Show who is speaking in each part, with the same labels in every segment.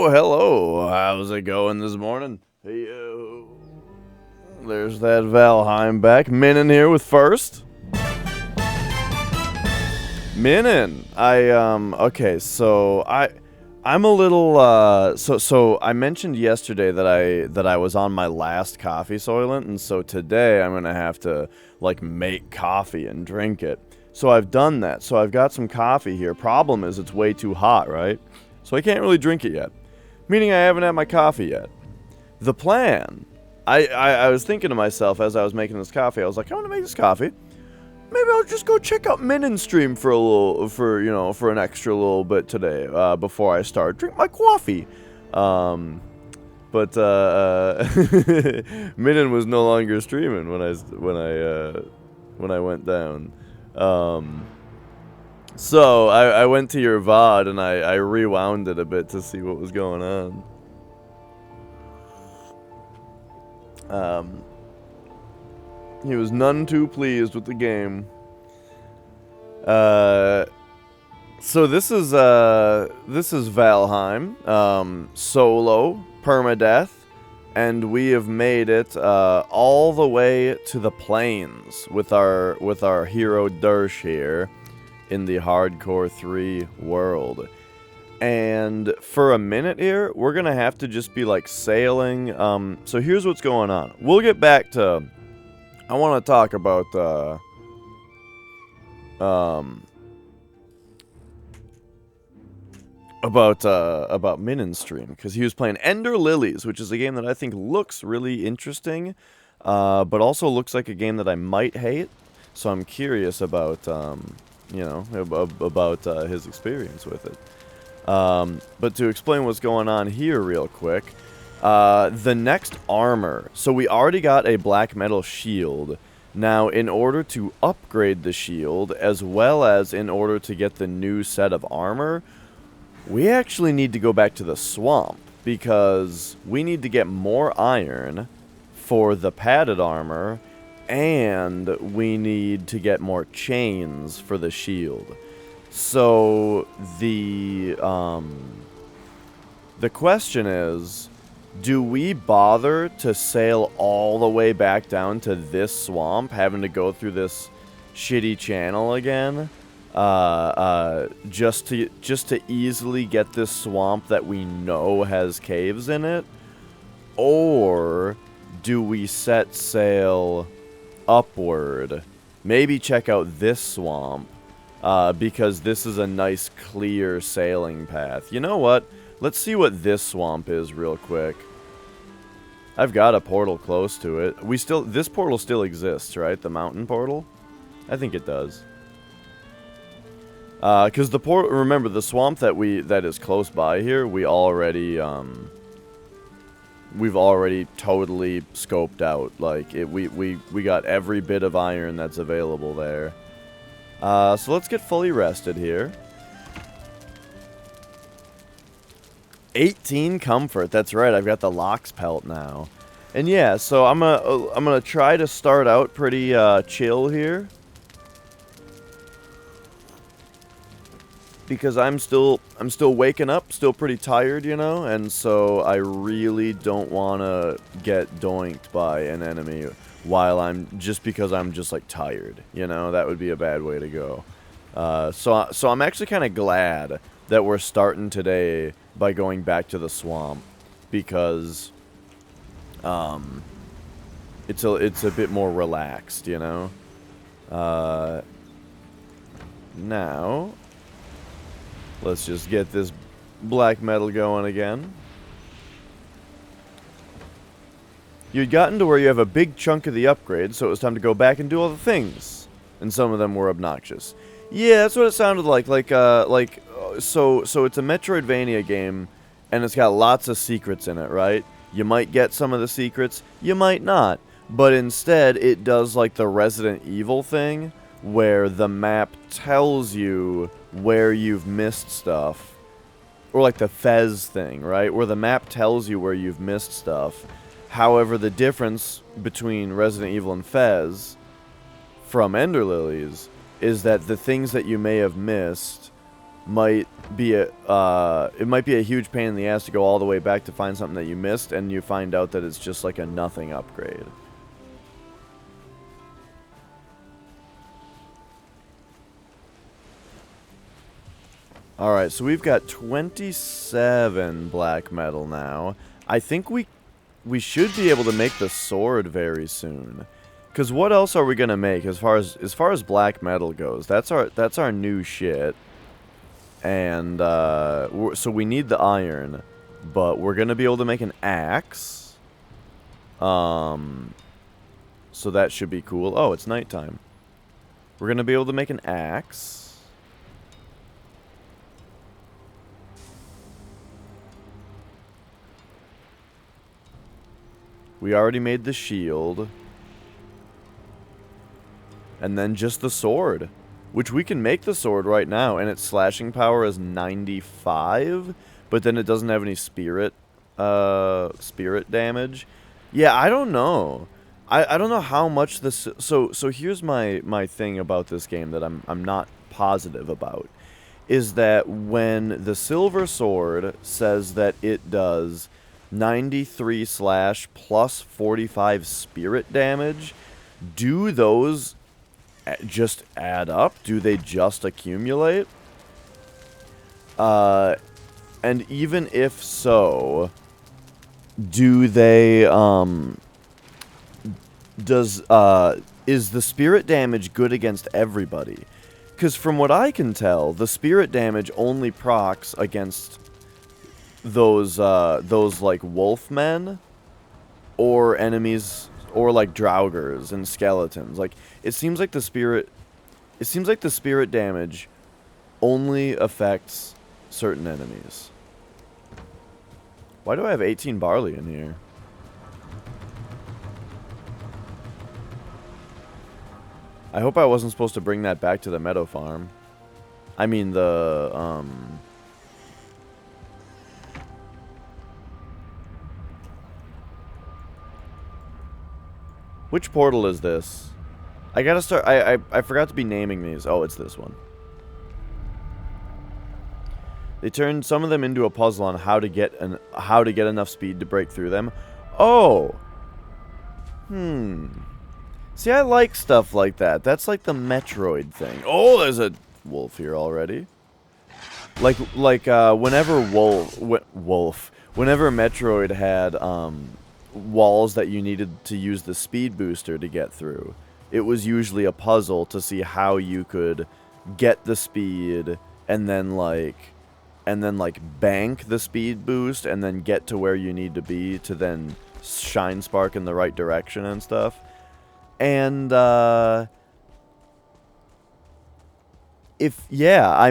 Speaker 1: Hello. How's it going this morning? Hey, there's that Valheim back. Minin here with first. Minin. Okay, so I'm a little, so I mentioned yesterday that I was on my last coffee soylent, and so today I'm gonna have to, like, make coffee and drink it. So I've done that. So I've got some coffee here. Problem is it's way too hot, right? So I can't really drink it yet. Meaning I haven't had my coffee yet. The plan, I was thinking to myself as I was making this coffee, I was like, I want to make this coffee. Maybe I'll just go check out Minin stream for an extra little bit today, before I start drink my coffee. But Minin was no longer streaming when I went down. So I went to your VOD and I rewound it a bit to see what was going on. He was none too pleased with the game. So this is Valheim, solo, permadeath, and we have made it all the way to the plains with our hero Dersh here in the Hardcore 3 world. And for a minute here, we're gonna have to just be like sailing. So here's what's going on. We'll get back to, I want to talk about Minin stream, because he was playing Ender Lilies, which is a game that I think looks really interesting, but also looks like a game that I might hate. So I'm curious about about his experience with it. But to explain what's going on here real quick, the next armor. So we already got a black metal shield. Now, in order to upgrade the shield, as well as in order to get the new set of armor, we actually need to go back to the swamp, because we need to get more iron for the padded armor, and we need to get more chains for the shield. So the question is, do we bother to sail all the way back down to this swamp, having to go through this shitty channel again, just to easily get this swamp that we know has caves in it? Or do we set sail upward, maybe check out this swamp, because this is a nice clear sailing path? You know what? Let's see what this swamp is real quick. I've got a portal close to it. This portal still exists, right? The mountain portal? I think it does. Because the portal, remember, the swamp that is close by here, we've already totally scoped out. Like, we got every bit of iron that's available there. So let's get fully rested here. 18 comfort, that's right, I've got the Lox pelt now. And yeah, so I'm gonna try to start out pretty chill here, because I'm still waking up, still pretty tired, you know, and so I really don't want to get doinked by an enemy because I'm just like tired, you know. That would be a bad way to go. So I'm actually kind of glad that we're starting today by going back to the swamp, because it's a bit more relaxed, you know. Now let's just get this black metal going again. You'd gotten to where you have a big chunk of the upgrade, so it was time to go back and do all the things. And some of them were obnoxious. Yeah, that's what it sounded like. So it's a Metroidvania game, and it's got lots of secrets in it, right? You might get some of the secrets, you might not. But instead, it does like the Resident Evil thing, where the map tells you where you've missed stuff. Or like the Fez thing, right? Where the map tells you where you've missed stuff. However, the difference between Resident Evil and Fez from Ender Lilies is that the things that you may have missed might be it might be a huge pain in the ass to go all the way back to find something that you missed, and you find out that it's just like a nothing upgrade. Alright, so we've got 27 black metal now. I think we should be able to make the sword very soon. Cause what else are we gonna make as far as black metal goes? That's our new shit. And so we need the iron, but we're gonna be able to make an axe. So that should be cool. Oh, it's nighttime. We're gonna be able to make an axe. We already made the shield. And then just the sword. Which we can make the sword right now. And its slashing power is 95. But then it doesn't have any spirit damage. Yeah, I don't know. I don't know how much this... So here's my thing about this game that I'm not positive about. Is that when the silver sword says that it does 93 slash plus 45 spirit damage, do those just add up? Do they just accumulate? And even if so, do they, is the spirit damage good against everybody? Because from what I can tell, the spirit damage only procs against those like wolfmen or enemies or like draugrs and skeletons. Like it seems like the spirit damage only affects certain enemies. Why do I have 18 barley in here? I hope I wasn't supposed to bring that back to the meadow farm. I mean the which portal is this? I gotta start... I forgot to be naming these. Oh, it's this one. They turned some of them into a puzzle on how to get enough speed to break through them. Oh! See, I like stuff like that. That's like the Metroid thing. Oh, there's a wolf here already. Like whenever whenever Metroid had, walls that you needed to use the speed booster to get through, it was usually a puzzle to see how you could get the speed and then bank the speed boost and then get to where you need to be to then shine spark in the right direction and stuff. And I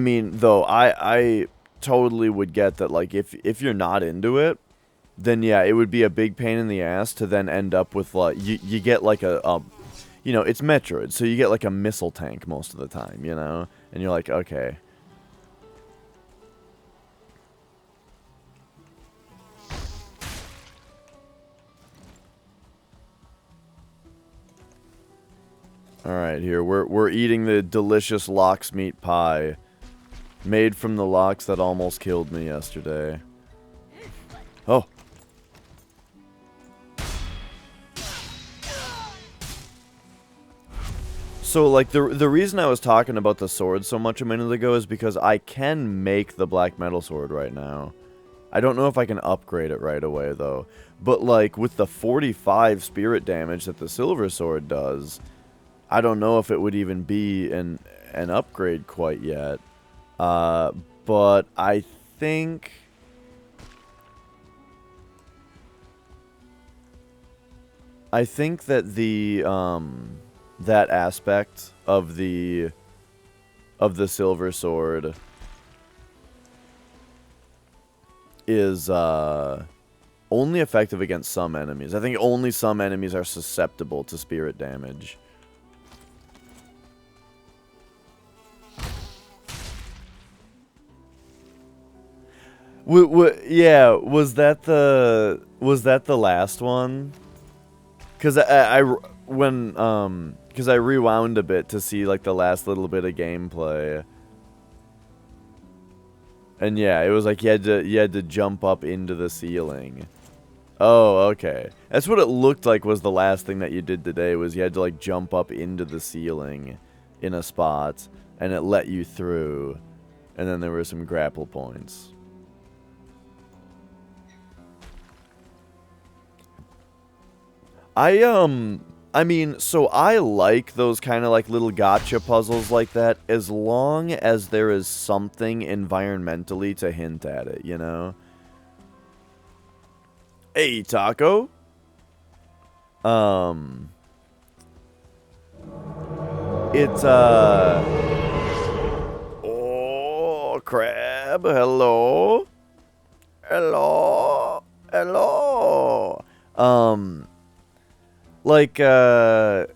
Speaker 1: mean, though, I totally would get that, like, if you're not into it, then yeah, it would be a big pain in the ass to then end up with, like, you get like you know, it's Metroid, so you get like a missile tank most of the time, you know? And you're like, okay. Alright, here, we're eating the delicious lox meat pie. Made from the lox that almost killed me yesterday. Oh. So, like, the reason I was talking about the sword so much a minute ago is because I can make the black metal sword right now. I don't know if I can upgrade it right away, though. But, like, with the 45 spirit damage that the silver sword does, I don't know if it would even be an upgrade quite yet. But I think... that the, that aspect of the silver sword is, only effective against some enemies. I think only some enemies are susceptible to spirit damage. Yeah, was that the last one? Because I rewound a bit to see, like, the last little bit of gameplay. And yeah, it was like you had to jump up into the ceiling. Oh, okay. That's what it looked like was the last thing that you did today, was you had to like jump up into the ceiling in a spot and it let you through. And then there were some grapple points. I mean, so I like those kind of like little gotcha puzzles like that as long as there is something environmentally to hint at it, you know? Hey, Taco. It's, oh, crab, hello? Hello? Hello? Like, I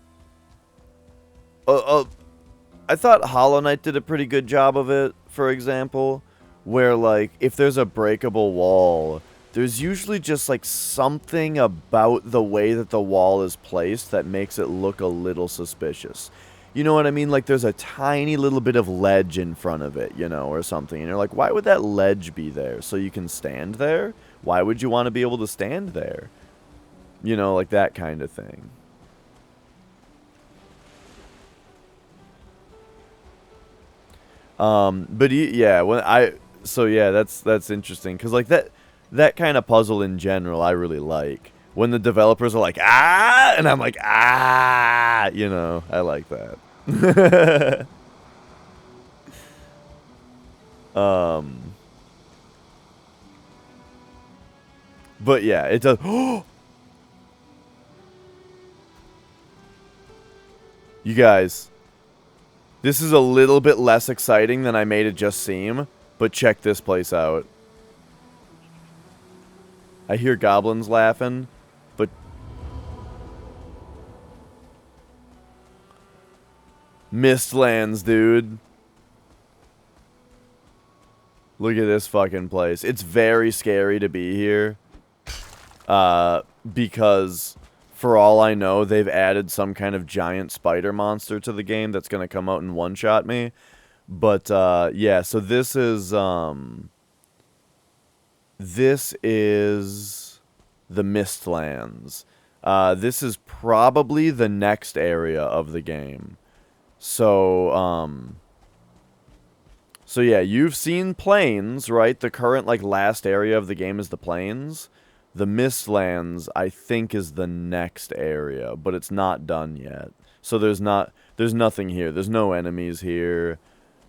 Speaker 1: thought Hollow Knight did a pretty good job of it, for example, where, like, if there's a breakable wall, there's usually just, like, something about the way that the wall is placed that makes it look a little suspicious. You know what I mean? Like, there's a tiny little bit of ledge in front of it, you know, or something. And you're like, why would that ledge be there? So you can stand there? Why would you want to be able to stand there? You know, like that kind of thing. But yeah, that's interesting, because like that kind of puzzle in general I really like. When the developers are like, ah, and I'm like, ah, you know, I like that. But yeah, it does. You guys, this is a little bit less exciting than I made it just seem, but check this place out. I hear goblins laughing, but Mistlands, dude. Look at this fucking place. It's very scary to be here. Because for all I know, they've added some kind of giant spider monster to the game that's going to come out and one-shot me. But, yeah, so this is the Mistlands. This is probably the next area of the game. So yeah, you've seen Plains, right? The current, like, last area of the game is the Plains. The Mistlands, I think, is the next area, but it's not done yet. So there's nothing here. There's no enemies here.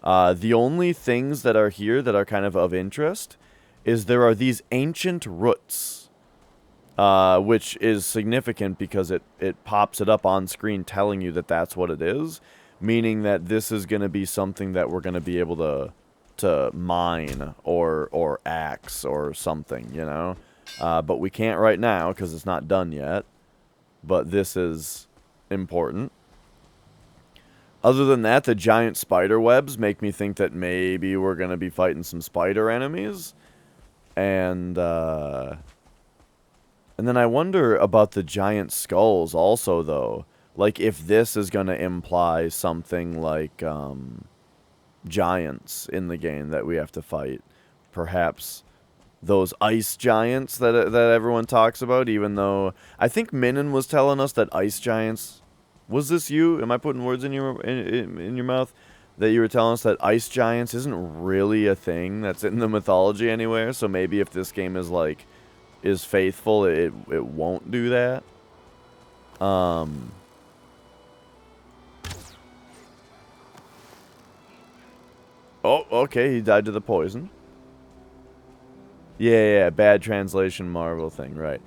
Speaker 1: The only things that are here that are kind of interest is there are these ancient roots, which is significant because it pops it up on screen telling you that that's what it is, meaning that this is going to be something that we're going to be able to mine or axe or something, you know? But we can't right now because it's not done yet. But this is important. Other than that, the giant spider webs make me think that maybe we're going to be fighting some spider enemies. And then I wonder about the giant skulls also, though. Like, if this is going to imply something like giants in the game that we have to fight. Perhaps those ice giants that everyone talks about, even though I think Minnan was telling us that ice giants... Was this you? Am I putting words in your mouth? That you were telling us that ice giants isn't really a thing that's in the mythology anywhere, so maybe if this game is, like, is faithful, it won't do that. Oh, okay, he died to the poison. Yeah, bad translation Marvel thing, right.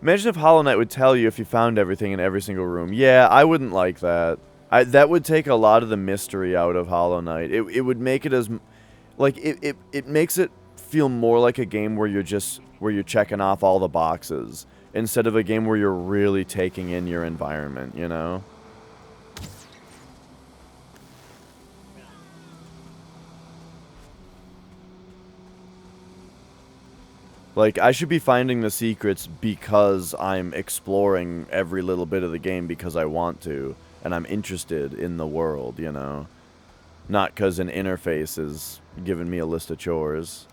Speaker 1: Imagine if Hollow Knight would tell you if you found everything in every single room. Yeah, I wouldn't like that. That would take a lot of the mystery out of Hollow Knight. It would make it as... Like, it makes it feel more like a game where you're checking off all the boxes, instead of a game where you're really taking in your environment, you know? Like, I should be finding the secrets because I'm exploring every little bit of the game because I want to, and I'm interested in the world, you know? Not because an interface is giving me a list of chores.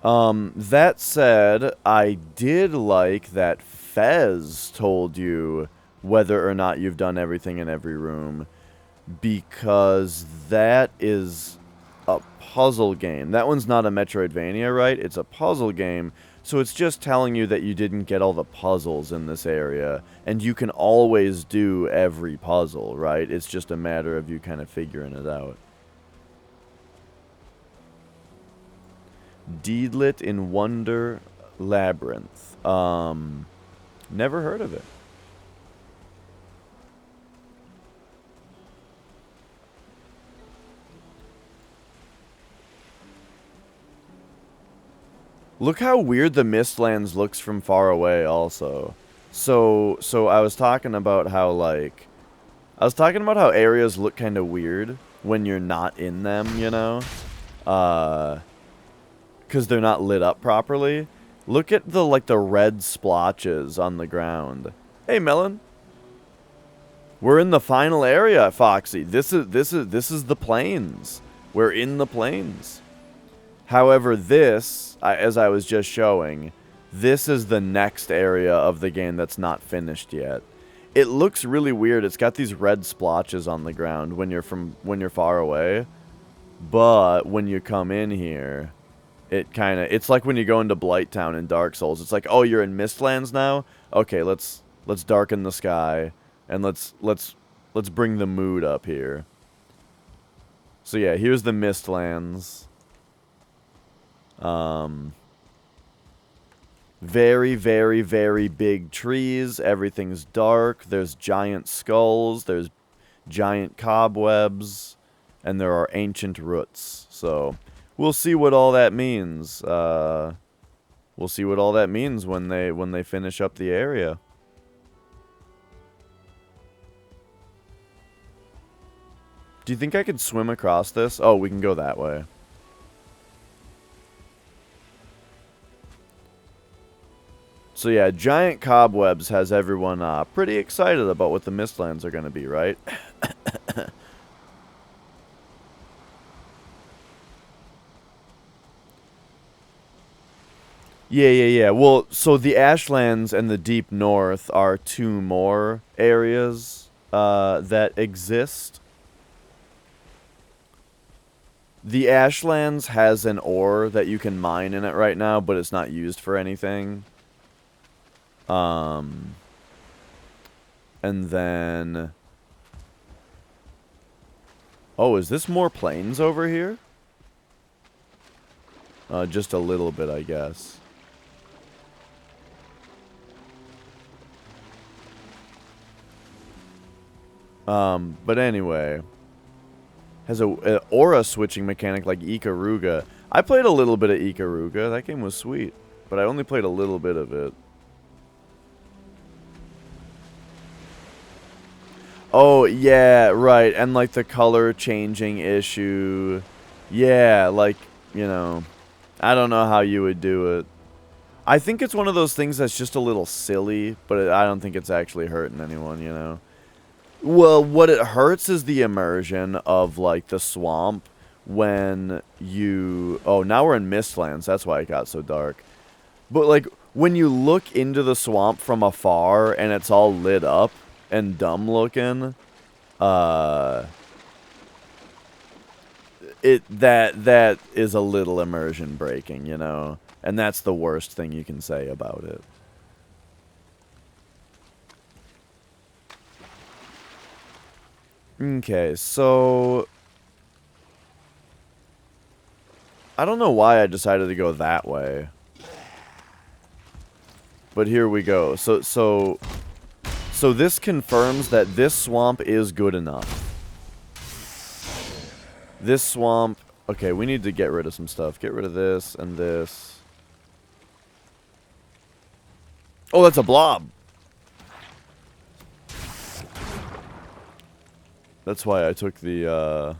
Speaker 1: That said, I did like that Fez told you whether or not you've done everything in every room, because that is a puzzle game. That one's not a Metroidvania, right? It's a puzzle game, so it's just telling you that you didn't get all the puzzles in this area, and you can always do every puzzle, right? It's just a matter of you kind of figuring it out. Deedlit in Wonder Labyrinth. Never heard of it. Look how weird the Mistlands looks from far away also. So I was talking about how, like, areas look kind of weird when you're not in them, you know? Because they're not lit up properly. Look at the, like, the red splotches on the ground. Hey, Melon. We're in the final area, Foxy. This is the plains. We're in the plains. However, this, as I was just showing, this is the next area of the game that's not finished yet. It looks really weird. It's got these red splotches on the ground when you're far away, but when you come in here, it's like when you go into Blighttown in Dark Souls. It's like, oh, you're in Mistlands now? Okay, let's darken the sky and let's bring the mood up here. So yeah, here's the Mistlands. Very, very, very big trees. Everything's dark. There's giant skulls. There's giant cobwebs. And there are ancient roots. So, we'll see what all that means. We'll see what all that means when they finish up the area. Do you think I could swim across this? Oh, we can go that way. So yeah, giant cobwebs has everyone pretty excited about what the Mistlands are going to be, right? Yeah. Well, so the Ashlands and the Deep North are two more areas that exist. The Ashlands has an ore that you can mine in it right now, but it's not used for anything. And then... Oh, is this more plains over here? Just a little bit, I guess. But anyway... Has a aura switching mechanic like Ikaruga. I played a little bit of Ikaruga. That game was sweet. But I only played a little bit of it. Oh, yeah, right. And, like, the color changing issue. Yeah, like, you know. I don't know how you would do it. I think it's one of those things that's just a little silly. But I don't think it's actually hurting anyone, you know. Well, what it hurts is the immersion of, like, the swamp when you... Oh, now we're in Mistlands. That's why it got so dark. But, like, when you look into the swamp from afar and it's all lit up and dumb looking, that is a little immersion breaking, you know? And that's the worst thing you can say about it. Okay, so... I don't know why I decided to go that way. But here we go. So this confirms that this swamp is good enough. This swamp... Okay, we need to get rid of some stuff. Get rid of this and this. Oh, that's a blob! That's why I took the,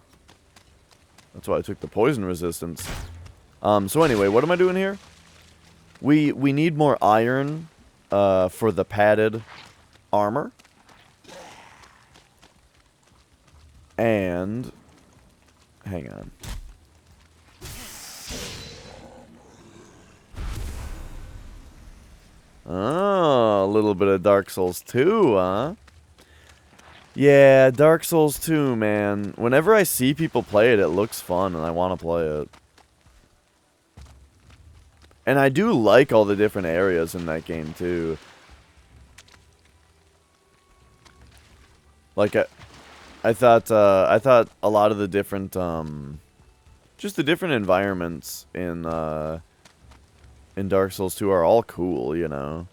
Speaker 1: That's why I took the poison resistance. So anyway, what am I doing here? We need more iron, for the padded armor. And... Hang on. Oh, a little bit of Dark Souls 2, huh? Yeah, Dark Souls 2, man. Whenever I see people play it, it looks fun, and I want to play it. And I do like all the different areas in that game, too. Like, I thought a lot of the different, just the different environments in Dark Souls 2 are all cool, you know?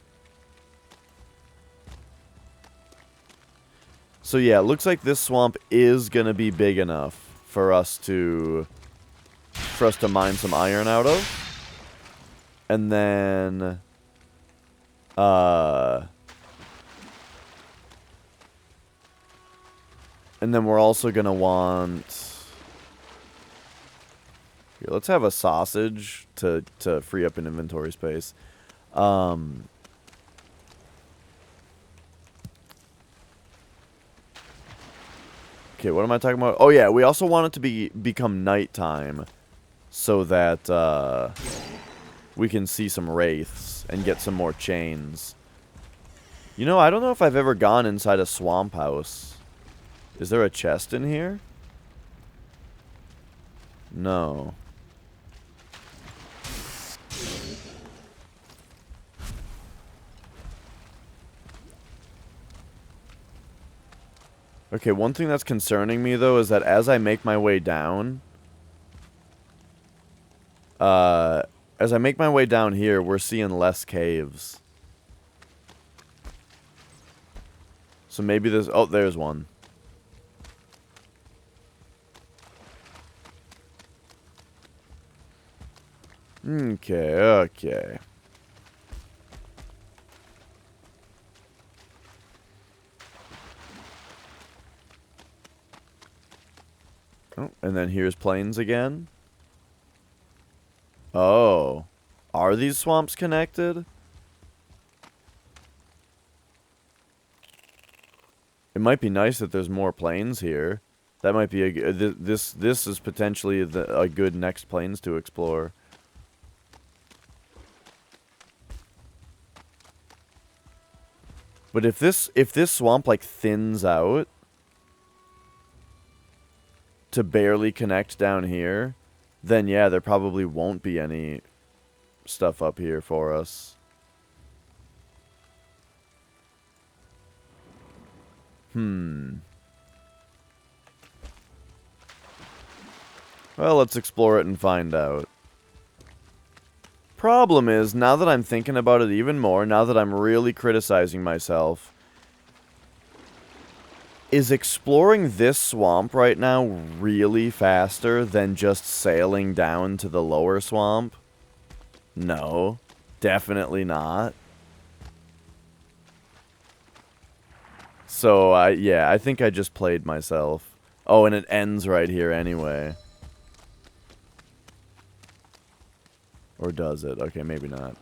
Speaker 1: So yeah, it looks like this swamp is gonna be big enough for us to mine some iron out of. And then we're also gonna want, here, let's have a sausage to free up an inventory space. Okay, what am I talking about? Oh yeah, we also want it to become nighttime so that we can see some wraiths and get some more chains. You know, I don't know if I've ever gone inside a swamp house. Is there a chest in here? No. Okay, one thing that's concerning me, though, is that as I make my way down, here, we're seeing less caves. So maybe there's, oh, there's one. Okay, okay. Oh, and then here's plains again. Oh. Are these swamps connected? It might be nice that there's more plains here. That might be a this is potentially a good next plains to explore. But if this swamp like thins out to barely connect down here, then yeah, there probably won't be any stuff up here for us. Well, let's explore it and find out. Problem is, now that I'm thinking about it even more, now that I'm really criticizing myself, is exploring this swamp right now really faster than just sailing down to the lower swamp? No, definitely not. So, yeah, I think I just played myself. Oh, and it ends right here anyway. Or does it? Okay, maybe not.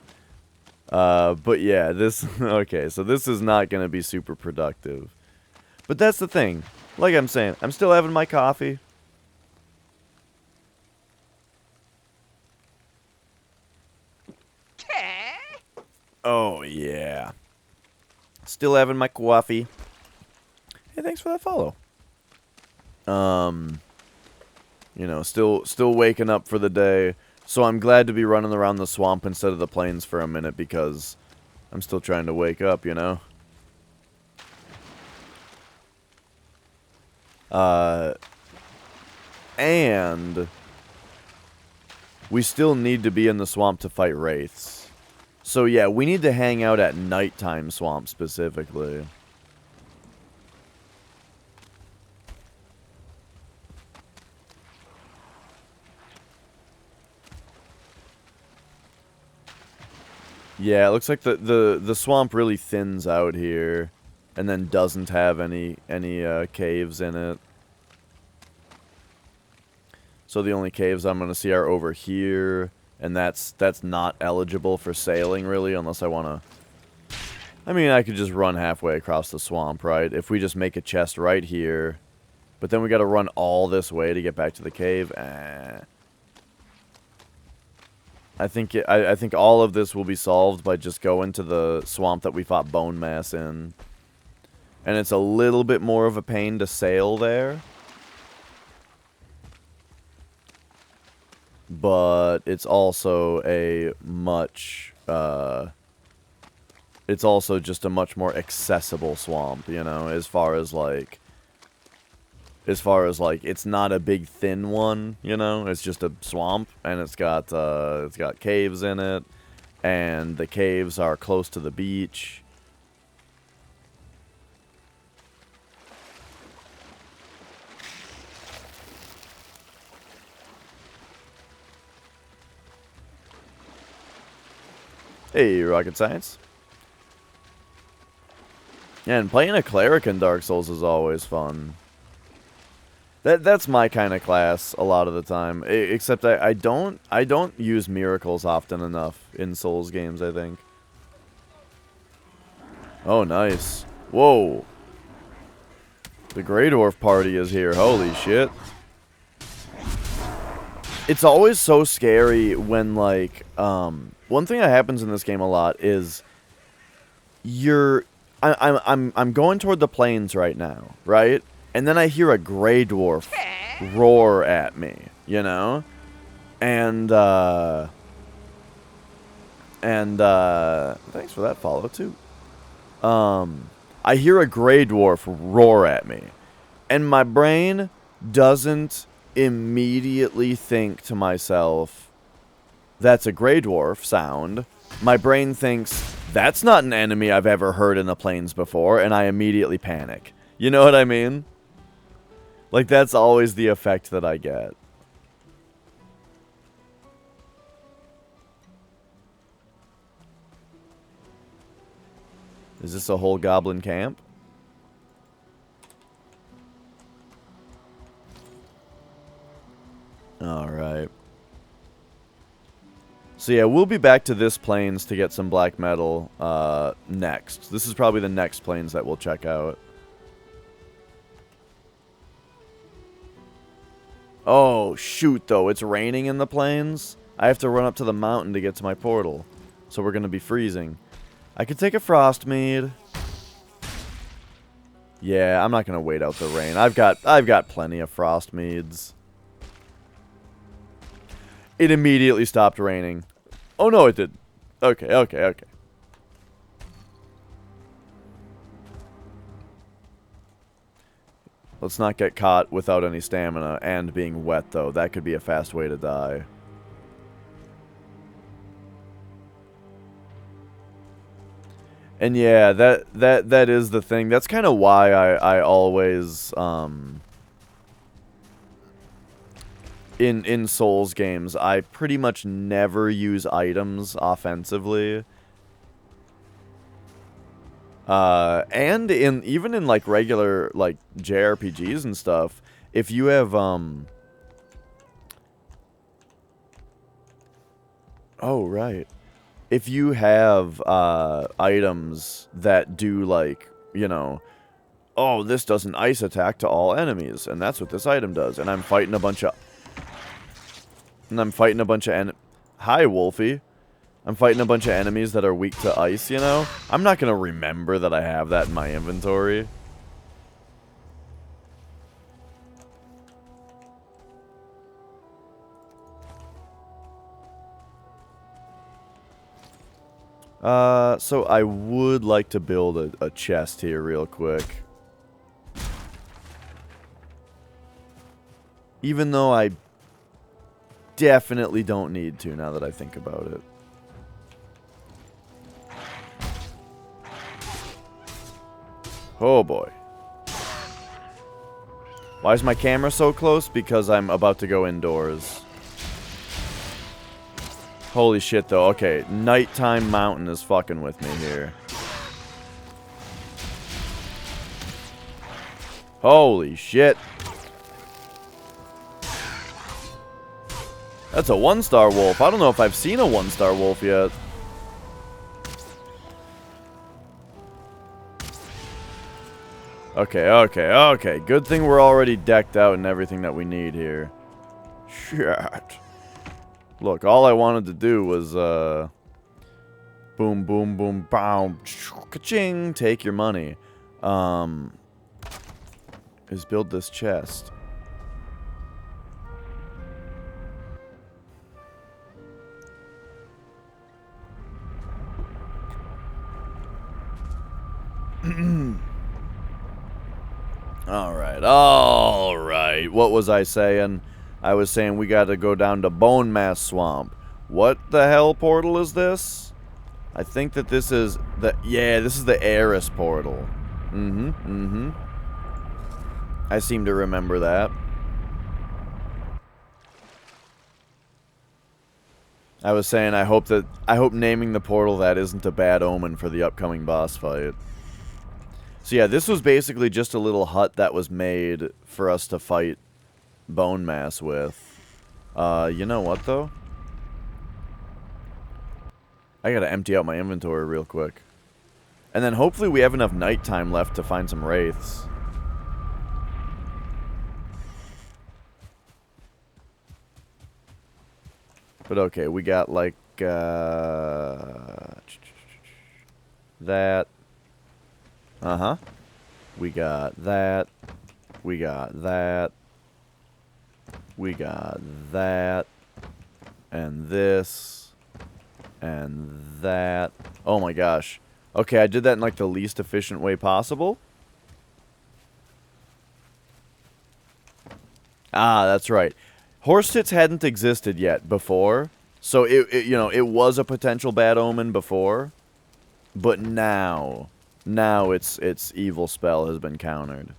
Speaker 1: But yeah, this... Okay, so this is not going to be super productive. But that's the thing. Like I'm saying, I'm still having my coffee. Oh, yeah. Still having my coffee. Hey, thanks for that follow. You know, still waking up for the day. So I'm glad to be running around the swamp instead of the plains for a minute because I'm still trying to wake up, you know? And we still need to be in the swamp to fight wraiths. So yeah, we need to hang out at nighttime swamp specifically. Yeah, it looks like the swamp really thins out here, and then doesn't have any caves in it. So the only caves I'm gonna see are over here, and that's not eligible for sailing really, unless I wanna. I mean, I could just run halfway across the swamp, right? If we just make a chest right here, but then we gotta run all this way to get back to the cave. I think all of this will be solved by just going to the swamp that we fought Bone Mass in. And it's a little bit more of a pain to sail there. But it's also a much, it's also just a much more accessible swamp, you know, as far as like, it's not a big thin one, you know, it's just a swamp, and it's got caves in it, and the caves are close to the beach. Hey, Rocket Science. Yeah, and playing a cleric in Dark Souls is always fun. That's my kind of class a lot of the time. Except I don't use miracles often enough in Souls games, I think. Oh, nice. Whoa. The Grey Dwarf party is here. Holy shit. It's always so scary when, like, one thing that happens in this game a lot is I'm going toward the plains right now, right? And then I hear a Grey Dwarf roar at me, you know? And thanks for that follow, too. I hear a Grey Dwarf roar at me. And my brain doesn't immediately think to myself, that's a Grey Dwarf sound. My brain thinks, that's not an enemy I've ever heard in the plains before, and I immediately panic. You know what I mean? Like, that's always the effect that I get. Is this a whole goblin camp? Alright. So yeah, we'll be back to this plains to get some black metal next. This is probably the next plains that we'll check out. Oh, shoot, though. It's raining in the plains. I have to run up to the mountain to get to my portal. So we're going to be freezing. I could take a frost mead. Yeah, I'm not going to wait out the rain. I've got plenty of frost meads. It immediately stopped raining. Oh, no, it didn't. Okay, okay, okay. Let's not get caught without any stamina and being wet, though. That could be a fast way to die. And yeah, that is the thing. That's kind of why I always in Souls games, I pretty much never use items offensively. And even in like regular like JRPGs and stuff, if you have oh right. If you have items that do like, you know, oh, this does an ice attack to all enemies, and that's what this item does, and I'm fighting a bunch of Hi, Wolfie. I'm fighting a bunch of enemies that are weak to ice, you know? I'm not gonna remember that I have that in my inventory. So I would like to build a chest here real quick. Even though I definitely don't need to now that I think about it. Oh boy. Why is my camera so close? Because I'm about to go indoors. Holy shit, though. Okay, Nighttime Mountain is fucking with me here. Holy shit. That's a 1-star wolf. I don't know if I've seen a 1-star wolf yet. Okay, okay, okay. Good thing we're already decked out and everything that we need here. Shit. Look, all I wanted to do was, boom, boom, boom, bow, ka-ching, take your money. Is build this chest. Alright. What was I saying? I was saying we gotta go down to Bone Mass Swamp. What the hell portal is this? I think that this is the... Yeah, this is the Eris portal. I seem to remember that. I was saying I hope naming the portal that isn't a bad omen for the upcoming boss fight. So yeah, this was basically just a little hut that was made for us to fight Bone Mass with. You know what though? I gotta empty out my inventory real quick. And then hopefully we have enough nighttime left to find some wraiths. But okay, we got like, that. Uh-huh. We got that. We got that. We got that. And this. And that. Oh my gosh. Okay, I did that in like the least efficient way possible. Ah, that's right. Horse tits hadn't existed yet before. So it was a potential bad omen before. But now its evil spell has been countered.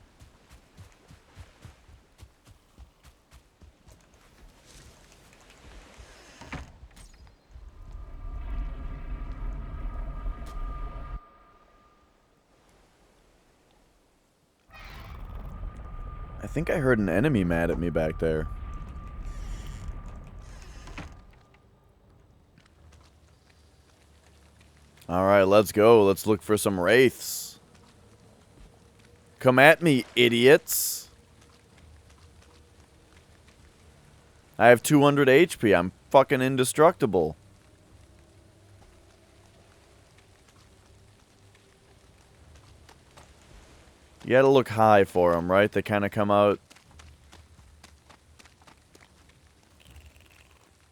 Speaker 1: I think I heard an enemy mad at me back there. Alright, let's go. Let's look for some wraiths. Come at me, idiots. I have 200 HP. I'm fucking indestructible. You gotta look high for them, right? They kind of come out...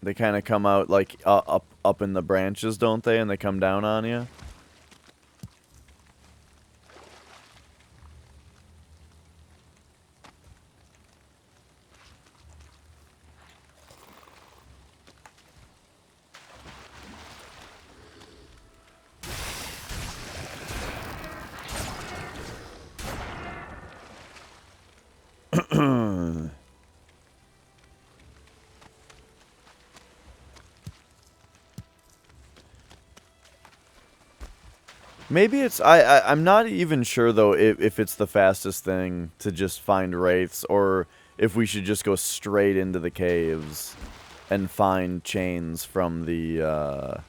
Speaker 1: They kind of come out, like, up in the branches, don't they? And they come down on you. Maybe it's... I'm not even sure, though, if it's the fastest thing to just find wraiths, or if we should just go straight into the caves and find chains from the,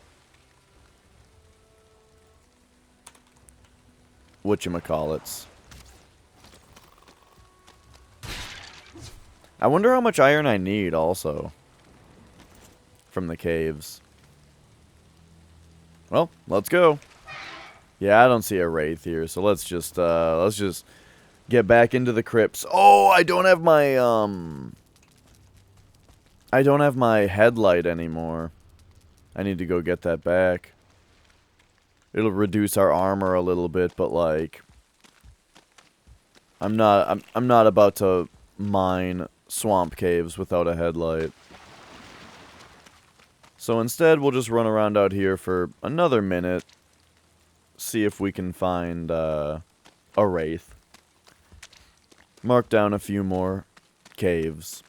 Speaker 1: whatchamacallits. I wonder how much iron I need, also, from the caves. Well, let's go. Yeah, I don't see a wraith here, so let's just get back into the crypts. Oh, I don't have my headlight anymore. I need to go get that back. It'll reduce our armor a little bit, but like I'm not about to mine swamp caves without a headlight. So instead, we'll just run around out here for another minute. See if we can find a wraith. Mark down a few more caves.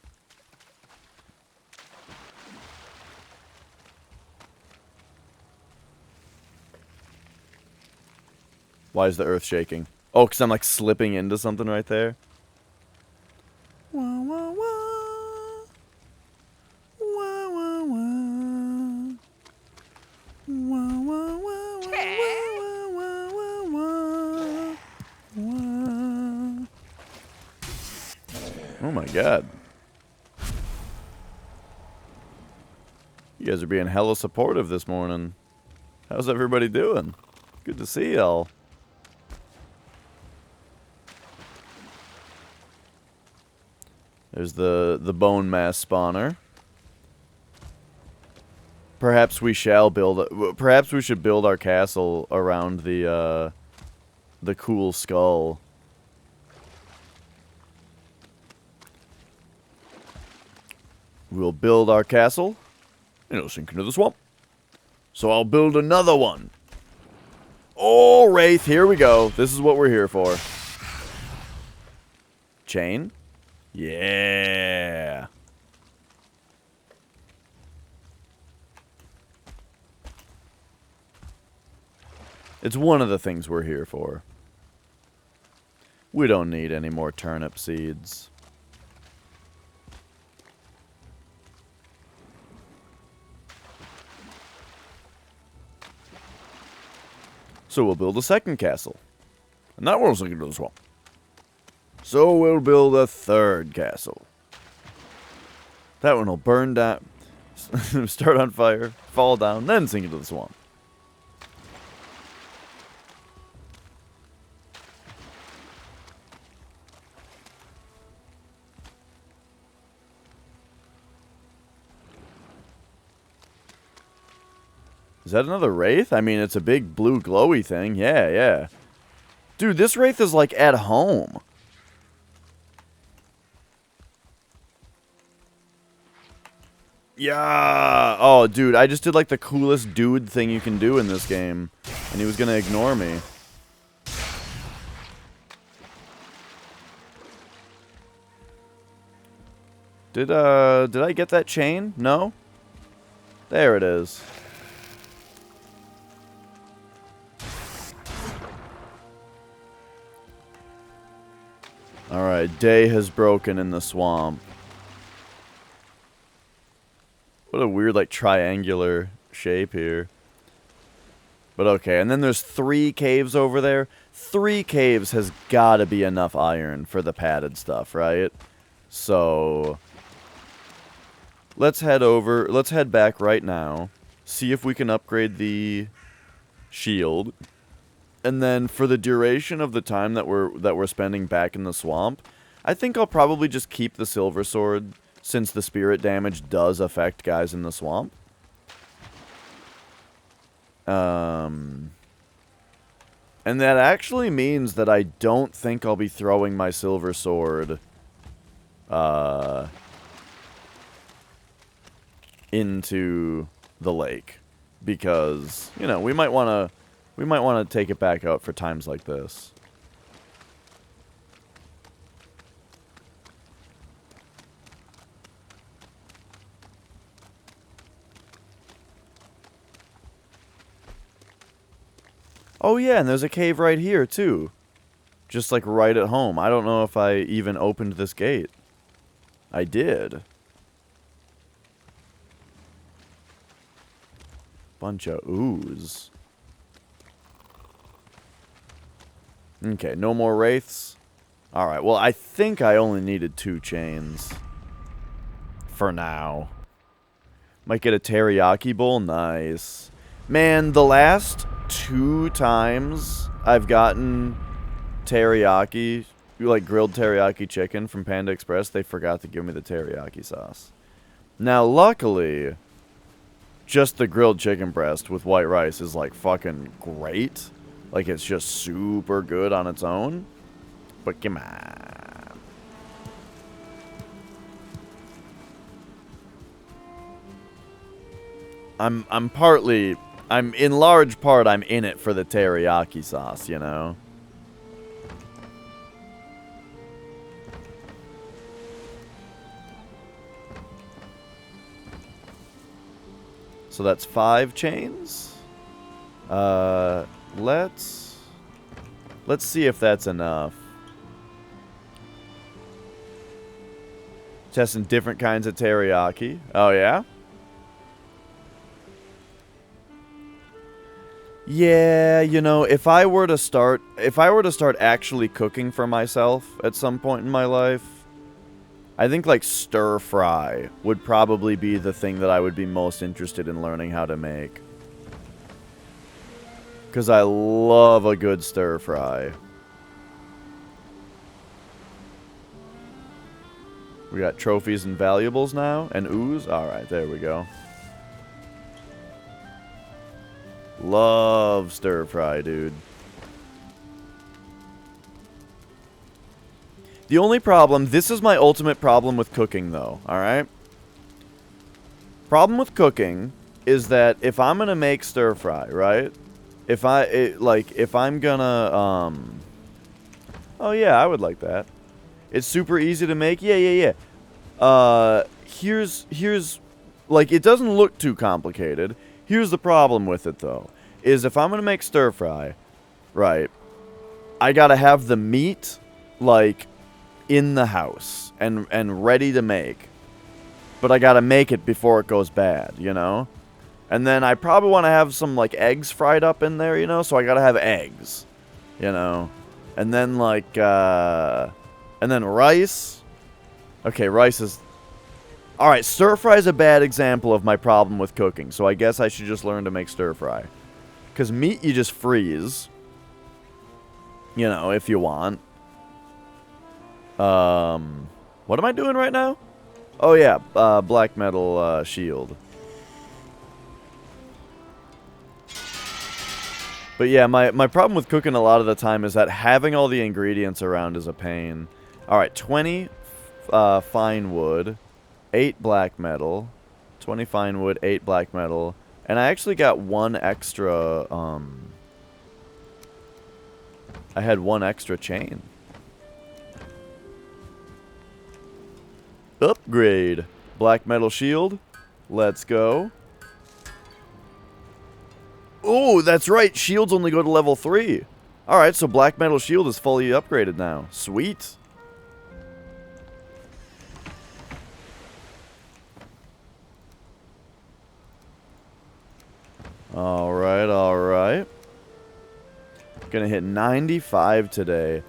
Speaker 1: Why is the earth shaking? Oh, because I'm like slipping into something right there. Wah, wah, wah. Wah, wah, wah. Wah, wah, wah. Oh my god. You guys are being hella supportive this morning. How's everybody doing? Good to see y'all. There's the bone mass spawner. Perhaps we shall build. Perhaps we should build our castle around the cool skull. We'll build our castle, and it'll sink into the swamp. So I'll build another one. Oh, Wraith, here we go. This is what we're here for. Chain. Yeah. It's one of the things we're here for. We don't need any more turnip seeds. So we'll build a second castle. And that one's sinking into the swamp. So we'll build a third castle. That one will burn down, start on fire, fall down, then sink into the swamp. Is that another Wraith? I mean, it's a big blue glowy thing. Yeah, yeah. Dude, this Wraith is like at home. Yeah. Oh, dude, I just did like the coolest dude thing you can do in this game. And he was gonna ignore me. Did I get that chain? No? There it is. Alright, day has broken in the swamp. What a weird, like, triangular shape here. But okay, and then there's 3 caves over there. 3 caves has gotta be enough iron for the padded stuff, right? So let's head back right now. See if we can upgrade the shield. And then for the duration of the time that we're spending back in the swamp, I think I'll probably just keep the silver sword, since the spirit damage does affect guys in the swamp. And that actually means that I don't think I'll be throwing my silver sword into the lake, because, you know, we might want to take it back out for times like this. Oh yeah, and there's a cave right here too. Just like right at home. I don't know if I even opened this gate. I did. Bunch of ooze. Okay, no more wraiths. Alright, well, I think I only needed 2 chains. For now. Might get a teriyaki bowl. Nice. Man, the last 2 times I've gotten teriyaki, like grilled teriyaki chicken from Panda Express, they forgot to give me the teriyaki sauce. Now, luckily, just the grilled chicken breast with white rice is like fucking great. Like, it's just super good on its own. But come on. I'm in large part, I'm in it for the teriyaki sauce, you know? So that's 5 chains. Let's see if that's enough. Testing different kinds of teriyaki. Oh yeah? Yeah, you know, if I were to start actually cooking for myself at some point in my life, I think like stir fry would probably be the thing that I would be most interested in learning how to make. Because I love a good stir fry. We got trophies and valuables now. And ooze. Alright, there we go. Love stir fry, dude. The only problem, this is my ultimate problem with cooking, though, alright? Problem with cooking is that if I'm gonna make stir fry, right? If I'm gonna, oh yeah, I would like that. It's super easy to make, yeah. Here's, like, it doesn't look too complicated. Here's the problem with it, though, is if I'm gonna make stir fry, right, I gotta have the meat, like, in the house and ready to make, but I gotta make it before it goes bad, you know? And then I probably want to have some like eggs fried up in there, you know, so I gotta have eggs, you know? And then like and then rice. Okay, rice is alright. Stir fry is a bad example of my problem with cooking, so I guess I should just learn to make stir fry, because meat you just freeze, you know, if you want. What am I doing right now? Oh yeah, black metal shield. But yeah, my problem with cooking a lot of the time is that having all the ingredients around is a pain. Alright, 20 fine wood, 8 black metal, 20 fine wood, 8 black metal, and I actually got one extra, I had one extra chain. Upgrade. Black metal shield. Let's go. Oh, that's right. Shields only go to level 3. Alright, so black metal shield is fully upgraded now. Sweet. Alright. Gonna hit 95 today.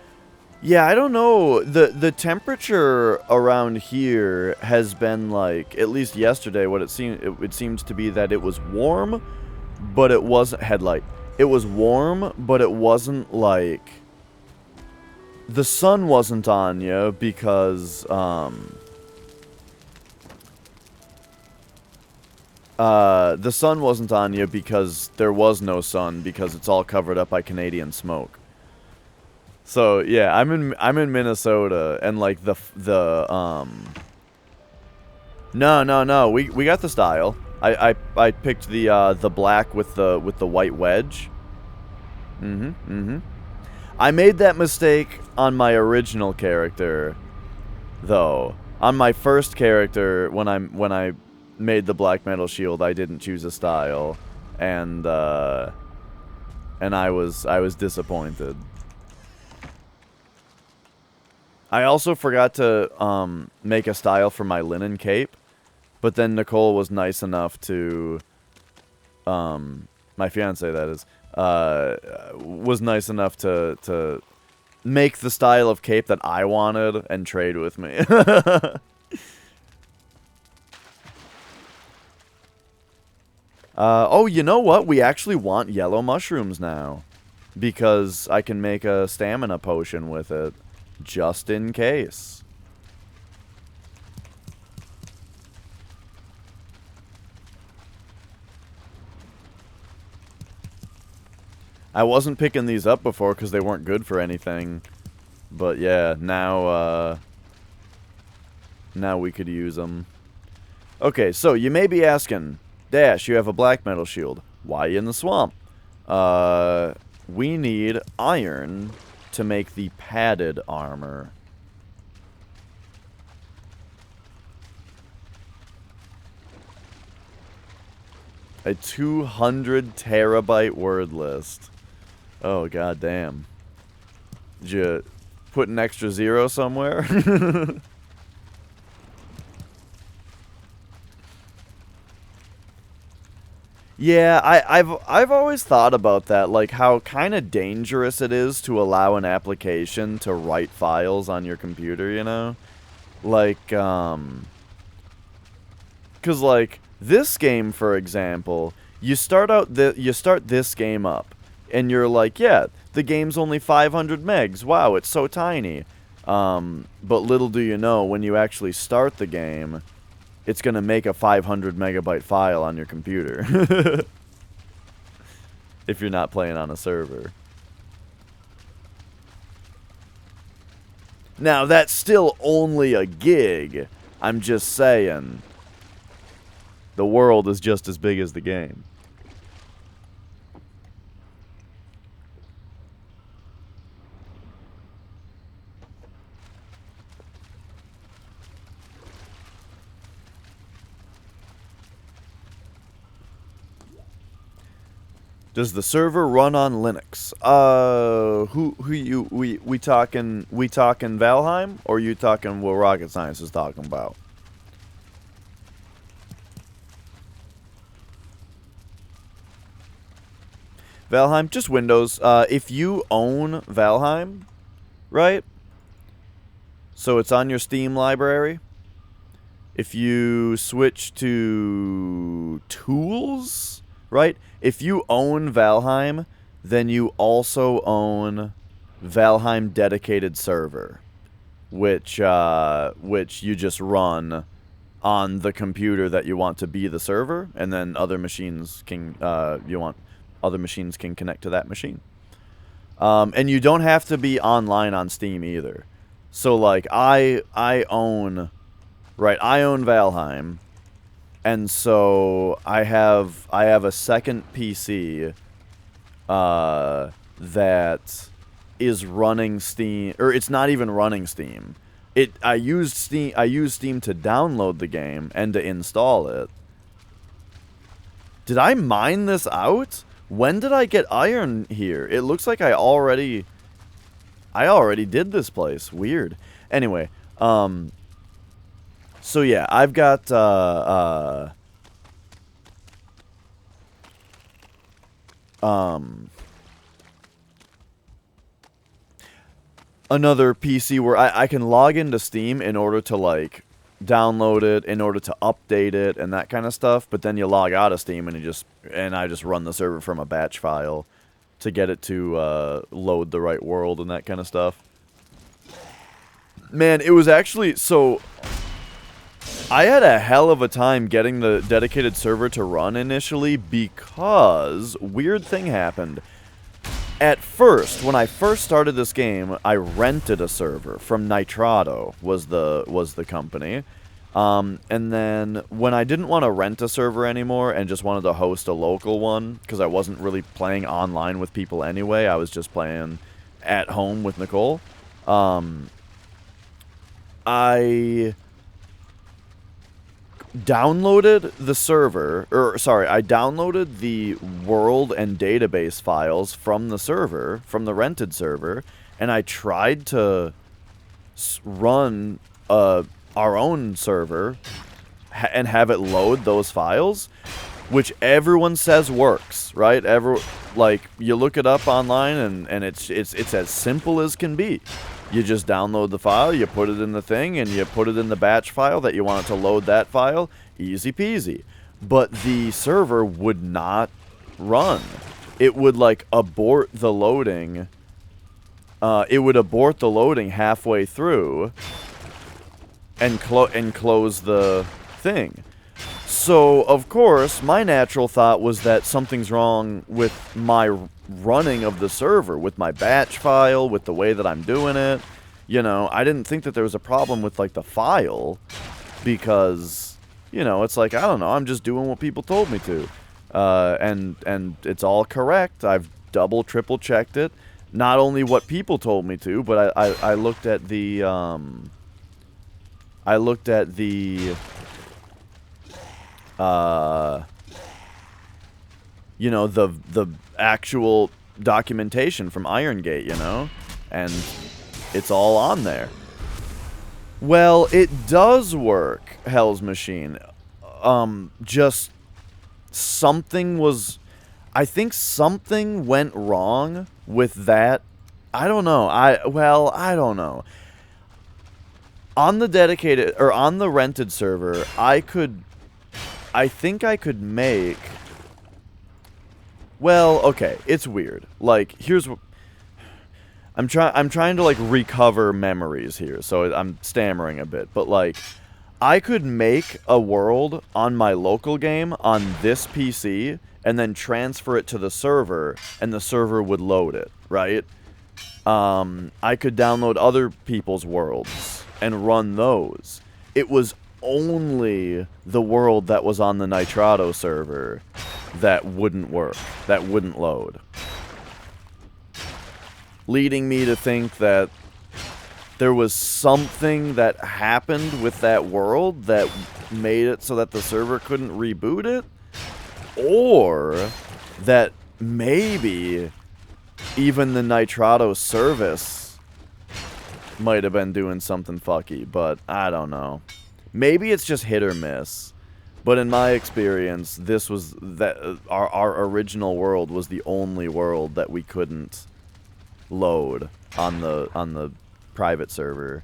Speaker 1: Yeah, I don't know. The temperature around here has been like, at least yesterday, what it seems to be that it was warm, but it wasn't headlight. It was warm, but it wasn't like the sun wasn't on you because the sun wasn't on you because there was no sun because it's all covered up by Canadian smoke. So yeah, I'm in Minnesota, and like no, we got the style. I picked the black with the white wedge. I made that mistake on my original character, though. On my first character, when I made the black metal shield, I didn't choose a style, and I was disappointed. I also forgot to make a style for my linen cape, but then Nicole was nice enough to, my fiance that is, was nice enough to make the style of cape that I wanted and trade with me. Oh, you know what? We actually want yellow mushrooms now, because I can make a stamina potion with it. Just in case. I wasn't picking these up before because they weren't good for anything. But yeah, now we could use them. Okay, so you may be asking, Dash, you have a black metal shield. Why you in the swamp? We need iron to make the padded armor. A 200 terabyte word list. Oh, goddamn. Did you put an extra zero somewhere? Yeah, I've always thought about that, like how kind of dangerous it is to allow an application to write files on your computer, you know? Like, because like this game, for example, you start this game up, and you're like, yeah, the game's only 500 megs. Wow, it's so tiny. But little do you know, when you actually start the game, it's gonna make a 500 megabyte file on your computer. If you're not playing on a server. Now, that's still only a gig. I'm just saying. The world is just as big as the game. Does the server run on Linux? We talking Valheim, or you talking what Rocket Science is talking about? Valheim, just Windows. If you own Valheim, right? So it's on your Steam library. If you switch to tools, right? If you own Valheim, then you also own Valheim dedicated server, which you just run on the computer that you want to be the server, and then other machines can other machines can connect to that machine. And you don't have to be online on Steam either. So like I own Valheim. And so I have a second PC that is running Steam, or it's not even running Steam. I used Steam to download the game and to install it. Did I mine this out? When did I get iron here? It looks like I already did this place. Weird. Anyway, so yeah, I've got another PC where I can log into Steam in order to like download it, in order to update it and that kind of stuff, but then you log out of Steam and I just run the server from a batch file to get it to load the right world and that kind of stuff. Man, it was actually so I had a hell of a time getting the dedicated server to run initially because weird thing happened. At first, when I first started this game, I rented a server from Nitrado was the company. And then when I didn't want to rent a server anymore and just wanted to host a local one because I wasn't really playing online with people anyway, I was just playing at home with Nicole. I downloaded the server, I downloaded the world and database files from the server, from the rented server, and I tried to run our own server and have it load those files, which everyone says works, right? Like, you look it up online and it's as simple as can be. You just download the file, you put it in the thing, and you put it in the batch file that you want it to load that file. Easy peasy. But the server would not run. It would, like, abort the loading. It would abort the loading halfway through and close the thing. So, of course, my natural thought was that something's wrong with my running of the server, with my batch file, with the way that I'm doing it. You know, I didn't think that there was a problem with, like, the file, because, you know, it's like, I don't know, I'm just doing what people told me to. And it's all correct. I've double, triple checked it. Not only what people told me to, but I looked at the, you know, the actual documentation from Iron Gate, you know? And it's all on there. Well, it does work, Hell's Machine. Just something was... I think something went wrong with that. I don't know. I don't know. On the dedicated, or on the rented server, I think I could make... Well, okay, it's weird. Like, here's what... I'm trying to, like, recover memories here, so I'm stammering a bit. But, like, I could make a world on my local game on this PC, and then transfer it to the server, and the server would load it, right? I could download other people's worlds and run those. It was only the world that was on the Nitrado server that wouldn't work, that wouldn't load. Leading me to think that there was something that happened with that world that made it so that the server couldn't reboot it, or that maybe even the Nitrado service might have been doing something fucky, but I don't know. Maybe it's just hit or miss. But in my experience, this was that our original world was the only world that we couldn't load on the private server.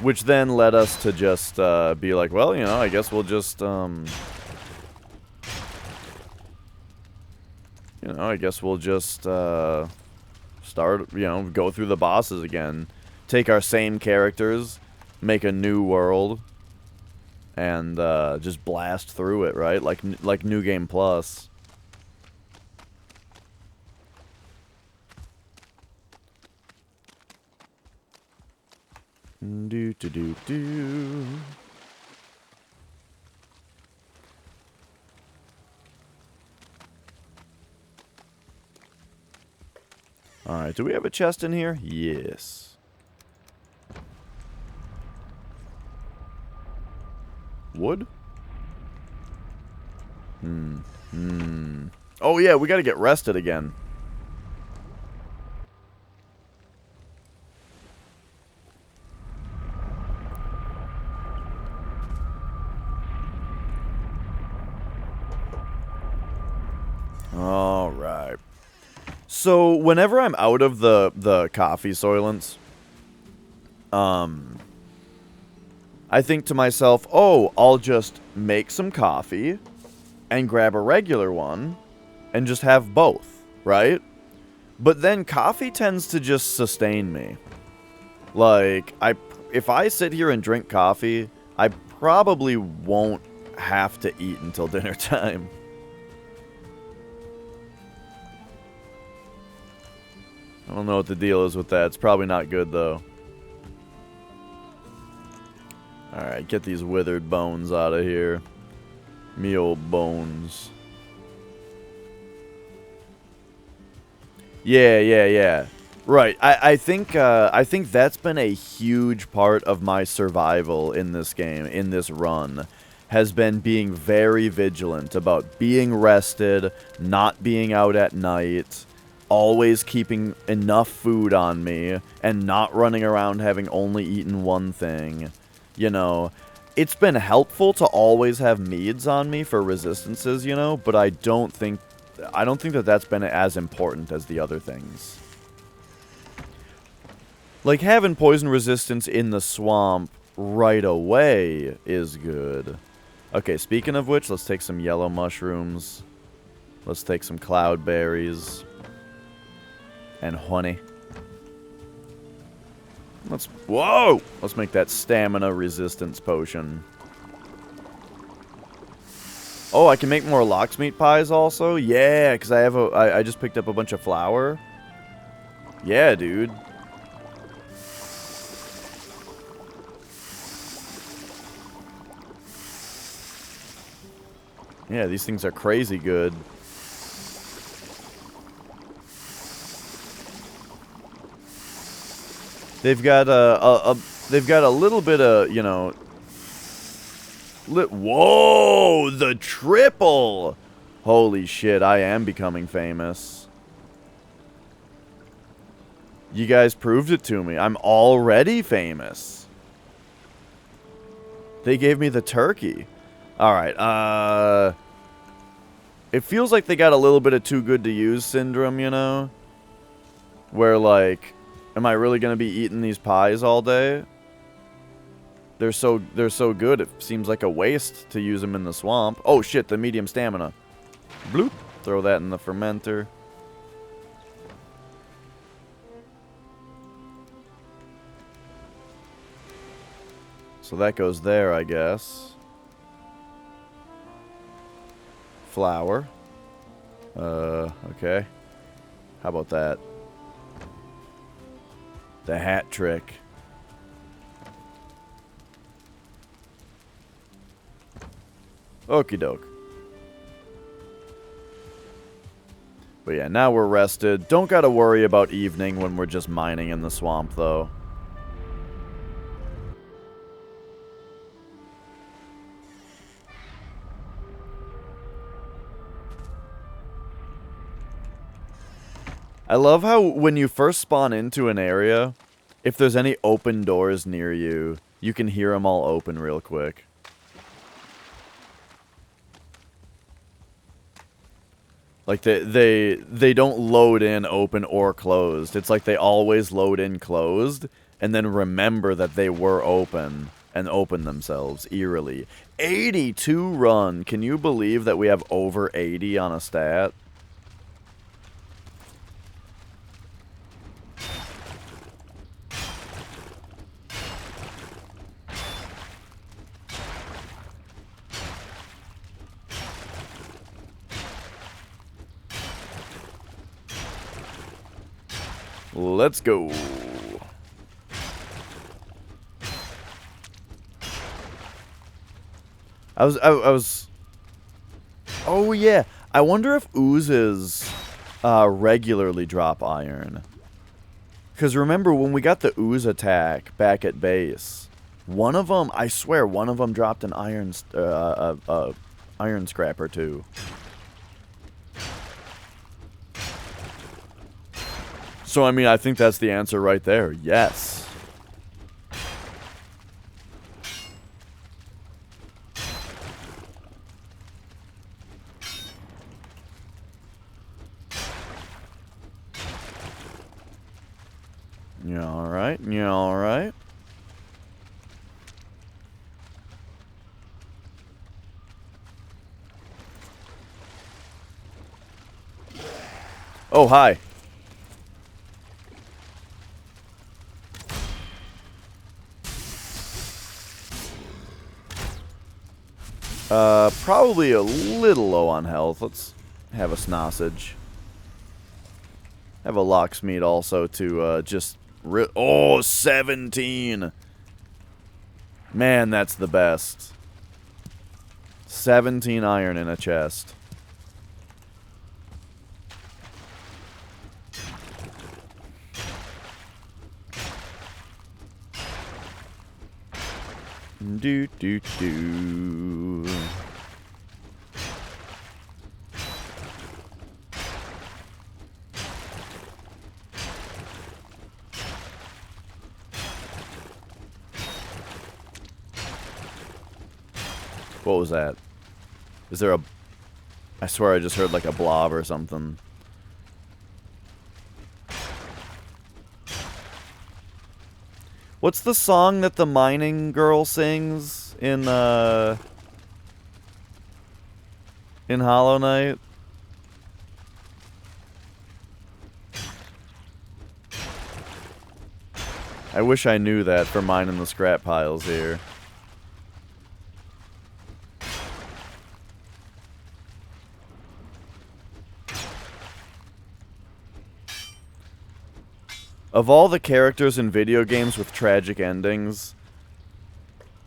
Speaker 1: Which then led us to just be like, well, you know, I guess we'll just you know, I guess we'll just start, you know, go through the bosses again. Take our same characters, make a new world, and just blast through it, right? Like New Game Plus. Do do do do. Alright, do we have a chest in here? Yes. Wood? Oh yeah, we gotta get rested again. Alright. So, whenever I'm out of the coffee soylents, I think to myself, oh, I'll just make some coffee and grab a regular one and just have both, right? But then coffee tends to just sustain me. Like, if I sit here and drink coffee, I probably won't have to eat until dinner time. I don't know what the deal is with that. It's probably not good, though. Alright, get these withered bones out of here. Me old bones. Yeah. Right, I think that's been a huge part of my survival in this game, in this run, has been being very vigilant about being rested, not being out at night, always keeping enough food on me, and not running around having only eaten one thing. You know, it's been helpful to always have meads on me for resistances, you know, but I don't think that that's been as important as the other things. Like, having poison resistance in the swamp right away is good. Okay, speaking of which, let's take some yellow mushrooms. Let's take some cloudberries. And honey. Whoa! Let's make that stamina resistance potion. Oh, I can make more locksmeat pies also? Yeah, because I just picked up a bunch of flour. Yeah, dude. Yeah, these things are crazy good. They've got a little bit of, you know. Whoa, the triple! Holy shit, I am becoming famous. You guys proved it to me. I'm already famous. They gave me the turkey. Alright, it feels like they got a little bit of too good to use syndrome, you know? Where, like, Am I really gonna be eating these pies all day? They're so good. It seems like a waste to use them in the swamp. Oh shit, the medium stamina. Bloop. Throw that in the fermenter. So that goes there, I guess. Flour. Okay. How about that? The hat trick. Okie doke. But yeah, now we're rested. Don't gotta worry about evening when we're just mining in the swamp, though. I love how when you first spawn into an area, if there's any open doors near you, you can hear them all open real quick. Like, they don't load in open or closed. It's like they always load in closed, and then remember that they were open, and open themselves, eerily. 82 run! Can you believe that we have over 80 on a stat? Let's go. I was. Oh yeah, I wonder if oozes regularly drop iron. Because remember when we got the ooze attack back at base, one of them, I swear, one of them dropped an iron scrap or two. So I mean, I think that's the answer right there. Yes. Yeah, alright. Yeah, alright. Oh, hi. Probably a little low on health. Let's have a snossage. Have a locksmeat also to, just... Oh, 17! Man, that's the best. 17 iron in a chest. Do do do. What was that? Is there a... I swear I just heard like a blob or something. What's the song that the mining girl sings in Hollow Knight? I wish I knew that for mining the scrap piles here. Of all the characters in video games with tragic endings,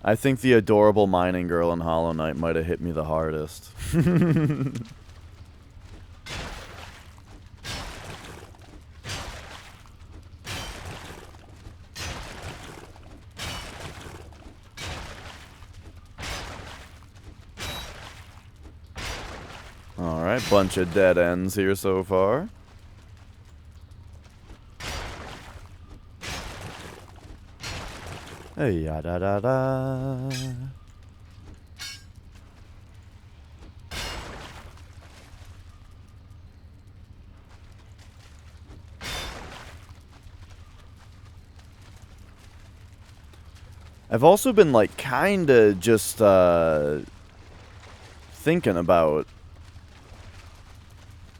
Speaker 1: I think the adorable mining girl in Hollow Knight might have hit me the hardest. Alright, bunch of dead ends here so far. Hey, ya da da da. I've also been, like, kinda just, thinking about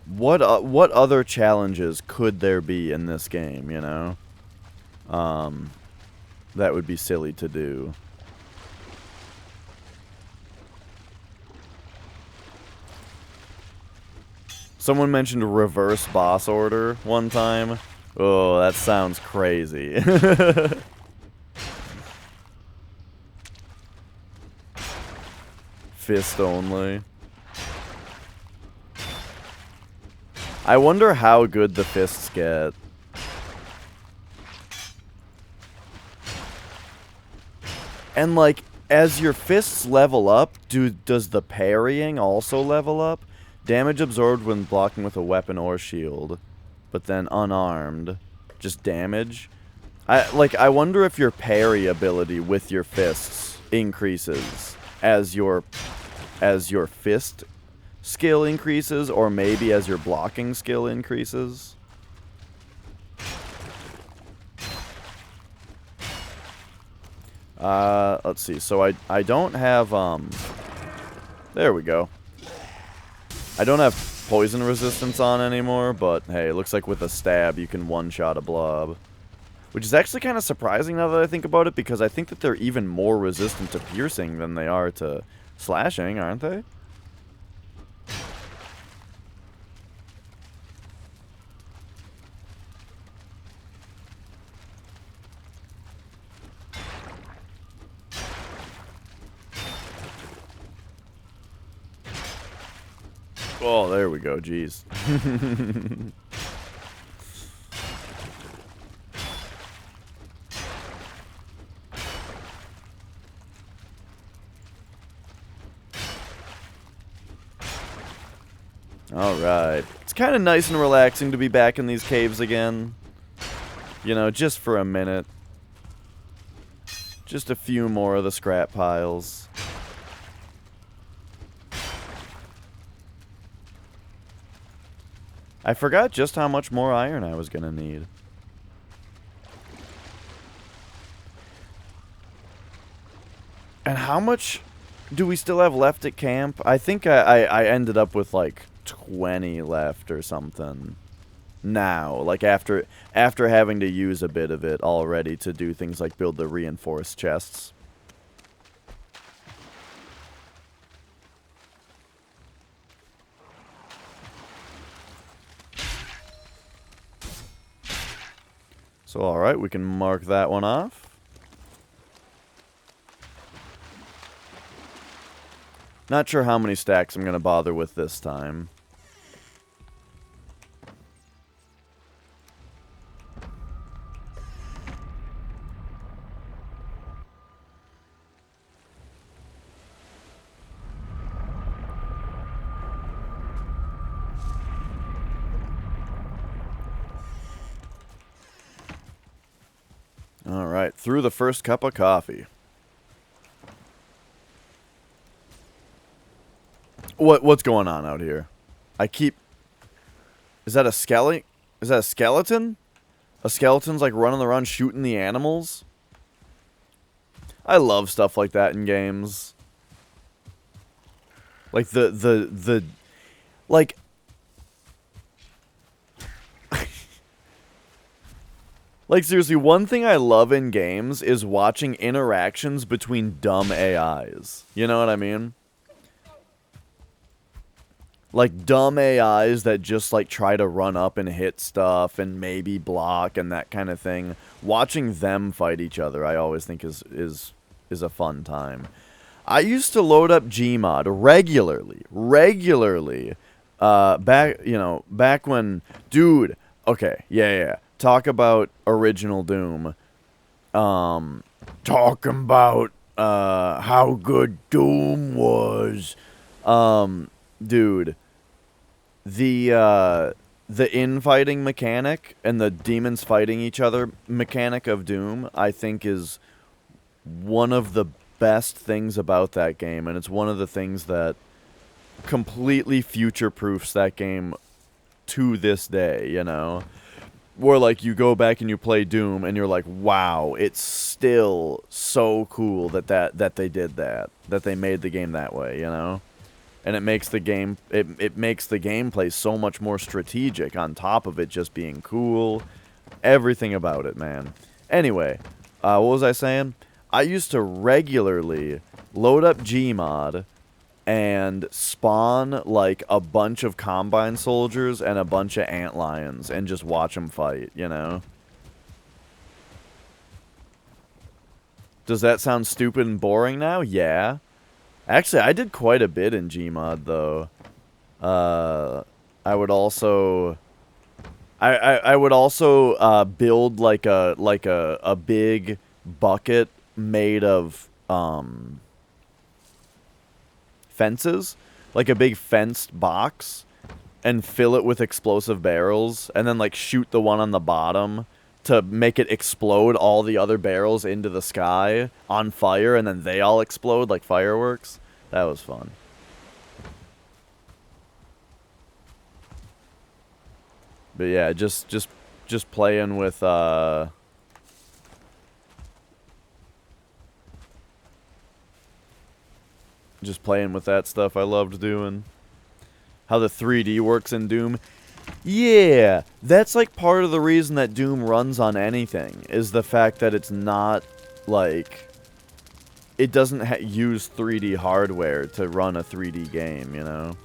Speaker 1: what other challenges could there be in this game, you know? That would be silly to do. Someone mentioned a reverse boss order one time. Oh, that sounds crazy. Fist only. I wonder how good the fists get. And, like, as your fists level up, does the parrying also level up? Damage absorbed when blocking with a weapon or shield, but then unarmed. Just damage? I wonder if your parry ability with your fists increases as your fist skill increases, or maybe as your blocking skill increases. Let's see. So I don't have, there we go. I don't have poison resistance on anymore, but hey, it looks like with a stab you can one-shot a blob. Which is actually kind of surprising now that I think about it, because I think that they're even more resistant to piercing than they are to slashing, aren't they? Oh, there we go, jeez. Alright. It's kind of nice and relaxing to be back in these caves again. You know, just for a minute. Just a few more of the scrap piles. I forgot just how much more iron I was gonna need. And how much do we still have left at camp? I think I ended up with like 20 left or something. Now, like after having to use a bit of it already to do things like build the reinforced chests. So, alright, we can mark that one off. Not sure how many stacks I'm going to bother with this time. Alright, through the first cup of coffee. What's going on out here? Is that a skeleton? Is that a skeleton? A skeleton's like running around shooting the animals? I love stuff like that in games. Like like like, seriously, one thing I love in games is watching interactions between dumb AIs. You know what I mean? Like, dumb AIs that just, like, try to run up and hit stuff and maybe block and that kind of thing. Watching them fight each other, I always think is a fun time. I used to load up Gmod regularly. Back when, dude, okay, yeah. Talk about original Doom. Talking about how good Doom was. Dude, the infighting mechanic and the demons fighting each other mechanic of Doom, I think, is one of the best things about that game, and it's one of the things that completely future-proofs that game to this day, you know? where like you go back and you play Doom and you're like, wow, it's still so cool that they did that they made the game that way, you know? And it makes the game it makes the gameplay so much more strategic on top of it just being cool. Everything about it, man. Anyway, what was I saying? I used to regularly load up Gmod and spawn like a bunch of Combine soldiers and a bunch of antlions and just watch them fight, you know? Does that sound stupid and boring now? Yeah. Actually, I did quite a bit in Gmod, though. I would also... I would also build like a big bucket made of fences, like a big fenced box, and fill it with explosive barrels, and then like shoot the one on the bottom to make it explode all the other barrels into the sky on fire, and then they all explode like fireworks. That was fun. But yeah, just playing with just playing with that stuff I loved doing. How the 3D works in Doom. Yeah, that's like part of the reason that Doom runs on anything, is the fact that it's not like it doesn't use 3D hardware to run a 3D game, you know?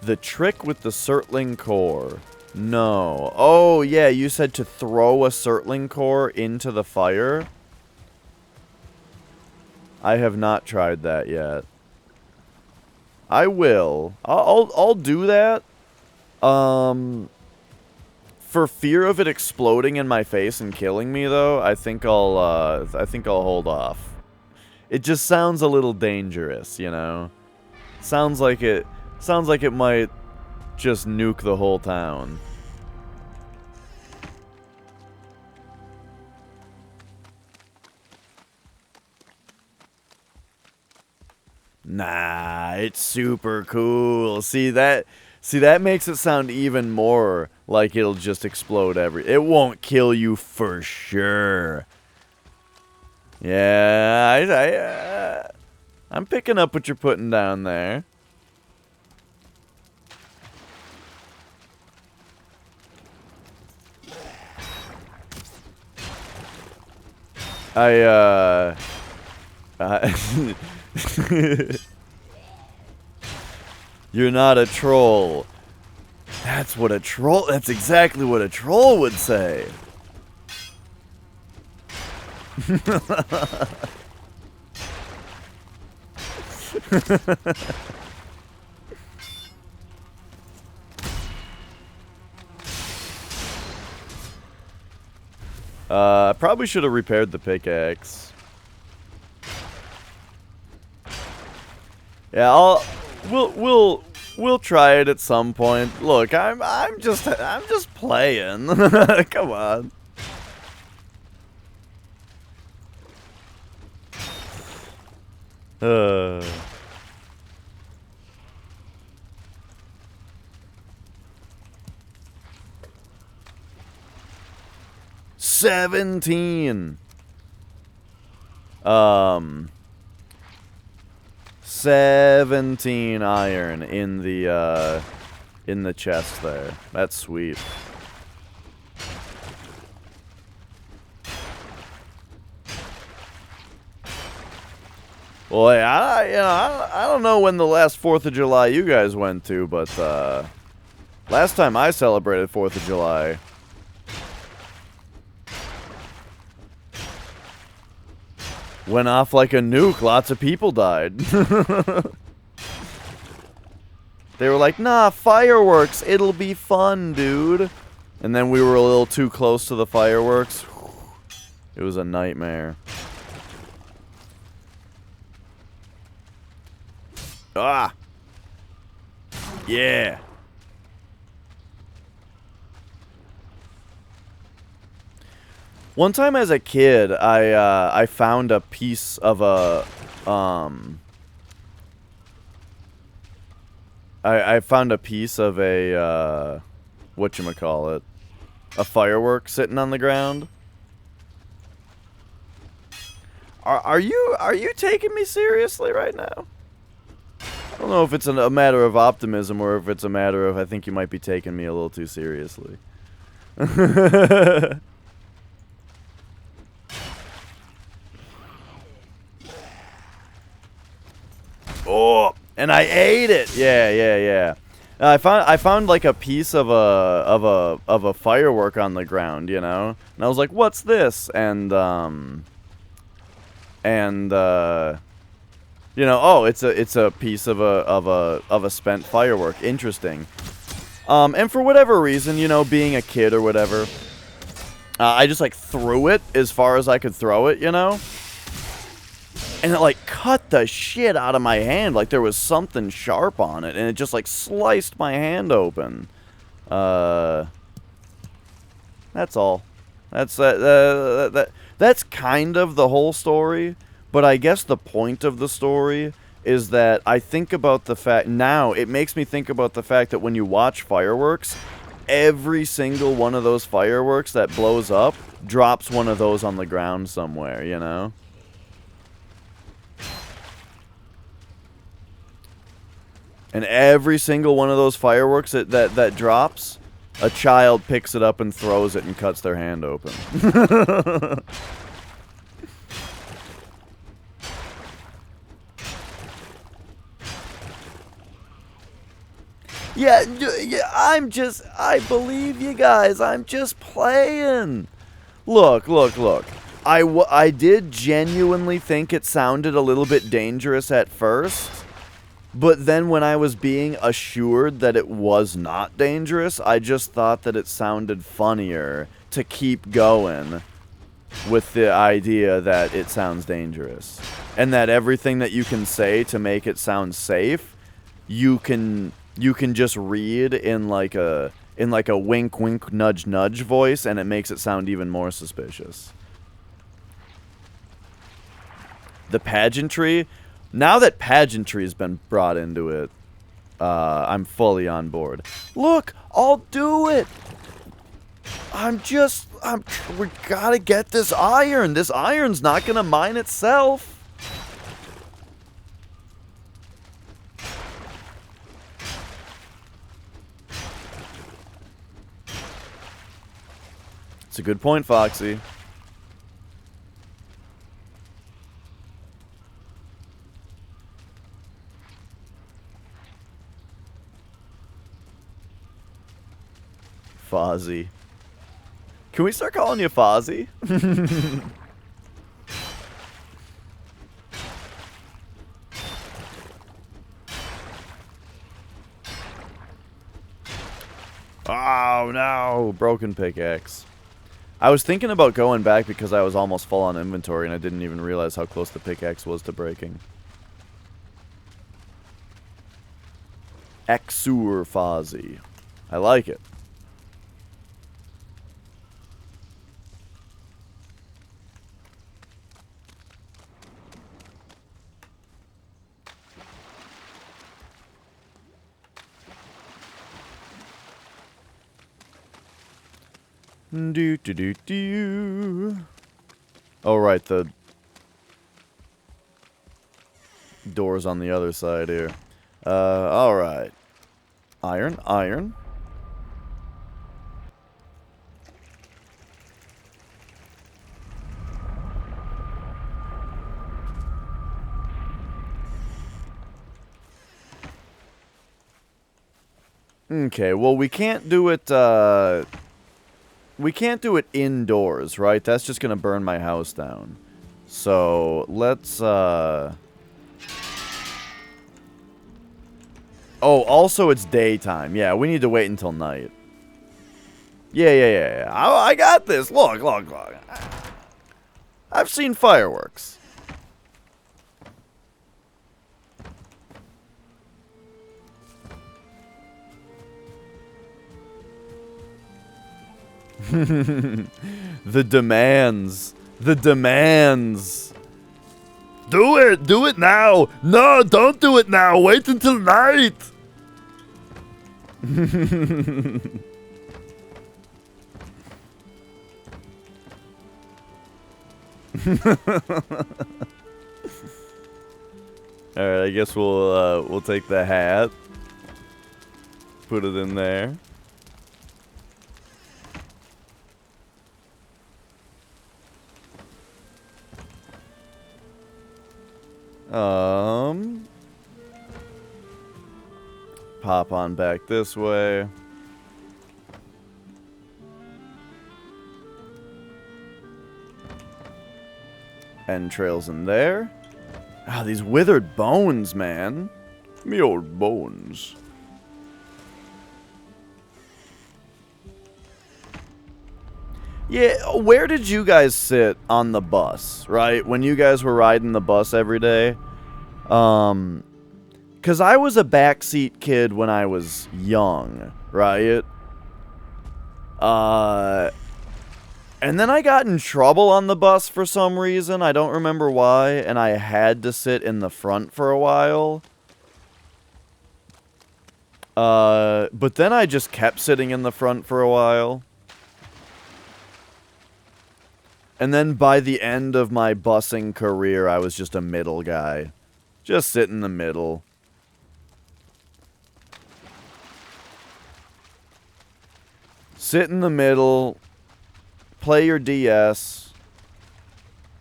Speaker 1: The trick with the Surtling core. No. Oh, yeah, you said to throw a Surtling core into the fire? I have not tried that yet. I will. I'll do that. For fear of it exploding in my face and killing me, though, I think I'll hold off. It just sounds a little dangerous, you know? Sounds like it might just nuke the whole town. Nah, it's super cool. See that makes it sound even more like it'll just explode it won't kill you for sure. Yeah, I'm picking up what you're putting down there. You're not a troll. That's exactly what a troll would say. I probably should have repaired the pickaxe. Yeah, we'll try it at some point. Look, I'm just playing. Come on. Uh 17. 17 iron in the chest there. That's sweet. Well, I don't know when the last 4th of July you guys went to, but last time I celebrated 4th of July, went off like a nuke. Lots of people died. They were like, nah, fireworks. It'll be fun, dude. And then we were a little too close to the fireworks. It was a nightmare. Ah! Yeah! One time as a kid, I found a piece of a I found a piece of a, whatchamacallit, a firework sitting on the ground. Are you taking me seriously right now? I don't know if it's a matter of optimism or if it's a matter of I think you might be taking me a little too seriously. Oh, and I ate it. Yeah. I found like a piece of a firework on the ground, you know, and I was like, "What's this?" And you know, oh, it's a piece of a spent firework. Interesting. And for whatever reason, you know, being a kid or whatever, I just like threw it as far as I could throw it, you know. And it, like, cut the shit out of my hand. Like, there was something sharp on it. And it just, like, sliced my hand open. That's all. That's kind of the whole story. But I guess the point of the story is that I think about the fact... Now, it makes me think about the fact that when you watch fireworks, every single one of those fireworks that blows up drops one of those on the ground somewhere, you know? And every single one of those fireworks that drops, a child picks it up and throws it and cuts their hand open. Yeah, I believe you guys. I'm just playing. Look. I did genuinely think it sounded a little bit dangerous at first. But then when I was being assured that it was not dangerous, I just thought that it sounded funnier to keep going with the idea that it sounds dangerous. And that everything that you can say to make it sound safe, you can just read in like a wink wink nudge nudge voice, and it makes it sound even more suspicious. The pageantry... Now that pageantry's been brought into it, I'm fully on board. Look, I'll do it. We gotta get this iron. This iron's not gonna mine itself. It's a good point, Foxy. Fozzie. Can we start calling you Fozzie? Oh no, broken pickaxe. I was thinking about going back because I was almost full on inventory and I didn't even realize how close the pickaxe was to breaking. Exur Fozzie. I like it. Do. Oh, right, the door's on the other side here. Alright. Iron. Okay, well, we can't do it, we can't do it indoors, right? That's just gonna burn my house down. So, let's, Oh, also it's daytime. Yeah, we need to wait until night. Yeah. I got this. Look. I've seen fireworks. The demands. Do it now. No, don't do it now. Wait until night. Alright, I guess we'll take the hat. Put it in there. Pop on back this way. Entrails in there. Ah, these withered bones, man. Me old bones. Yeah, where did you guys sit on the bus, right? When you guys were riding the bus every day? Because I was a backseat kid when I was young, right? And then I got in trouble on the bus for some reason. I don't remember why, and I had to sit in the front for a while. But then I just kept sitting in the front for a while. And then by the end of my busing career, I was just a middle guy. Just sit in the middle. Sit in the middle. Play your DS.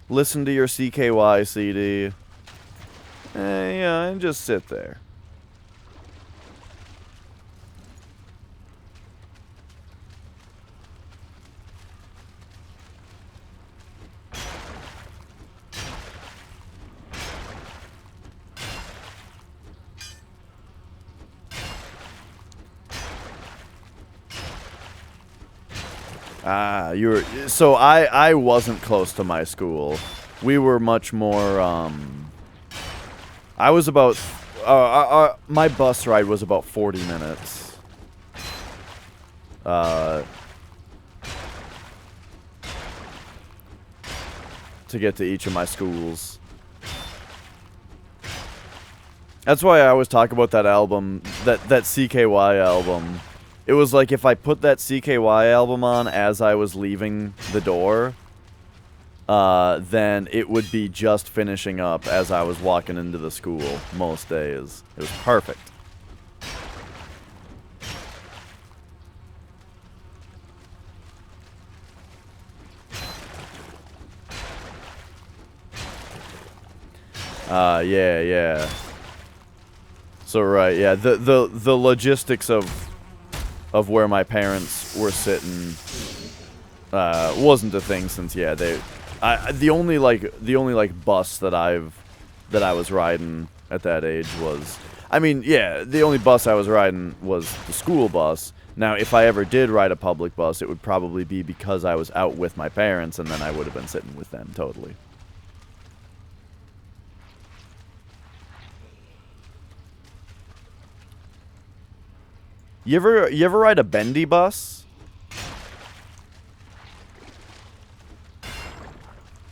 Speaker 1: Listen to your CKY CD. Yeah, and just sit there. You were, so I wasn't close to my school. We were much more, I was about, my bus ride was about 40 minutes. To get to each of my schools. That's why I always talk about that album, that CKY album. It was like if I put that CKY album on as I was leaving the door, then it would be just finishing up as I was walking into the school most days. It was perfect. Yeah. So right, yeah, the logistics of where my parents were sitting wasn't a thing since the only bus that I was riding at that age was, I mean, yeah, the only bus I was riding was the school bus. Now, if I ever did ride a public bus, it would probably be because I was out with my parents, and then I would have been sitting with them totally. You ever ride a bendy bus?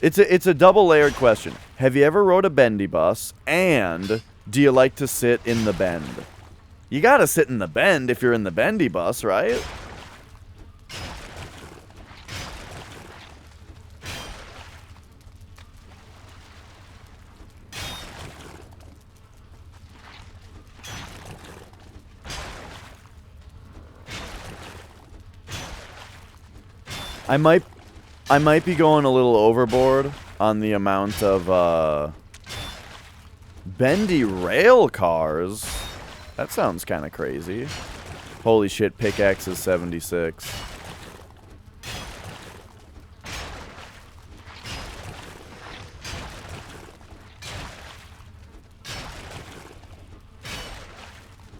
Speaker 1: It's a double layered question. Have you ever rode a bendy bus? And do you like to sit in the bend? You gotta sit in the bend if you're in the bendy bus, right? I might be going a little overboard on the amount of bendy rail cars. That sounds kind of crazy. Holy shit, pickaxe is 76.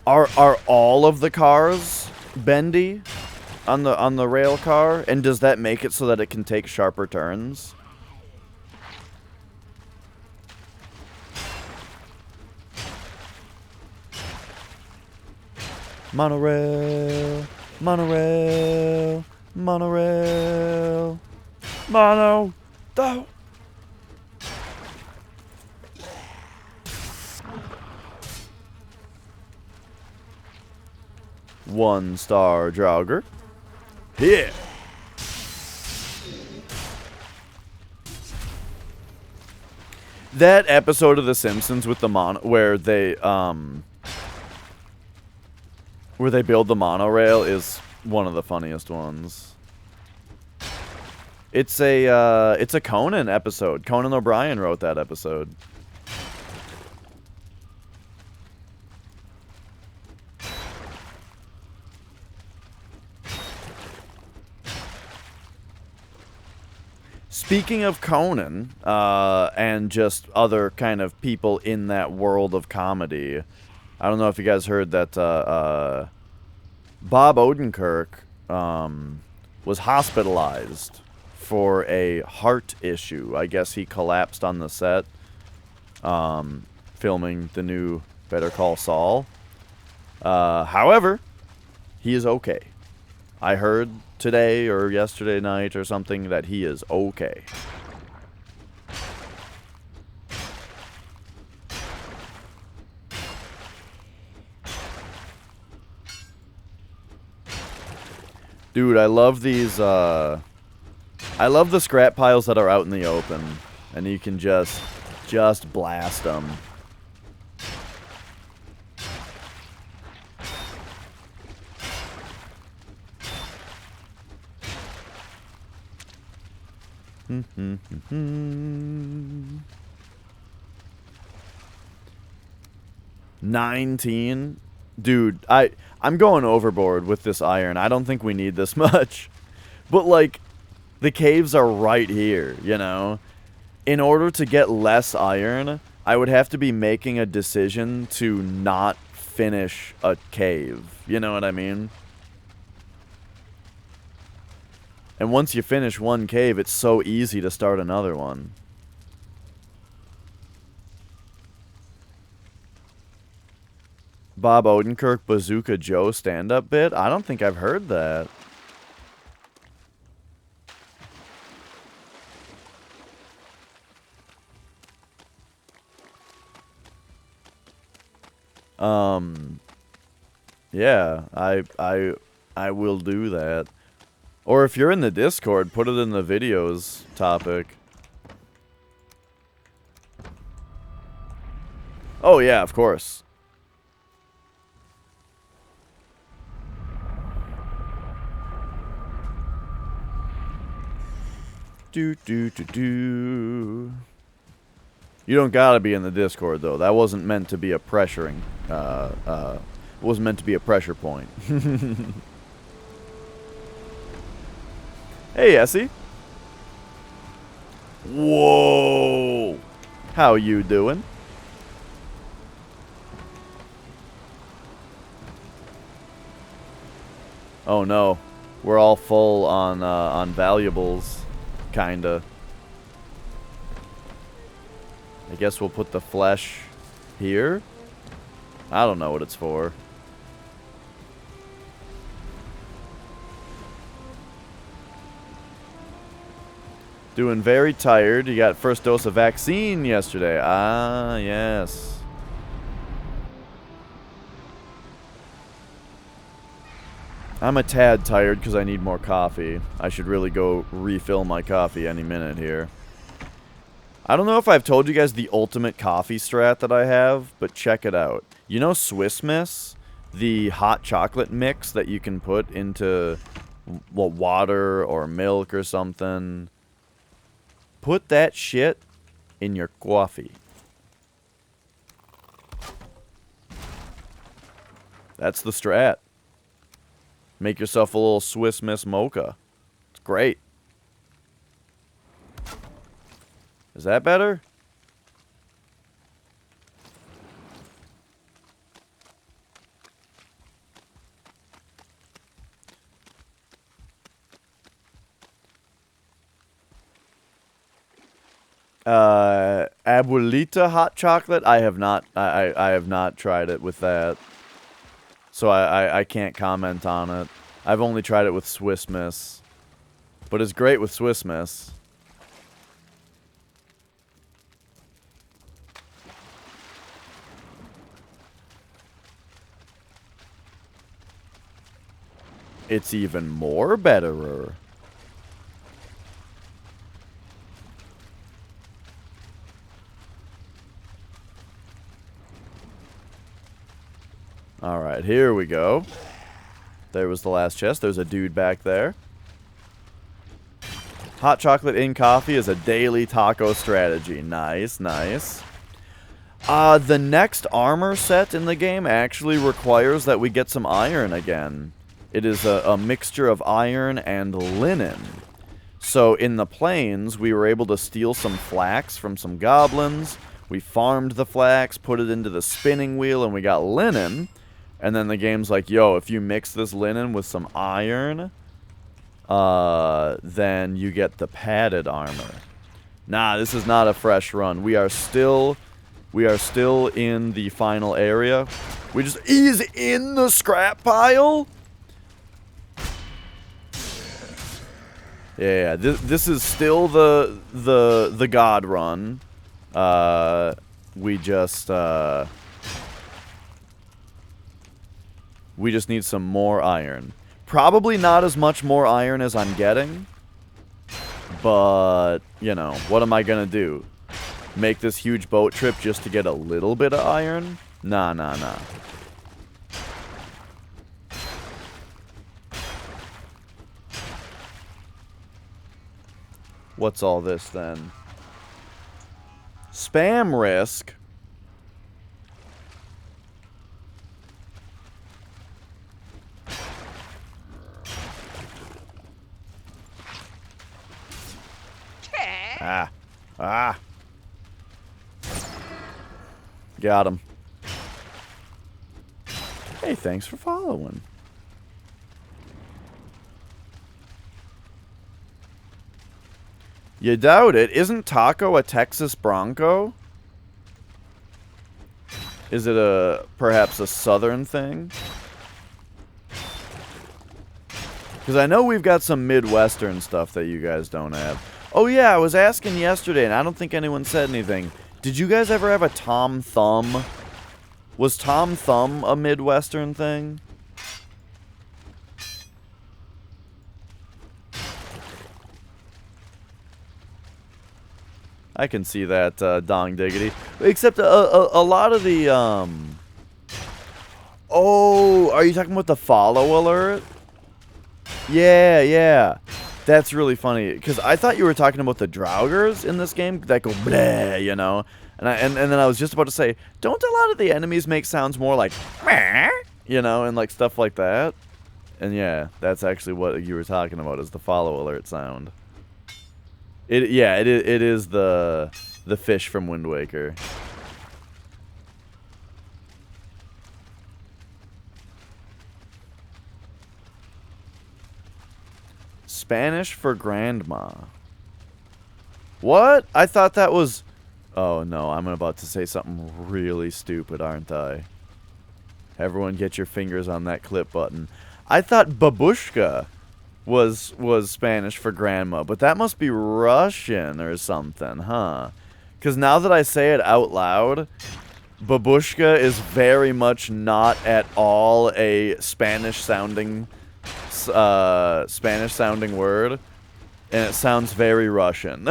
Speaker 1: Are all of the cars bendy? On the rail car, and does that make it so that it can take sharper turns? Monorail, monorail, monorail, mono, do. 1-star Draugr. Here. That episode of The Simpsons with the where they build the monorail is one of the funniest ones. It's a Conan episode. Conan O'Brien wrote that episode. Speaking of Conan, and just other kind of people in that world of comedy, I don't know if you guys heard that Bob Odenkirk was hospitalized for a heart issue. I guess he collapsed on the set filming the new Better Call Saul. However, he is okay. I heard today or yesterday night or something that he is okay. Dude, I love these, I love the scrap piles that are out in the open, and you can just blast them. $19? Dude, I'm going overboard with this iron. I don't think we need this much. But, like, the caves are right here, you know? In order to get less iron, I would have to be making a decision to not finish a cave. You know what I mean? And once you finish one cave, it's so easy to start another one. Bob Odenkirk Bazooka Joe stand-up bit? I don't think I've heard that. Yeah, I will do that. Or if you're in the Discord, put it in the videos topic. Oh yeah, of course. Do. You don't gotta be in the Discord though. That wasn't meant to be a pressuring. Wasn't meant to be a pressure point. Hey, Essie. Whoa! How you doing? Oh no, we're all full on valuables, kinda. I guess we'll put the flesh here. I don't know what it's for. Doing very tired. You got first dose of vaccine yesterday. Ah, yes. I'm a tad tired because I need more coffee. I should really go refill my coffee any minute here. I don't know if I've told you guys the ultimate coffee strat that I have, but check it out. You know Swiss Miss? The hot chocolate mix that you can put into, well, water or milk or something. Put that shit in your coffee. That's the strat. Make yourself a little Swiss Miss mocha. It's great. Is that better? Abuelita hot chocolate? I have not. I have not tried it with that. So I can't comment on it. I've only tried it with Swiss Miss. But it's great with Swiss Miss. it's even more betterer. Alright, here we go. There was the last chest. There's a dude back there. Hot chocolate in coffee is a daily taco strategy. Nice, nice. The next armor set in the game actually requires that we get some iron again. It is a mixture of iron and linen. So in the plains, we were able to steal some flax from some goblins. We farmed the flax, put it into the spinning wheel, and we got linen. And then the game's like, yo, if you mix this linen with some iron, then you get the padded armor. Nah, this is not a fresh run. We are still in the final area. We just is in the scrap pile. Yeah, this is still the god run. We just need some more iron. Probably not as much more iron as I'm getting. But, you know, what am I gonna do? Make this huge boat trip just to get a little bit of iron? Nah, nah, nah. What's all this then? Spam risk? Ah. Got him. Hey, thanks for following. You doubt it? Isn't Taco a Texas Bronco? Is it perhaps a southern thing? Because I know we've got some Midwestern stuff that you guys don't have. Oh yeah, I was asking yesterday, and I don't think anyone said anything. Did you guys ever have a Tom Thumb? Was Tom Thumb a Midwestern thing? I can see that, Dong Diggity. Except a lot of the, Oh, are you talking about the follow alert? Yeah, yeah. That's really funny, because I thought you were talking about the Draugrs in this game that go bleh, you know? And then I was just about to say, don't a lot of the enemies make sounds more like meh, you know, and like stuff like that? And yeah, that's actually what you were talking about, is the follow alert sound. It is the fish from Wind Waker. Spanish for grandma. What? I thought that was... Oh no, I'm about to say something really stupid, aren't I? Everyone get your fingers on that clip button. I thought babushka was Spanish for grandma, but that must be Russian or something, huh? Because now that I say it out loud, babushka is very much not at all a Spanish-sounding word, and it sounds very Russian.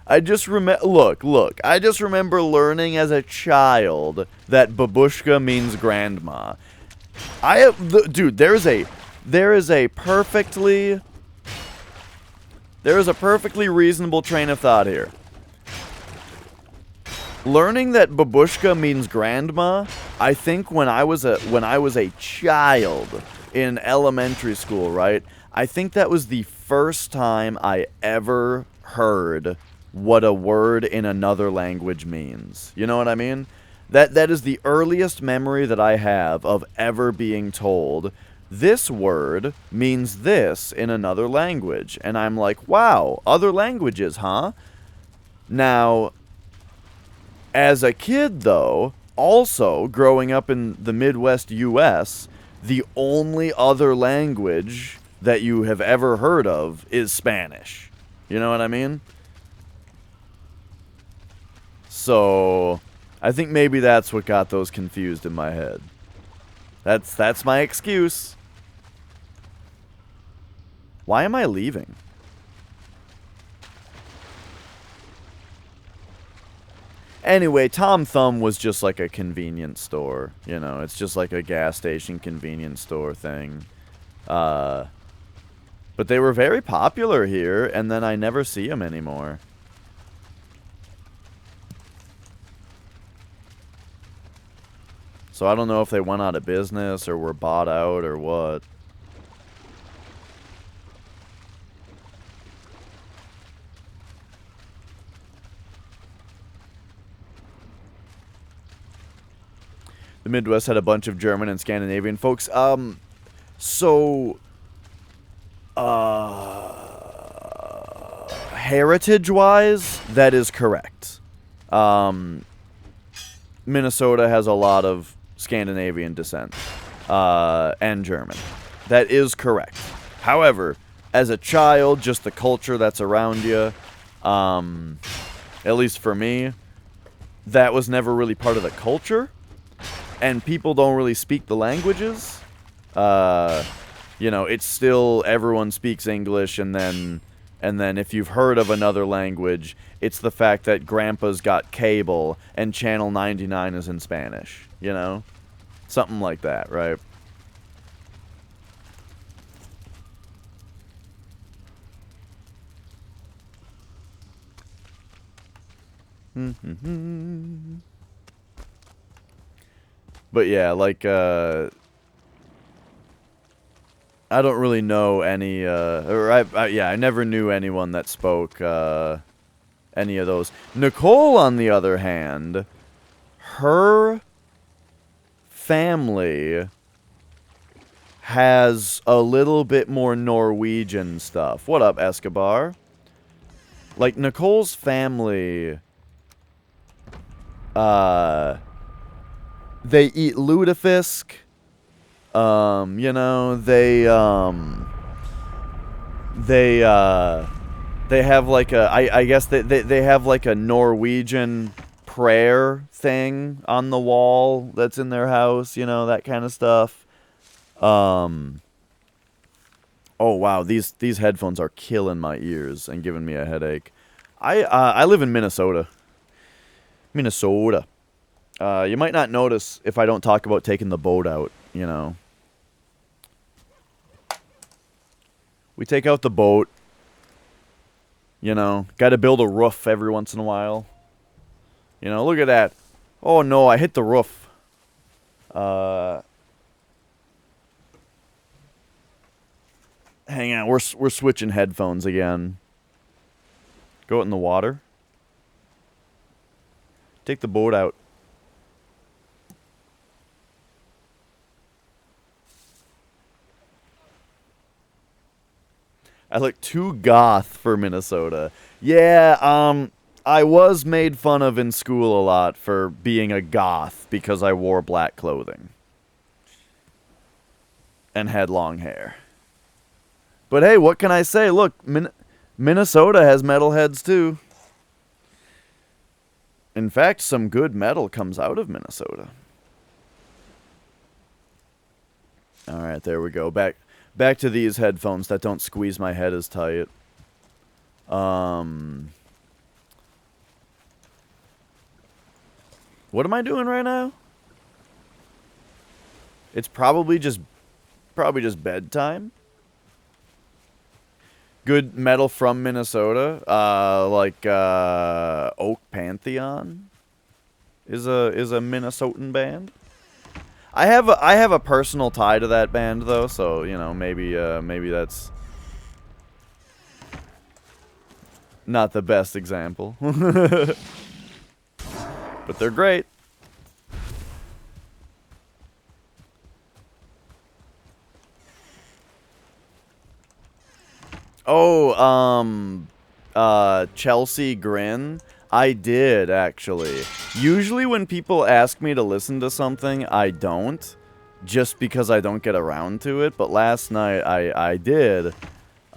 Speaker 1: I just look, I just remember learning as a child that babushka means grandma. Dude, there is a perfectly reasonable train of thought here. Learning that babushka means grandma, I think when I was a child in elementary school, right? I think that was the first time I ever heard what a word in another language means. You know what I mean? That is the earliest memory that I have of ever being told, this word means this in another language. And I'm like, wow, other languages, huh? Now, as a kid, though, also growing up in the Midwest US, the only other language that you have ever heard of is Spanish. You know what I mean? So, I think maybe that's what got those confused in my head. That's my excuse. Why am I leaving? Anyway, Tom Thumb was just like a convenience store. You know, it's just like a gas station convenience store thing. But they were very popular here, and then I never see them anymore. So I don't know if they went out of business or were bought out or what. The Midwest had a bunch of German and Scandinavian folks. Heritage-wise, that is correct. Minnesota has a lot of Scandinavian descent and German. That is correct. However, as a child, just the culture that's around you, at least for me, that was never really part of the culture. And people don't really speak the languages. You know, it's still everyone speaks English, and then if you've heard of another language, it's the fact that Grandpa's got cable and Channel 99 is in Spanish. You know, something like that, right? But yeah, like, I don't really know any, I never knew anyone that spoke, any of those. Nicole, on the other hand, her family has a little bit more Norwegian stuff. What up, Escobar? Like, Nicole's family, they eat lutefisk. You know, they have like a, I guess they have like a Norwegian prayer thing on the wall that's in their house, you know, that kind of stuff. Oh wow, these headphones are killing my ears and giving me a headache. I live in Minnesota. You might not notice if I don't talk about taking the boat out, you know. We take out the boat. You know, got to build a roof every once in a while. You know, look at that. Oh no, I hit the roof. Hang on, we're switching headphones again. Go out in the water. Take the boat out. I look too goth for Minnesota. Yeah, I was made fun of in school a lot for being a goth because I wore black clothing. And had long hair. But hey, what can I say? Look, Minnesota has metalheads too. In fact, some good metal comes out of Minnesota. Alright, there we go. Back to these headphones that don't squeeze my head as tight. What am I doing right now? It's probably just bedtime. Good metal from Minnesota, like Oak Pantheon is a Minnesotan band. I have a personal tie to that band though, so you know maybe that's not the best example, but they're great. Oh, Chelsea Grin. I did, actually. Usually when people ask me to listen to something, I don't. Just because I don't get around to it. But last night, I did.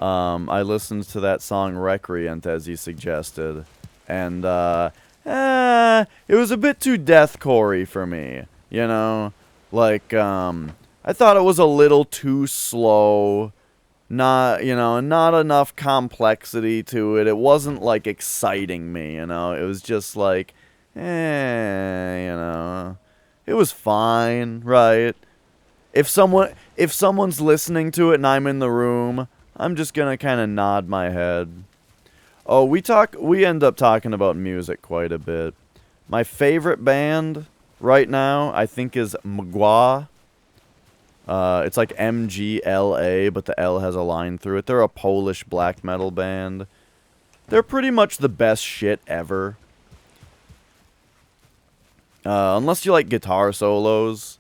Speaker 1: I listened to that song Recreant, as you suggested. And, it was a bit too deathcore-y for me. You know? Like, I thought it was a little too slow. Not, not enough complexity to it. It wasn't, like, exciting me, It was just like, It was fine, right? If someone's listening to it and I'm in the room, I'm just gonna kind of nod my head. Oh, we end up talking about music quite a bit. My favorite band right now, I think, is Mgła. It's like MGLA, but the L has a line through it. They're a Polish black metal band. They're pretty much the best shit ever. Unless you like guitar solos.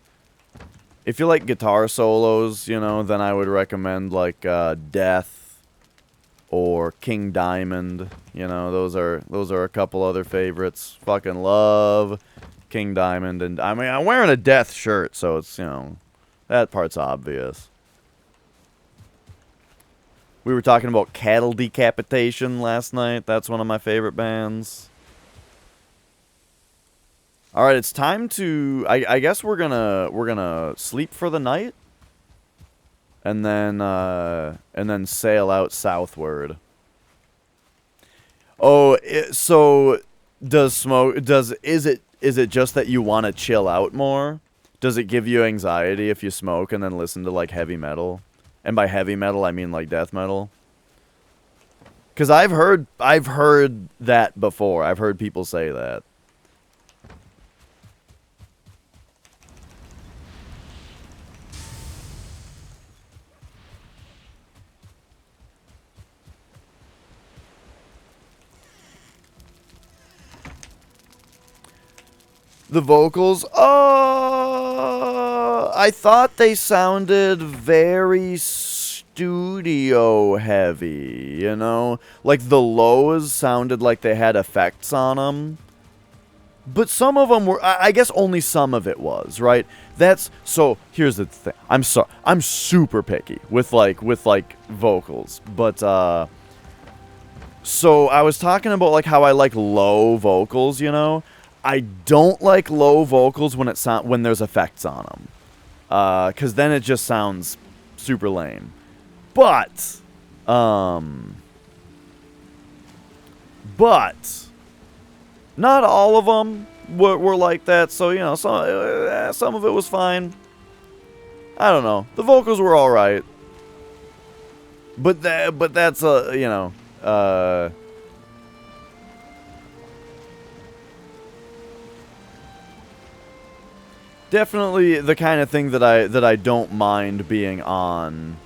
Speaker 1: If you like guitar solos, then I would recommend, like, Death or King Diamond. Those are a couple other favorites. Fucking love King Diamond. And, I mean, I'm wearing a Death shirt, so it's, that part's obvious. We were talking about Cattle Decapitation last night. That's one of my favorite bands. All right, it's time to. I guess we're gonna sleep for the night, and then sail out southward. Oh, so is it just that you want to chill out more? Does it give you anxiety if you smoke and then listen to, like, heavy metal? And by heavy metal, I mean, like, death metal. Because I've heard that before. I've heard people say that. The vocals, I thought they sounded very studio heavy, Like, the lows sounded like they had effects on them. But some of them were, I guess only some of it was, right? So, here's the thing. I'm super picky with vocals. But, so I was talking about, like, how I like low vocals, I don't like low vocals when there's effects on them, because then it just sounds super lame. But not all of them were like that. So some of it was fine. I don't know. The vocals were all right, but that's definitely the kind of thing that I don't mind being on.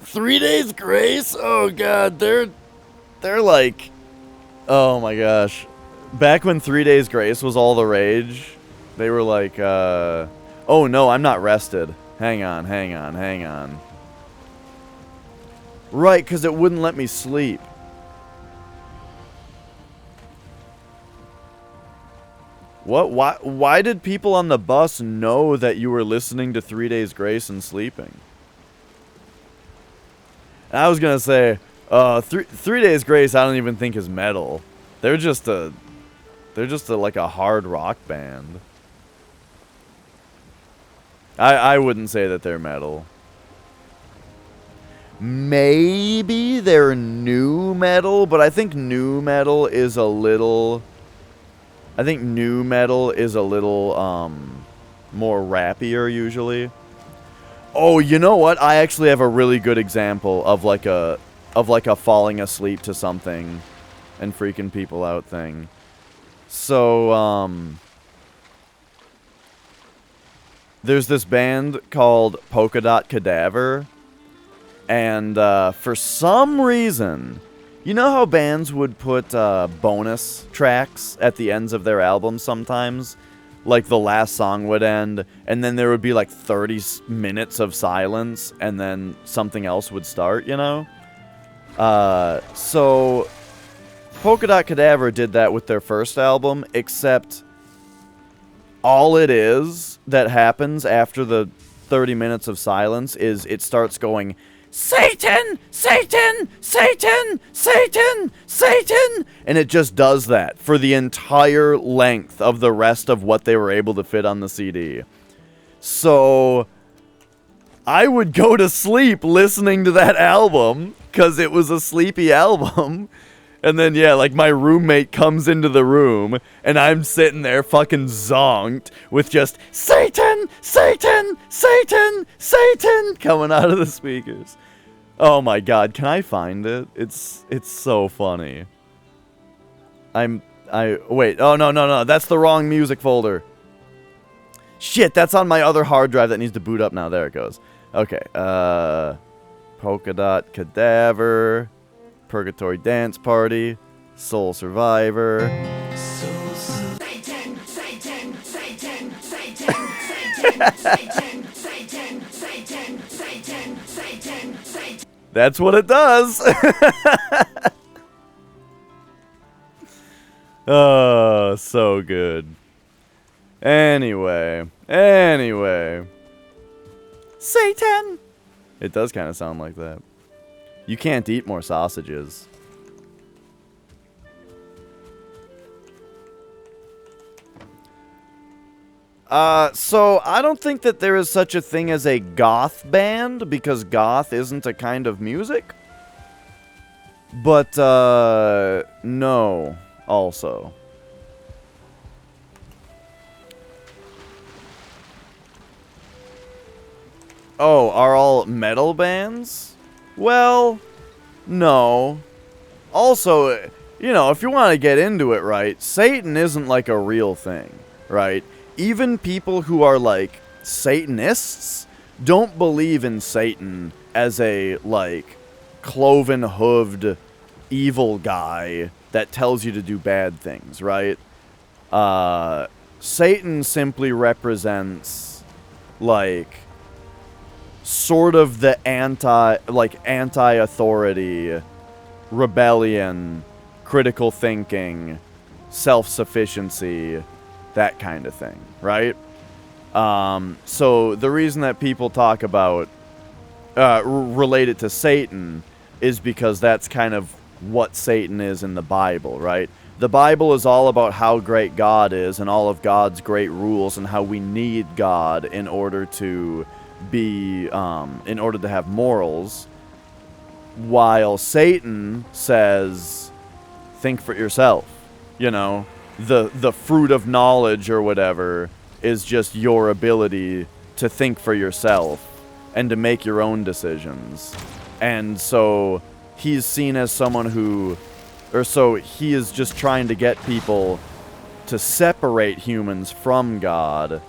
Speaker 1: "3 Days Grace"? Oh god, they're like, oh my gosh. Back when 3 Days Grace was all the rage, they were like, oh no, I'm not rested. Hang on. Right, because it wouldn't let me sleep. What? Why did people on the bus know that you were listening to 3 Days Grace and sleeping? And I was gonna say, 3 Days Grace I don't even think is metal. They're just like a hard rock band. I wouldn't say that they're metal. Maybe they're new metal, but I think new metal is a little more rappier usually. Oh, you know what? I actually have a really good example of like a falling asleep to something and freaking people out thing. So, there's this band called Polka Dot Cadaver, and for some reason, you know how bands would put bonus tracks at the ends of their albums sometimes? Like, the last song would end, and then there would be like 30 minutes of silence, and then something else would start, So, Polka Dot Cadaver did that with their first album, except all it is that happens after the 30 minutes of silence is it starts going Satan, Satan, Satan, Satan, Satan, and it just does that for the entire length of the rest of what they were able to fit on the CD. So I would go to sleep listening to that album because it was a sleepy album. And then, yeah, like, my roommate comes into the room, and I'm sitting there fucking zonked with just, Satan, Satan, Satan, Satan, coming out of the speakers. Oh my god, can I find it? It's so funny. Wait, oh, no, that's the wrong music folder. Shit, that's on my other hard drive that needs to boot up now. There it goes. Okay, Polka Dot Cadaver... Purgatory Dance Party, Soul Survivor. Satan, Satan, Satan, Satan, Satan, Satan, Satan, Satan, Satan, Satan, Satan. That's what it does. Oh, so good. Anyway. Satan. It does kind of sound like that. You can't eat more sausages. So I don't think that there is such a thing as a goth band, because goth isn't a kind of music. But, no, also. Oh, are all metal bands? Well, no. Also, you know, if you want to get into it, right, Satan isn't like a real thing, right? Even people who are like Satanists don't believe in Satan as a like cloven-hooved evil guy that tells you to do bad things, right? Satan simply represents like sort of the anti-authority, rebellion, critical thinking, self-sufficiency, that kind of thing, right? So the reason that people talk about related to Satan is because that's kind of what Satan is in the Bible, right? The Bible is all about how great God is and all of God's great rules and how we need God in order to be in order to have morals, while Satan says think for yourself. You know, the fruit of knowledge or whatever is just your ability to think for yourself and to make your own decisions. And so he's seen as someone who, or so he is just trying to get people to separate humans from God.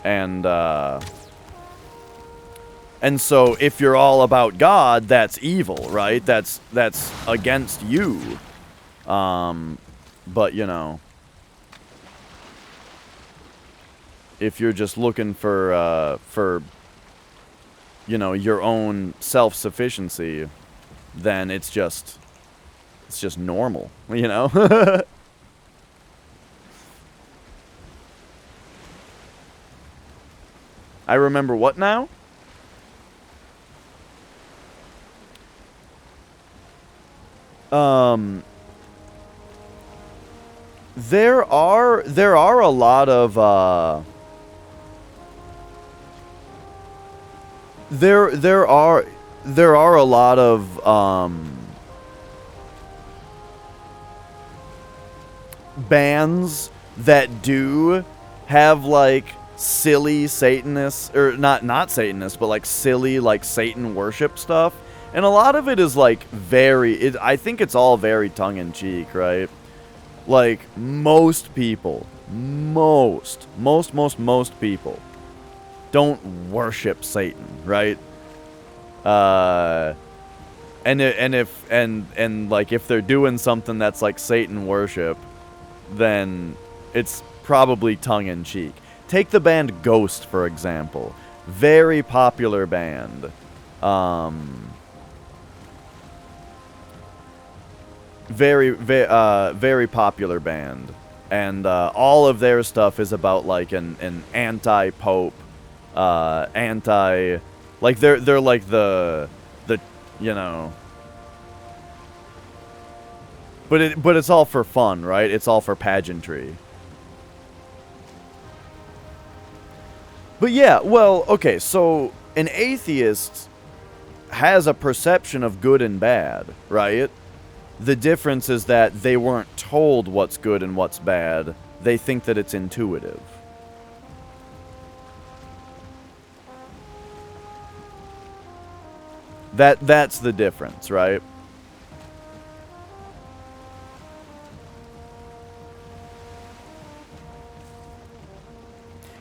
Speaker 1: And so if you're all about God, that's evil, right? That's against you. But, you know, if you're just looking for, you know, your own self-sufficiency, then it's just normal, you know? I remember what now? There are a lot of there are a lot of bands that do have like silly Satanists, or not Satanists, but like silly like Satan worship stuff, and a lot of it is like I think it's all very tongue-in-cheek, right? Like most people people don't worship Satan, right? And like if they're doing something that's like Satan worship, then it's probably tongue-in-cheek. Take the band Ghost, for example. Very popular band. Very popular band. And all of their stuff is about like an anti-pope, anti Like they're like the you know. But it's all for fun, right? It's all for pageantry. But yeah, well, okay, so an atheist has a perception of good and bad, right? The difference is that they weren't told what's good and what's bad. They think that it's intuitive. That's the difference, right?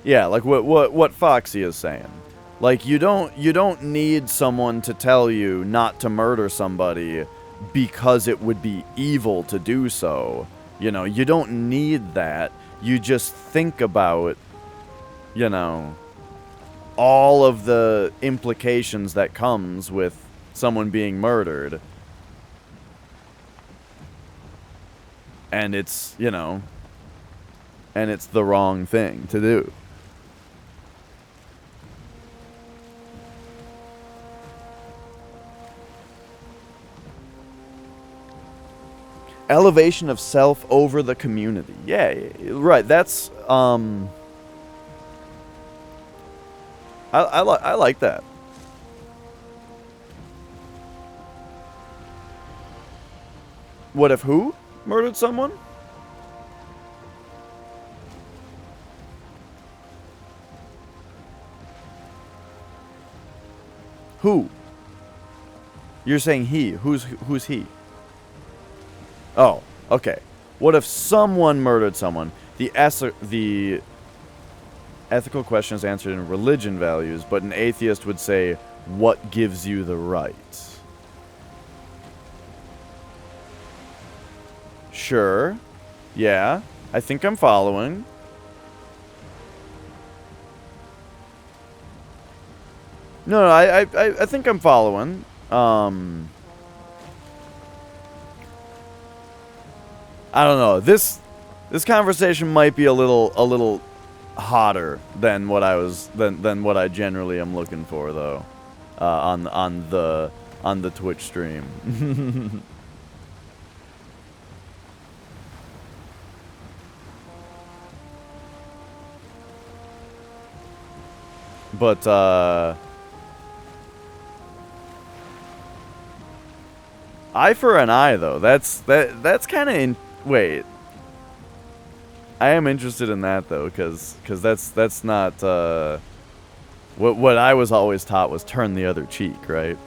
Speaker 1: Yeah, like what Foxy is saying. Like you don't need someone to tell you not to murder somebody because it would be evil to do so. You know, you don't need that. You just think about, you know, all of the implications that comes with someone being murdered. And it's, you know, and it's the wrong thing to do. Elevation of self over the community. Yeah, right. That's I like that. What if who murdered someone? Who? You're saying he. Who's he? Oh, okay. What if someone murdered someone? The ethical question is answered in religion values, but an atheist would say, what gives you the right? Sure. Yeah. I think I'm following. No, I think I'm following. I don't know. This conversation might be a little hotter than what I was than what I generally am looking for, though, on the Twitch stream. But eye for an eye, though. That's kind of wait. I am interested in that though, because that's not what I was always taught was turn the other cheek, right?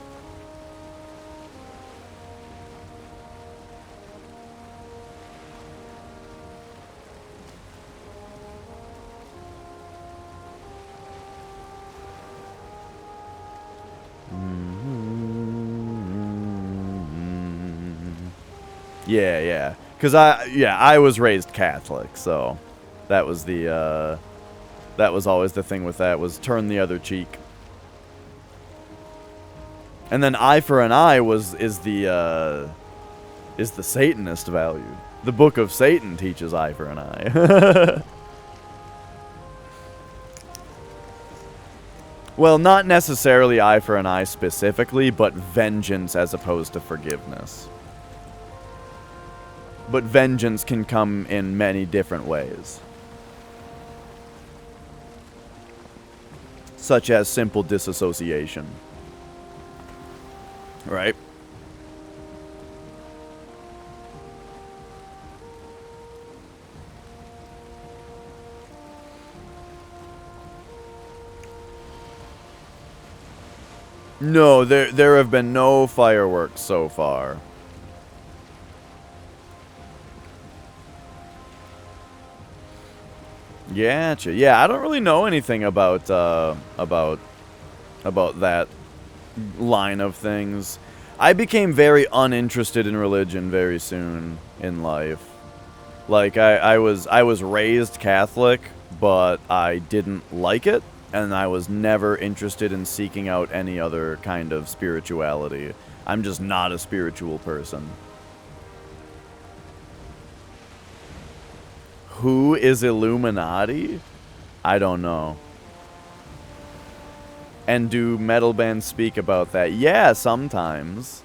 Speaker 1: Yeah, yeah. Because I was raised Catholic, so that was that was always the thing with that, was turn the other cheek. And then eye for an eye is the Satanist value. The Book of Satan teaches eye for an eye. Well, not necessarily eye for an eye specifically, but vengeance as opposed to forgiveness. But vengeance can come in many different ways. Such as simple disassociation. Right? No, there have been no fireworks so far. Gotcha. Yeah, I don't really know anything about that line of things. I became very uninterested in religion very soon in life. Like I was raised Catholic, but I didn't like it, and I was never interested in seeking out any other kind of spirituality. I'm just not a spiritual person. Who is Illuminati? I don't know. And do metal bands speak about that? Yeah, sometimes.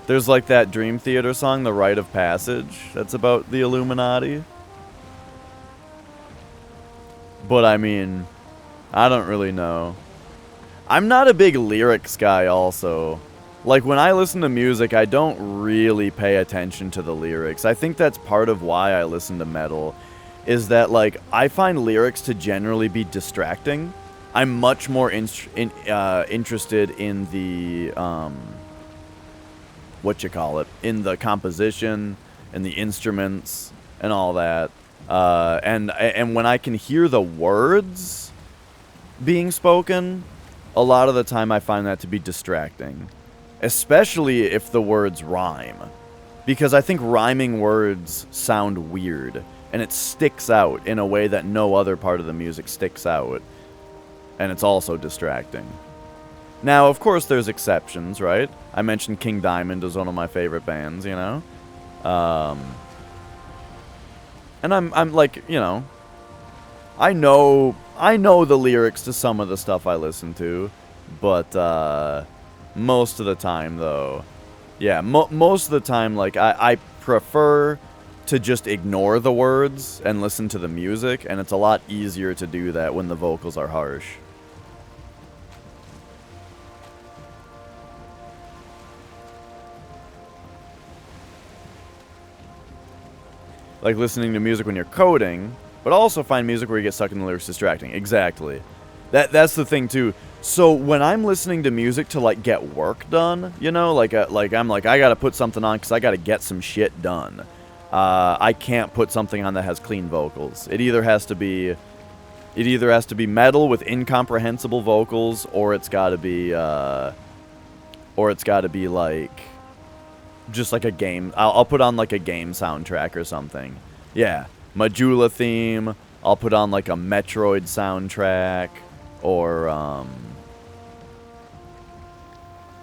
Speaker 1: There's like that Dream Theater song, The Rite of Passage, that's about the Illuminati. But I mean, I don't really know. I'm not a big lyrics guy also. Like, when I listen to music, I don't really pay attention to the lyrics. I think that's part of why I listen to metal, is that, like, I find lyrics to generally be distracting. I'm much more interested in the, in the composition, and the instruments, and all that. And when I can hear the words being spoken, a lot of the time I find that to be distracting. Especially if the words rhyme. Because I think rhyming words sound weird, and it sticks out in a way that no other part of the music sticks out. And it's also distracting. Now, of course, there's exceptions, right? I mentioned King Diamond as one of my favorite bands, you know? And I'm like, you know, I know the lyrics to some of the stuff I listen to, but most of the time, though, yeah, most of the time, like, I prefer to just ignore the words and listen to the music, and it's a lot easier to do that when the vocals are harsh. Like listening to music when you're coding, but also find music where you get stuck in the lyrics distracting. Exactly. That's the thing, too. So when I'm listening to music to, like, get work done, you know, like I'm like, I gotta put something on because I gotta get some shit done. I can't put something on that has clean vocals. It either has to be metal with incomprehensible vocals, or it's gotta be like, just like a game. I'll put on like a game soundtrack or something. Yeah, JUL theme. I'll put on like a Metroid soundtrack, or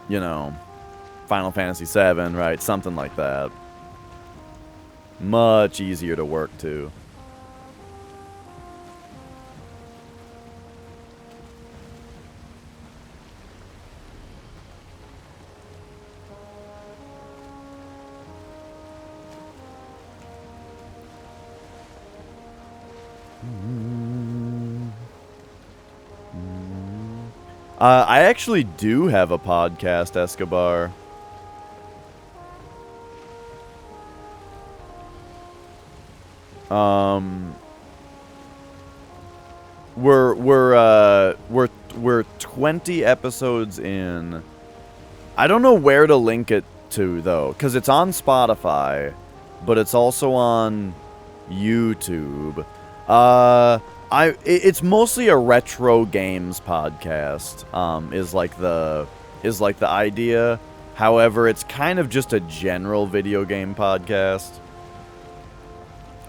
Speaker 1: you know, Final Fantasy VII, right? Something like that. Much easier to work to. I actually do have a podcast, Escobar. We're 20 episodes in. I don't know where to link it to, though, because it's on Spotify, but it's also on YouTube. It's mostly a retro games podcast. Is like the idea. However, it's kind of just a general video game podcast.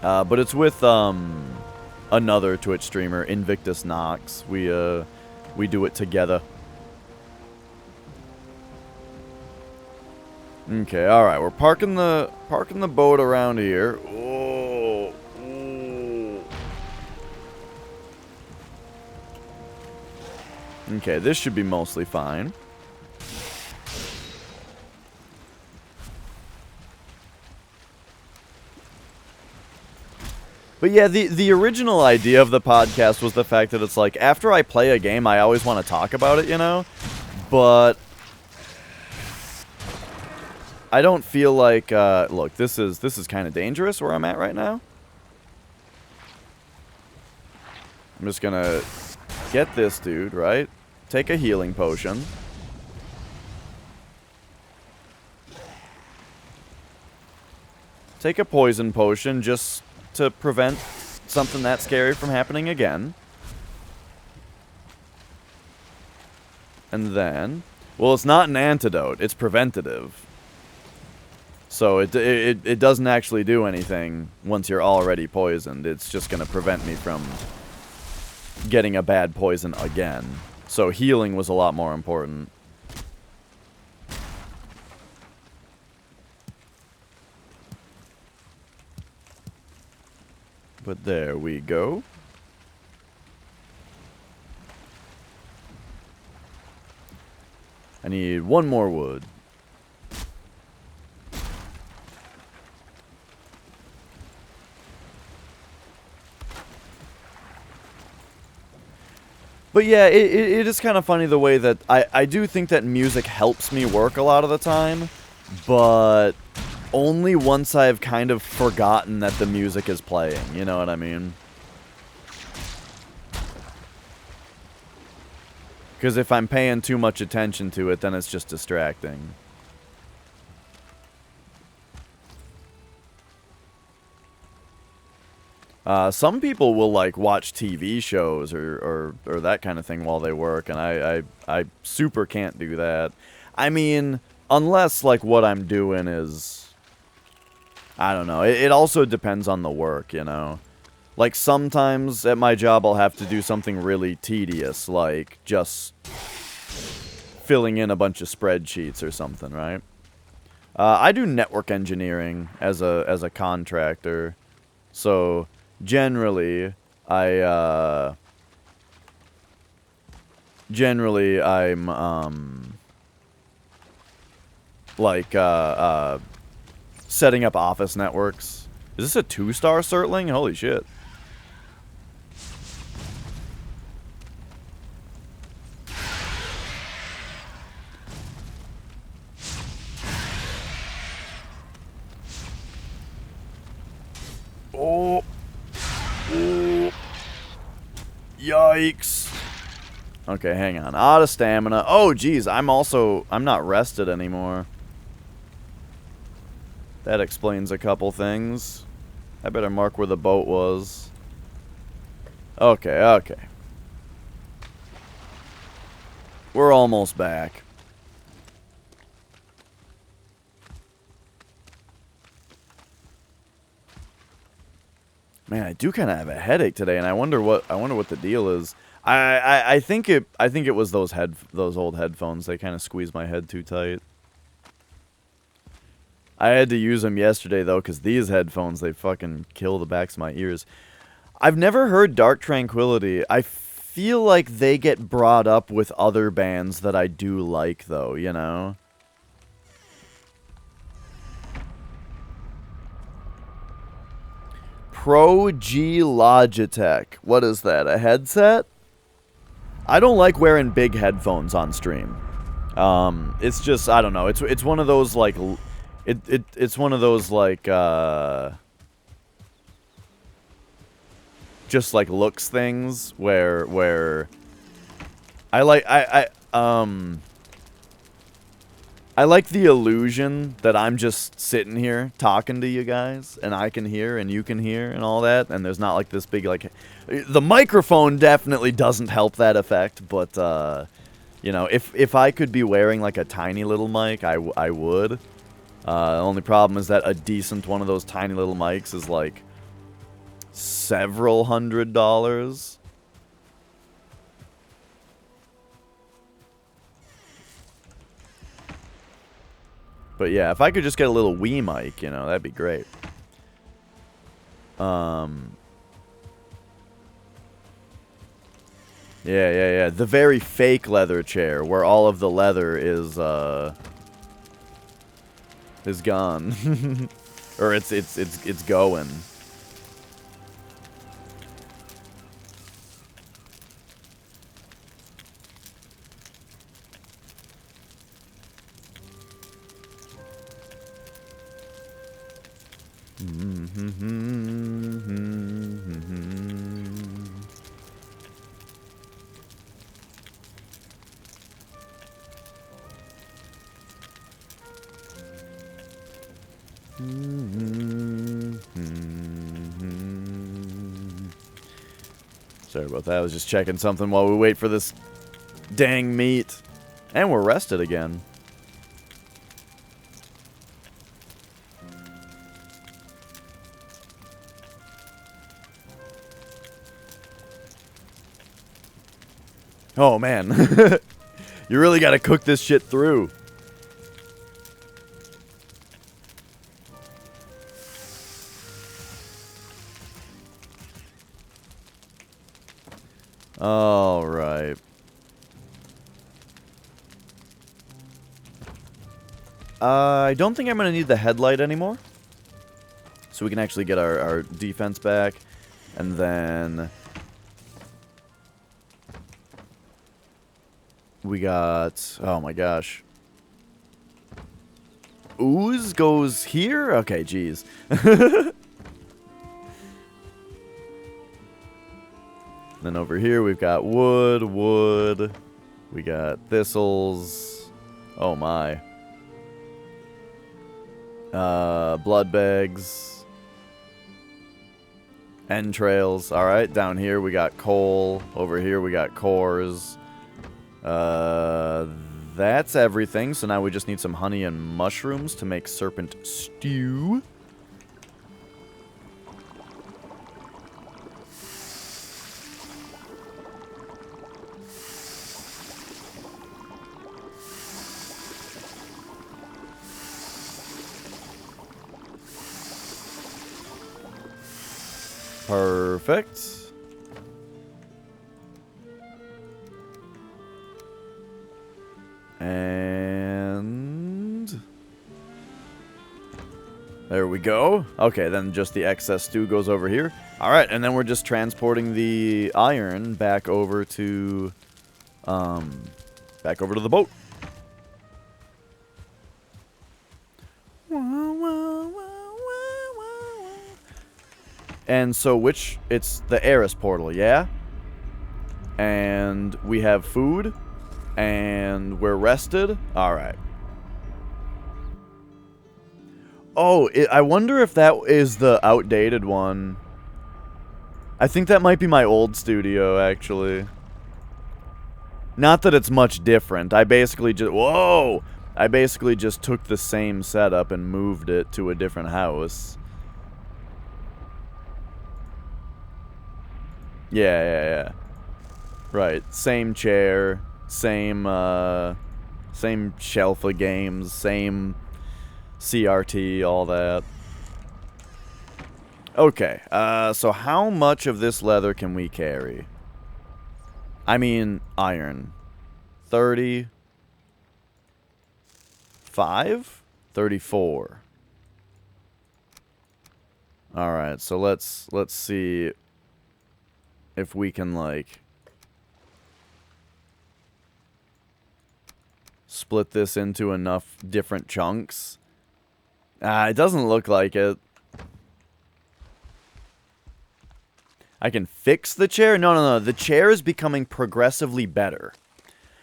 Speaker 1: But it's with another Twitch streamer, Invictus Nox. We do it together. Okay, all right. We're parking the boat around here. Oh. Ooh. Okay, this should be mostly fine. But yeah, the original idea of the podcast was the fact that it's like, after I play a game, I always want to talk about it, you know? But I don't feel like, look, this is kind of dangerous where I'm at right now. I'm just gonna get this dude, right? Take a healing potion. Take a poison potion just to prevent something that scary from happening again. And then, well, it's not an antidote, it's preventative. So it doesn't actually do anything once you're already poisoned. It's just going to prevent me from getting a bad poison again. So healing was a lot more important. But there we go. I need one more wood. But yeah, it is kind of funny the way that I do think that music helps me work a lot of the time, but only once I've kind of forgotten that the music is playing, you know what I mean? Because if I'm paying too much attention to it, then it's just distracting. Some people will, like, watch TV shows or that kind of thing while they work, and I super can't do that. I mean, unless, like, what I'm doing is... I don't know. It also depends on the work, you know? Like, sometimes at my job I'll have to do something really tedious, like just filling in a bunch of spreadsheets or something, right? I do network engineering as a contractor, so... Generally, I'm, like, setting up office networks. Is this a 2-star Surtling? Holy shit. Oh. Ooh. Yikes. Okay, hang on. Out of stamina. Oh, geez. I'm not rested anymore. That explains a couple things. I better mark where the boat was. Okay, okay. We're almost back. Man, I do kind of have a headache today, and I wonder what the deal is. I think it was those old headphones. They kind of squeezed my head too tight. I had to use them yesterday though, because these headphones, they fucking kill the backs of my ears. I've never heard Dark Tranquillity. I feel like they get brought up with other bands that I do like though, you know? Pro G Logitech. What is that? A headset? I don't like wearing big headphones on stream. It's just, I don't know. It's one of those like it's one of those like just like looks things where I like I like the illusion that I'm just sitting here talking to you guys, and I can hear, and you can hear, and all that, and there's not like this big, like... The microphone definitely doesn't help that effect, but, you know, if I could be wearing, like, a tiny little mic, I would. The only problem is that a decent one of those tiny little mics is, like, several $100s. But yeah, if I could just get a little Wii mic, you know, that'd be great. Yeah. The very fake leather chair where all of the leather is gone. Or it's going. Sorry about that. I was just checking something while we wait for this dang meat. And we're rested again. Oh, man. You really gotta cook this shit through. All right. I don't think I'm going to need the headlight anymore. So we can actually get our defense back. And then... we got... oh my gosh. Ooze goes here? Okay, geez. Then over here we've got wood. We got thistles. Oh my. Blood bags. Entrails. Alright, down here we got coal. Over here we got cores. That's everything. So now we just need some honey and mushrooms to make serpent stew. Perfect. And there we go. Okay, then just the excess stew goes over here. All right, and then we're just transporting the iron back over to the boat. And so it's the Eris portal, yeah? And we have food, and we're rested. All right. Oh, I wonder if that is the outdated one. I think that might be my old studio, actually. Not that it's much different. I basically just... whoa! I basically just took the same setup and moved it to a different house. Yeah. Right. Same chair. Same shelf of games. Same CRT, all that. Okay. So how much of this leather can we carry? I mean, iron. 35? 34. Alright, so let's see if we can, like, split this into enough different chunks. It doesn't look like it. I can fix the chair? No. The chair is becoming progressively better.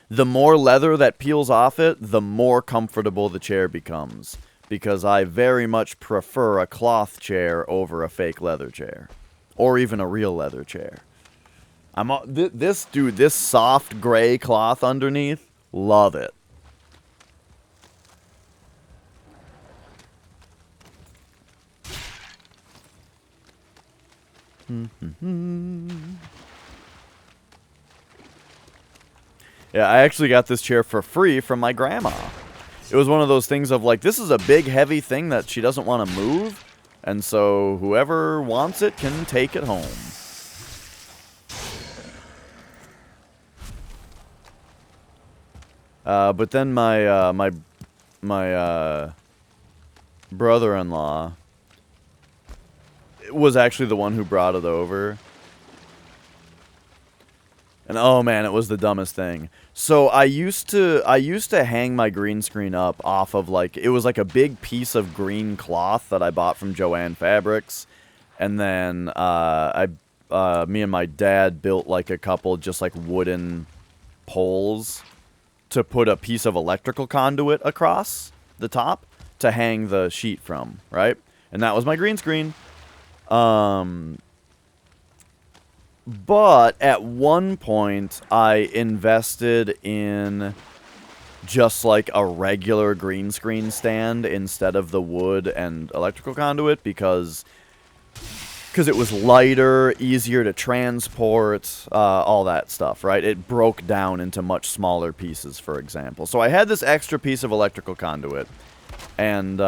Speaker 1: The more leather that peels off it, the more comfortable the chair becomes. Because I very much prefer a cloth chair over a fake leather chair. Or even a real leather chair. This soft gray cloth underneath, love it. Yeah, I actually got this chair for free from my grandma. It was one of those things of like, this is a big heavy thing that she doesn't want to move, and so whoever wants it can take it home. But then my brother-in-law was actually the one who brought it over. And oh man, it was the dumbest thing. So I used to hang my green screen up off of, like, it was like a big piece of green cloth that I bought from Joann Fabrics. And then me and my dad built like a couple just like wooden poles to put a piece of electrical conduit across the top to hang the sheet from, right? And that was my green screen. But at one point, I invested in just like a regular green screen stand instead of the wood and electrical conduit because it was lighter, easier to transport, all that stuff, right? It broke down into much smaller pieces, for example. So I had this extra piece of electrical conduit, and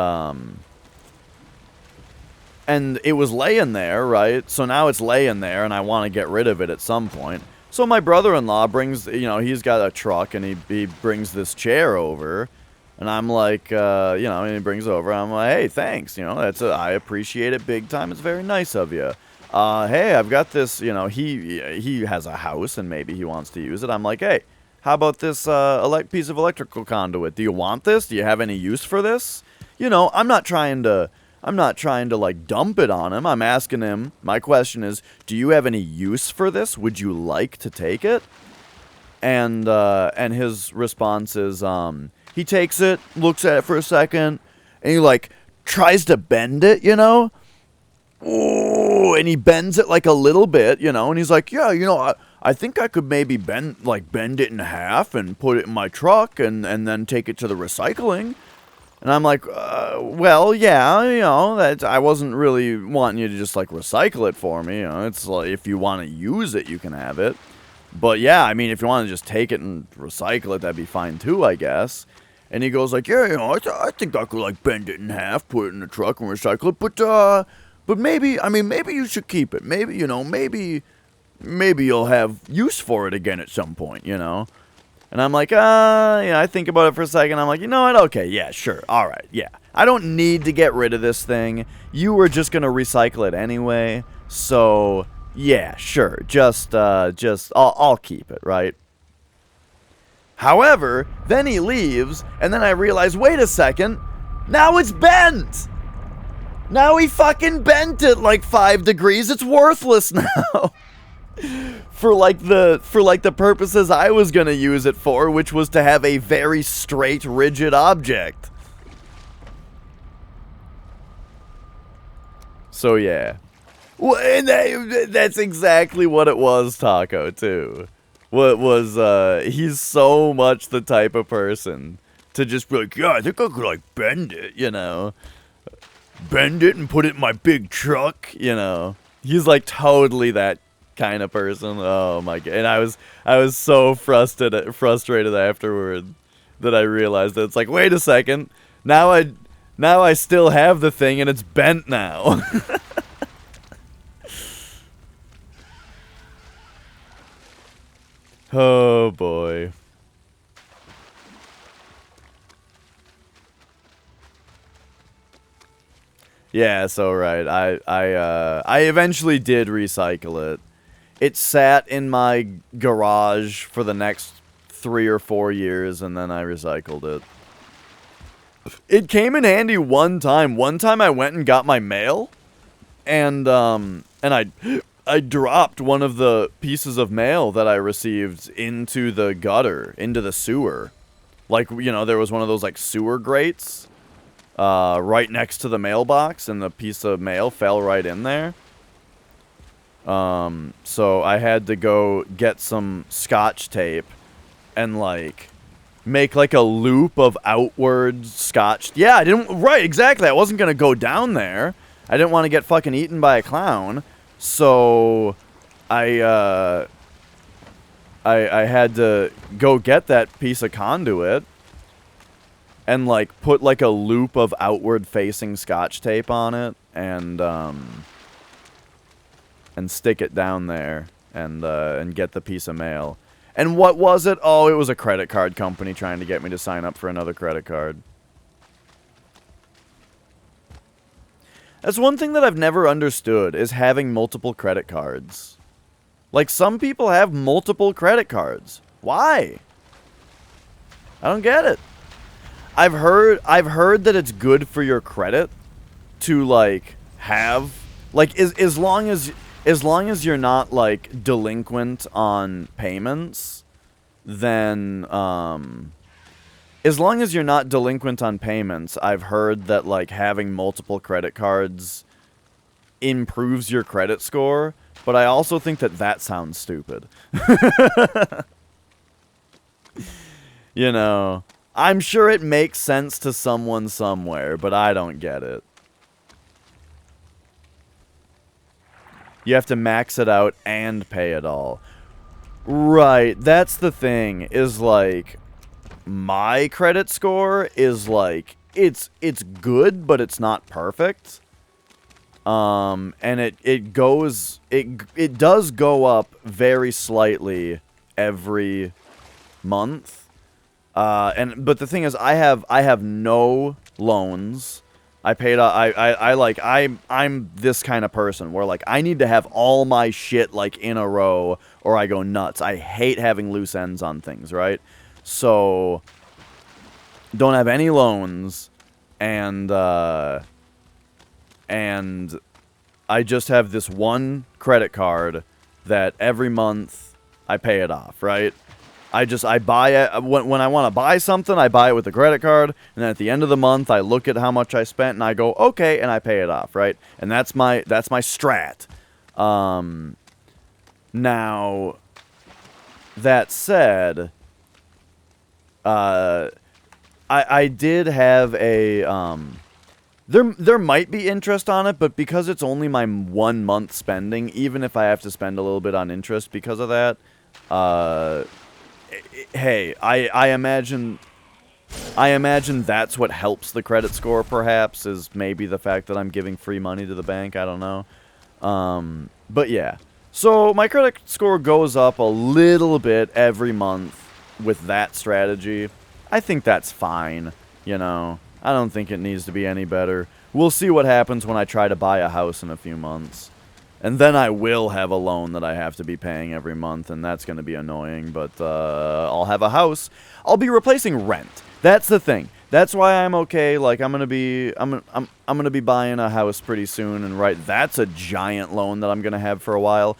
Speaker 1: it was laying there, right? So now it's laying there, and I want to get rid of it at some point. So my brother-in-law brings, you know, he's got a truck, and he brings this chair over, And I'm like, and he brings it over. I'm like, hey, thanks. I appreciate it big time. It's very nice of you. Hey, I've got this, he has a house and maybe he wants to use it. I'm like, hey, how about this piece of electrical conduit? Do you want this? Do you have any use for this? I'm not trying to like dump it on him. I'm asking him, my question is, do you have any use for this? Would you like to take it? And his response is, he takes it, looks at it for a second, and he like tries to bend it, Ooh, and he bends it like a little bit, and he's like, yeah, I think I could maybe bend it in half and put it in my truck and then take it to the recycling. And I'm like, well, yeah, that I wasn't really wanting you to just like recycle it for me. It's like if you want to use it, you can have it. But yeah, I mean, if you want to just take it and recycle it, that'd be fine too, I guess. And he goes like, yeah, I think I could like bend it in half, put it in the truck and recycle it. But maybe you should keep it. Maybe, maybe you'll have use for it again at some point, And I'm like, I think about it for a second. I'm like, you know what? Okay, yeah, sure. All right, yeah. I don't need to get rid of this thing. You were just going to recycle it anyway. So, yeah, sure. I'll keep it, right? However, then he leaves, and then I realize, wait a second. Now it's bent. Now he fucking bent it like 5 degrees. It's worthless now. For the purposes I was gonna use it for, which was to have a very straight, rigid object. So yeah. Well, and that's exactly what it was, Taco, too. He's so much the type of person to just be like, yeah, I think I could, like, bend it, Bend it and put it in my big truck, He's, like, totally that kind of person. Oh, my God. And I was so frustrated afterward that I realized that it's like, wait a second. Now I still have the thing and it's bent now. Oh boy. Yeah, so right. I eventually did recycle it. It sat in my garage for the next 3 or 4 years and then I recycled it. It came in handy one time. One time I went and got my mail and I dropped one of the pieces of mail that I received into the gutter, into the sewer. Like, there was one of those, like, sewer grates right next to the mailbox, and the piece of mail fell right in there. So I had to go get some Scotch tape and, like, make, like, a loop of outward Scotch. Yeah, right, exactly. I wasn't gonna go down there. I didn't want to get fucking eaten by a clown. So, I had to go get that piece of conduit and, like, put, like, a loop of outward-facing Scotch tape on it and stick it down there and get the piece of mail. And what was it? Oh, it was a credit card company trying to get me to sign up for another credit card. That's one thing that I've never understood, is having multiple credit cards. Like, some people have multiple credit cards. Why? I don't get it. I've heard that it's good for your credit to, like, have, like, as long as you're not, like, delinquent on payments, then, as long as you're not delinquent on payments, I've heard that, like, having multiple credit cards improves your credit score, but I also think that sounds stupid. I'm sure it makes sense to someone somewhere, but I don't get it. You have to max it out and pay it all. Right, that's the thing, is, like, my credit score is, like, it's good, but it's not perfect. And it does go up very slightly every month. But the thing is, I have no loans. I paid. I'm this kind of person where like I need to have all my shit like in a row or I go nuts. I hate having loose ends on things, right? So don't have any loans, and I just have this one credit card that every month I pay it off, right? I buy it when I want to buy something. I buy it with a credit card, and then at the end of the month, I look at how much I spent, and I go, okay, and I pay it off, right? And that's my strat. Now, that said, I did have a there might be interest on it, but because it's only my 1 month spending, even if I have to spend a little bit on interest because of that, hey, I imagine that's what helps the credit score, perhaps, is maybe the fact that I'm giving free money to the bank. I don't know. But yeah. So my credit score goes up a little bit every month with that strategy. I think that's fine, you know. I don't think it needs to be any better. We'll see what happens when I try to buy a house in a few months. And then I will have a loan that I have to be paying every month, and that's going to be annoying, but I'll have a house. I'll be replacing rent. That's the thing. That's why I'm okay. Like I'm going to be buying a house pretty soon, and right, that's a giant loan that I'm going to have for a while.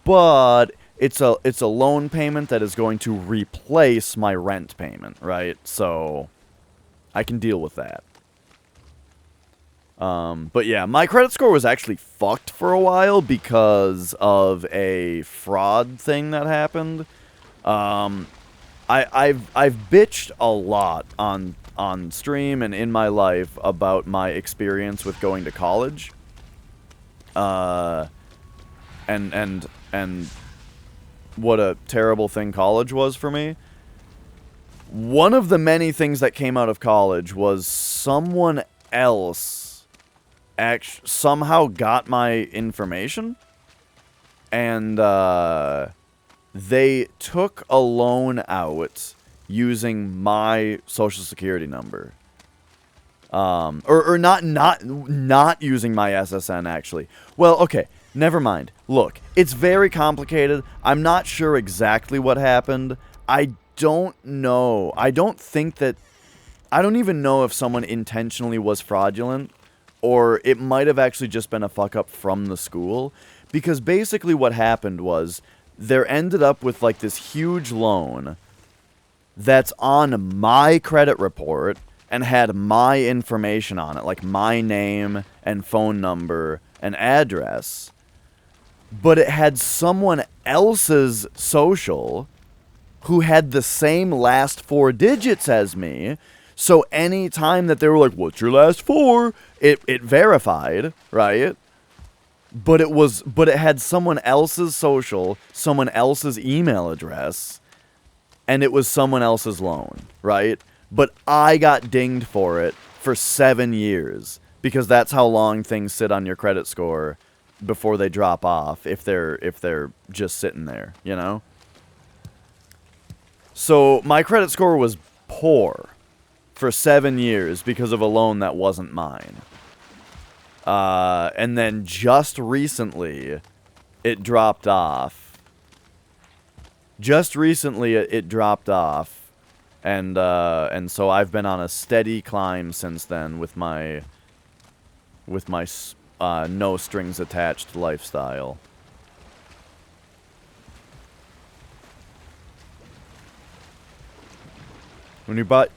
Speaker 1: But it's a loan payment that is going to replace my rent payment, right? So I can deal with that. But yeah, my credit score was actually fucked for a while because of a fraud thing that happened. I've bitched a lot on stream and in my life about my experience with going to college. And what a terrible thing college was for me. One of the many things that came out of college was someone else somehow got my information, and they took a loan out using my social security number, or not using my SSN actually. Well, okay, never mind. Look, it's very complicated. I'm not sure exactly what happened. I don't know. I don't even know if someone intentionally was fraudulent, or it might have actually just been a fuck-up from the school. Because basically what happened was, there ended up with, like, this huge loan that's on my credit report and had my information on it, like my name and phone number and address. But it had someone else's social who had the same last 4 digits as me. So any time that they were like, what's your last 4? It verified, right? But it had someone else's social, someone else's email address, and it was someone else's loan, right? But I got dinged for it for 7 years, because that's how long things sit on your credit score before they drop off, if they're just sitting there, you know? So my credit score was poor for 7 years because of a loan that wasn't mine. And then just recently, it dropped off. And so I've been on a steady climb since then with my no strings attached lifestyle. When you bought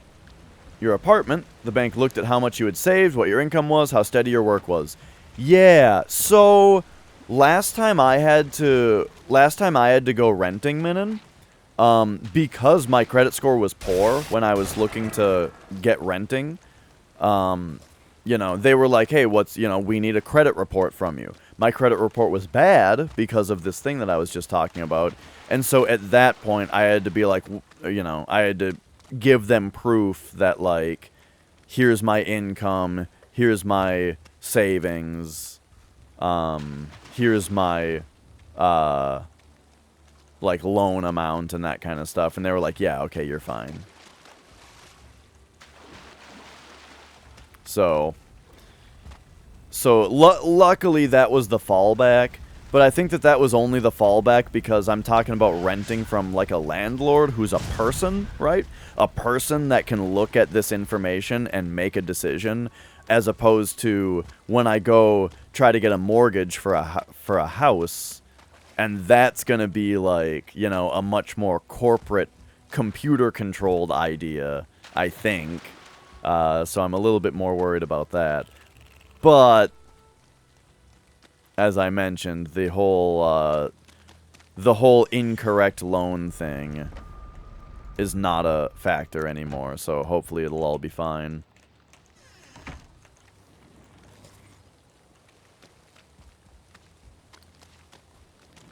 Speaker 1: your apartment, the bank looked at how much you had saved, what your income was, how steady your work was. Yeah, so last time I had to go renting, Minin, because my credit score was poor when I was looking to get renting, you know, they were like, hey, we need a credit report from you. My credit report was bad because of this thing that I was just talking about. And so at that point, I had to be like, I had to give them proof that, like, here's my income, here's my savings, here's my, like, loan amount and that kind of stuff. And they were like, yeah, okay, you're fine. So luckily that was the fallback. But I think that was only the fallback because I'm talking about renting from, like, a landlord who's a person, right? A person that can look at this information and make a decision, as opposed to when I go try to get a mortgage for a house, and that's going to be, like, you know, a much more corporate, computer-controlled idea, I think. So I'm a little bit more worried about that. But as I mentioned, the whole incorrect loan thing is not a factor anymore, so hopefully it'll all be fine.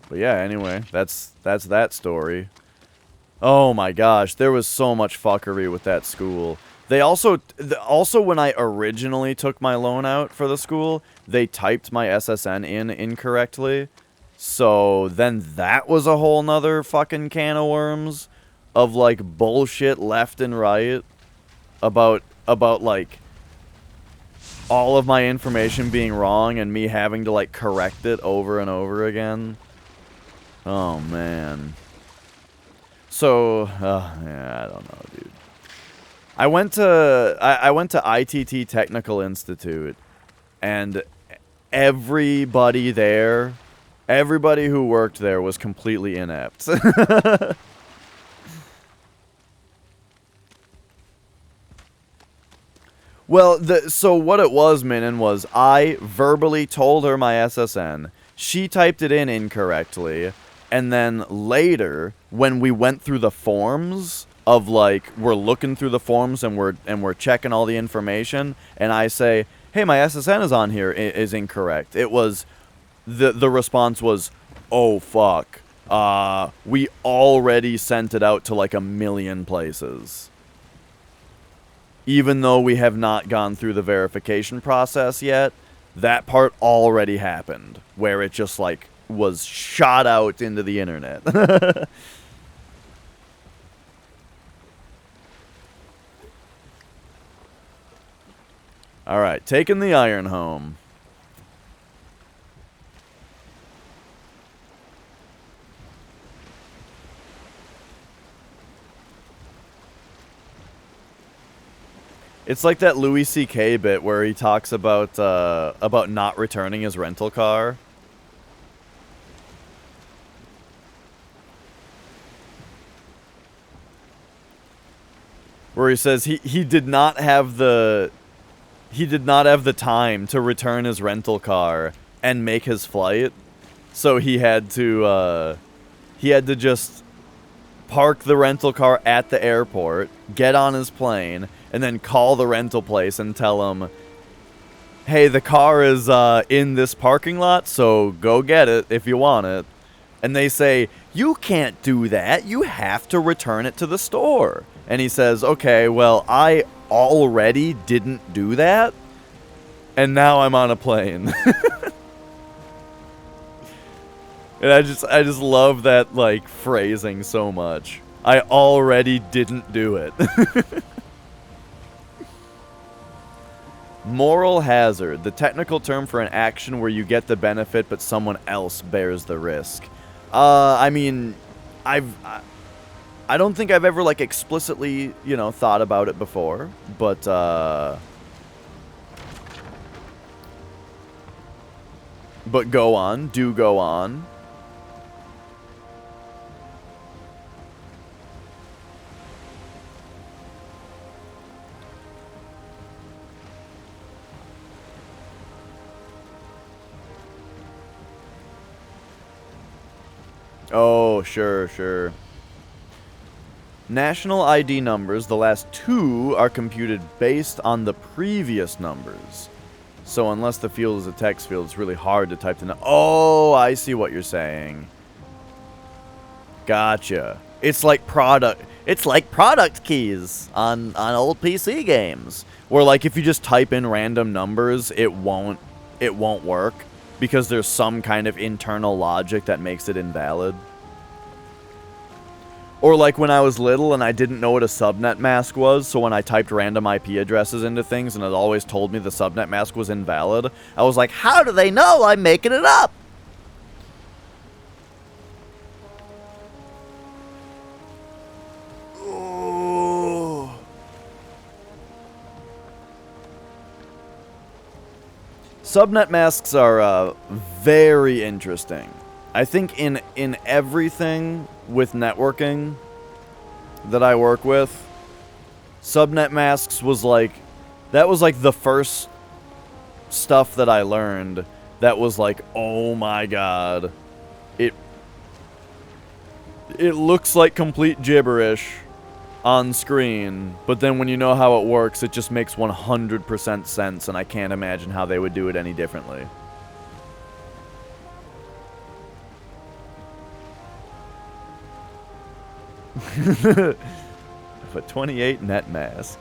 Speaker 1: But yeah, anyway, that's that story. Oh my gosh, there was so much fuckery with that school. They also when I originally took my loan out for the school, they typed my SSN in incorrectly. So then that was a whole nother fucking can of worms of, like, bullshit left and right about like all of my information being wrong and me having to, like, correct it over and over again. Oh man. So, yeah, I don't know, dude. I went to ITT Technical Institute, and everybody there, everybody who worked there was completely inept. Well, so what it was, Minin, was I verbally told her my SSN. She typed it in incorrectly, and then later, when we went through the forms of, like, we're looking through the forms and we're checking all the information, and I say, hey, my SSN is on here, is incorrect. It was, the response was, oh, fuck. We already sent it out to, like, 1,000,000 places. Even though we have not gone through the verification process yet, that part already happened, where it just, like, was shot out into the internet. Alright, taking the iron home. It's like that Louis C.K. bit where he talks about not returning his rental car. Where he says he did not have the time to return his rental car and make his flight, so he had to just park the rental car at the airport, get on his plane, and then call the rental place and tell them, hey, the car is in this parking lot, so go get it if you want it. And they say, you can't do that. You have to return it to the store. And he says, okay, well, I already didn't do that, and now I'm on a plane. And I just love that, like, phrasing so much. I already didn't do it. Moral hazard, the technical term for an action where you get the benefit but someone else bears the risk. I mean, I don't think I've ever, like, explicitly, you know, thought about it before, but go on, do go on. Oh, sure. National ID numbers, the last two are computed based on the previous numbers. So unless the field is a text field, it's really hard to type the Oh, I see what you're saying. Gotcha. It's like product keys on old PC games, where, like, if you just type in random numbers, it won't work because there's some kind of internal logic that makes it invalid. Or like when I was little and I didn't know what a subnet mask was, so when I typed random IP addresses into things and it always told me the subnet mask was invalid, I was like, how do they know I'm making it up? Ooh. Subnet masks are very interesting. I think in everything with networking that I work with, subnet masks was like, that was like the first stuff that I learned that was like, oh my god, it looks like complete gibberish on screen, but then when you know how it works, it just makes 100% sense, and I can't imagine how they would do it any differently. A 28 net mask.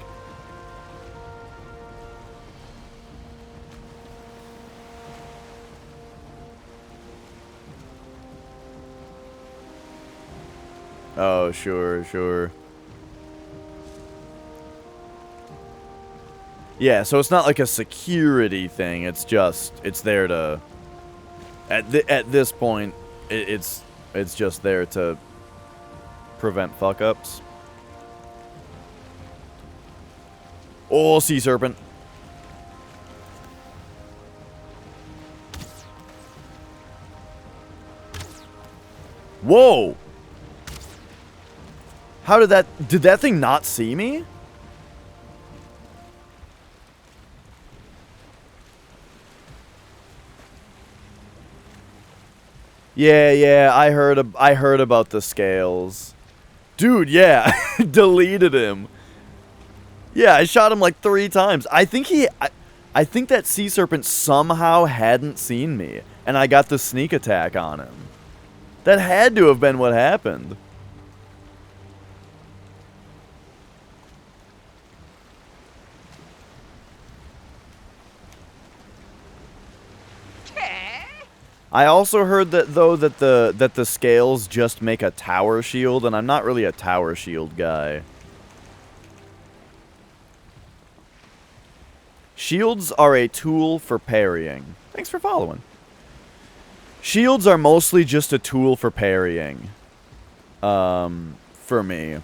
Speaker 1: Oh, sure, sure. Yeah, so it's not like a security thing. It's just, it's there to, at this point, it's just there to prevent fuck-ups. Oh, sea serpent. Whoa! How did that thing not see me? Yeah, I heard about the scales. Dude, yeah, deleted him. Yeah, I shot him like 3 times. I think that sea serpent somehow hadn't seen me, and I got the sneak attack on him. That had to have been what happened. I also heard that though that the scales just make a tower shield, and I'm not really a tower shield guy. Shields are a tool for parrying. Thanks for following. Shields are mostly just a tool for parrying. For me.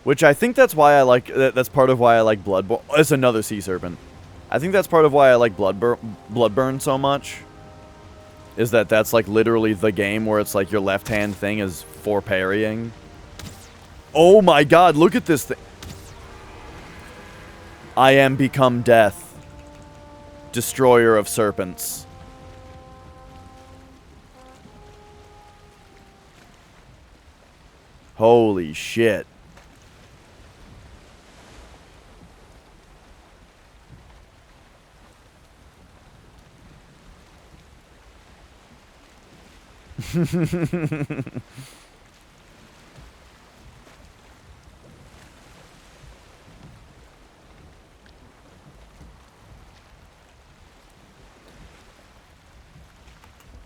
Speaker 1: Which I think that's why I like, that's part of why I like Bloodborne. It's another sea serpent. I think that's part of why I like Bloodborne so much. Is that that's like literally the game where it's like your left hand thing is for parrying. Oh my god, look at this thing. I am become death. Destroyer of serpents. Holy shit.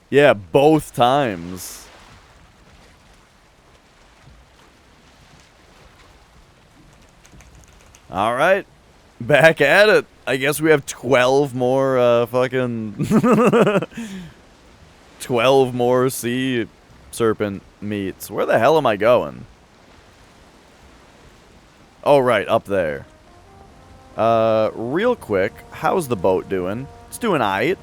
Speaker 1: Yeah, both times. All right. Back at it. I guess we have 12 more fucking 12 more sea serpent meats. Where the hell am I going? Oh, right, up there. Real quick, how's the boat doing? It's doing aight.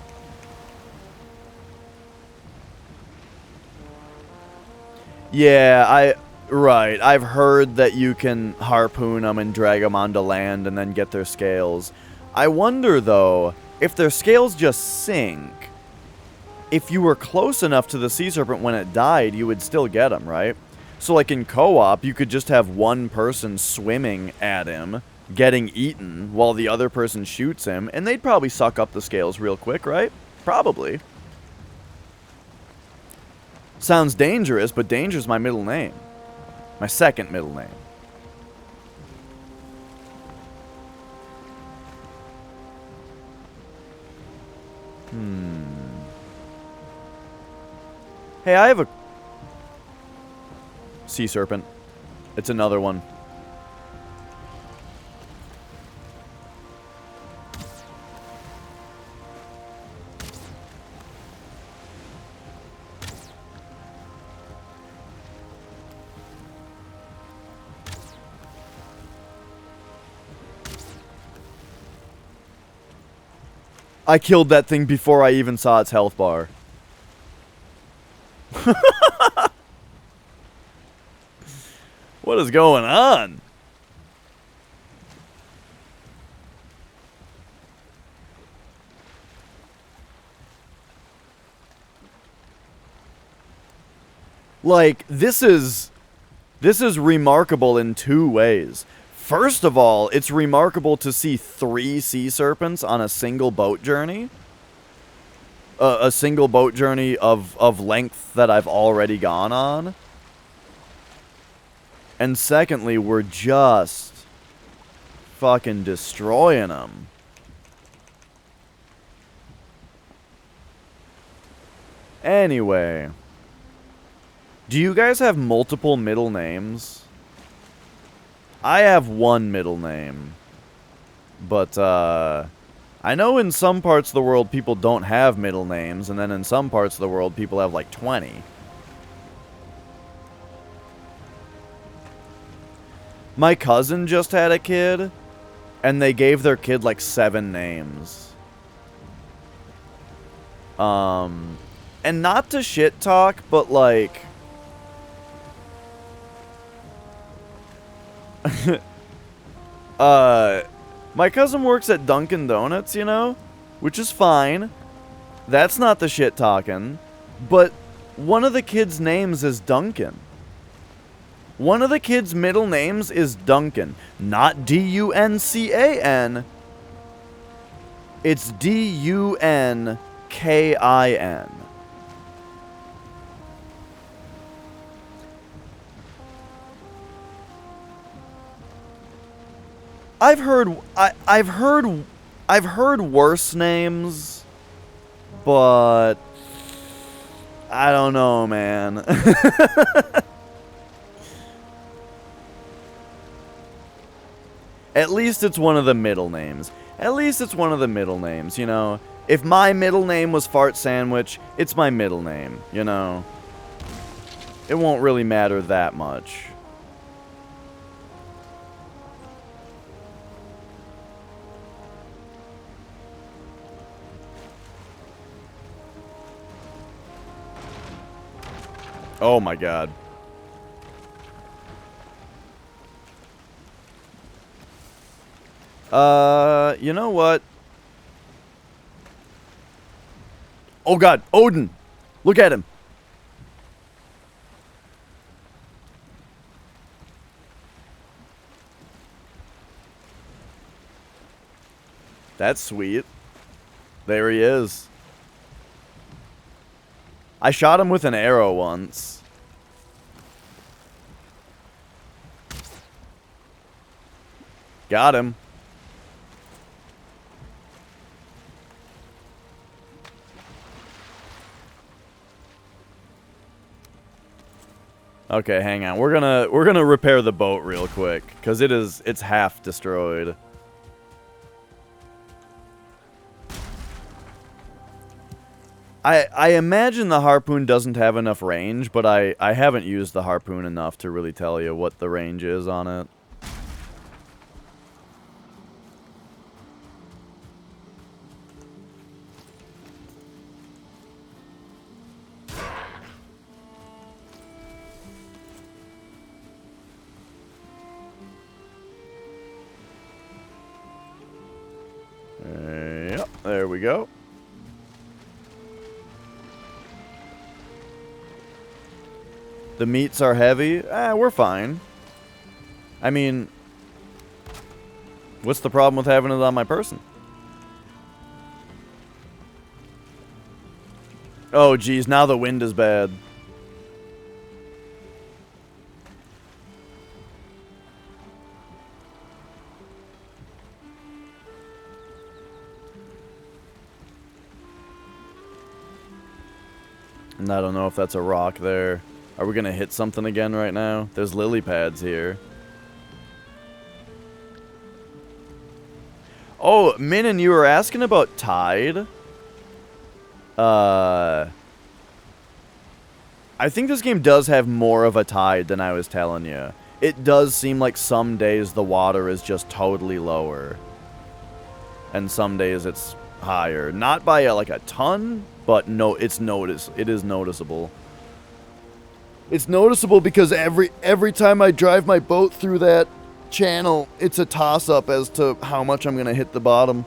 Speaker 1: Yeah, right. I've heard that you can harpoon them and drag them onto land and then get their scales. I wonder, though, if their scales just sink. If you were close enough to the sea serpent when it died, you would still get them, right? So, like in co-op, you could just have one person swimming at him, getting eaten, while the other person shoots him, and they'd probably suck up the scales real quick, right? Probably. Sounds dangerous, but danger's my middle name. My second middle name. Hey, I have a... Sea serpent. It's another one. I killed that thing before I even saw its health bar. What is going on? Like, this is remarkable in two ways. First of all, it's remarkable to see 3 sea serpents on a single boat journey. A single boat journey of length that I've already gone on. And secondly, we're just fucking destroying them. Anyway. Do you guys have multiple middle names? I have one middle name. But, I know in some parts of the world people don't have middle names, and then in some parts of the world people have like 20. My cousin just had a kid, and they gave their kid like 7 names. And not to shit talk, but like... my cousin works at Dunkin' Donuts, you know? Which is fine. That's not the shit talking. But one of the kids' names is Duncan. One of the kids' middle names is Duncan. Not D-U-N-C-A-N. It's D-U-N-K-I-N. I've heard worse names, but I don't know, man. At least it's one of the middle names. At least it's one of the middle names, you know? If my middle name was Fart Sandwich, it's my middle name, you know? It won't really matter that much. Oh my god. You know what? Oh god, Odin! Look at him! That's sweet. There he is. I shot him with an arrow once. Got him. Okay, hang on. We're gonna repair the boat real quick, cause it's half destroyed. I imagine the harpoon doesn't have enough range, but I haven't used the harpoon enough to really tell you what the range is on it. Yep, there we go. The meats are heavy. We're fine. I mean, what's the problem with having it on my person? Oh, geez, now the wind is bad. And I don't know if that's a rock there. Are we gonna hit something again right now? There's lily pads here. Oh, Minin, you were asking about tide? I think this game does have more of a tide than I was telling you. It does seem like some days the water is just totally lower. And some days it's higher. Not by like a ton, but no, it is noticeable. It's noticeable because every time I drive my boat through that channel, it's a toss-up as to how much I'm gonna hit the bottom.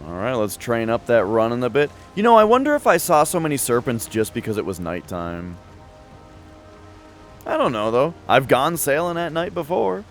Speaker 1: Alright, let's train up that run in a bit. You know, I wonder if I saw so many serpents just because it was nighttime. I don't know, though. I've gone sailing at night before.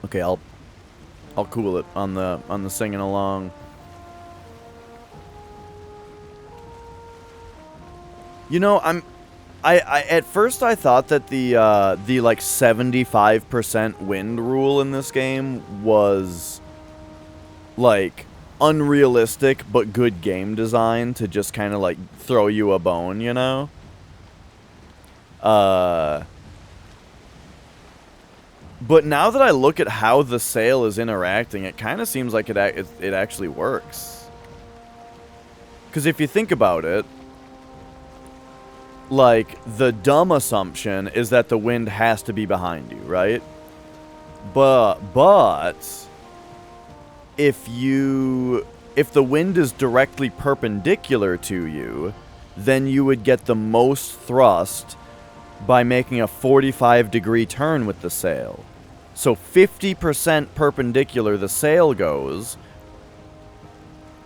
Speaker 1: Okay, I'll cool it on the singing along. You know, I at first I thought that the like 75% wind rule in this game was like unrealistic but good game design to just kind of like throw you a bone, you know? But now that I look at how the sail is interacting, it kind of seems like it actually works. Because if you think about it, like, the dumb assumption is that the wind has to be behind you, right? But if the wind is directly perpendicular to you, then you would get the most thrust by making a 45-degree turn with the sail. So 50% perpendicular the sail goes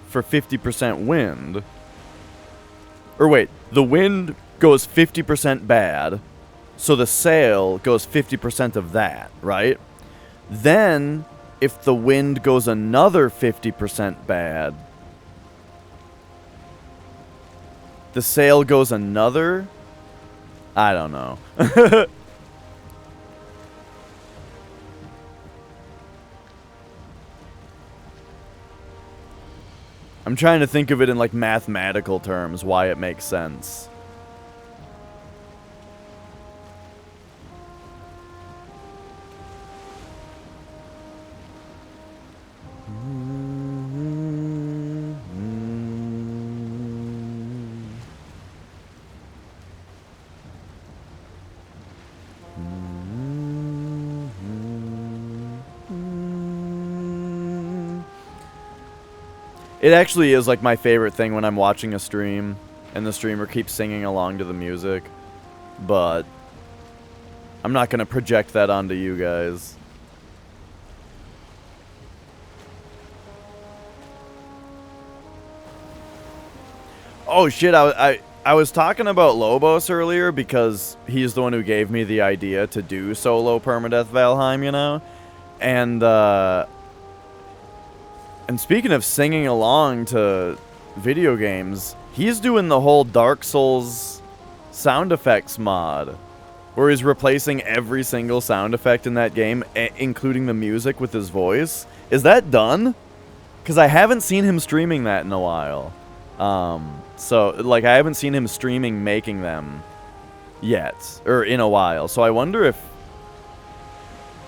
Speaker 1: for 50% wind. Or wait, the wind goes 50% bad, so the sail goes 50% of that, right? Then, if the wind goes another 50% bad, the sail goes another... I don't know. I'm trying to think of it in, like, mathematical terms, why it makes sense. It actually is like my favorite thing when I'm watching a stream and the streamer keeps singing along to the music, but I'm not going to project that onto you guys. Oh shit, I was talking about Lobos earlier because he's the one who gave me the idea to do solo Permadeath Valheim, you know? And speaking of singing along to video games, he's doing the whole Dark Souls sound effects mod, where he's replacing every single sound effect in that game, including the music, with his voice. Is that done? Because I haven't seen him streaming that in a while. So, like, I haven't seen him streaming making them yet, or in a while. So I wonder if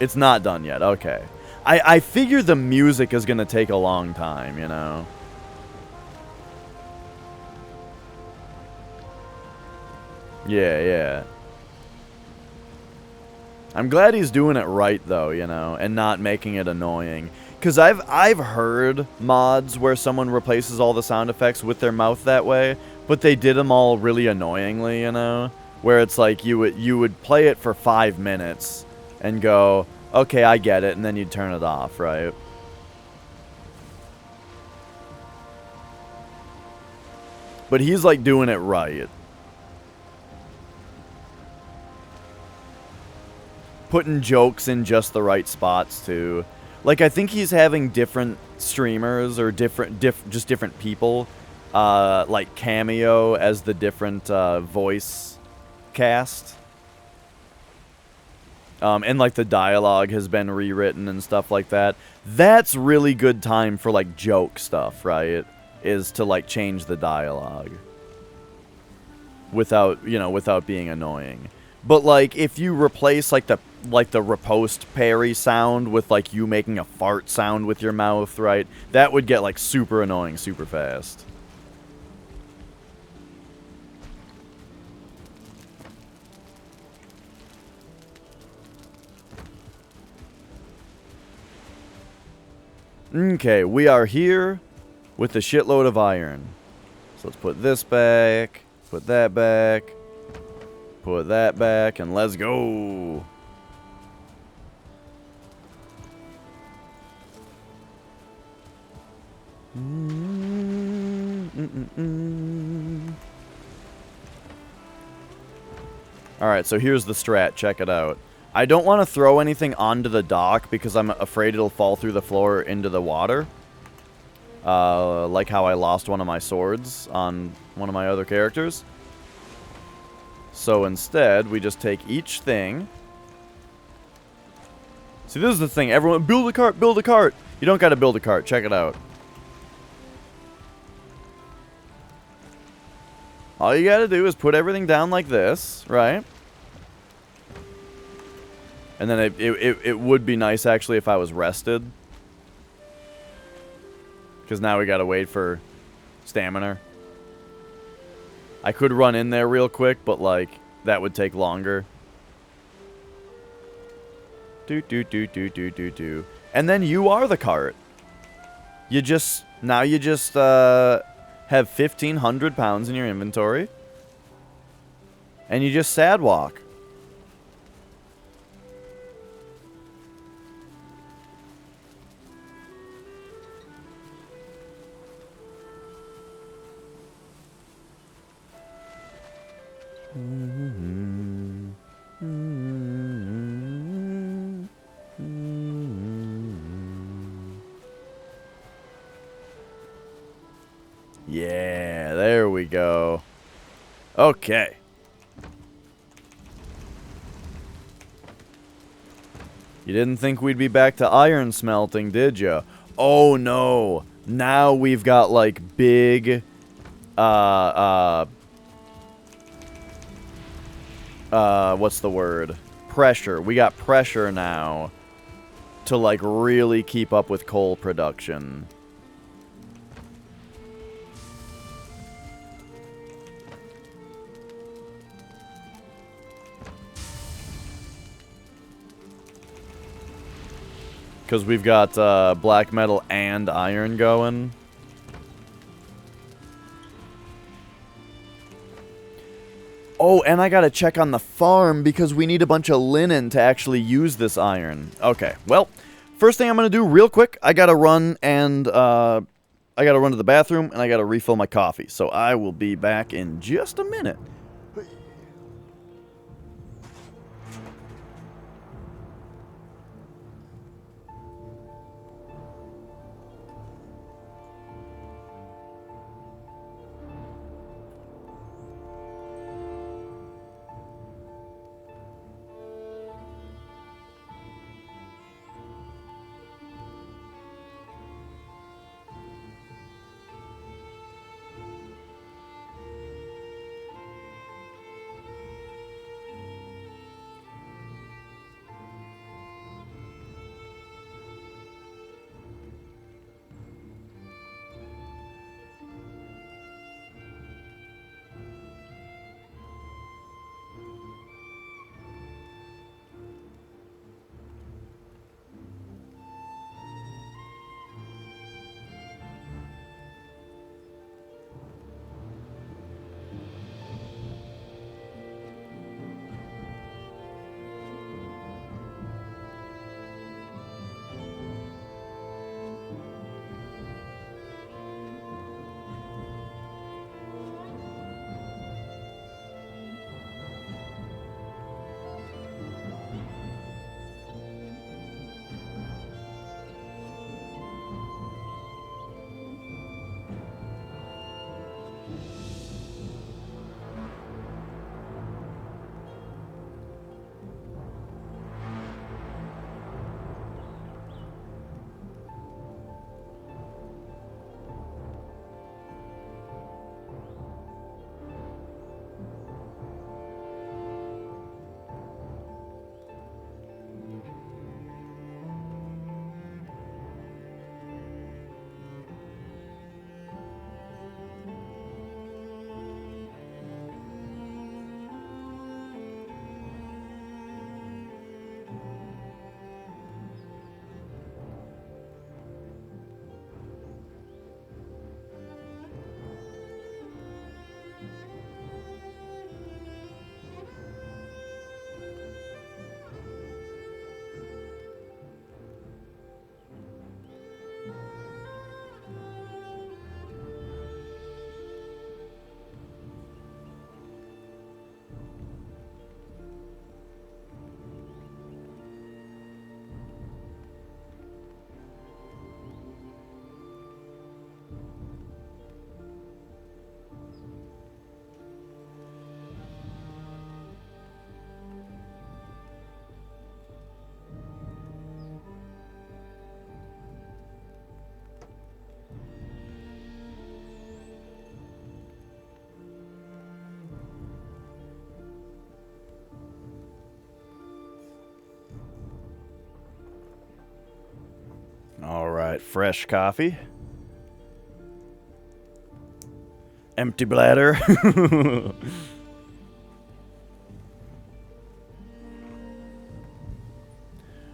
Speaker 1: it's not done yet. Okay. I figure the music is going to take a long time, you know? Yeah, yeah. I'm glad he's doing it right, though, you know, and not making it annoying. Because I've heard mods where someone replaces all the sound effects with their mouth that way, but they did them all really annoyingly, you know? Where it's like you would play it for 5 minutes and go, okay, I get it, and then you'd turn it off, right? But he's, like, doing it right. Putting jokes in just the right spots, too. Like, I think he's having different streamers or just different people, like, cameo as the different voice cast. And, like, the dialogue has been rewritten and stuff like that. That's really good time for, like, joke stuff, right? Is to, like, change the dialogue. Without, you know, without being annoying. But, like, if you replace, like, the riposte parry sound with, like, you making a fart sound with your mouth, right? That would get, like, super annoying super fast. Okay, we are here with a shitload of iron. So let's put this back, put that back, put that back, and let's go. Alright, so here's the strat. Check it out. I don't want to throw anything onto the dock because I'm afraid it'll fall through the floor into the water. Like how I lost one of my swords on one of my other characters. So instead, we just take each thing. See, this is the thing. Everyone, build a cart, build a cart. You don't got to build a cart. Check it out. All you got to do is put everything down like this, right? And then it would be nice, actually, if I was rested. Because now we got to wait for stamina. I could run in there real quick, but, like, that would take longer. And then you are the cart. You just... Now you just, have 1,500 pounds in your inventory. And you just sad walk. Yeah, there we go. Okay. You didn't think we'd be back to iron smelting, did you? Oh no. Now we've got like big what's the word? Pressure. We got pressure now to like really keep up with coal production. Because we've got black metal and iron going. Oh, and I gotta check on the farm because we need a bunch of linen to actually use this iron. Okay, well, first thing I'm gonna do real quick, I gotta run and I gotta run to the bathroom and I gotta refill my coffee. So I will be back in just a minute. Alright, fresh coffee. Empty bladder.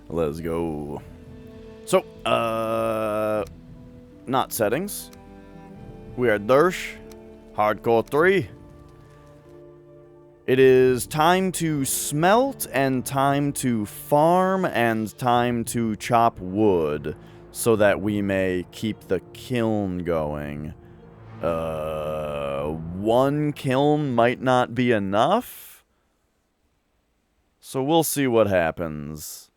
Speaker 1: Let's go. So, not settings. We are Dersh. Hardcore 3. It is time to smelt and time to farm and time to chop wood so that we may keep the kiln going. One kiln might not be enough. So we'll see what happens.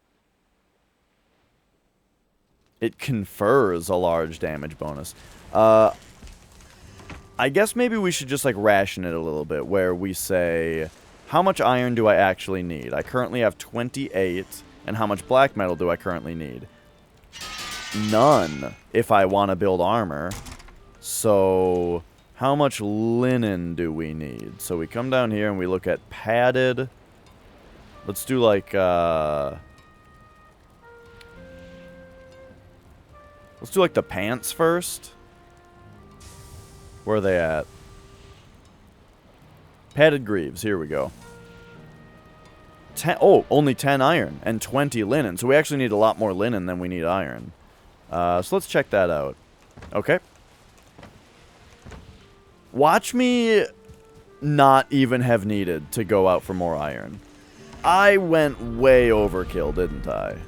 Speaker 1: It confers a large damage bonus. I guess maybe we should just, like, ration it a little bit, where we say, how much iron do I actually need? I currently have 28, and how much black metal do I currently need? None, if I want to build armor. So, how much linen do we need? So we come down here and we look at padded. Let's do, like, let's do, like, the pants first. Where are they at? Padded greaves. Here we go. Only 10 iron and 20 linen. So we actually need a lot more linen than we need iron. So let's check that out. Okay. Watch me not even have needed to go out for more iron. I went way overkill, didn't I?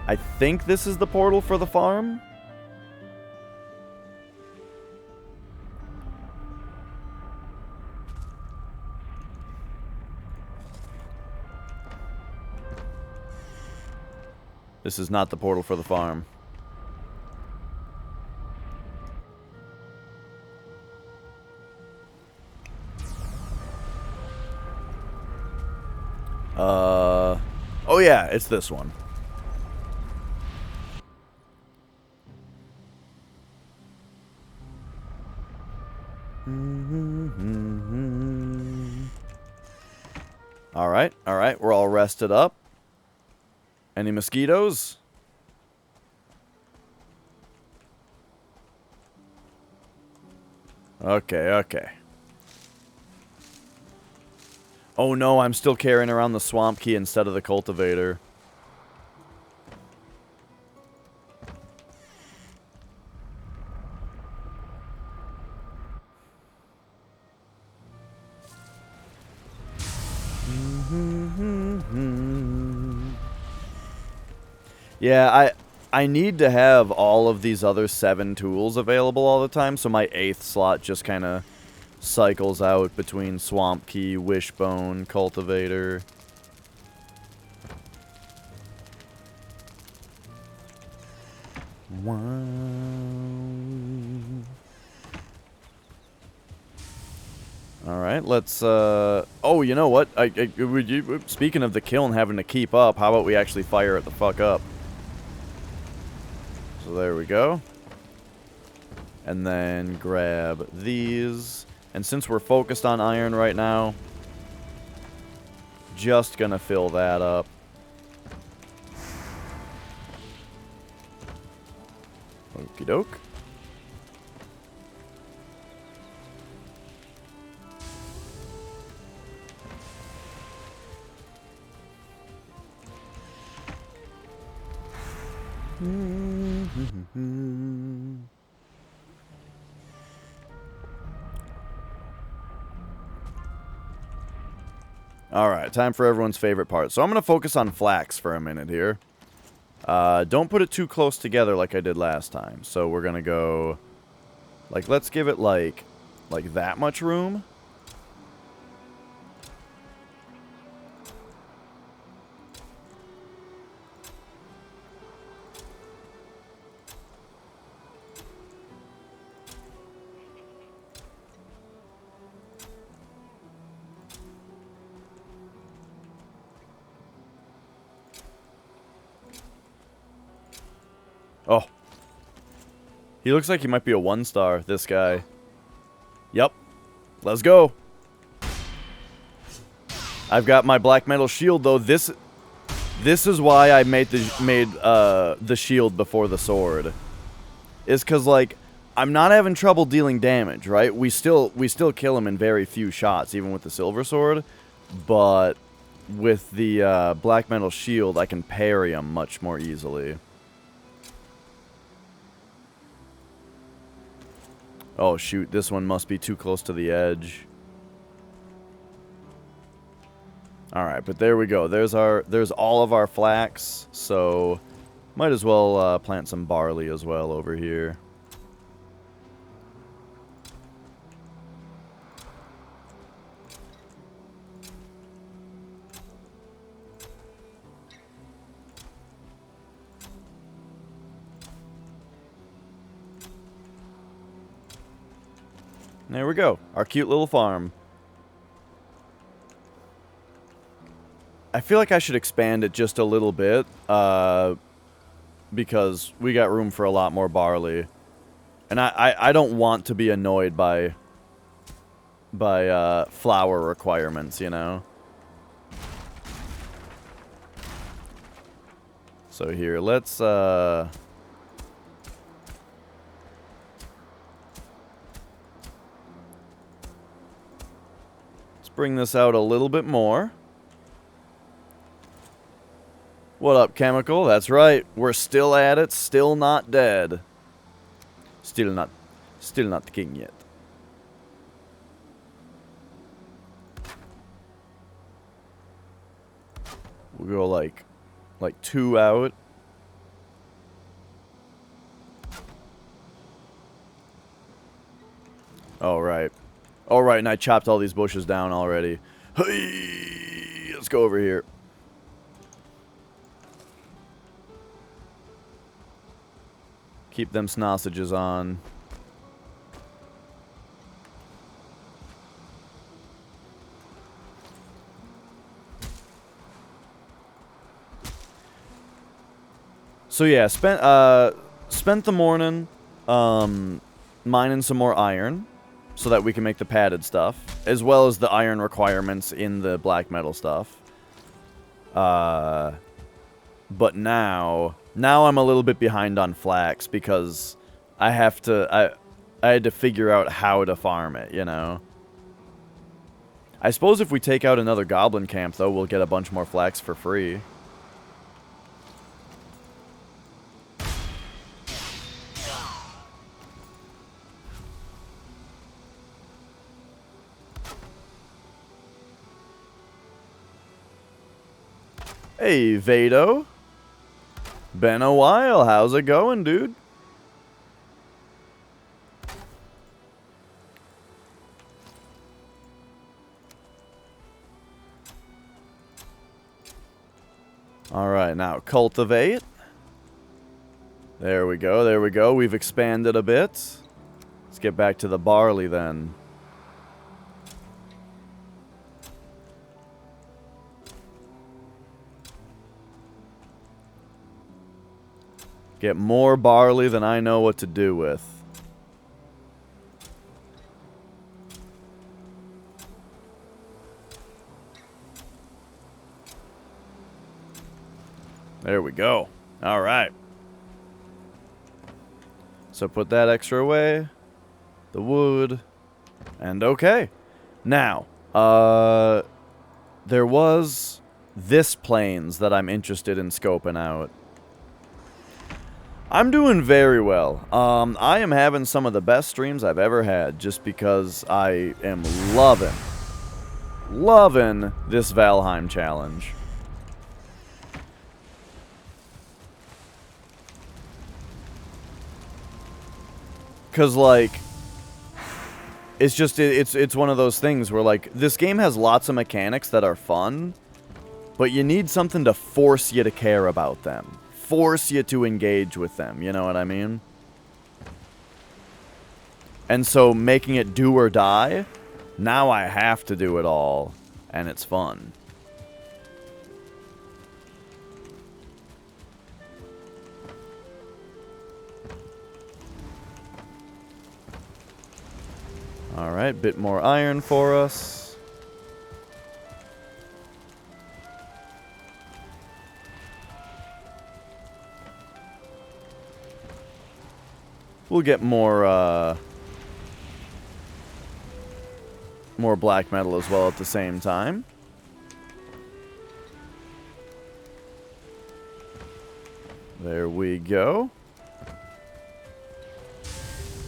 Speaker 1: I think this is the portal for the farm. This is not the portal for the farm. Oh yeah, it's this one. Alright, alright, we're all rested up. Any mosquitoes? Okay, okay. Oh no, I'm still carrying around the swamp key instead of the cultivator. Yeah, I need to have all of these other 7 tools available all the time, so my 8th slot just kind of cycles out between Swamp Key, Wishbone, Cultivator. Wow. Alright, let's, oh, you know what? Speaking of the kiln having to keep up, how about we actually fire it the fuck up? So there we go. And then grab these. And since we're focused on iron right now, just gonna fill that up. Okie doke. Alright, time for everyone's favorite part. So I'm going to focus on flax for a minute here. Don't put it too close together like I did last time. So we're going to go, like, let's give it like that much room. Oh. He looks like he might be a 1-star, this guy. Yep. Let's go. I've got my black metal shield, though. This This is why I made the shield before the sword. Is because, like, I'm not having trouble dealing damage, right? We still kill him in very few shots, even with the silver sword. But with the black metal shield, I can parry him much more easily. Oh, shoot. This one must be too close to the edge. Alright, but there we go. There's all of our flax, so might as well plant some barley as well over here. There we go. Our cute little farm. I feel like I should expand it just a little bit, because we got room for a lot more barley. And I don't want to be annoyed by flour requirements, you know? So here, let's bring this out a little bit more. What up, Chemical? That's right. We're still at it, still not dead. Still not the king yet. We'll go like 2 out. All right. All right, and I chopped all these bushes down already. Hey, let's go over here. Keep them sausages on. So yeah, spent the morning mining some more iron so that we can make the padded stuff, as well as the iron requirements in the black metal stuff. But now I'm a little bit behind on flax because I had to figure out how to farm it, you know. I suppose if we take out another goblin camp, though, we'll get a bunch more flax for free. Hey, Vado. Been a while. How's it going, dude? Alright, now cultivate. There we go, there we go. We've expanded a bit. Let's get back to the barley then. Get more barley than I know what to do with. There we go. All right. So put that extra away. The wood. And okay. Now, there was this plains that I'm interested in scoping out. I'm doing very well. I am having some of the best streams I've ever had just because I am loving this Valheim challenge. Because, like, it's just, it's one of those things where, like, this game has lots of mechanics that are fun, but you need something to force you to care about them. Force you to engage with them, you know what I mean? And so making it do or die, now I have to do it all, and it's fun. Alright, bit more iron for us. We'll get more black metal as well at the same time. There we go.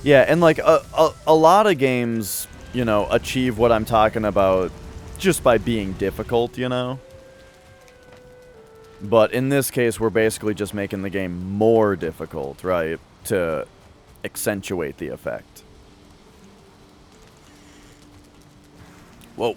Speaker 1: Yeah, and like a lot of games, you know, achieve what I'm talking about just by being difficult, you know? But in this case, we're basically just making the game more difficult, right? To accentuate the effect. Whoa.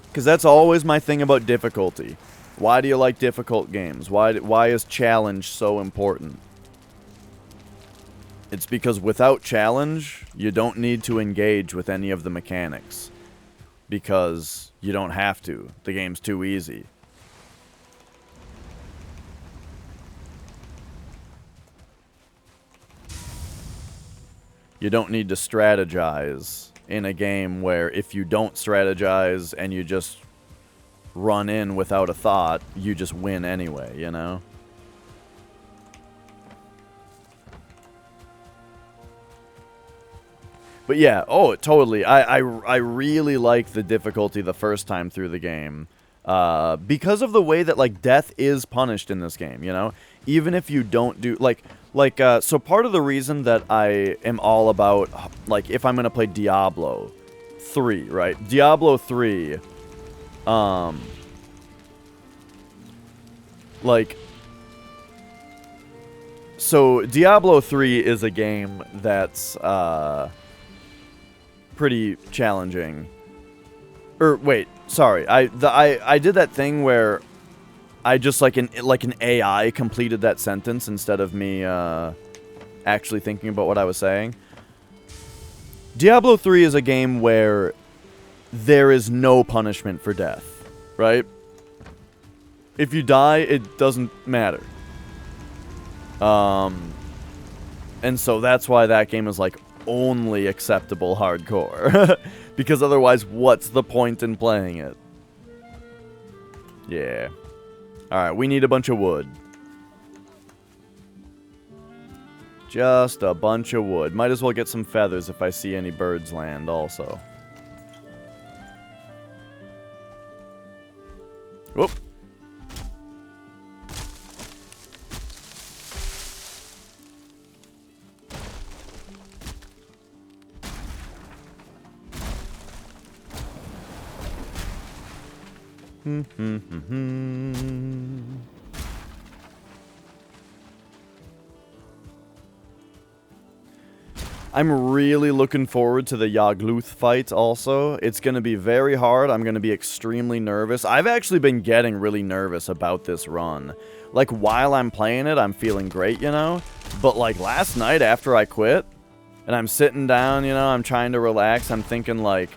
Speaker 1: Because that's always my thing about difficulty. Why do you like difficult games? Why is challenge so important? It's because without challenge, you don't need to engage with any of the mechanics. Because you don't have to. The game's too easy. You don't need to strategize in a game where if you don't strategize and you just run in without a thought, you just win anyway, you know? But yeah, oh, totally. I really like the difficulty the first time through the game. Because of the way that, like, death is punished in this game, you know? Even if you don't do, so part of the reason that I am all about, like, if I'm going to play Diablo 3, right? Diablo 3, so Diablo 3 is a game that's, pretty challenging. Wait, sorry. I did that thing where I just like an AI completed that sentence instead of me actually thinking about what I was saying. Diablo 3 is a game where there is no punishment for death, right? If you die, it doesn't matter. And so that's why that game is like only acceptable hardcore. Because otherwise, what's the point in playing it? Yeah. Alright, we need a bunch of wood. Just a bunch of wood. Might as well get some feathers if I see any birds land also. Whoop. I'm really looking forward to the Yagluth fight also. It's going to be very hard. I'm going to be extremely nervous. I've actually been getting really nervous about this run. Like, while I'm playing it, I'm feeling great, you know? But, like, last night after I quit, and I'm sitting down, you know, I'm trying to relax, I'm thinking, like,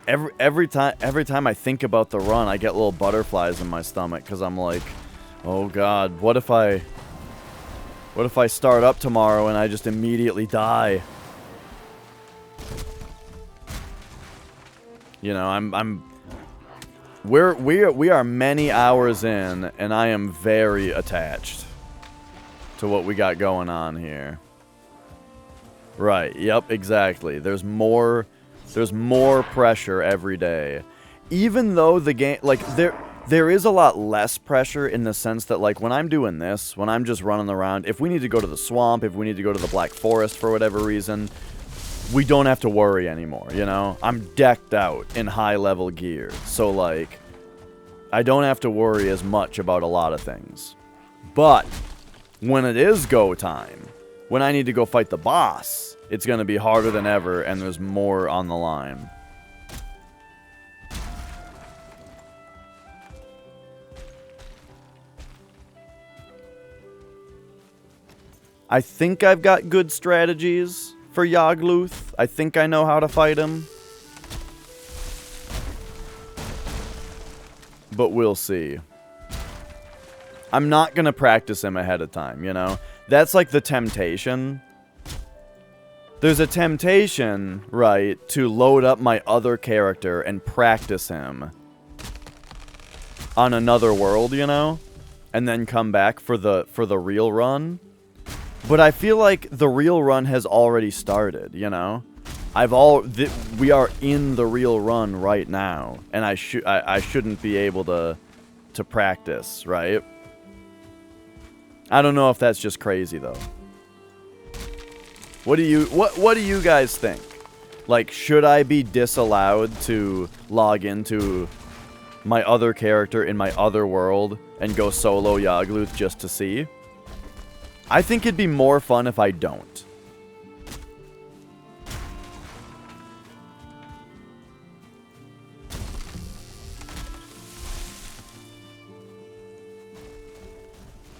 Speaker 1: every time I think about the run, I get little butterflies in my stomach, because I'm like, oh god, what if I start up tomorrow and I just immediately die? You know, we are many hours in, and I am very attached to what we got going on here. Right, yep, exactly. There's more pressure every day. Even though the game, like, there is a lot less pressure in the sense that, like, when I'm doing this, when I'm just running around, if we need to go to the swamp, if we need to go to the Black Forest for whatever reason, we don't have to worry anymore, you know? I'm decked out in high-level gear, so, like, I don't have to worry as much about a lot of things. But when it is go time, when I need to go fight the boss, it's going to be harder than ever, and there's more on the line. I think I've got good strategies for Yagluth. I think I know how to fight him. But we'll see. I'm not going to practice him ahead of time, you know? That's like the temptation. There's a temptation, right, to load up my other character and practice him. on another world, you know, and then come back for the real run. But I feel like the real run has already started, you know. We are in the real run right now, and I shouldn't be able to practice, right? I don't know if that's just crazy though. What do you guys think? Like, should I be disallowed to log into my other character in my other world and go solo Yagluth just to see? I think it'd be more fun if I don't.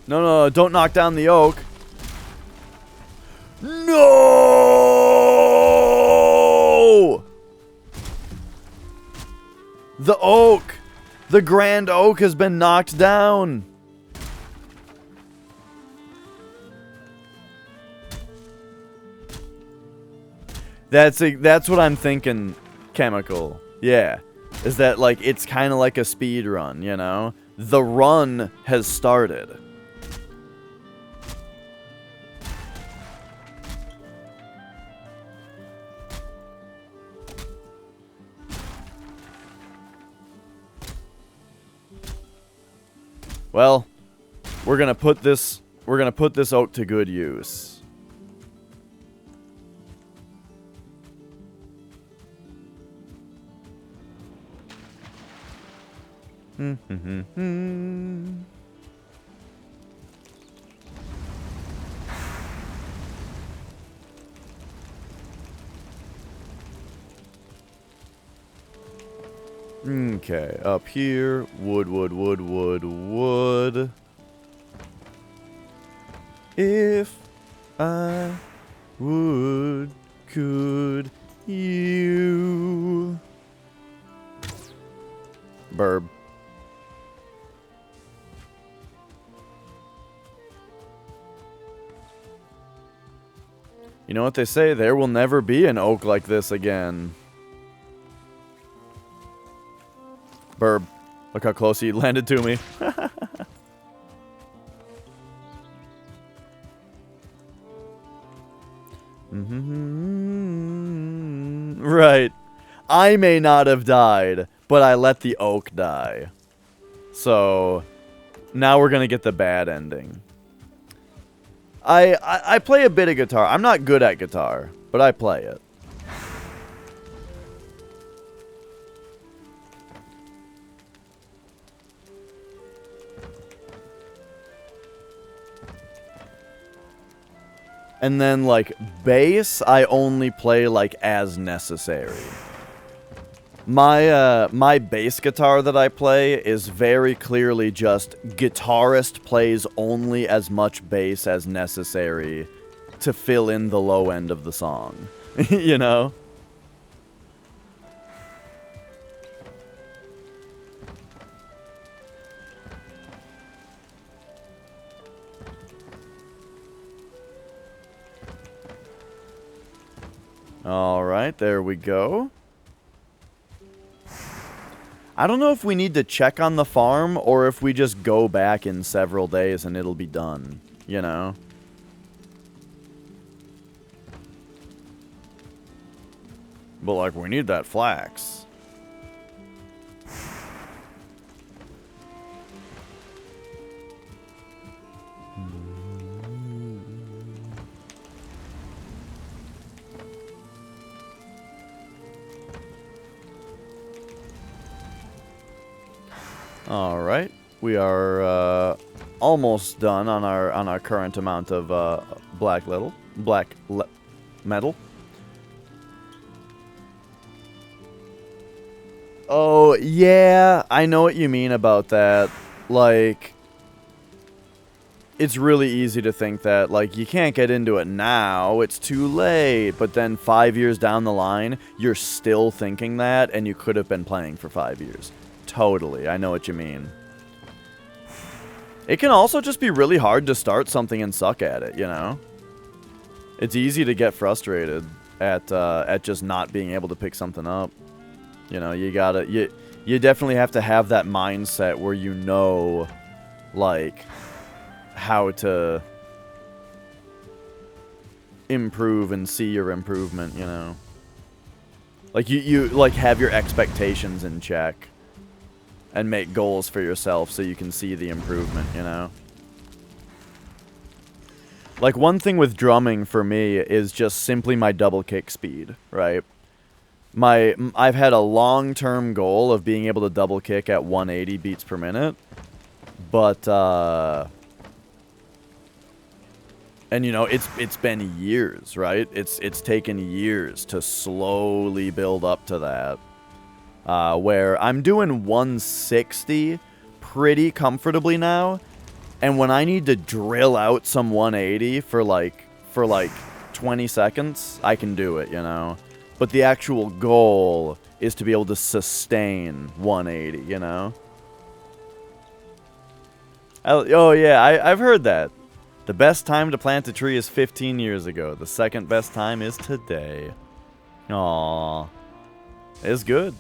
Speaker 1: No, don't knock down the oak. No! The oak! The grand oak has been knocked down! That's what I'm thinking, Chemical. Yeah. Is that, like, it's kind of like a speed run, you know? The run has started. Well, we're gonna put this oak to good use. Okay, up here, wood. If I would, could you? Burb. You know what they say, there will never be an oak like this again. Burb. Look how close he landed to me. Right. I may not have died, but I let the oak die. So, now we're gonna get the bad ending. I play a bit of guitar. I'm not good at guitar, but I play it. And then, like, bass, I only play, like, as necessary. My bass guitar that I play is very clearly just guitarist plays only as much bass as necessary to fill in the low end of the song. You know? Alright, there we go. I don't know if we need to check on the farm or if we just go back in several days and it'll be done, you know? But, like, we need that flax. All right, we are almost done on our current amount of black metal. Oh yeah, I know what you mean about that. Like, it's really easy to think that, like, you can't get into it now, it's too late. But then 5 years down the line, you're still thinking that, and you could have been playing for 5 years. Totally, I know what you mean. It can also just be really hard to start something and suck at it, you know? It's easy to get frustrated at just not being able to pick something up. You know, you definitely have to have that mindset where you know, like, how to improve and see your improvement, you know. Like, you like, have your expectations in check and make goals for yourself so you can see the improvement, you know. Like, one thing with drumming for me is just simply my double kick speed, right? I've had a long-term goal of being able to double kick at 180 beats per minute, but, and, you know, it's been years, right? It's taken years to slowly build up to that, where I'm doing 160 pretty comfortably now, and when I need to drill out some 180 for like 20 seconds, I can do it, you know? But the actual goal is to be able to sustain 180, you know? Oh, yeah, I've heard that. The best time to plant a tree is 15 years ago. The second best time is today. Aww. It's good.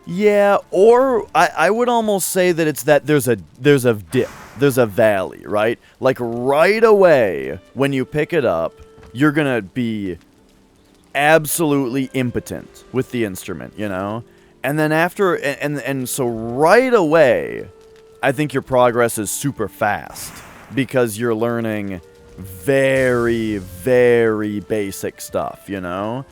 Speaker 1: Yeah, or I would almost say that it's that there's a dip. There's a valley, right? Like, right away, when you pick it up, you're gonna be absolutely impotent with the instrument, you know? And then after, and so right away, I think your progress is super fast, because you're learning very, very basic stuff, you know?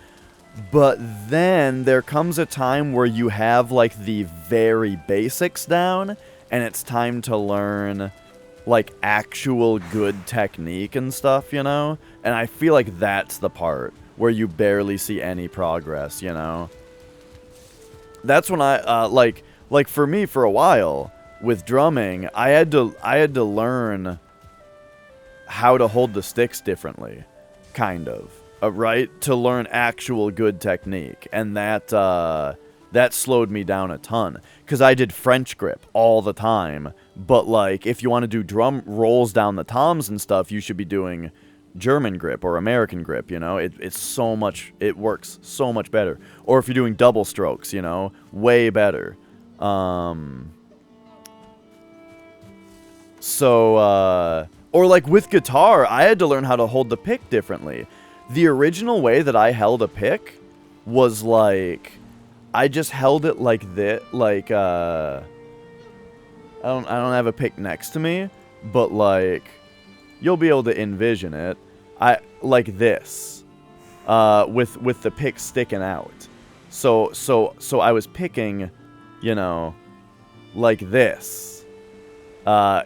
Speaker 1: But then there comes a time where you have, like, the very basics down, and it's time to learn, like, actual good technique and stuff, you know? And I feel like that's the part where you barely see any progress, you know? That's when I, like for me, for a while, with drumming, I had to learn how to hold the sticks differently, kind of. Right? To learn actual good technique. And that slowed me down a ton. Because I did French grip all the time. But, like, if you want to do drum rolls down the toms and stuff, you should be doing German grip or American grip, you know? It works so much better. Or if you're doing double strokes, you know? Way better. Or, like, with guitar, I had to learn how to hold the pick differently. The original way that I held a pick was, like, I just held it like this, like, I don't have a pick next to me, but, like, you'll be able to envision it. Like this, with the pick sticking out. So I was picking, you know, like this,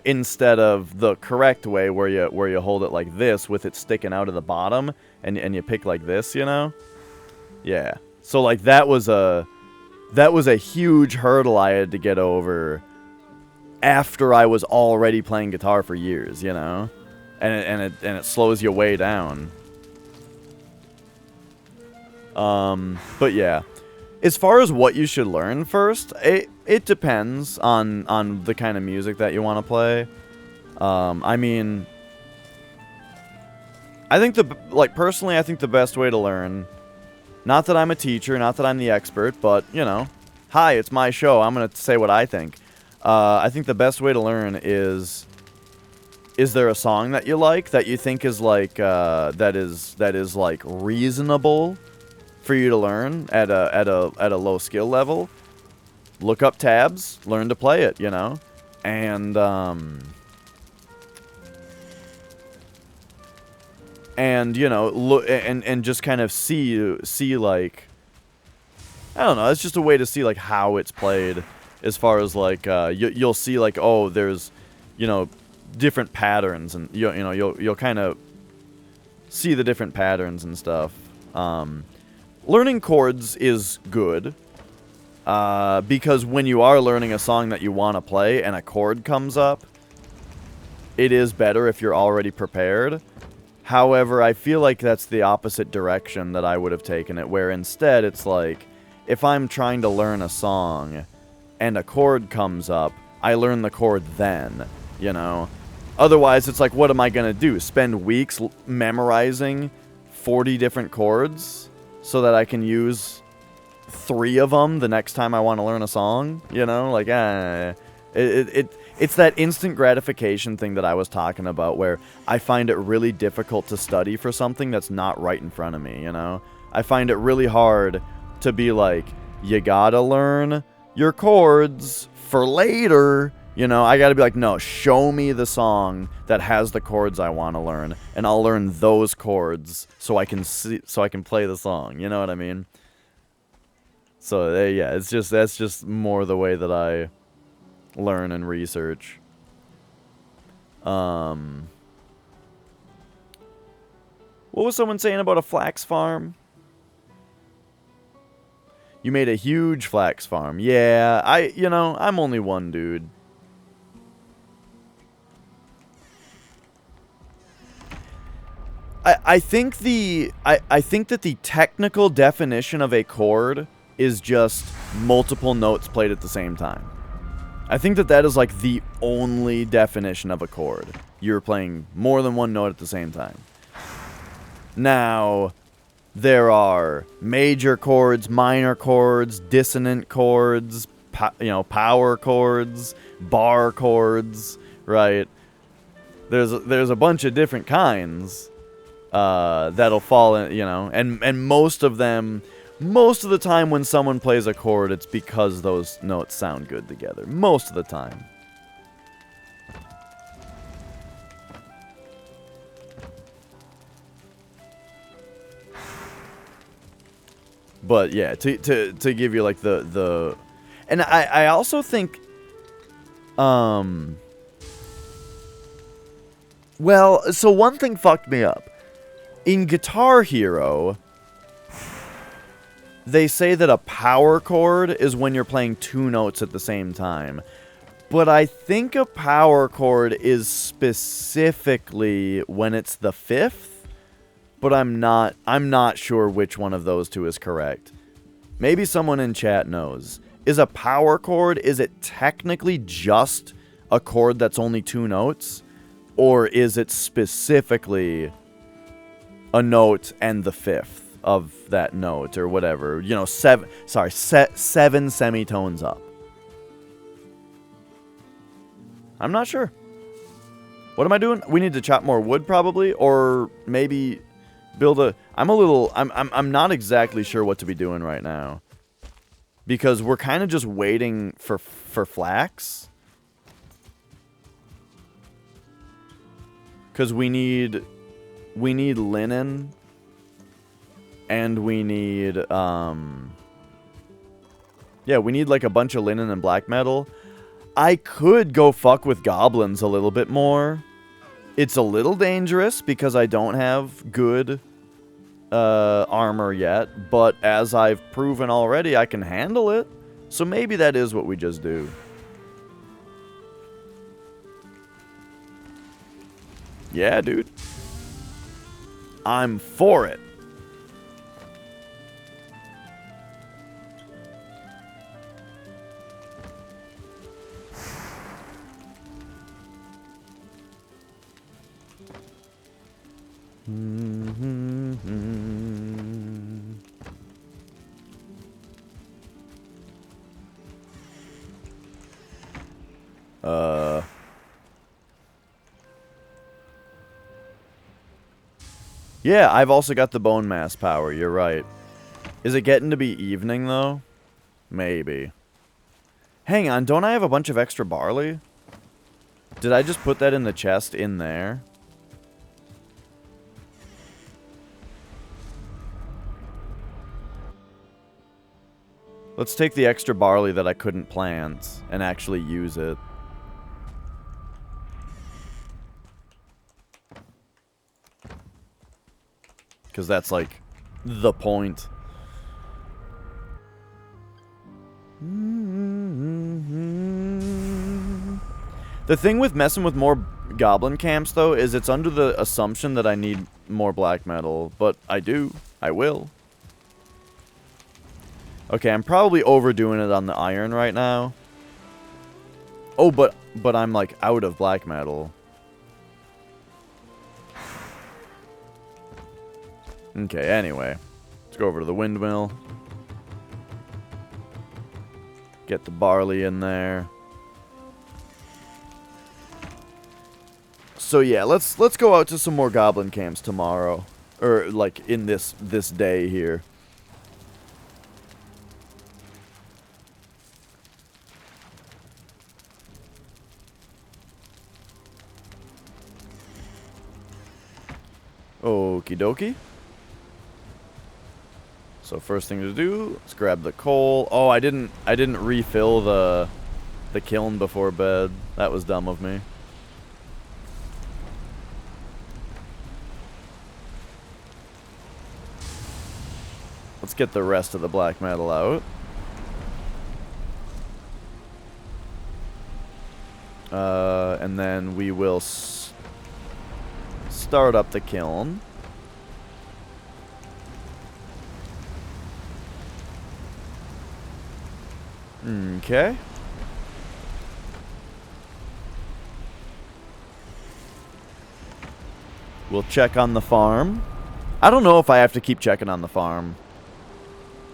Speaker 1: instead of the correct way where you hold it like this with it sticking out of the bottom. And you pick like this, you know? Yeah. So, like, that was a huge hurdle I had to get over after I was already playing guitar for years, you know? And it slows you way down. But yeah. As far as what you should learn first, it depends on the kind of music that you want to play. I mean, I think personally, I think the best way to learn, not that I'm a teacher, not that I'm the expert, but, you know, hi, it's my show, I'm going to say what I think. I think the best way to learn is there a song that you like, that you think is, like, that is, like, reasonable for you to learn at a low skill level? Look up tabs, learn to play it, you know? And you know, look and just kind of see like, I don't know, it's just a way to see, like, how it's played, as far as, like, you'll see, like, oh, there's, you know, different patterns, and you know you'll kind of see the different patterns and stuff. Learning chords is good, because when you are learning a song that you want to play and a chord comes up, it is better if you're already prepared. However, I feel like that's the opposite direction that I would have taken it, where instead it's like, if I'm trying to learn a song and a chord comes up, I learn the chord then, you know? Otherwise, it's like, what am I going to do? Spend weeks memorizing 40 different chords so that I can use 3 of them the next time I want to learn a song? You know, like, it's that instant gratification thing that I was talking about, where I find it really difficult to study for something that's not right in front of me, you know? I find it really hard to be like, you gotta learn your chords for later. You know, I gotta be like, no, show me the song that has the chords I want to learn, and I'll learn those chords so I can play the song. You know what I mean? So yeah, that's just more the way that I learn and research. What was someone saying about a flax farm? You made a huge flax farm. Yeah, I'm only one dude. I think that the technical definition of a chord is just multiple notes played at the same time. I think that is like the only definition of a chord. You're playing more than one note at the same time. Now, there are major chords, minor chords, dissonant chords, power chords, bar chords, right? There's a bunch of different kinds that'll fall in, and most of the time when someone plays a chord, it's because those notes sound good together. Most of the time. But yeah, to give you like the and I also think well, so one thing fucked me up. In Guitar Hero, they say that a power chord is when you're playing 2 notes at the same time. But I think a power chord is specifically when it's the 5th. But I'm not sure which one of those 2 is correct. Maybe someone in chat knows. Is a power chord, is it technically just a chord that's only 2 notes? Or is it specifically a note and the 5th of that note or whatever? 7 semitones up. I'm not sure. What am I doing? We need to chop more wood probably, or maybe build a... I'm not exactly sure what to be doing right now. Because we're kind of just waiting for flax. Because we need linen. And we need, yeah, we need like a bunch of linen and black metal. I could go fuck with goblins a little bit more. It's a little dangerous because I don't have good armor yet, but as I've proven already, I can handle it. So maybe that is what we just do. Yeah, dude. I'm for it. Yeah, I've also got the bone mass power, you're right. Is it getting to be evening, though? Maybe. Hang on, don't I have a bunch of extra barley? Did I just put that in the chest in there? Let's take the extra barley that I couldn't plant and actually use it. Because that's, like, the point. The thing with messing with more goblin camps, though, is it's under the assumption that I need more black metal. But I do. I will. Okay, I'm probably overdoing it on the iron right now. Oh, but I'm, like, out of black metal. Okay, anyway. Let's go over to the windmill. Get the barley in there. So yeah, let's go out to some more goblin camps tomorrow. Or like in this day here. Okie dokie. So first thing to do, let's grab the coal. Oh, I didn't refill the kiln before bed. That was dumb of me. Let's get the rest of the black metal out. And then we will start up the kiln. Okay. We'll check on the farm. I don't know if I have to keep checking on the farm.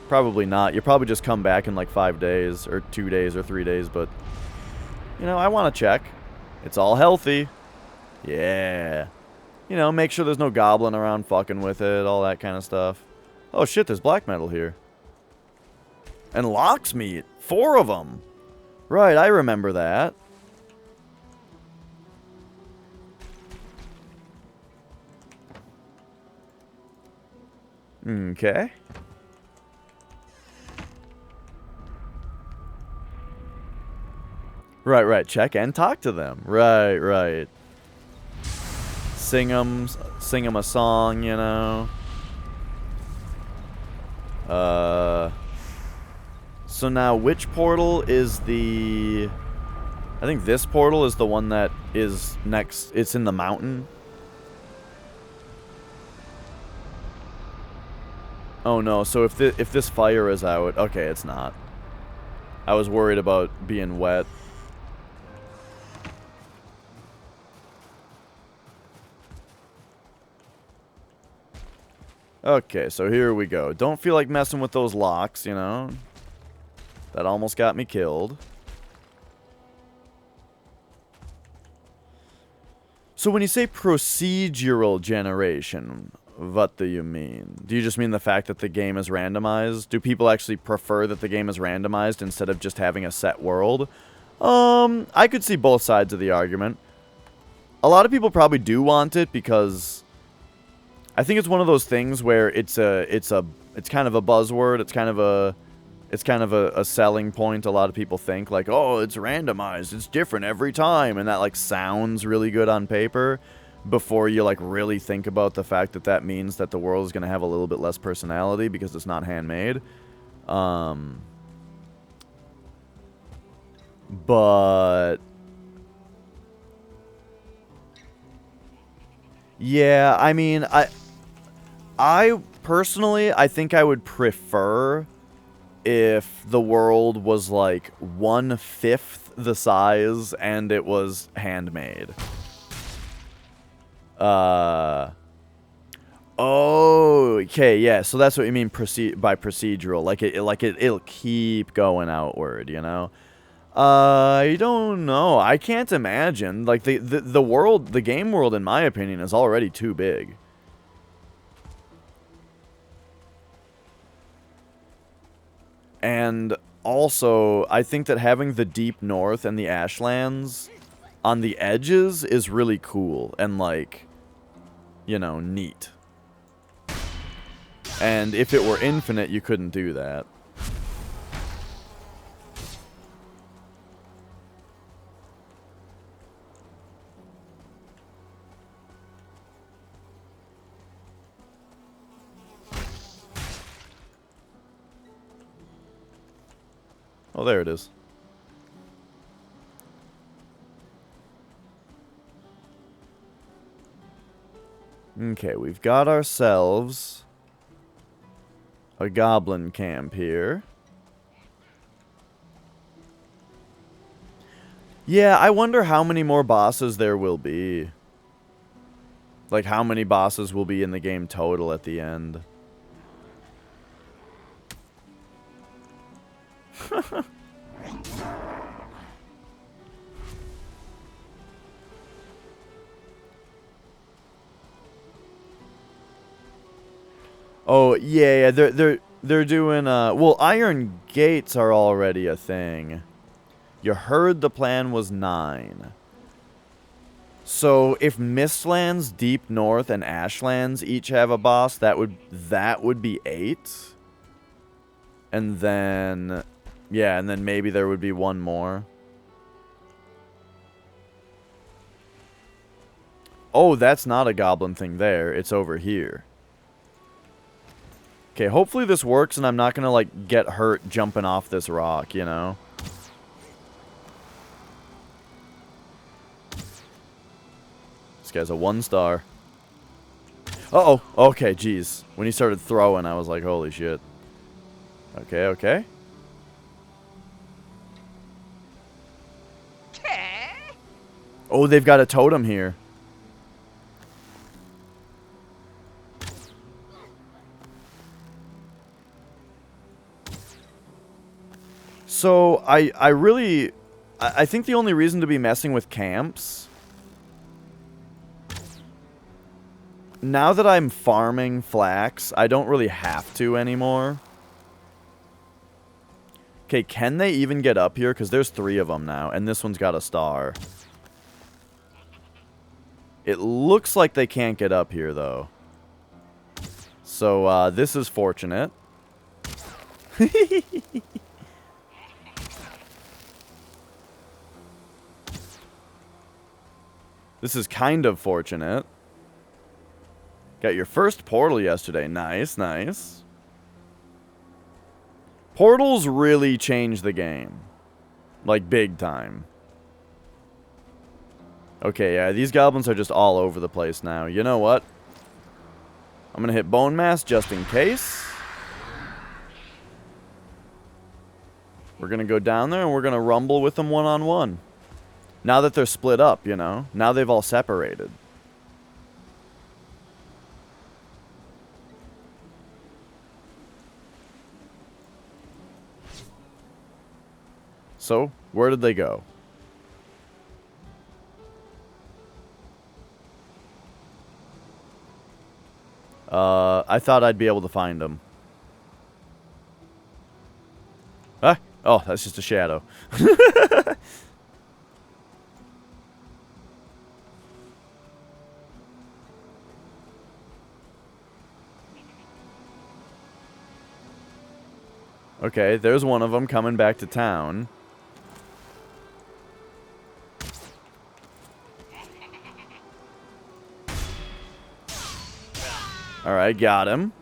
Speaker 1: Probably not. You'll probably just come back in like 5 days, or 2 days, or 3 days, but... You know, I want to check. It's all healthy. Yeah. You know, make sure there's no goblin around fucking with it, all that kind of stuff. Oh shit, there's black metal here. And lox meat. 4 of them. Right, I remember that. Okay. Right. Check and talk to them. Right. Sing them a song, you know. So now which portal is the... I think this portal is the one that is next. It's in the mountain. Oh no, so if this fire is out... Okay, it's not. I was worried about being wet. Okay, so here we go. Don't feel like messing with those locks, you know. That almost got me killed. So when you say procedural generation, what do you mean? Do you just mean the fact that the game is randomized? Do people actually prefer that the game is randomized instead of just having a set world? I could see both sides of the argument. A lot of people probably do want it because I think it's one of those things where it's kind of a buzzword. It's kind of a selling point. A lot of people think like, oh, it's randomized. It's different every time. And that like sounds really good on paper before you like really think about the fact that that means that the world is going to have a little bit less personality because it's not handmade. But yeah, I mean, I personally, I think I would prefer if the world was like 1/5 the size and it was handmade. Oh, okay, yeah. So that's what you mean by procedural. Like it'll keep going outward, you know. I don't know. I can't imagine. Like the world, the game world, in my opinion, is already too big. And also, I think that having the Deep North and the Ashlands on the edges is really cool and, like, you know, neat. And if it were infinite, you couldn't do that. Oh, there it is. Okay, we've got ourselves a goblin camp here. Yeah, I wonder how many more bosses there will be. Like, how many bosses will be in the game total at the end. Oh, yeah, they're doing, well, iron gates are already a thing. You heard the plan was 9. So, if Mistlands, Deep North, and Ashlands each have a boss, that would be 8. And then, yeah, and then maybe there would be one more. Oh, that's not a goblin thing there. It's over here. Okay, hopefully this works and I'm not gonna, like, get hurt jumping off this rock, you know? This guy's a 1-star. Uh-oh. Okay, jeez. When he started throwing, I was like, holy shit. Okay, okay. Oh, they've got a totem here. So, I think the only reason to be messing with camps, now that I'm farming flax, I don't really have to anymore. Okay, can they even get up here? Because there's 3 of them now, and this one's got a star. It looks like they can't get up here, though. So, this is fortunate. This is kind of fortunate. Got your first portal yesterday. Nice, nice. Portals really change the game. Like, big time. Okay, yeah, these goblins are just all over the place now. You know what? I'm gonna hit Bone Mass just in case. We're gonna go down there and we're gonna rumble with them one-on-one. Now that they're split up, you know? Now they've all separated. So, where did they go? I thought I'd be able to find them. Ah! Oh, that's just a shadow. Okay, there's one of them coming back to town. Alright, got him.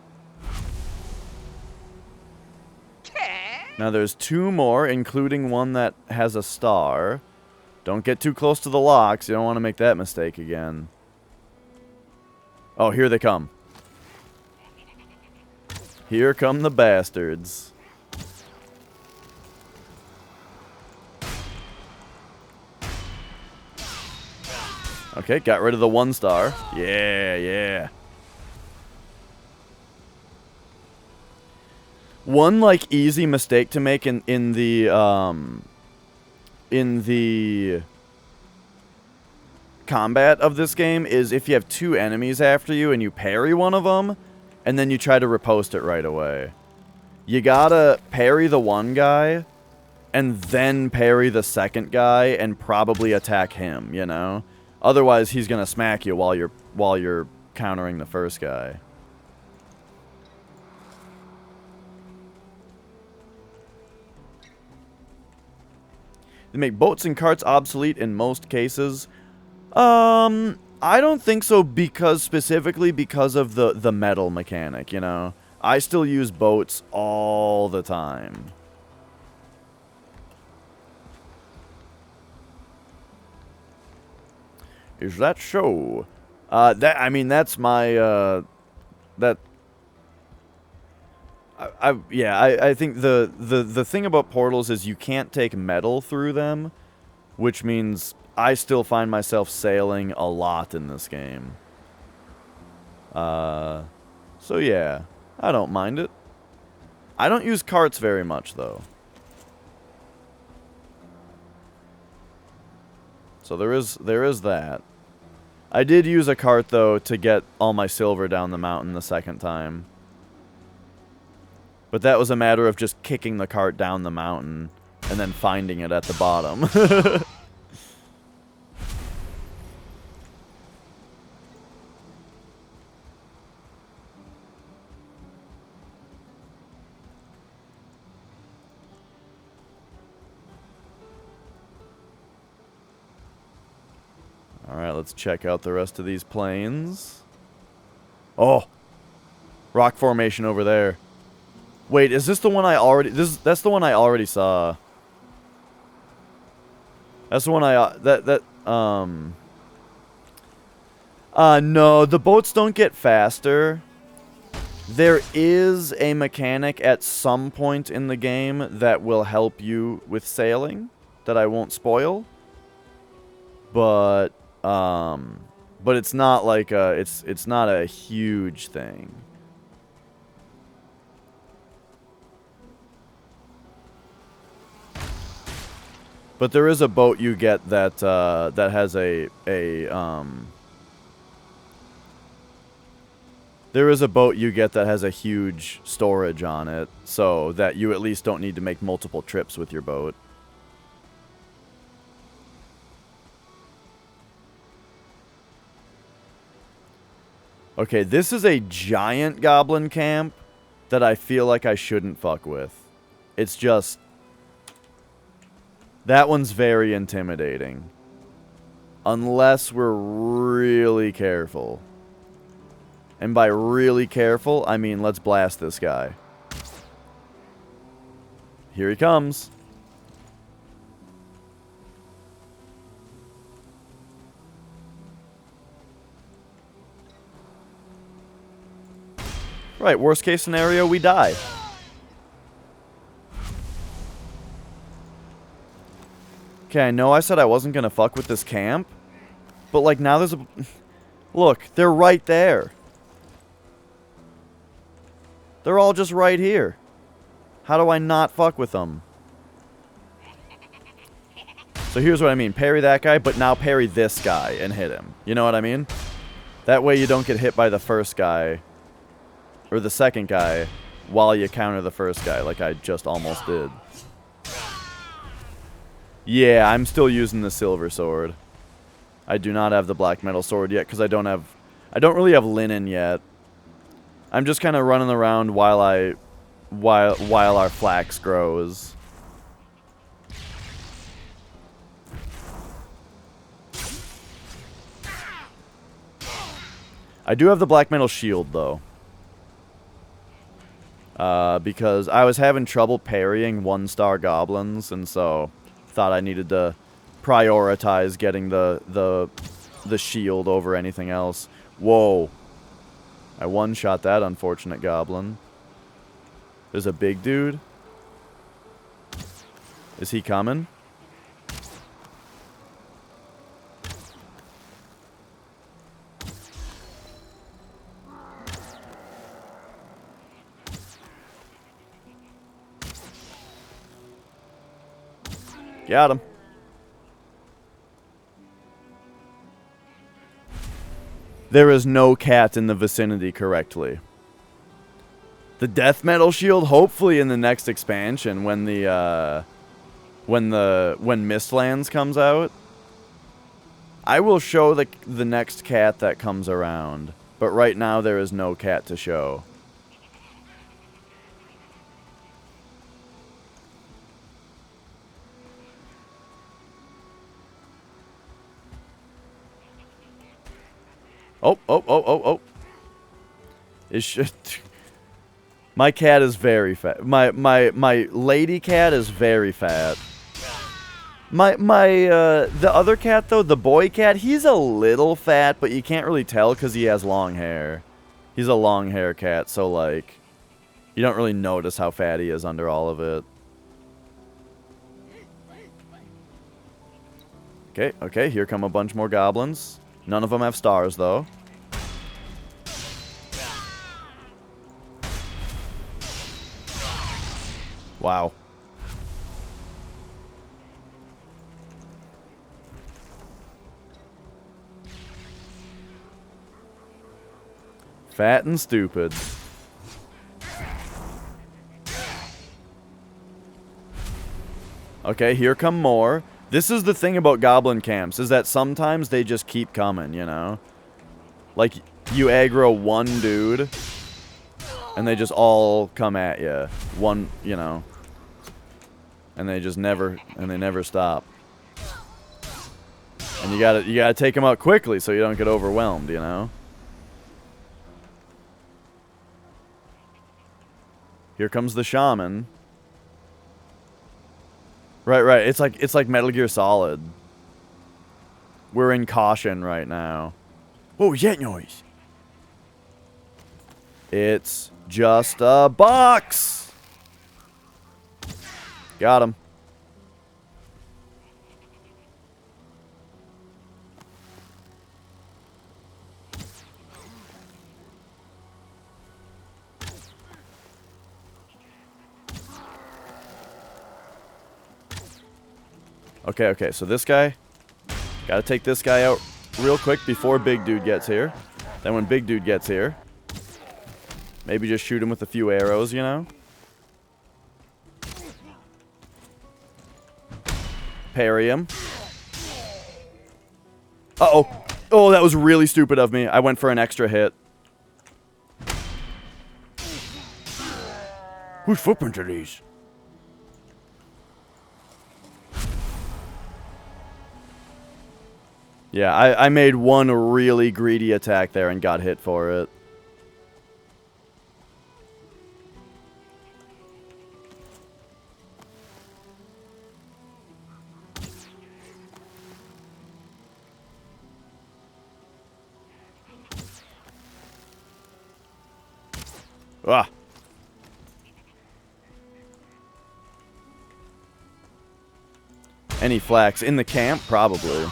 Speaker 1: Now there's 2 more, including one that has a star. Don't get too close to the locks. You don't want to make that mistake again. Oh, here they come. Here come the bastards. Okay, got rid of the 1-star. Yeah, yeah. One, like, easy mistake to make in the combat of this game is if you have 2 enemies after you and you parry one of them, and then you try to riposte it right away. You gotta parry the one guy, and then parry the second guy, and probably attack him, you know? Otherwise, he's gonna smack you while you're countering the first guy. They make boats and carts obsolete in most cases. I don't think so specifically because of the metal mechanic, you know? I still use boats all the time. Is that so? I mean, that's my, I think the thing about portals is you can't take metal through them, which means I still find myself sailing a lot in this game. So yeah, I don't mind it. I don't use carts very much, though. So there is that. I did use a cart, though, to get all my silver down the mountain the second time. But that was a matter of just kicking the cart down the mountain and then finding it at the bottom. Alright, let's check out the rest of these plains. Oh! Rock formation over there. Wait, is this the one I already... That's the one I already saw. That's the one no, the boats don't get faster. There is a mechanic at some point in the game that will help you with sailing that I won't spoil. But it's not like it's not a huge thing. But there is a boat you get that that has there is a boat you get that has a huge storage on it, so that you at least don't need to make multiple trips with your boat. Okay, this is a giant goblin camp that I feel like I shouldn't fuck with. It's just... That one's very intimidating. Unless we're really careful. And by really careful, I mean let's blast this guy. Here he comes. Right, worst case scenario, we die. Okay, I know I said I wasn't gonna fuck with this camp, but like now there's a... Look, they're right there. They're all just right here. How do I not fuck with them? So here's what I mean. Parry that guy, but now parry this guy and hit him. You know what I mean? That way you don't get hit by the first guy. Or the second guy while you counter the first guy like I just almost did. Yeah, I'm still using the silver sword. I do not have the black metal sword yet because I don't really have linen yet. I'm just kind of running around while our flax grows. I do have the black metal shield though. Because I was having trouble parrying 1-star goblins, and so thought I needed to prioritize getting the shield over anything else. Whoa. I one-shot that unfortunate goblin. There's a big dude. Is he coming? Got him. There is no cat in the vicinity correctly. The death metal shield, hopefully in the next expansion when the when Mistlands comes out. I will show the next cat that comes around, but right now there is no cat to show. Oh. My cat is very fat. My lady cat is very fat. The other cat though, the boy cat, he's a little fat, but you can't really tell because he has long hair. He's a long hair cat, so like, you don't really notice how fat he is under all of it. Okay, here come a bunch more goblins. None of them have stars, though. Wow. Fat and stupid. Okay, here come more. This is the thing about goblin camps, is that sometimes they just keep coming, you know? Like, you aggro one dude, and they just all come at you. One, you know. And they just never, and they never stop. And you gotta take them out quickly so you don't get overwhelmed, you know? Here comes the shaman. Right. It's like Metal Gear Solid. We're in caution right now. What was that noise? It's just a box. Got him. Okay, so this guy, gotta take this guy out real quick before Big Dude gets here. Then when Big Dude gets here, maybe just shoot him with a few arrows, you know? Parry him. Uh-oh. Oh, that was really stupid of me. I went for an extra hit. Whose footprints are these? Yeah, I made one really greedy attack there and got hit for it. Ah. Any flax in the camp? Probably.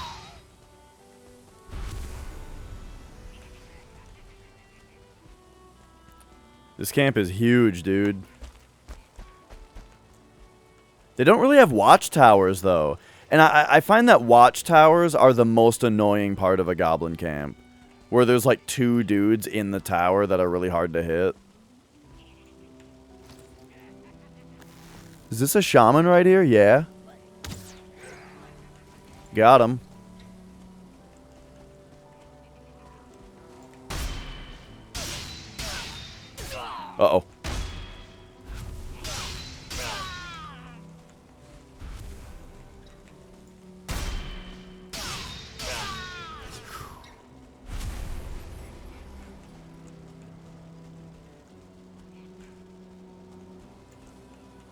Speaker 1: This camp is huge, dude. They don't really have watchtowers, though. And I find that watchtowers are the most annoying part of a goblin camp. Where there's like 2 dudes in the tower that are really hard to hit. Is this a shaman right here? Yeah. Got him. Uh-oh.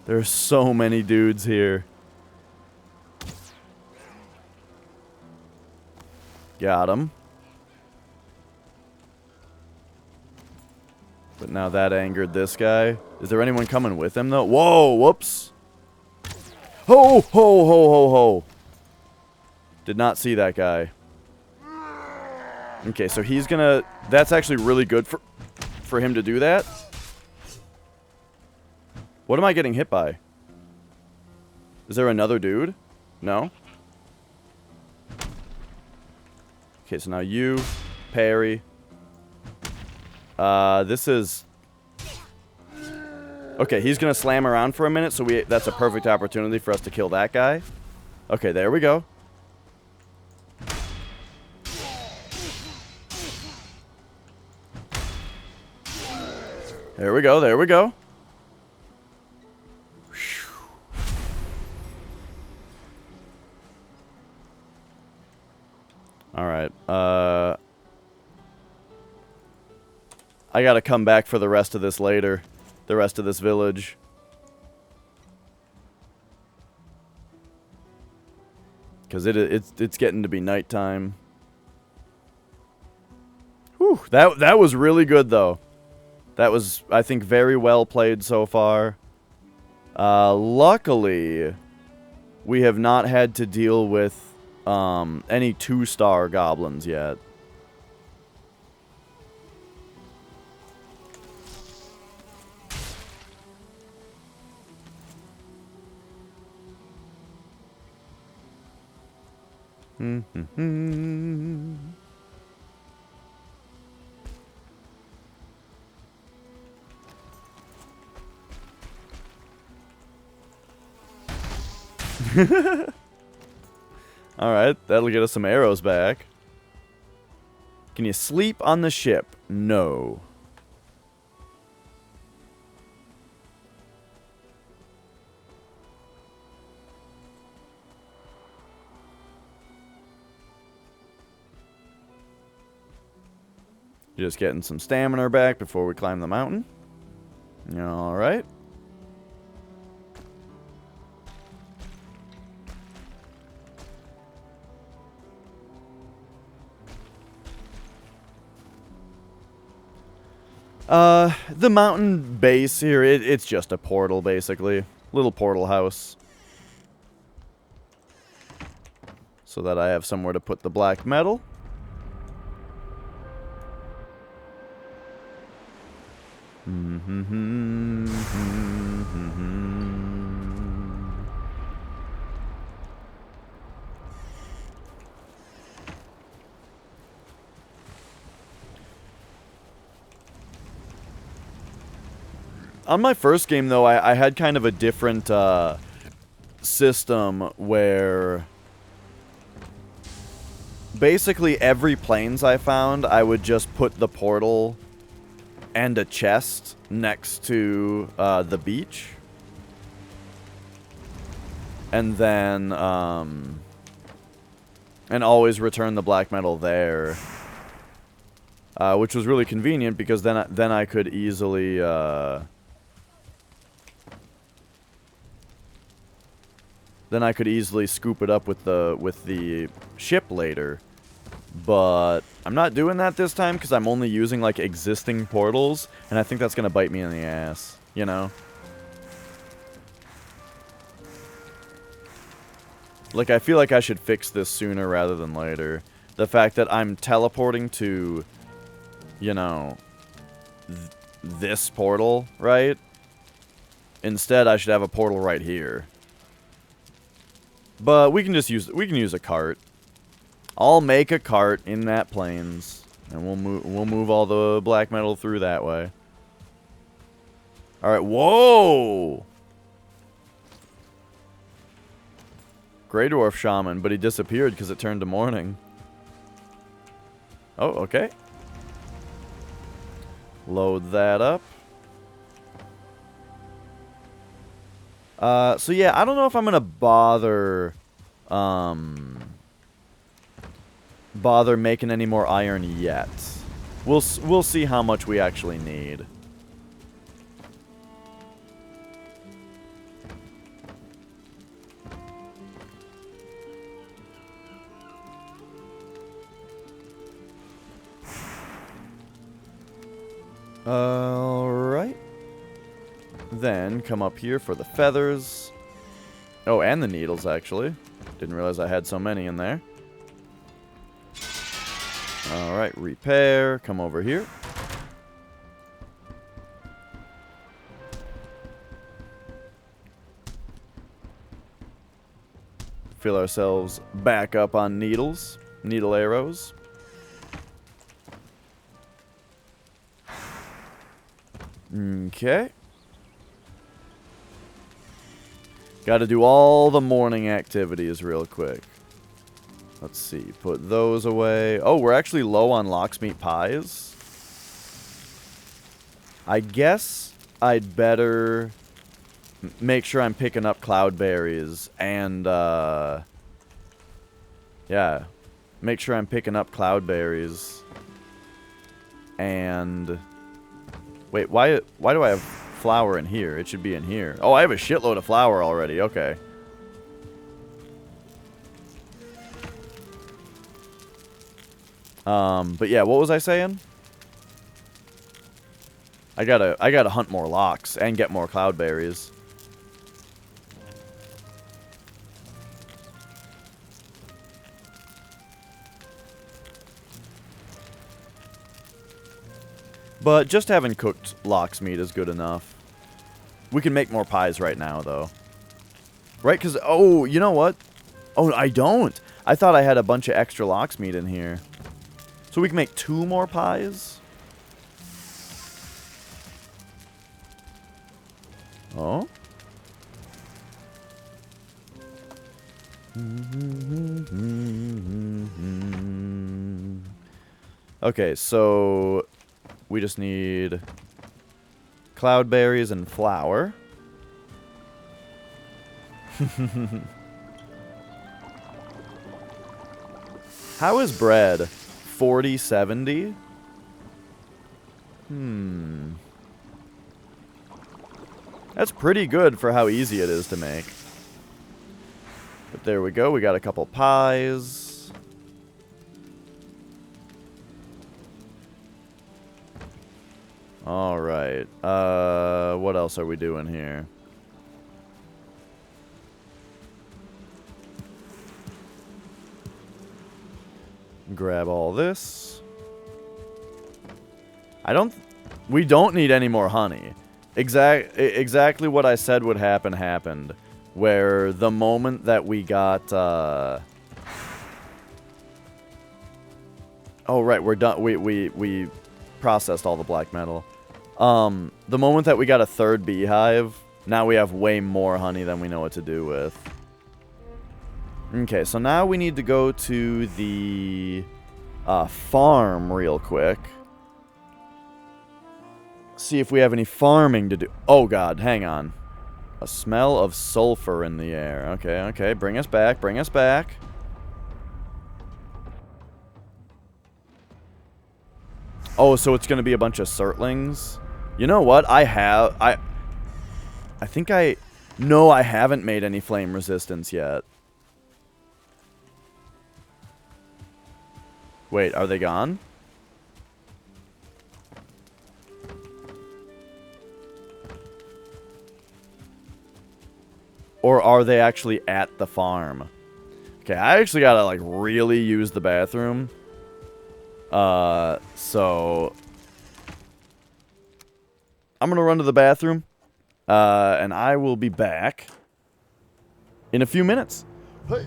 Speaker 1: There's so many dudes here. Got him. But now that angered this guy. Is there anyone coming with him, though? Whoa, whoops. Ho, ho, ho, ho, ho. Did not see that guy. Okay, so he's gonna... That's actually really good for him to do that. What am I getting hit by? Is there another dude? No? Okay, so now you, parry. This is... Okay, he's gonna slam around for a minute, so that's a perfect opportunity for us to kill that guy. Okay, there we go. There we go, there we go. Alright, I gotta come back for the rest of this later. The rest of this village. Because it's getting to be nighttime. Whew, that was really good, though. That was, I think, very well played so far. Luckily, we have not had to deal with any 2-star goblins yet. Alright, that'll get us some arrows back. Can you sleep on the ship? No. Just getting some stamina back before we climb the mountain. Alright. The mountain base here, it's just a portal, basically. Little portal house. So that I have somewhere to put the black metal. On my first game, though, I had kind of a different system where basically every plains I found, I would just put the portal and a chest next to the beach. And then, and always return the black metal there. Which was really convenient because then I could easily, scoop it up with the ship later. But I'm not doing that this time because I'm only using like existing portals, and I think that's gonna bite me in the ass, you know? Like, I feel like I should fix this sooner rather than later. The fact that I'm teleporting to, you know, this portal, right? Instead, I should have a portal right here. But we can use a cart. I'll make a cart in that plains, and we'll move all the black metal through that way. All right, whoa! Grey Dwarf Shaman, but he disappeared because it turned to morning. Oh, okay. Load that up. So yeah, I don't know if I'm gonna bother making any more iron yet. We'll see how much we actually need. Alright. Then come up here for the feathers. Oh, and the needles, actually. Didn't realize I had so many in there. Alright, repair. Come over here. Fill ourselves back up on needles. Needle arrows. Okay. Gotta do all the morning activities real quick. Let's see. Put those away. Oh, we're actually low on locksmeat pies. I guess I'd better make sure I'm picking up cloudberries and, yeah. Make sure I'm picking up cloudberries. And... Wait, why do I have flour in here? It should be in here. Oh, I have a shitload of flour already. Okay. But yeah, what was I saying? I gotta hunt more locks and get more cloudberries. But just having cooked lox meat is good enough. We can make more pies right now, though. Right? Because, oh, you know what? Oh, I don't. I thought I had a bunch of extra lox meat in here. So we can make 2 more pies? Oh? Okay, so we just need cloudberries and flour. How is bread? 40-70? That's pretty good for how easy it is to make. But there we go. We got a couple pies. All right. What else are we doing here? Grab all this. We don't need any more honey. Exactly what I said would happen happened. Where the moment that we got, oh right, we're done. We processed all the black metal. The moment that we got a 3rd beehive, now we have way more honey than we know what to do with. Okay, so now we need to go to the farm real quick. See if we have any farming to do. Oh god, hang on. A smell of sulfur in the air. Okay, okay, bring us back, bring us back. Oh, so it's gonna be a bunch of surtlings? You know what? I think no, I haven't made any flame resistance yet. Wait, are they gone? Or are they actually at the farm? Okay, I actually gotta, like, really use the bathroom. So... I'm gonna run to the bathroom. And I will be back in a few minutes. Hey.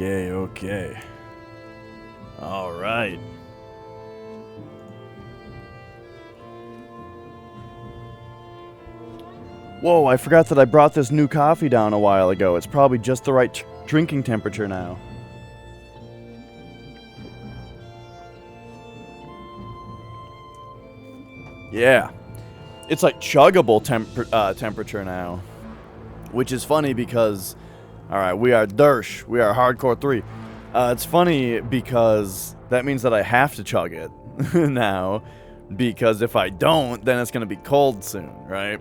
Speaker 1: Okay, okay. All right. Whoa, I forgot that I brought this new coffee down a while ago. It's probably just the right drinking temperature now. Yeah. It's like chuggable temperature now. Which is funny because, alright, we are Dersh. We are Hardcore 3. It's funny because that means that I have to chug it now. Because if I don't, then it's going to be cold soon, right?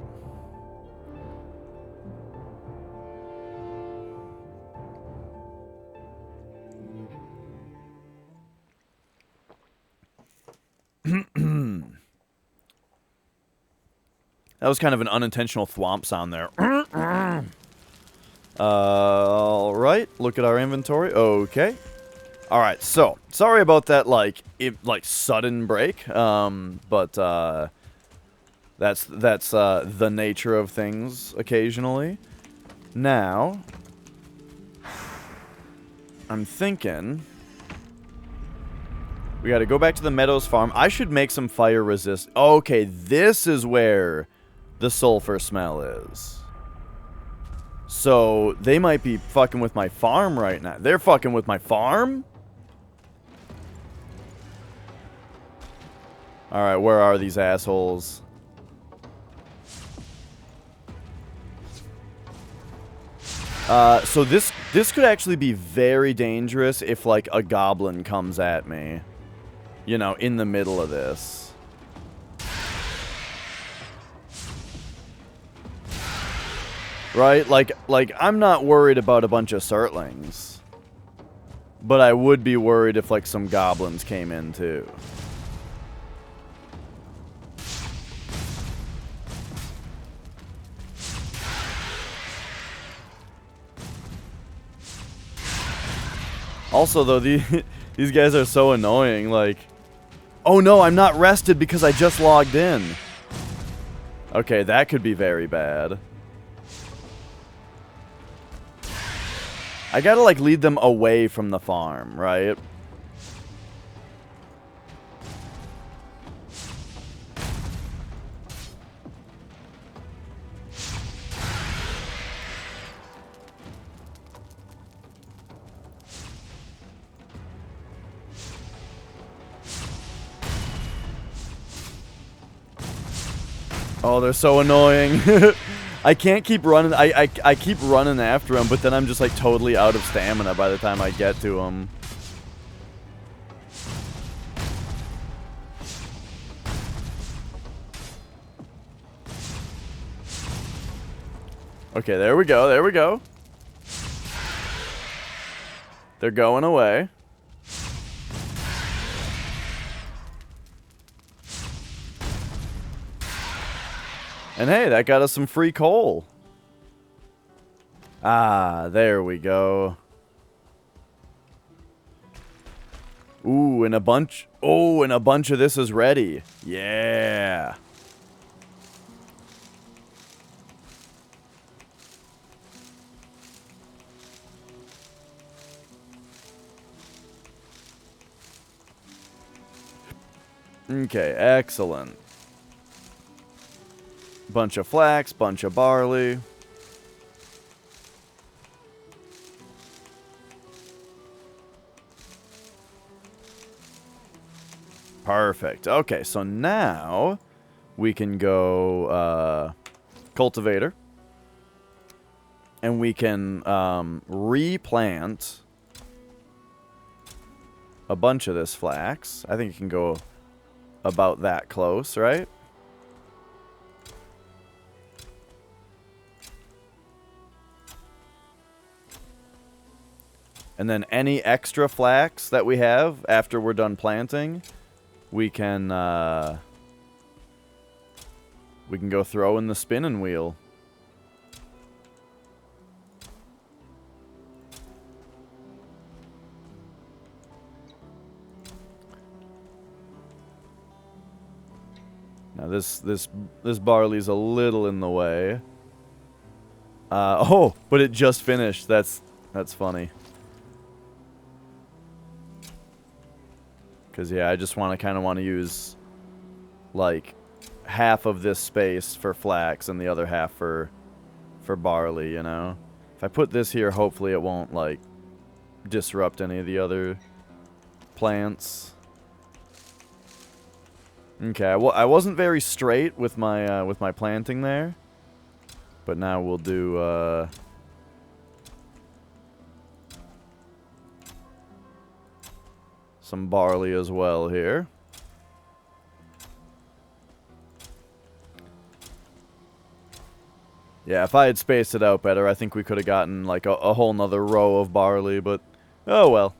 Speaker 1: That was kind of an unintentional thwomp sound there. Alright, look at our inventory. Okay. Alright, so, sorry about that, like sudden break. But, that's the nature of things occasionally. Now, I'm thinking we gotta go back to the Meadows farm. I should make some fire resist. Okay, this is where the sulfur smell is. So, they might be fucking with my farm right now. They're fucking with my farm? Alright, where are these assholes? So this could actually be very dangerous if, like, a goblin comes at me. You know, in the middle of this. Right? Like, I'm not worried about a bunch of Surtlings. But I would be worried if, like, some goblins came in, too. Also, though, these guys are so annoying, like... Oh no, I'm not rested because I just logged in. Okay, that could be very bad. I gotta, like, lead them away from the farm, right? Oh, they're so annoying. I can't keep running. I keep running after them, but then I'm just, like, totally out of stamina by the time I get to them. Okay, there we go. There we go. They're going away. And hey, that got us some free coal. Ah, there we go. Ooh, and a bunch... Oh, and a bunch of this is ready. Yeah. Okay, excellent. Bunch of flax, bunch of barley. Perfect. Okay, so now we can go cultivator. And we can replant a bunch of this flax. I think it can go about that close, right? And then any extra flax that we have after we're done planting, we can go throw in the spinning wheel. Now this barley's a little in the way. Oh, but it just finished. That's funny. Because, yeah, I just kind of want to use, like, half of this space for flax and the other half for barley, you know? If I put this here, hopefully it won't, like, disrupt any of the other plants. Okay, well, I wasn't very straight with my planting there. But now we'll do, some barley as well here. Yeah, if I had spaced it out better, I think we could have gotten, like, a whole nother row of barley, but oh well.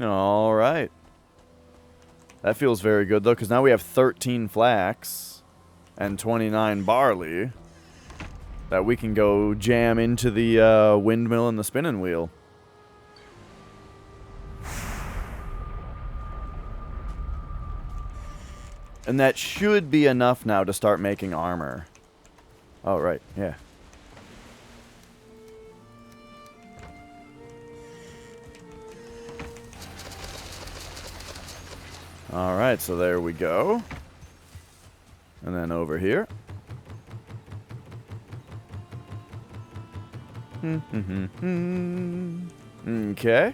Speaker 1: Alright. That feels very good, though, because now we have 13 flax and 29 barley that we can go jam into the windmill and the spinning wheel. And that should be enough now to start making armor. Oh, right, yeah. Alright, so there we go. And then over here. Okay.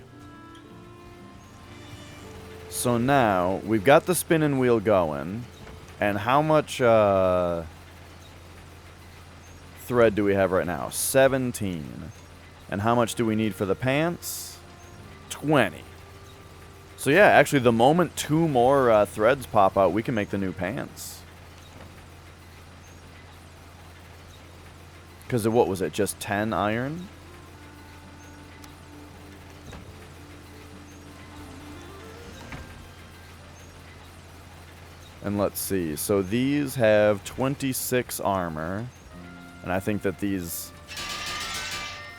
Speaker 1: So now, we've got the spinning wheel going. And how much thread do we have right now? 17. And how much do we need for the pants? 20. So yeah, actually the moment 2 more threads pop out, we can make the new pants. Because of what was it, just 10 iron? And let's see, so these have 26 armor. And I think that these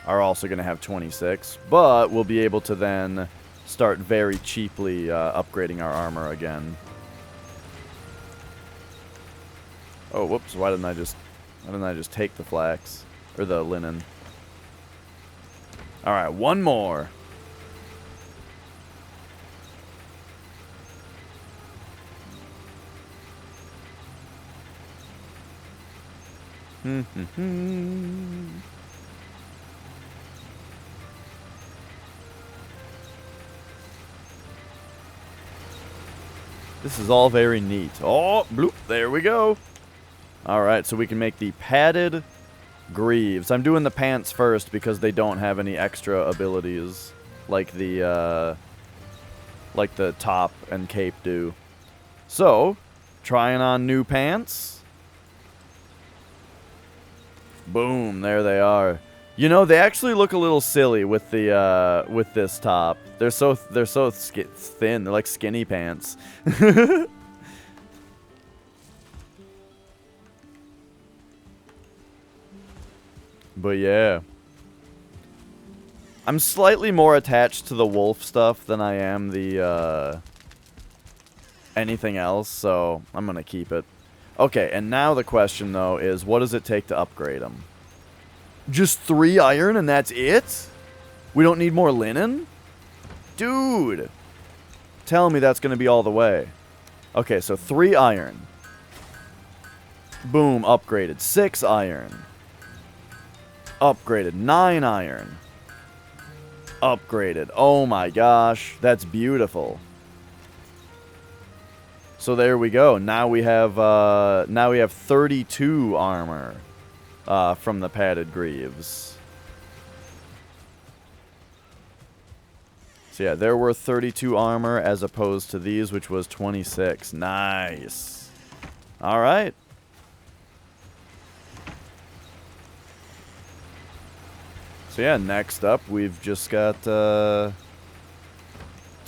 Speaker 1: are also going to have 26. But we'll be able to then start very cheaply upgrading our armor again. Oh, whoops, why didn't I just take the flax? Or the linen. Alright, one more. This is all very neat. Oh, bloop, there we go. Alright, so we can make the padded greaves. I'm doing the pants first because they don't have any extra abilities like the top and cape do. So, trying on new pants. Boom, there they are. You know, they actually look a little silly with the with this top. They're so thin. They're like skinny pants. But yeah. I'm slightly more attached to the wolf stuff than I am the anything else, so I'm gonna keep it. Okay, and now the question though is, what does it take to upgrade them? Just 3 iron and that's it? We don't need more linen? Dude! Tell me that's gonna be all the way. Okay, so 3 iron. Boom, upgraded. 6 iron. Upgraded. 9 iron. Upgraded. Oh my gosh, that's beautiful. So there we go. Now we have 32 armor from the padded greaves. So yeah, they're worth 32 armor as opposed to these, which was 26. Nice. All right. So yeah, next up we've just got to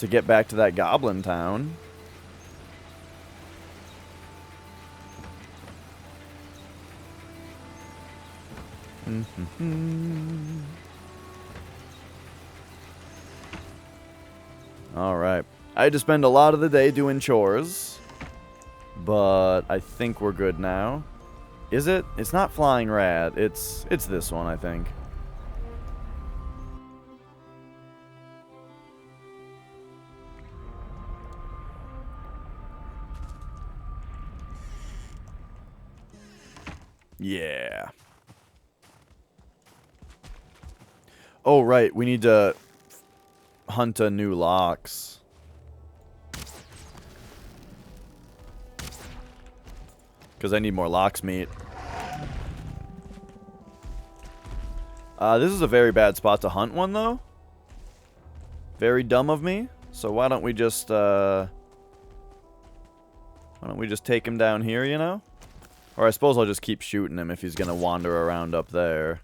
Speaker 1: get back to that goblin town. Alright. I had to spend a lot of the day doing chores. But I think we're good now. Is it? It's not Flying Rat. It's this one, I think. Yeah. Oh, right. We need to hunt a new lox. Because I need more lox meat. This is a very bad spot to hunt one, though. Very dumb of me. So why don't we just, take him down here, you know? Or I suppose I'll just keep shooting him if he's gonna wander around up there.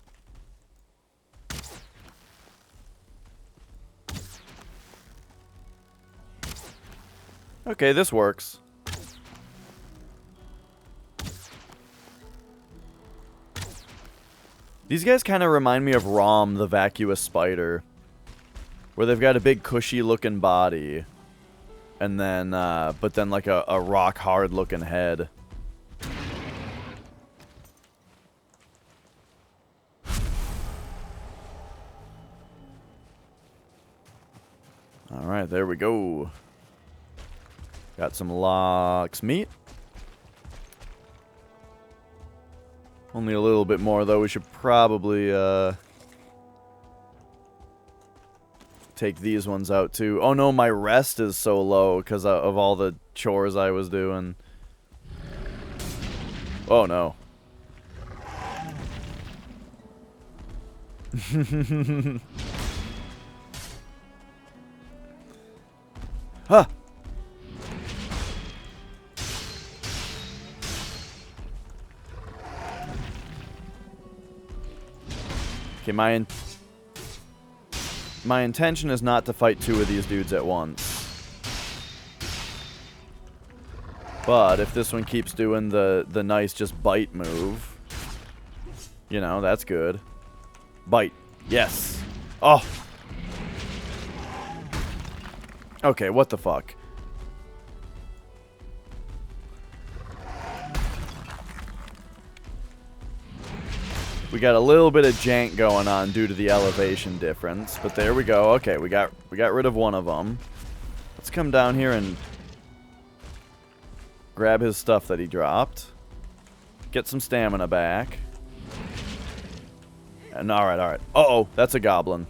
Speaker 1: Okay, this works. These guys kind of remind me of Rom, the vacuous spider. Where they've got a big cushy looking body. And then, but then like a rock hard looking head. Alright, there we go. Got some lox meat. Only a little bit more, though. We should probably, take these ones out, too. Oh, no, my rest is so low because of all the chores I was doing. Oh, no. Huh! Okay, my intention is not to fight two of these dudes at once. But if this one keeps doing the nice just bite move, you know, that's good. Bite. Yes. Oh. Okay, what the fuck? We got a little bit of jank going on due to the elevation difference, but there we go. Okay, we got rid of one of them. Let's come down here and grab his stuff that he dropped. Get some stamina back. And alright, alright. Uh-oh, that's a goblin.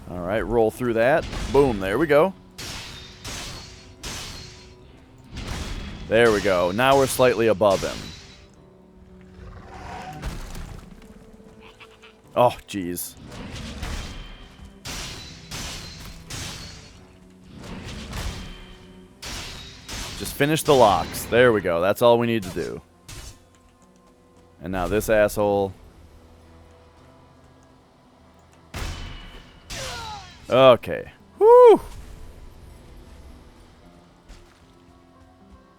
Speaker 1: Alright, roll through that. Boom, there we go. There we go. Now we're slightly above him. Oh, jeez. Just finish the lox. There we go. That's all we need to do. And now this asshole. Okay. Whew.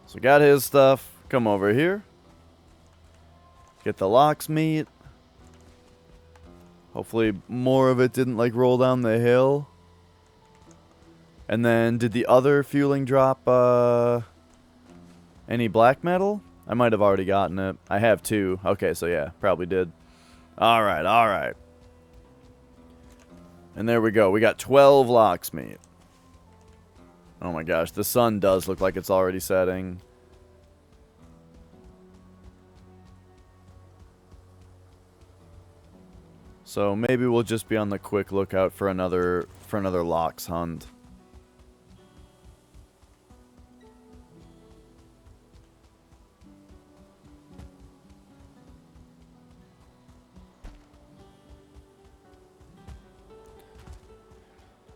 Speaker 1: So got his stuff. Come over here. Get the lox meat. Hopefully more of it didn't like roll down the hill. And then did the other fueling drop any black metal? I might have already gotten it. I have two. Okay, so yeah, probably did. Alright, alright. And there we go. We got 12 lox meat. Oh my gosh, the sun does look like it's already setting. So maybe we'll just be on the quick lookout for another lox hunt.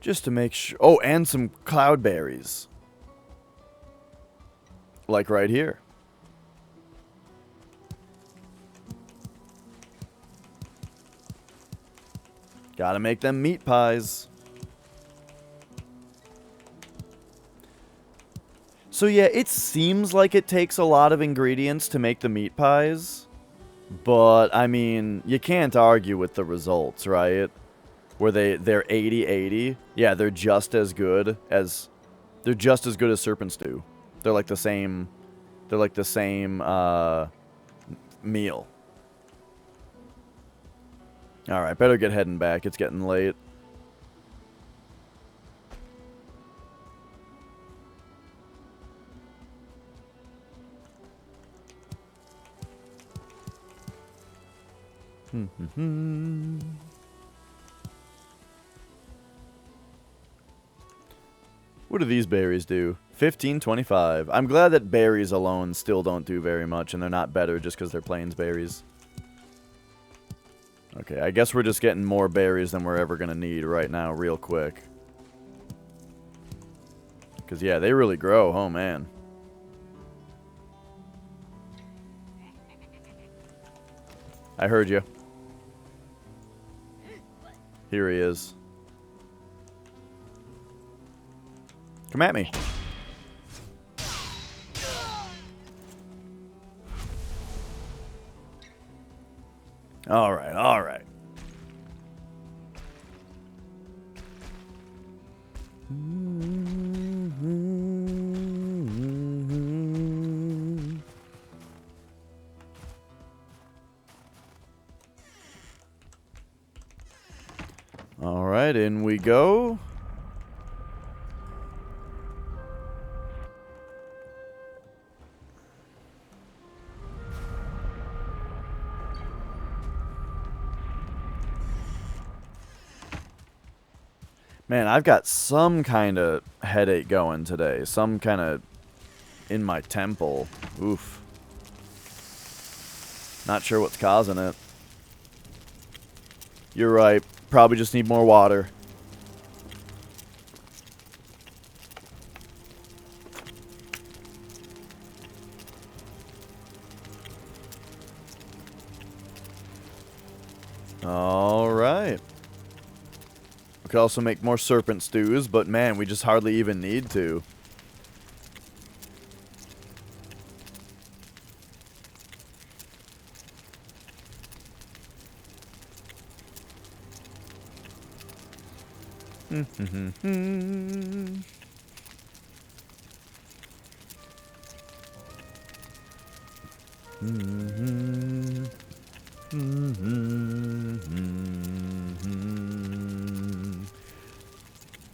Speaker 1: Just to make sure. Oh, and some cloudberries. Like right here. Gotta make them meat pies. So yeah, it seems like it takes a lot of ingredients to make the meat pies. But, I mean, you can't argue with the results, right? Where they're 80-80. Yeah, they're just as good as serpent stew. They're like the same meal. Alright, better get heading back. It's getting late. What do these berries do? 15.25. I'm glad that berries alone still don't do very much, and they're not better just because they're plains berries. Okay, I guess we're just getting more berries than we're ever going to need right now real quick. Because, yeah, they really grow. Oh, man. I heard you. Here he is. Come at me. All right, all right. All right, in we go. Man, I've got some kind of headache going today. Some kind of in my temple. Oof. Not sure what's causing it. You're right. Probably just need more water. All right. We could also make more serpent stews, but man, we just hardly even need to.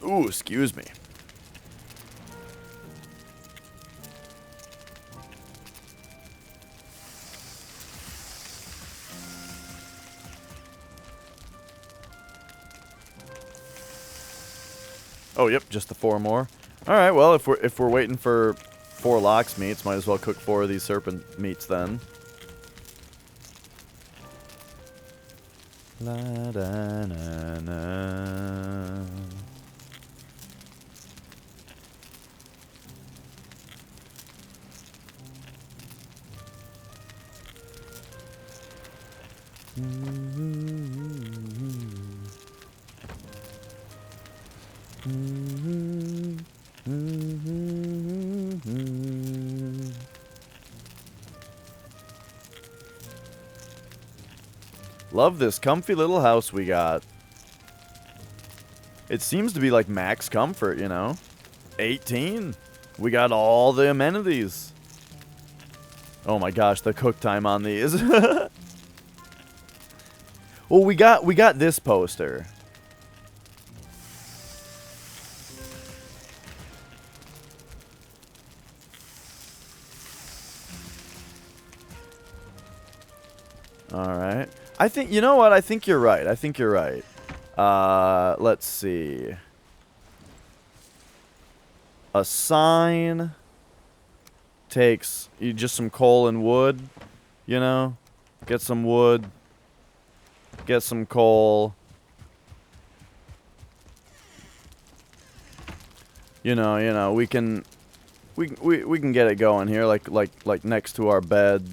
Speaker 1: Ooh, excuse me. Oh, yep, just the 4 more. All right, well, if we're waiting for 4 lox meats, might as well cook 4 of these serpent meats then. La da na na. Love this comfy little house we got. It seems to be like max comfort, you know. 18. We got all the amenities. Oh my gosh, the cook time on these. Well, we got this poster. All right. I think, you know what? I think you're right. I think you're right. Let's see. A sign takes just some coal and wood, you know? Get some wood. Get some coal. You know, we can get it going here like next to our bed.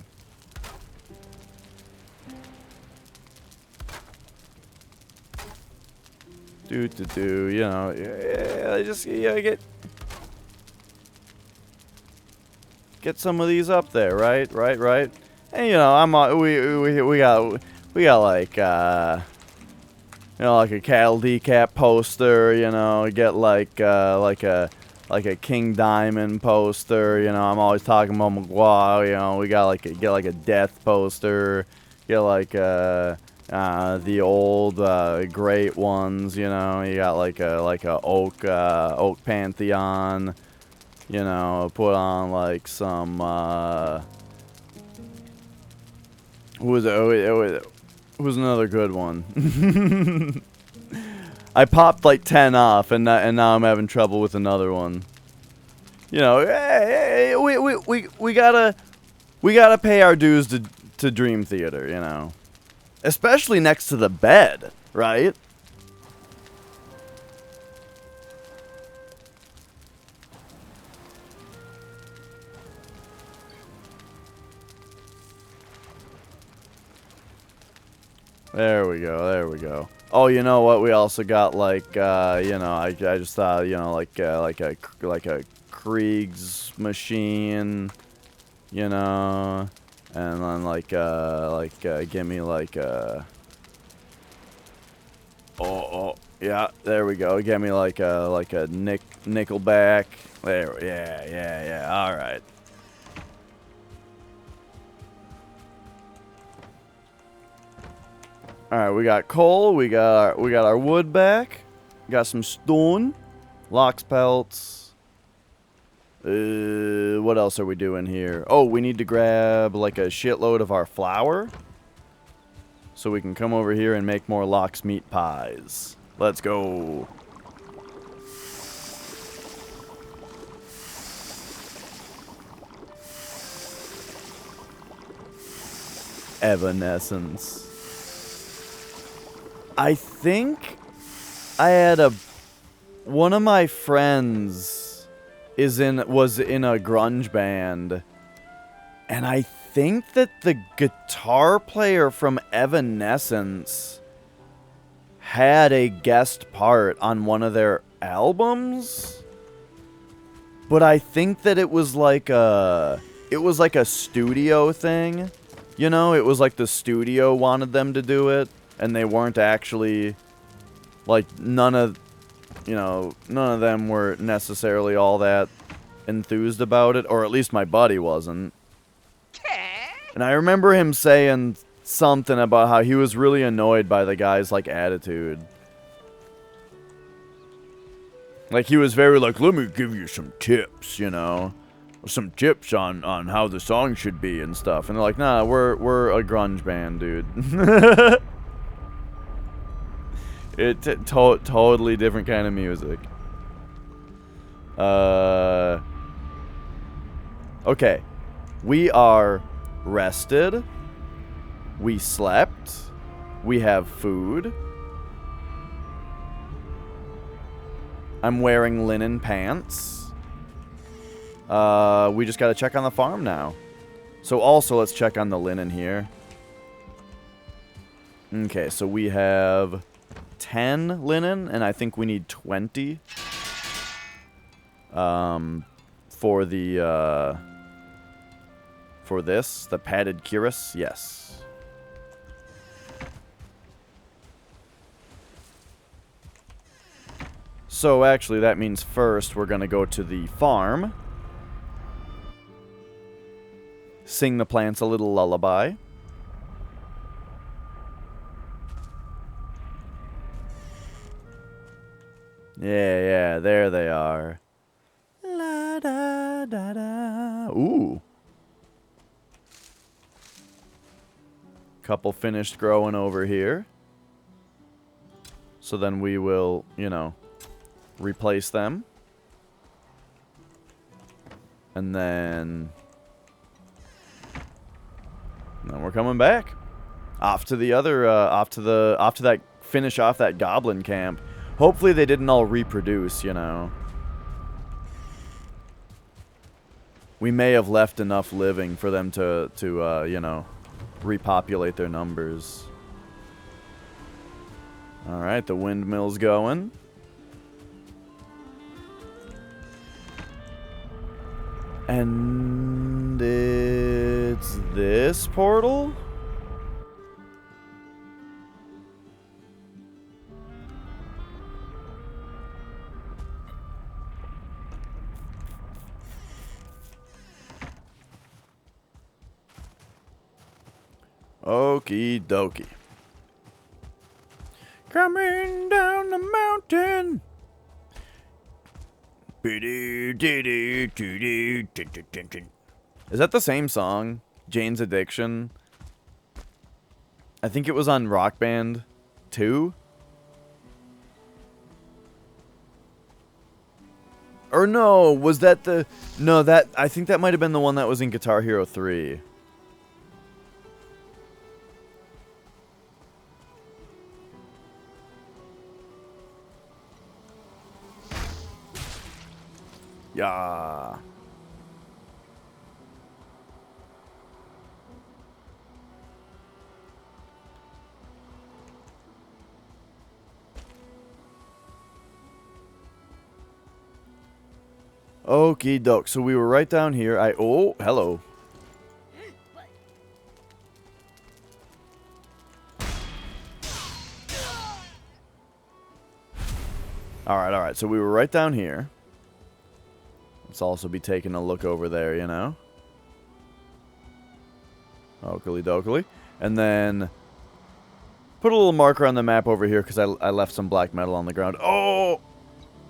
Speaker 1: You know, yeah, just get some of these up there, right? And you know, we got like you know, like a cattle decap poster, you know, get like a King Diamond poster, you know. I'm always talking about McGuire, you know. We got get like a death poster, get like the old great ones, you know. You got like a oak pantheon, you know. Put on like some who was it? was another good one. I popped like 10 off, and now I'm having trouble with another one. You know, hey, we gotta pay our dues to Dream Theater, you know, especially next to the bed, right? There we go. There we go. Oh, you know what? We also got like, you know, I just thought, you know, like a Krieg's machine, you know, and then give me like oh yeah, there we go. Give me like a Nickelback. There, yeah. All right. All right, we got coal. We got our wood back. Got some stone, lox pelts. What else are we doing here? Oh, we need to grab like a shitload of our flour, so we can come over here and make more lox meat pies. Let's go. Evanescence. I think I had one of my friends was in a grunge band, and I think that the guitar player from Evanescence had a guest part on one of their albums, but I think that it was like a studio thing, you know. It was like the studio wanted them to do it, and they weren't actually, like, none of them were necessarily all that enthused about it, or at least my buddy wasn't. And I remember him saying something about how he was really annoyed by the guy's, like, attitude. Like, he was very like, let me give you some tips, you know? Some tips on how the song should be and stuff. And they're like, nah, we're a grunge band, dude. It's totally different kind of music. Okay. We are rested. We slept. We have food. I'm wearing linen pants. We just gotta check on the farm now. So also, let's check on the linen here. Okay, so we have 10 linen, and I think we need 20 for the padded cuirass. Yes. So actually that means first we're gonna go to the farm, sing the plants a little lullaby. Yeah, there they are. La da da da. Ooh. Couple finished growing over here. So then we will, you know, replace them. And then we're coming back. Off to the other off to that finish off that goblin camp. Hopefully they didn't all reproduce, you know. We may have left enough living for them to you know, repopulate their numbers. Alright, the windmill's going. And it's this portal? Okie dokie. Coming down the mountain. Is that the same song? Jane's Addiction? I think it was on Rock Band 2. Or no, was that the... No, I think that might have been the one that was in Guitar Hero 3. Yeah. Okie doke. So we were right down here. Oh, hello. Alright. So we were right down here. Let's also be taking a look over there, you know? Oakley dokley. And then put a little marker on the map over here because I left some black metal on the ground. Oh!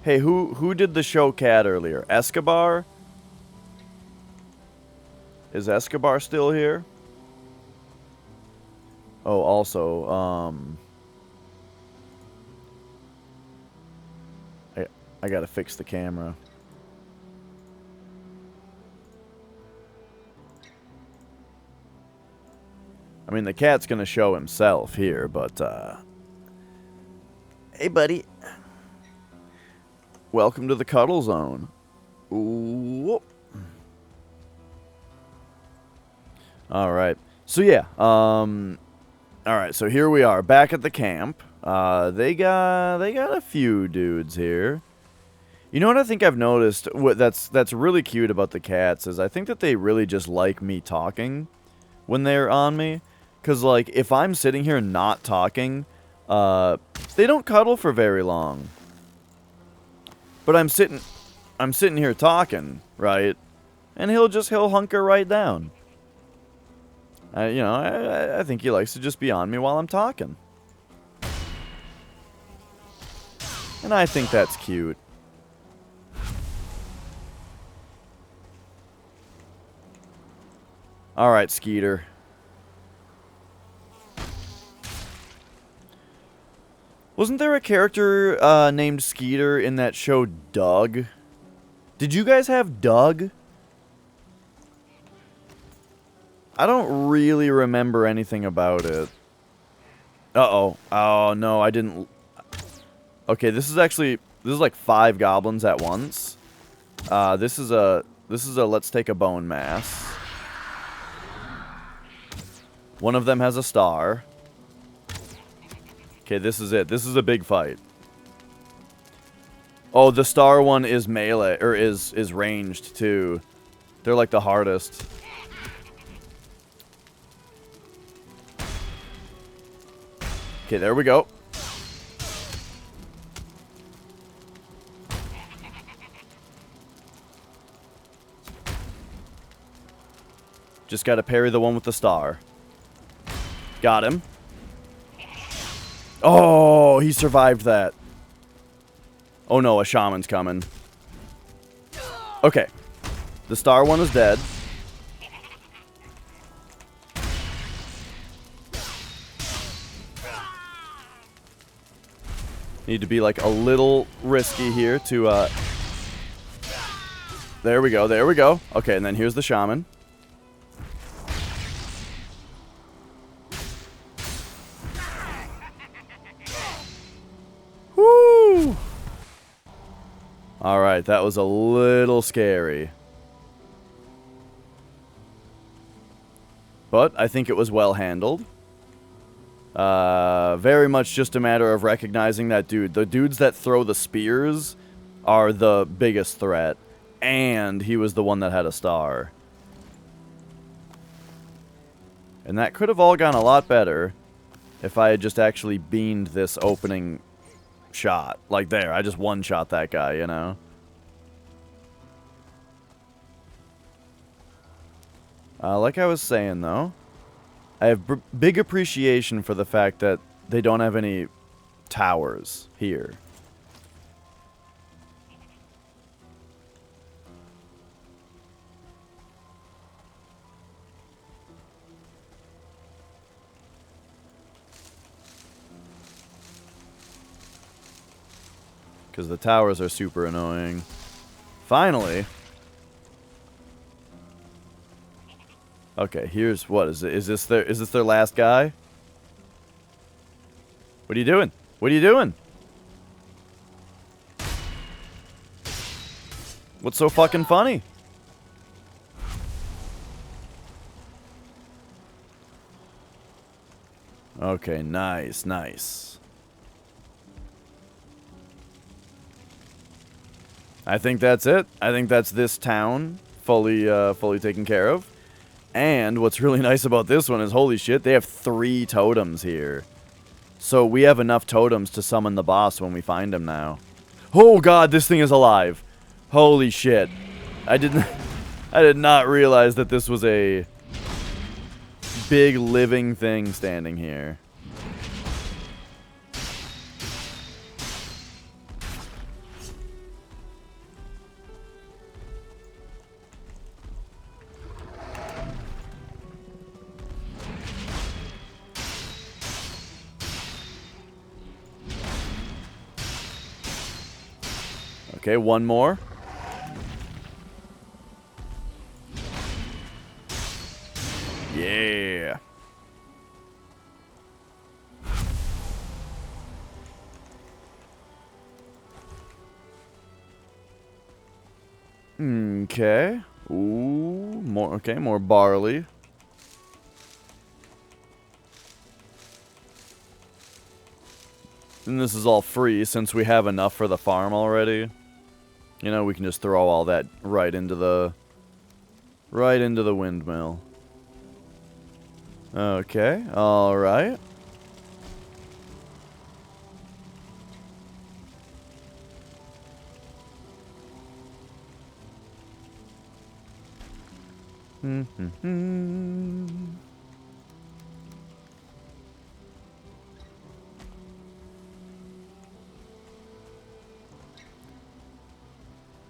Speaker 1: Hey, who did the show Cat earlier? Escobar? Is Escobar still here? Oh, also, I gotta fix the camera. I mean, the cat's gonna show himself here, but, hey, buddy. Welcome to the cuddle zone. Ooh. Alright. So, yeah, alright, so here we are, back at the camp. They got a few dudes here. You know what I think I've noticed? That's really cute about the cats is I think that they really just like me talking when they're on me. Because, like, if I'm sitting here not talking, they don't cuddle for very long. But I'm sitting here talking, right? And he'll hunker right down. You know, I think he likes to just be on me while I'm talking. And I think that's cute. Alright, Skeeter. Wasn't there a character named Skeeter in that show Doug? Did you guys have Doug? I don't really remember anything about it. Uh-oh. Oh, no, I didn't... Okay, this is like 5 goblins at once. This is a let's take a bone mass. One of them has a star. Okay, this is it. This is a big fight. Oh, the star one is melee, or is ranged, too. They're like the hardest. Okay, there we go. Just gotta parry the one with the star. Got him. Oh, he survived that. Oh no, a shaman's coming. Okay. The star one is dead. Need to be like a little risky here to there we go, there we go. Okay, and then here's the shaman. Woo! Alright, that was a little scary. But I think it was well handled. Very much just a matter of recognizing that dude. The dudes that throw the spears are the biggest threat. And he was the one that had a star. And that could have all gone a lot better if I had just actually beamed this opening shot. Like there, I just one-shot that guy, you know? Like I was saying, though, I have big appreciation for the fact that they don't have any towers here. because the towers are super annoying. Finally. Okay, here's what is it? Is this their last guy? What are you doing? What are you doing? What's so fucking funny? Okay, nice, nice. I think that's it. I think that's this town fully taken care of. And what's really nice about this one is, holy shit, they have 3 totems here. So we have enough totems to summon the boss when we find him now. Oh god, this thing is alive. Holy shit. I did not realize that this was a big living thing standing here. Okay, one more. Yeah. Okay. Ooh, more. Okay, more barley. And this is all free since we have enough for the farm already. You know, we can just throw all that right into the windmill. Okay, all right.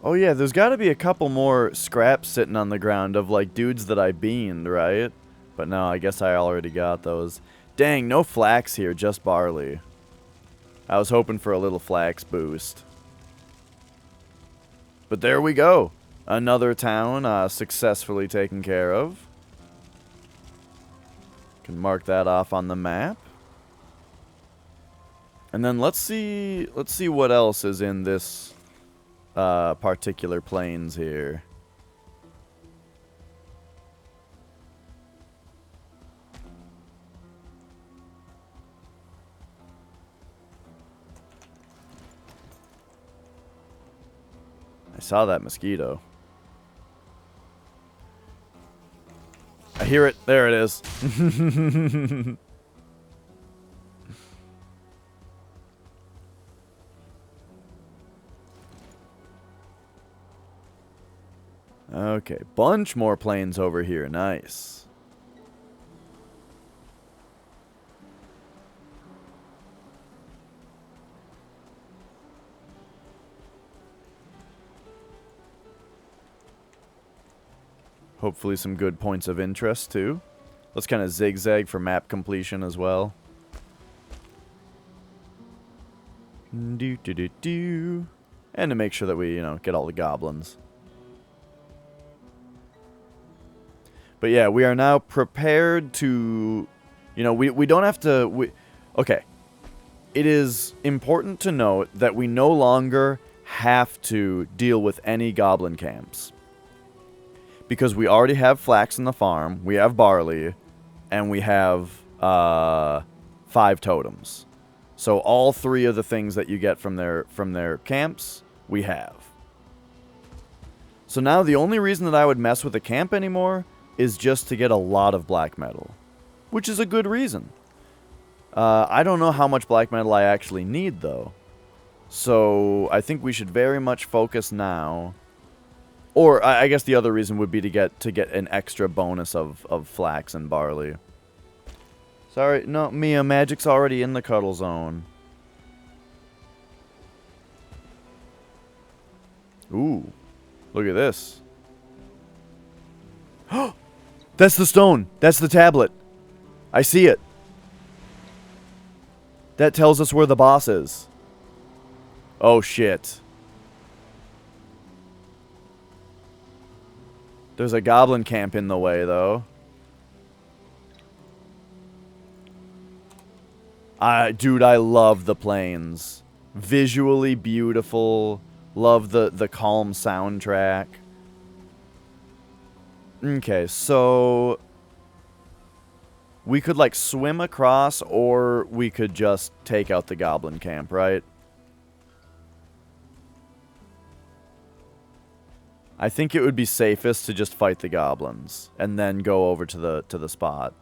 Speaker 1: Oh yeah, there's got to be a couple more scraps sitting on the ground of like dudes that I beaned, right? But no, I guess I already got those. Dang, no flax here, just barley. I was hoping for a little flax boost. But there we go. Another town successfully taken care of. Can mark that off on the map. And then let's see what else is in this particular plains here. I saw that mosquito. I hear it. There it is. Okay, bunch more planes over here. Nice. Hopefully some good points of interest, too. Let's kind of zigzag for map completion as well. Do. And to make sure that we, you know, get all the goblins. But yeah, we are now prepared to, you know, we don't have to, okay. It is important to note that we no longer have to deal with any goblin camps. Because we already have flax in the farm, we have barley, and we have 5 totems. So all 3 of the things that you get from their camps, we have. So now the only reason that I would mess with a camp anymore is just to get a lot of black metal. Which is a good reason. I don't know how much black metal I actually need, though. So I think we should very much focus now. Or I guess the other reason would be to get an extra bonus of flax and barley. Sorry, no, Mia, magic's already in the cuddle zone. Ooh, look at this. That's the stone. That's the tablet. I see it. That tells us where the boss is. Oh, shit. There's a goblin camp in the way, though. Dude, I love the plains. Visually beautiful. Love the calm soundtrack. Okay, so we could, like, swim across, or we could just take out the goblin camp, right? I think it would be safest to just fight the goblins, and then go over to the spot.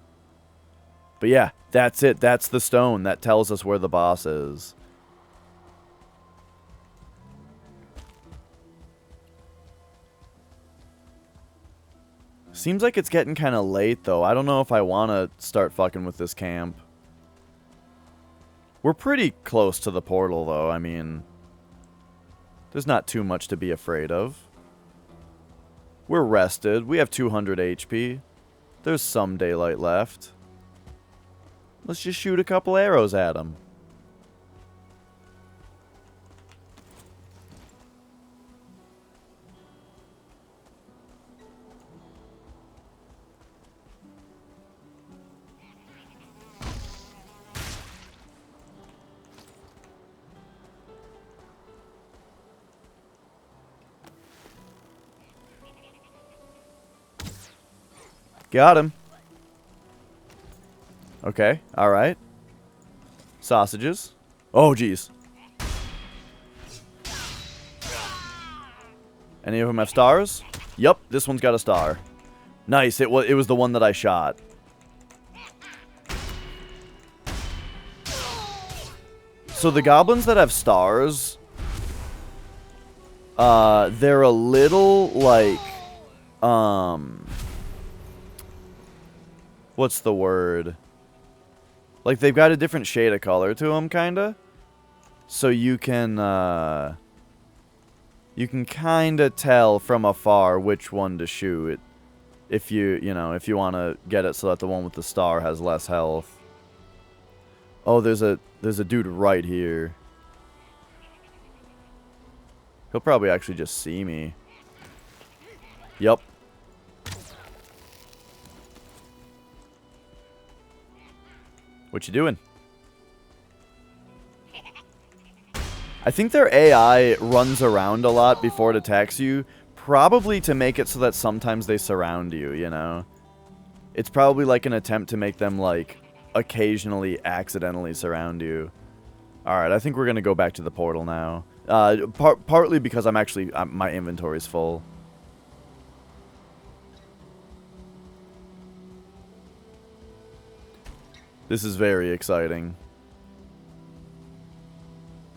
Speaker 1: But yeah, that's it. That's the stone. That tells us where the boss is. Seems like it's getting kind of late, though. I don't know if I want to start fucking with this camp. We're pretty close to the portal, though. I mean, there's not too much to be afraid of. We're rested. We have 200 HP. There's some daylight left. Let's just shoot a couple arrows at him. Got him. Okay, alright. Sausages. Oh, jeez. Any of them have stars? Yup, this one's got a star. Nice, it was the one that I shot. So the goblins that have stars, they're a little like, what's the word? Like, they've got a different shade of color to them, kinda. So you can kinda tell from afar which one to shoot. If you if you want to get it so that the one with the star has less health. Oh, there's a dude right here. He'll probably actually just see me. Yup. What you doing? I think their AI runs around a lot before it attacks you, probably to make it so that sometimes they surround you, you know? It's probably like an attempt to make them, like, occasionally accidentally surround you. Alright, I think we're gonna go back to the portal now. Partly because my inventory's full. This is very exciting.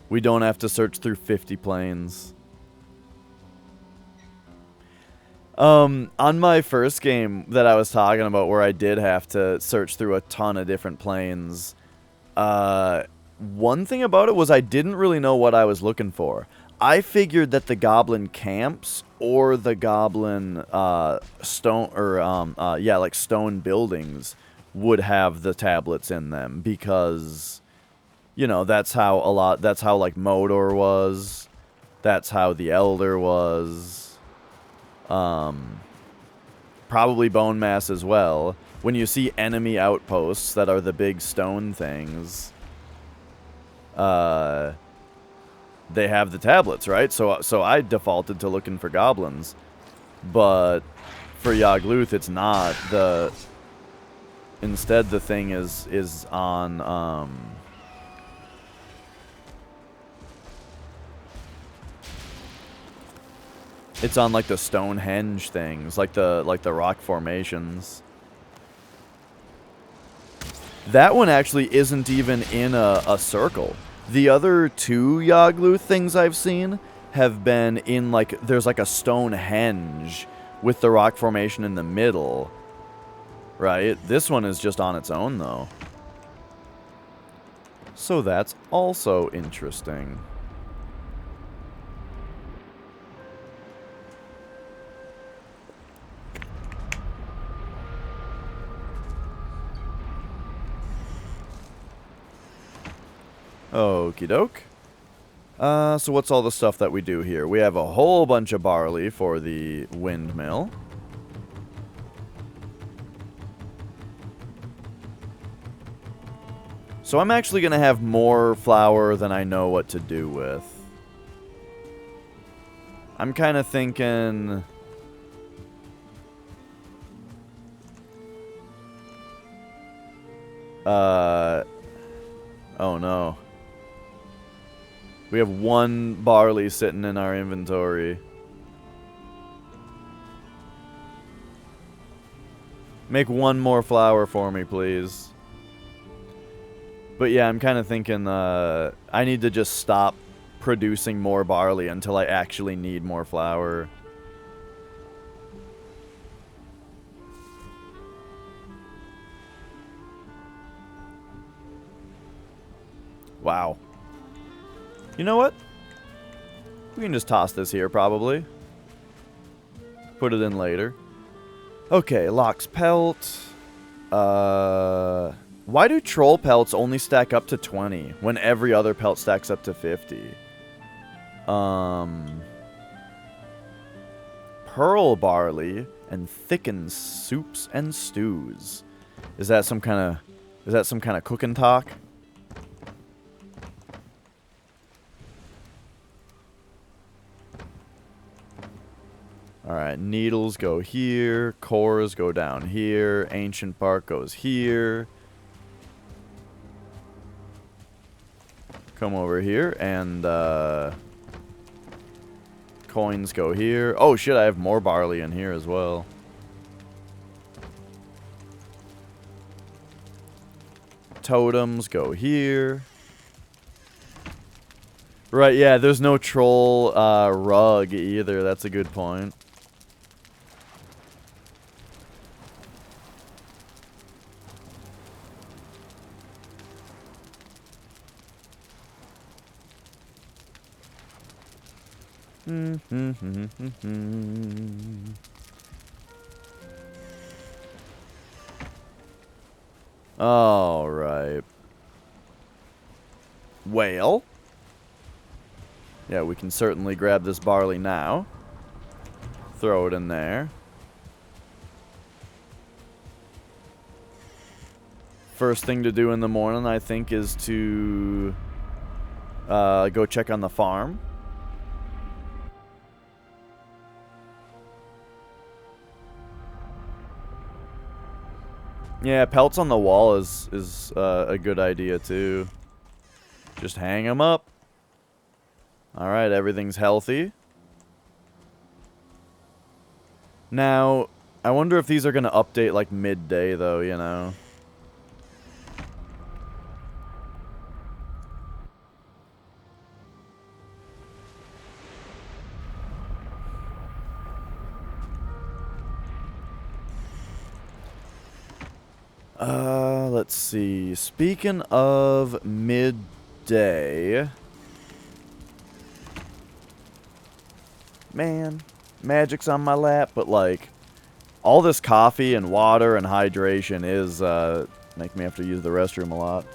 Speaker 1: We don't have to search through 50 planes. On my first game that I was talking about, where I did have to search through a ton of different planes, one thing about it was I didn't really know what I was looking for. I figured that the goblin camps or the goblin stone buildings would have the tablets in them, because, you know, that's how like Modor was, that's how the Elder was, probably Bone Mass as well. When you see enemy outposts that are the big stone things, they have the tablets, right? So I defaulted to looking for goblins, but for Yagluth it's not. Instead, the thing is on, it's on, like, the Stonehenge things, like the rock formations. That one actually isn't even in a circle. The other two Yagluth things I've seen have been in, like, there's like a Stonehenge with the rock formation in the middle. Right? This one is just on its own, though. So that's also interesting. Okie doke. So what's all the stuff that we do here? We have a whole bunch of barley for the windmill. So I'm actually going to have more flour than I know what to do with. I'm kind of thinking... Oh no. We have one barley sitting in our inventory. Make one more flour for me, please. But yeah, I'm kind of thinking I need to just stop producing more barley until I actually need more flour. Wow. You know what? We can just toss this here, probably. Put it in later. Okay, Locke's pelt. Why do troll pelts only stack up to 20 when every other pelt stacks up to 50? Pearl barley and thickens soups and stews. Is that some kind of cooking talk? Alright, needles go here, cores go down here, ancient bark goes here. Come over here, and coins go here. Oh shit, I have more barley in here as well. Totems go here. Right, yeah, there's no troll rug either. That's a good point. All right. Well. Yeah, we can certainly grab this barley now. Throw it in there. First thing to do in the morning, I think, is to go check on the farm. Yeah, pelts on the wall is a good idea too. Just hang them up. Alright, everything's healthy. Now, I wonder if these are going to update like midday though, you know. Let's see. Speaking of midday... Man, magic's on my lap, but like... all this coffee and water and hydration is, make me have to use the restroom a lot.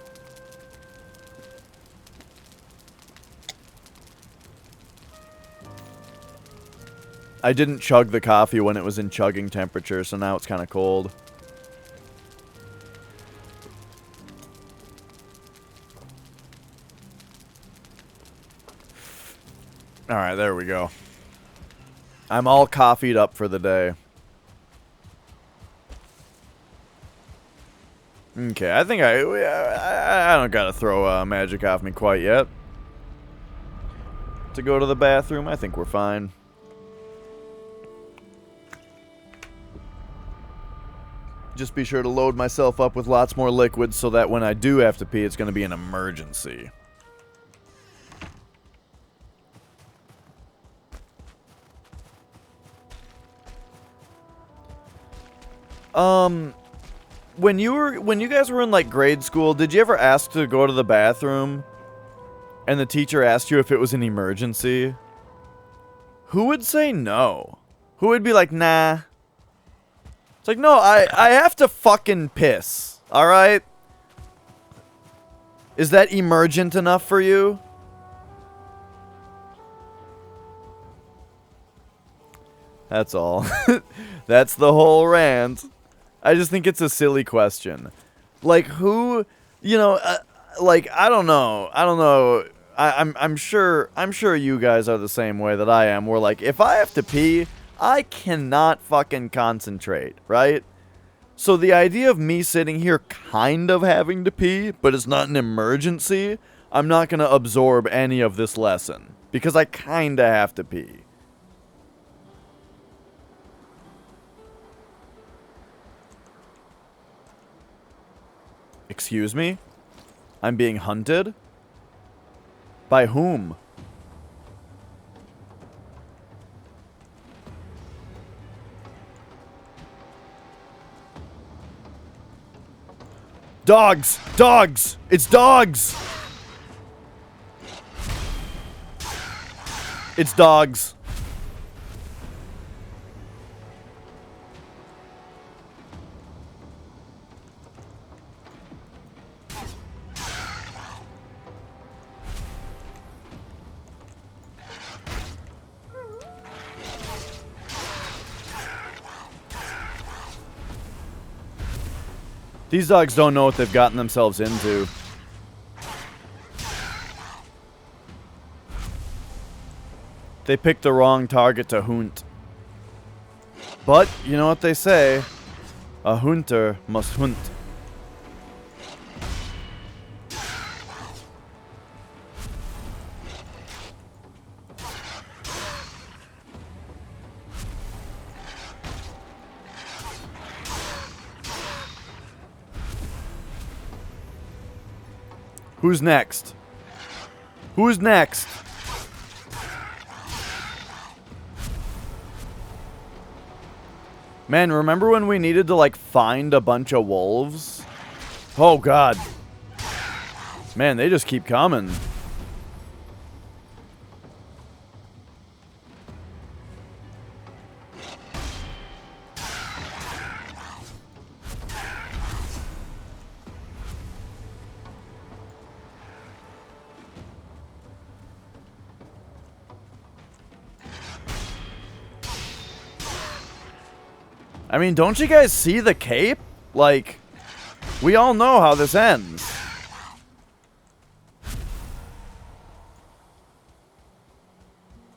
Speaker 1: I didn't chug the coffee when it was in chugging temperature, so now it's kind of cold. Alright, there we go. I'm all coffeeed up for the day. Okay, I think I don't gotta throw magic off me quite yet. To go to the bathroom, I think we're fine. Just be sure to load myself up with lots more liquids so that when I do have to pee, it's gonna be an emergency. When you guys were in like grade school, did you ever ask to go to the bathroom and the teacher asked you if it was an emergency? Who would say no? Who would be like, nah? It's like, no, I have to fucking piss. Alright? Is that emergent enough for you? That's all. That's the whole rant. I just think it's a silly question. Like, who, you know, like, I don't know. I'm sure you guys are the same way that I am. Where, like, if I have to pee, I cannot fucking concentrate, right? So the idea of me sitting here kind of having to pee, but it's not an emergency, I'm not going to absorb any of this lesson. Because I kind of have to pee. Excuse me? I'm being hunted? By whom? Dogs! Dogs! It's dogs! It's dogs. These dogs don't know what they've gotten themselves into. They picked the wrong target to hunt. But, you know what they say, a hunter must hunt. Who's next? Who's next? Man, remember when we needed to, like, find a bunch of wolves? Oh, God. Man, they just keep coming. I mean, don't you guys see the cape? Like, we all know how this ends.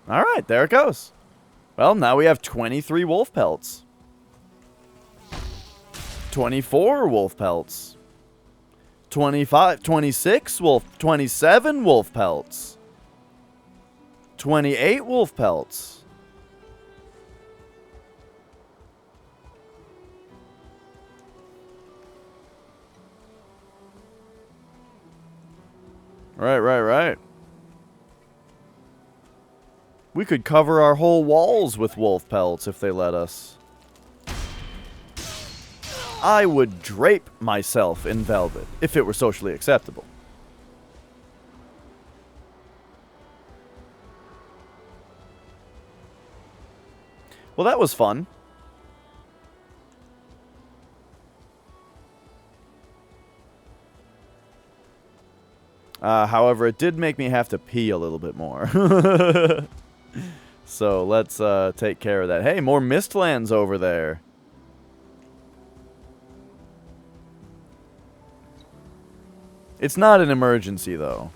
Speaker 1: Alright, there it goes. Well, now we have 23 wolf pelts. 24 wolf pelts. 25, 26 wolf, 27 wolf pelts. 28 wolf pelts. Right. We could cover our whole walls with wolf pelts if they let us. I would drape myself in velvet if it were socially acceptable. Well, that was fun. However, it did make me have to pee a little bit more. So let's take care of that. Hey, more Mistlands over there. It's not an emergency, though.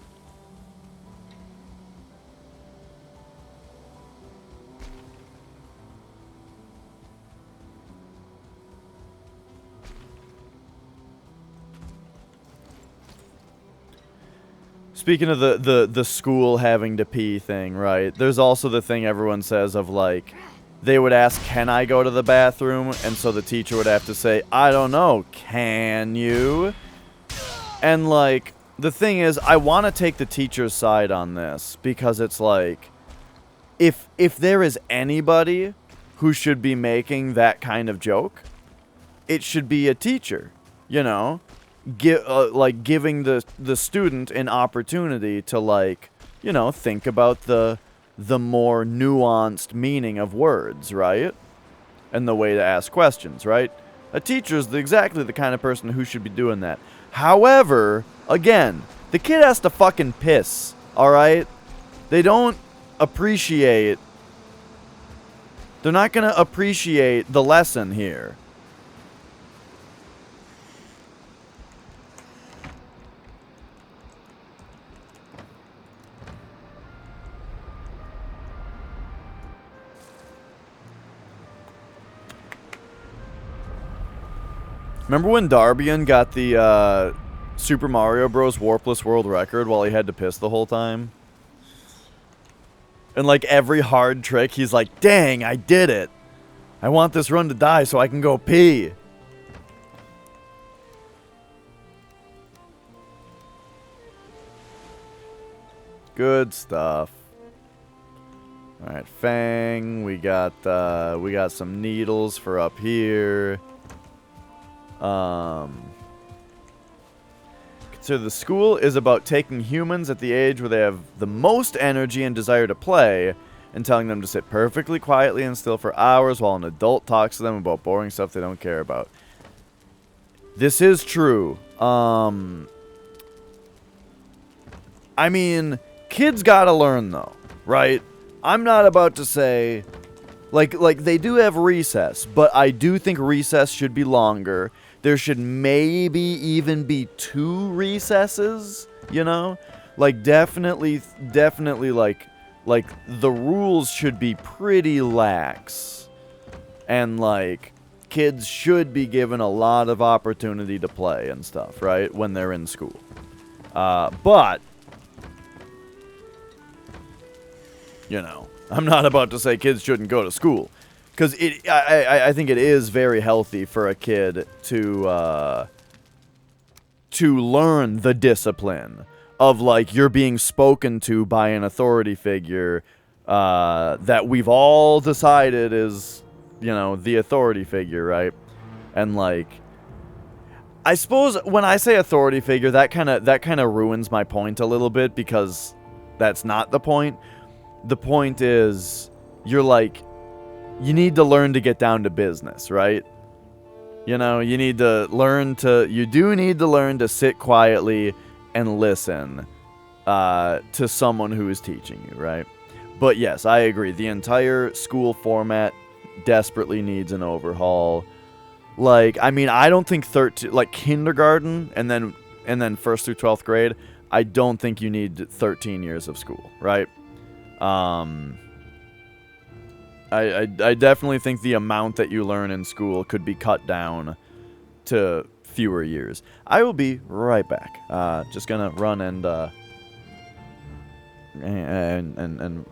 Speaker 1: Speaking of the school having to pee thing, right? There's also the thing everyone says of, like, they would ask, can I go to the bathroom? And so the teacher would have to say, I don't know, can you? And, like, the thing is, I want to take the teacher's side on this, because it's like, if there is anybody who should be making that kind of joke, it should be a teacher, you know? Like, giving the student an opportunity to, like, you know, think about the more nuanced meaning of words, right? And the way to ask questions, right? A teacher's exactly the kind of person who should be doing that. However, again, the kid has to fucking piss, alright? They don't appreciate They're not going to appreciate the lesson here. Remember when Darbian got the Super Mario Bros. Warpless World Record while he had to piss the whole time? And like every hard trick, he's like, dang, I did it. I want this run to die so I can go pee. Good stuff. All right, Fang. We got some needles for up here. Consider the school is about taking humans at the age where they have the most energy and desire to play and telling them to sit perfectly quietly and still for hours while an adult talks to them about boring stuff they don't care about. This is true. I mean, kids gotta learn though, right? I'm not about to say, like they do have recess, but I do think recess should be longer. There should maybe even be 2 recesses, you know? Like, definitely, like, the rules should be pretty lax. And, like, kids should be given a lot of opportunity to play and stuff, right? When they're in school. But, you know, I'm not about to say kids shouldn't go to school. Because I think it is very healthy for a kid to learn the discipline of, like, you're being spoken to by an authority figure that we've all decided is, you know, the authority figure, right? And, like, I suppose when I say authority figure, that kind of ruins my point a little bit, because that's not the point. The point is, you're like, you need to learn to get down to business, right? You know, you do need to learn to sit quietly and listen to someone who is teaching you, right? But yes, I agree. The entire school format desperately needs an overhaul. Like, I mean, I don't think kindergarten and then 1st through 12th grade, I don't think you need 13 years of school, right? I definitely think the amount that you learn in school could be cut down to fewer years. I will be right back. Just gonna run and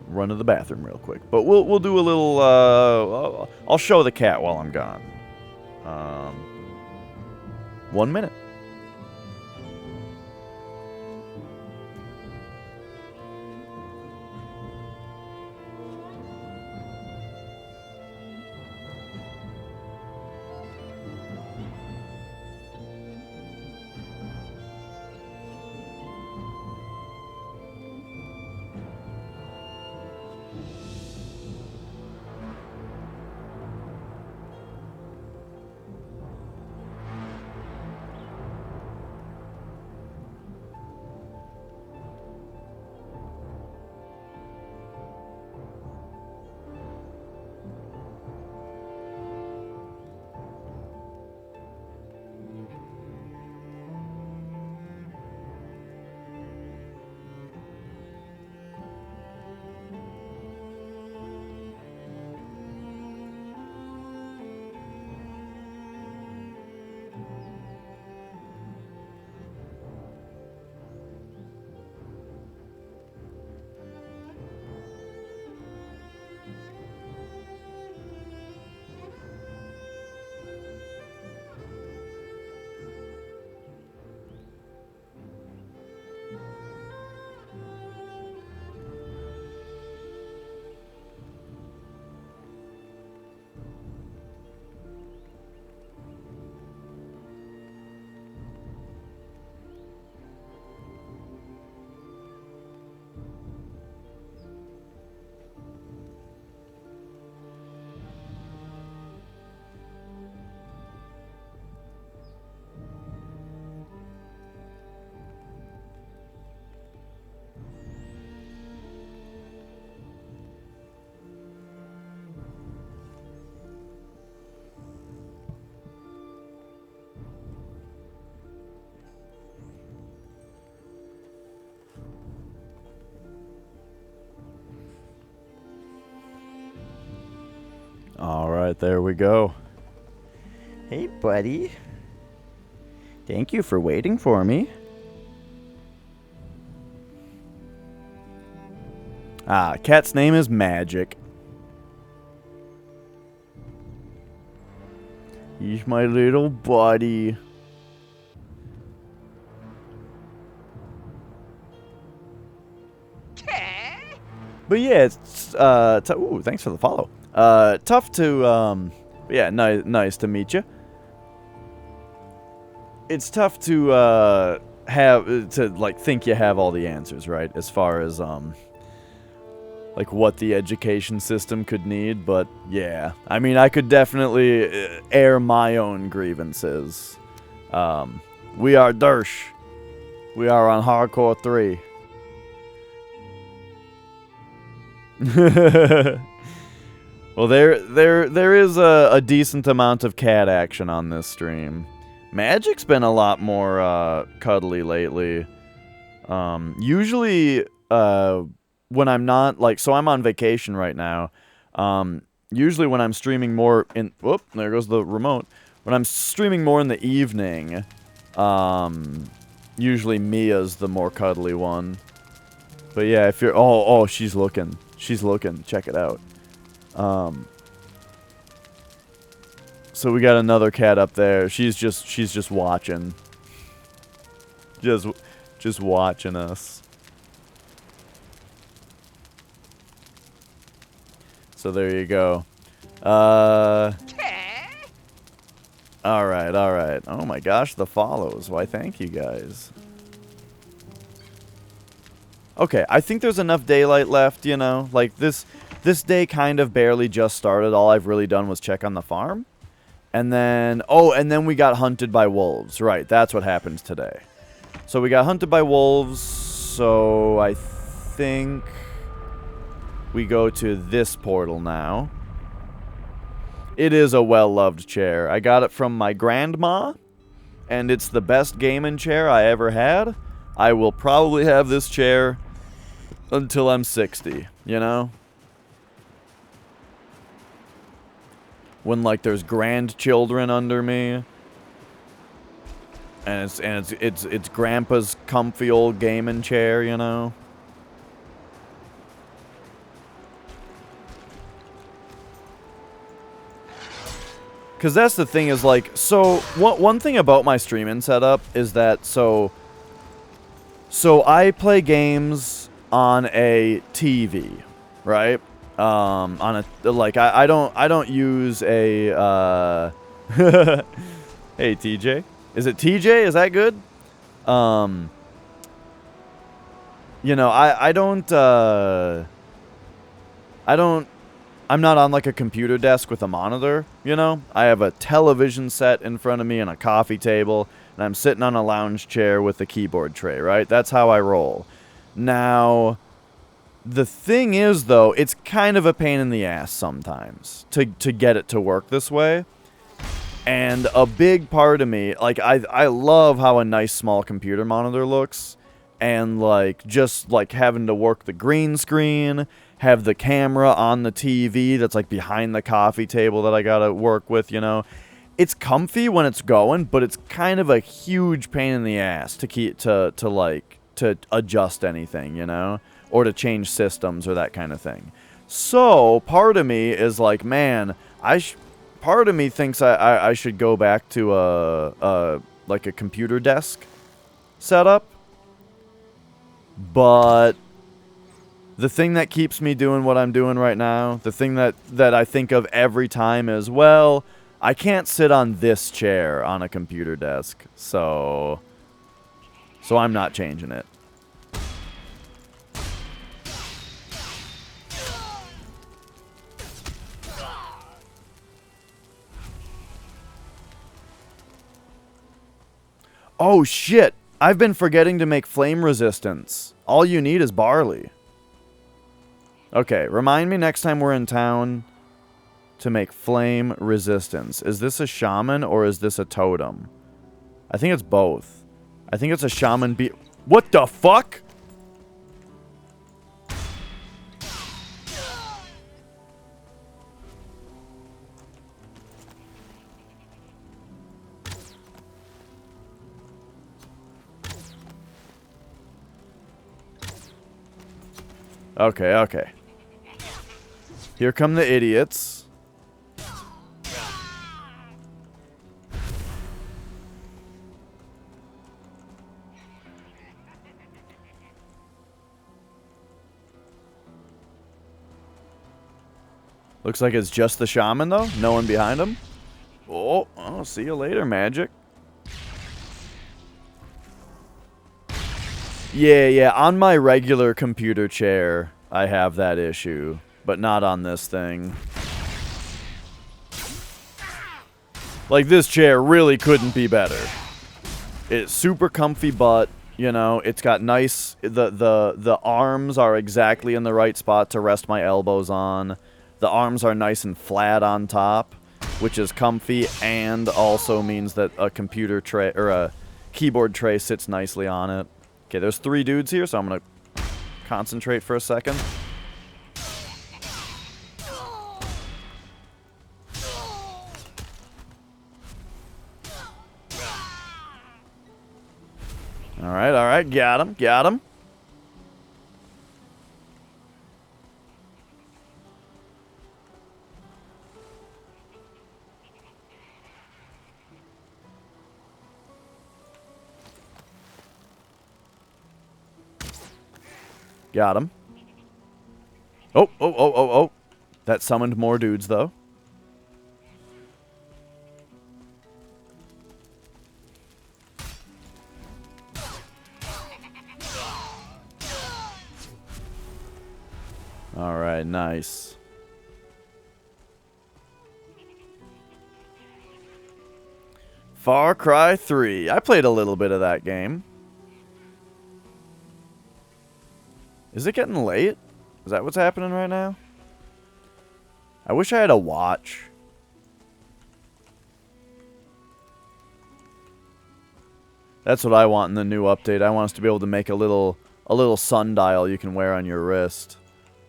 Speaker 1: run to the bathroom real quick. But we'll do a little. I'll show the cat while I'm gone. 1 minute. Alright, there we go. Hey, buddy. Thank you for waiting for me. Cat's name is Magic. He's my little buddy. But yeah, it's ooh, thanks for the follow. Tough to yeah, nice to meet you. It's tough to think you have all the answers, right? As far as like what the education system could need, but yeah. I mean, I could definitely air my own grievances. We are Dersh. We are on Hardcore 3. Well, there is a decent amount of cat action on this stream. Magic's been a lot more cuddly lately. Usually, when I'm not, like, so I'm on vacation right now. Usually when I'm streaming more in, whoop, there goes the remote. When I'm streaming more in the evening, usually Mia's the more cuddly one. But yeah, if you're, oh, she's looking. She's looking. Check it out. So we got another cat up there. She's just watching. Just watching us. So there you go. Alright. Oh my gosh, the follows. Why, thank you guys. Okay, I think there's enough daylight left, you know? Like, this day kind of barely just started. All I've really done was check on the farm. And then, and then we got hunted by wolves. Right, that's what happened today. So we got hunted by wolves, so I think we go to this portal now. It is a well-loved chair. I got it from my grandma, and it's the best gaming chair I ever had. I will probably have this chair until I'm 60, you know? When, like, there's grandchildren under me. And it's grandpa's comfy old gaming chair, you know? Because that's the thing is, like, so, one thing about my streaming setup is that, so I play games on a TV, right? On a, like, I don't use a, hey, TJ? Is it TJ? Is that good? You know, I'm not on, like, a computer desk with a monitor, you know? I have a television set in front of me and a coffee table, and I'm sitting on a lounge chair with a keyboard tray, right? That's how I roll. Now, the thing is, though, it's kind of a pain in the ass sometimes to get it to work this way. And a big part of me, like, I love how a nice small computer monitor looks. And, like, just, like, having to work the green screen, have the camera on the TV that's, like, behind the coffee table that I gotta work with, you know. It's comfy when it's going, but it's kind of a huge pain in the ass to adjust anything, you know? Or to change systems or that kind of thing. So, part of me is like, man, part of me thinks I should go back to like a computer desk setup. But the thing that keeps me doing what I'm doing right now, the thing that I think of every time is, well, I can't sit on this chair on a computer desk, so I'm not changing it. Oh shit! I've been forgetting to make flame resistance. All you need is barley. Okay, remind me next time we're in town to make flame resistance. Is this a shaman or is this a totem? I think it's both. I think it's a shaman What the fuck? Okay, okay. Here come the idiots. Looks like it's just the shaman, though. No one behind him. Oh, see you later, magic. Yeah, on my regular computer chair, I have that issue, but not on this thing. Like, this chair really couldn't be better. It's super comfy butt, you know, it's got nice, the arms are exactly in the right spot to rest my elbows on. The arms are nice and flat on top, which is comfy and also means that a computer tray, or a keyboard tray sits nicely on it. Okay, there's 3 dudes here, so I'm gonna concentrate for a second. Alright, got him. Got him. Oh. That summoned more dudes, though. Alright, nice. Far Cry 3. I played a little bit of that game. Is it getting late? Is that what's happening right now? I wish I had a watch. That's what I want in the new update. I want us to be able to make a little sundial you can wear on your wrist.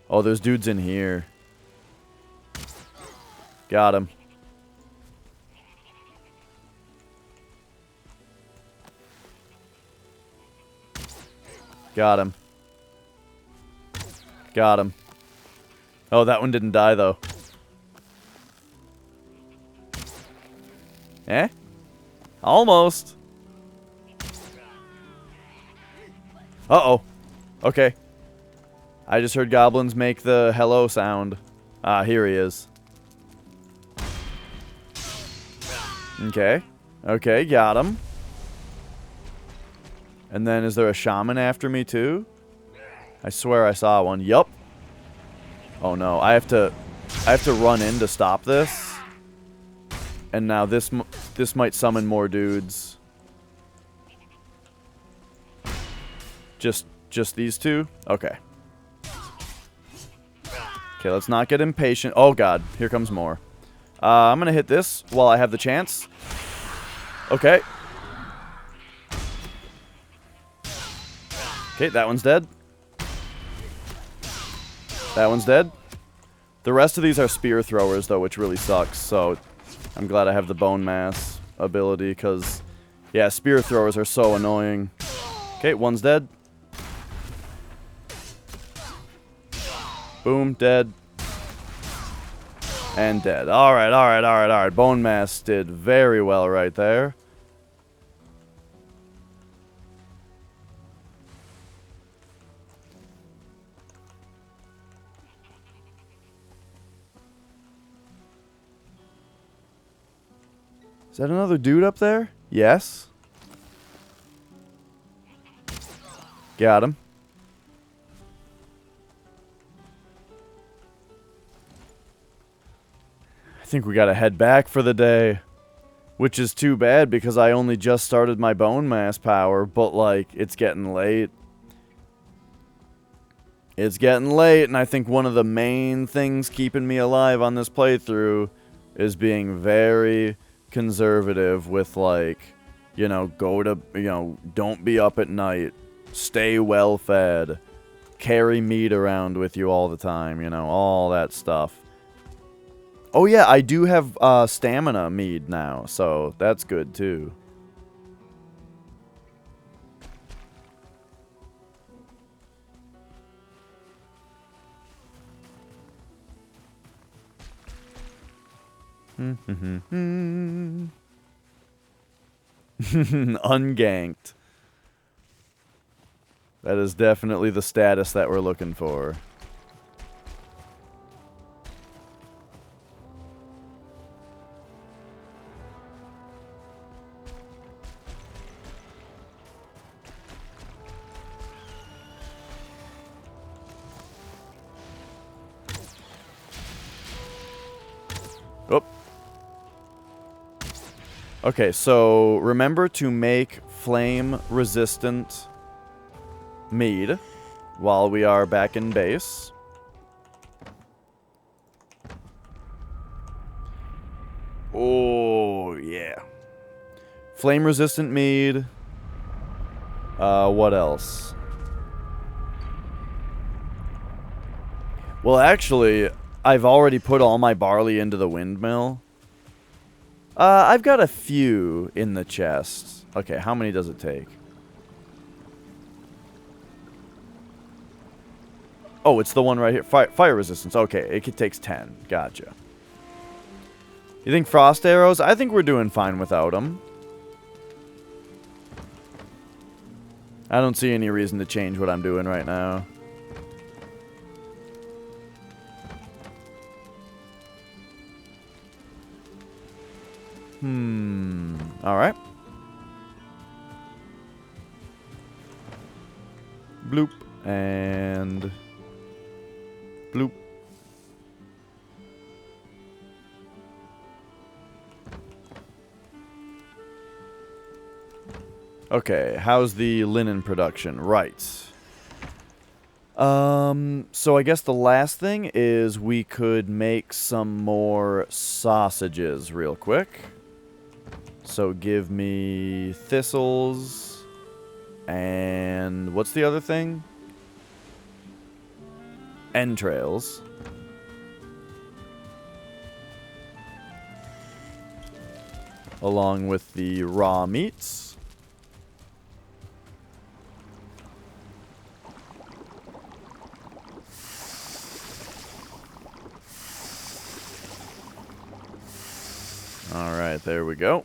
Speaker 1: Oh, there's dudes in here. Got him. Got him. Got him. Oh, that one didn't die, though. Eh? Almost. Uh-oh. Okay. I just heard goblins make the hello sound. Ah, here he is. Okay. Okay, got him. And then is there a shaman after me, too? I swear I saw one. Yup. Oh, no. I have to run in to stop this. And now this might summon more dudes. Just these two? Okay. Okay, let's not get impatient. Oh, God. Here comes more. I'm going to hit this while I have the chance. Okay. Okay, that one's dead. That one's dead. The rest of these are spear throwers, though, which really sucks. So I'm glad I have the bone mass ability, because, yeah, spear throwers are so annoying. Okay, one's dead. Boom, dead. And dead. Alright. Bone mass did very well right there. Is that another dude up there? Yes. Got him. I think we gotta head back for the day. Which is too bad because I only just started my bone mass power, but like, it's getting late. It's getting late, and I think one of the main things keeping me alive on this playthrough is being very conservative with, like, you know, don't be up at night, stay well fed, carry meat around with you all the time, you know, all that stuff. Oh yeah, I do have stamina mead now, so that's good too. Unganked. That is definitely the status that we're looking for. Oh. Okay, so remember to make flame-resistant mead while we are back in base. Oh, yeah. Flame-resistant mead. What else? Well, actually, I've already put all my barley into the windmill. I've got a few in the chest. Okay, how many does it take? Oh, it's the one right here. Fire resistance. Okay, it takes 10. Gotcha. You think frost arrows? I think we're doing fine without them. I don't see any reason to change what I'm doing right now. Alright. Bloop. And... bloop. Okay, how's the linen production? Right. So I guess the last thing is we could make some more sausages real quick. So give me thistles, and what's the other thing? Entrails. Along with the raw meats. Alright, there we go.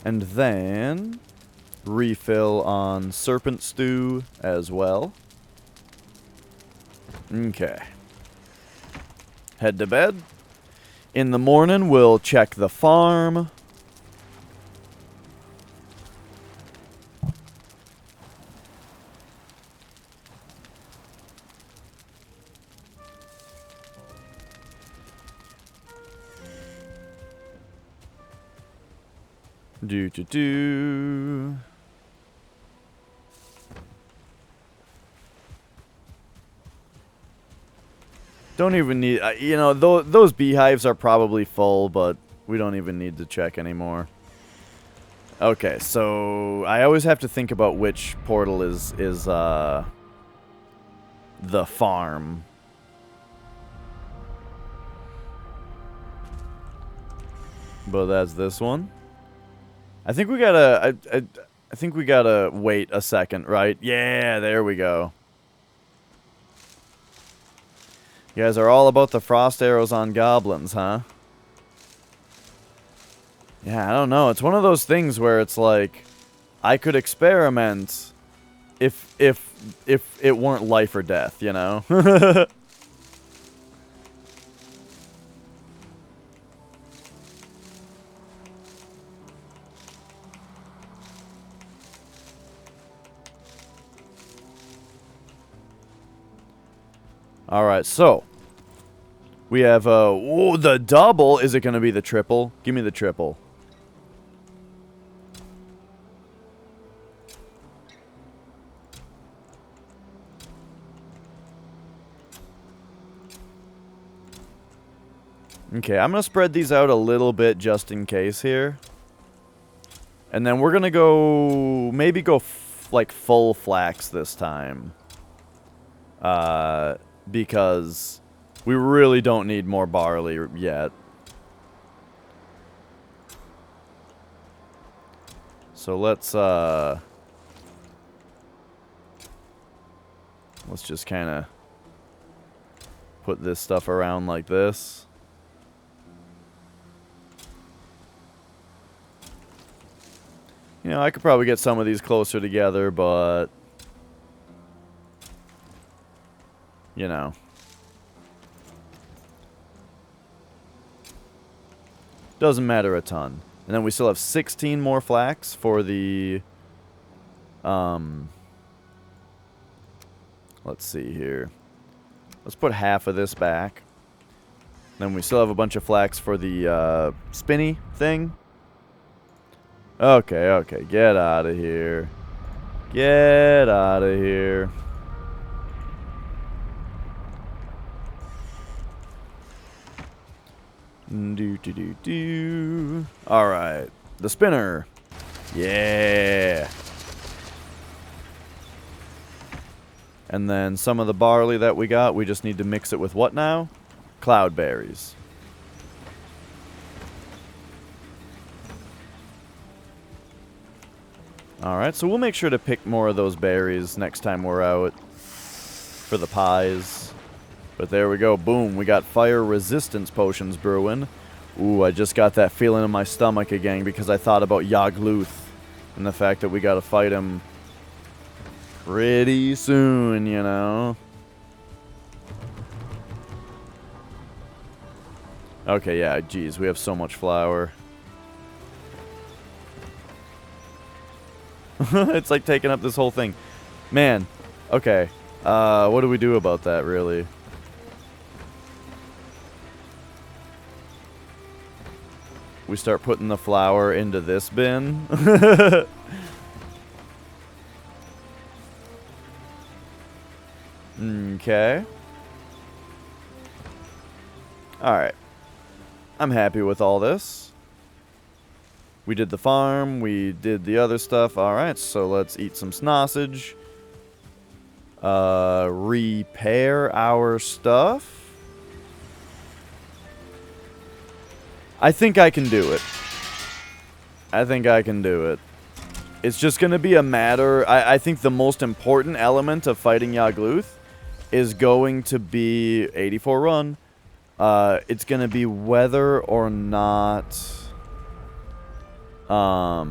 Speaker 1: And then refill on serpent stew as well. Okay. Head to bed. In the morning, we'll check the farm. Do. Don't even need, you know, those beehives are probably full, but we don't even need to check anymore. Okay, so I always have to think about which portal is the farm. But that's this one. I think we gotta, I think we gotta wait a second, right? Yeah, there we go. You guys are all about the frost arrows on goblins, huh? Yeah, I don't know. It's one of those things where it's like, I could experiment if it weren't life or death, you know? Alright, so we have oh, the double. Is it going to be the triple? Give me the triple. Okay, I'm going to spread these out a little bit just in case here. And then we're going to go, maybe go like full flax this time. Because we really don't need more barley yet. So let's just kind of put this stuff around like this. You know, I could probably get some of these closer together, but you know. Doesn't matter a ton. And then we still have 16 more flax for the let's see here. Let's put half of this back. Then we still have a bunch of flax for the spinny thing. Okay, okay, get out of here. Get out of here. Do. Alright, the spinner. Yeah. And then some of the barley that we got, we just need to mix it with what now? Cloudberries. Alright, so we'll make sure to pick more of those berries next time we're out for the pies. But there we go. Boom. We got fire resistance potions brewing. Ooh, I just got that feeling in my stomach again because I thought about Yagluth and the fact that we got to fight him pretty soon, you know. Okay, yeah, geez, we have so much flour. It's like taking up this whole thing. Man, okay. What do we do about that, really? We start putting the flour into this bin. Okay. Alright. I'm happy with all this. We did the farm. We did the other stuff. Alright, so let's eat some sausage. Repair our stuff. I think I can do it. I think I can do it. It's just going to be a matter... I think the most important element of fighting Yagluth is going to be... 84 run. It's going to be whether or not... A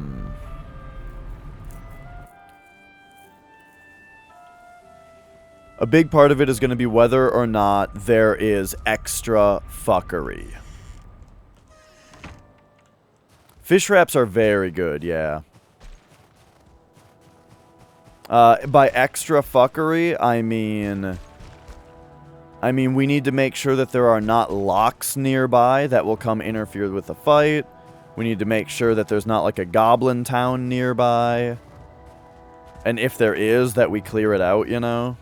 Speaker 1: big part of it is going to be whether or not there is extra fuckery. Fish wraps are very good, yeah. By extra fuckery, I mean we need to make sure that there are not locks nearby that will come interfere with the fight. We need to make sure that there's not like a goblin town nearby. And if there is, that we clear it out, you know?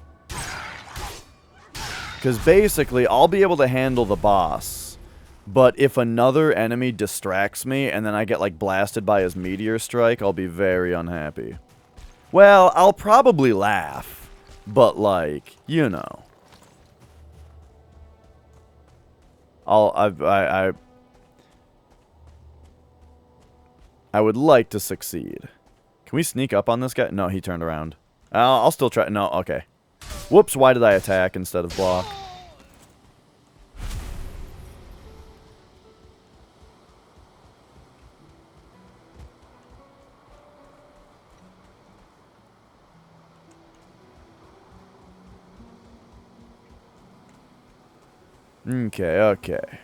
Speaker 1: Because basically, I'll be able to handle the boss. But if another enemy distracts me and then I get like blasted by his meteor strike, I'll be very unhappy. Well, I'll probably laugh. But like, you know. I would like to succeed. Can we sneak up on this guy? No, he turned around. I'll still try. No, okay. Whoops, why did I attack instead of block? Okay, okay.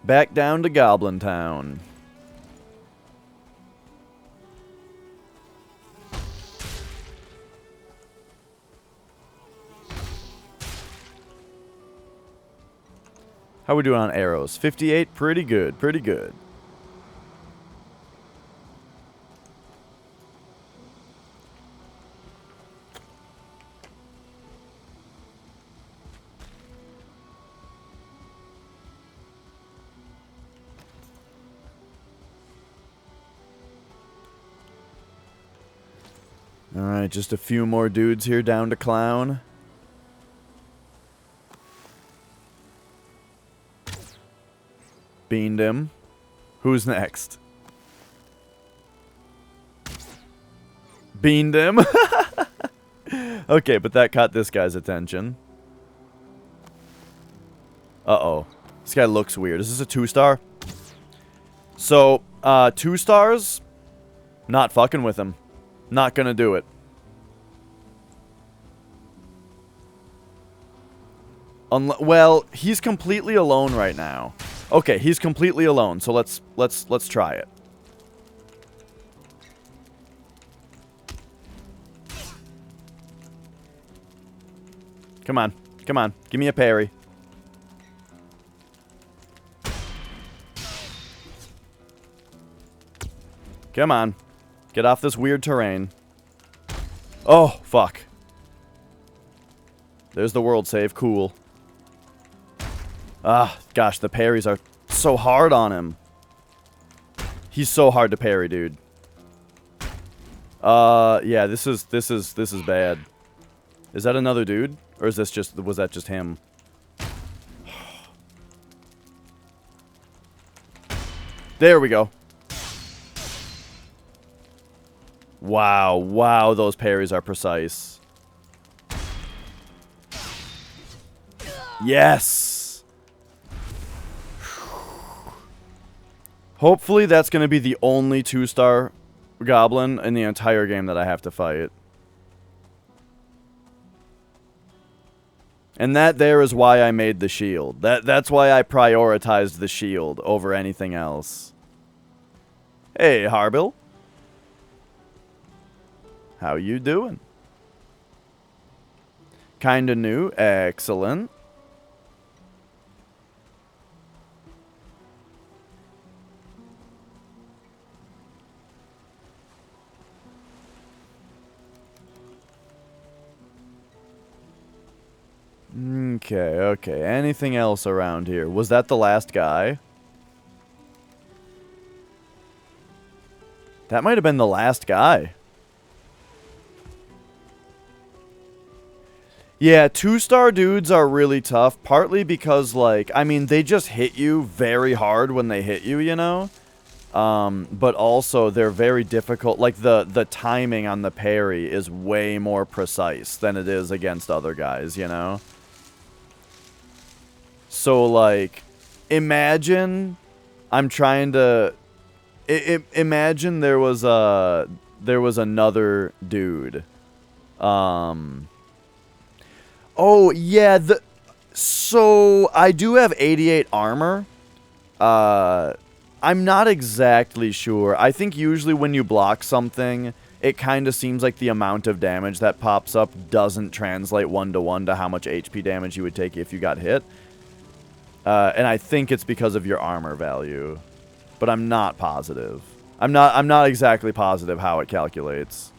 Speaker 1: Back down to Goblin Town. How we doing on arrows? 58? Pretty good, pretty good. Alright, just a few more dudes here down to Clown. Beamed him. Who's next? Beamed him. Okay, but that caught this guy's attention. Uh-oh. This guy looks weird. Is this a 2-star? So, 2 stars? Not fucking with him. Not gonna do it. Well, he's completely alone right now. Okay, he's completely alone, so let's try it. Come on. Come on. Give me a parry. Come on. Get off this weird terrain. Oh, fuck. There's the world save. Cool. Ah, gosh, the parries are so hard on him. He's so hard to parry, dude. Yeah, this is bad. Is that another dude? Or is this just, was that just him? There we go. Wow, wow, those parries are precise. Yes! Hopefully that's going to be the only 2-star goblin in the entire game that I have to fight. And that there is why I made the shield. That's why I prioritized the shield over anything else. Hey, Harbill. How you doing? Kinda new. Excellent. Okay, okay. Anything else around here? Was that the last guy? That might have been the last guy. Yeah, 2-star dudes are really tough, partly because, like, I mean, they just hit you very hard when they hit you, you know? But also, they're very difficult. Like, the timing on the parry is way more precise than it is against other guys, you know? So, like, imagine I'm trying to... imagine there was another dude. Oh, yeah, so I do have 88 armor. I'm not exactly sure. I think usually when you block something, it kind of seems like the amount of damage that pops up doesn't translate 1-to-1 to how much HP damage you would take if you got hit. And I think it's because of your armor value. But I'm not positive. I'm not exactly positive how it calculates.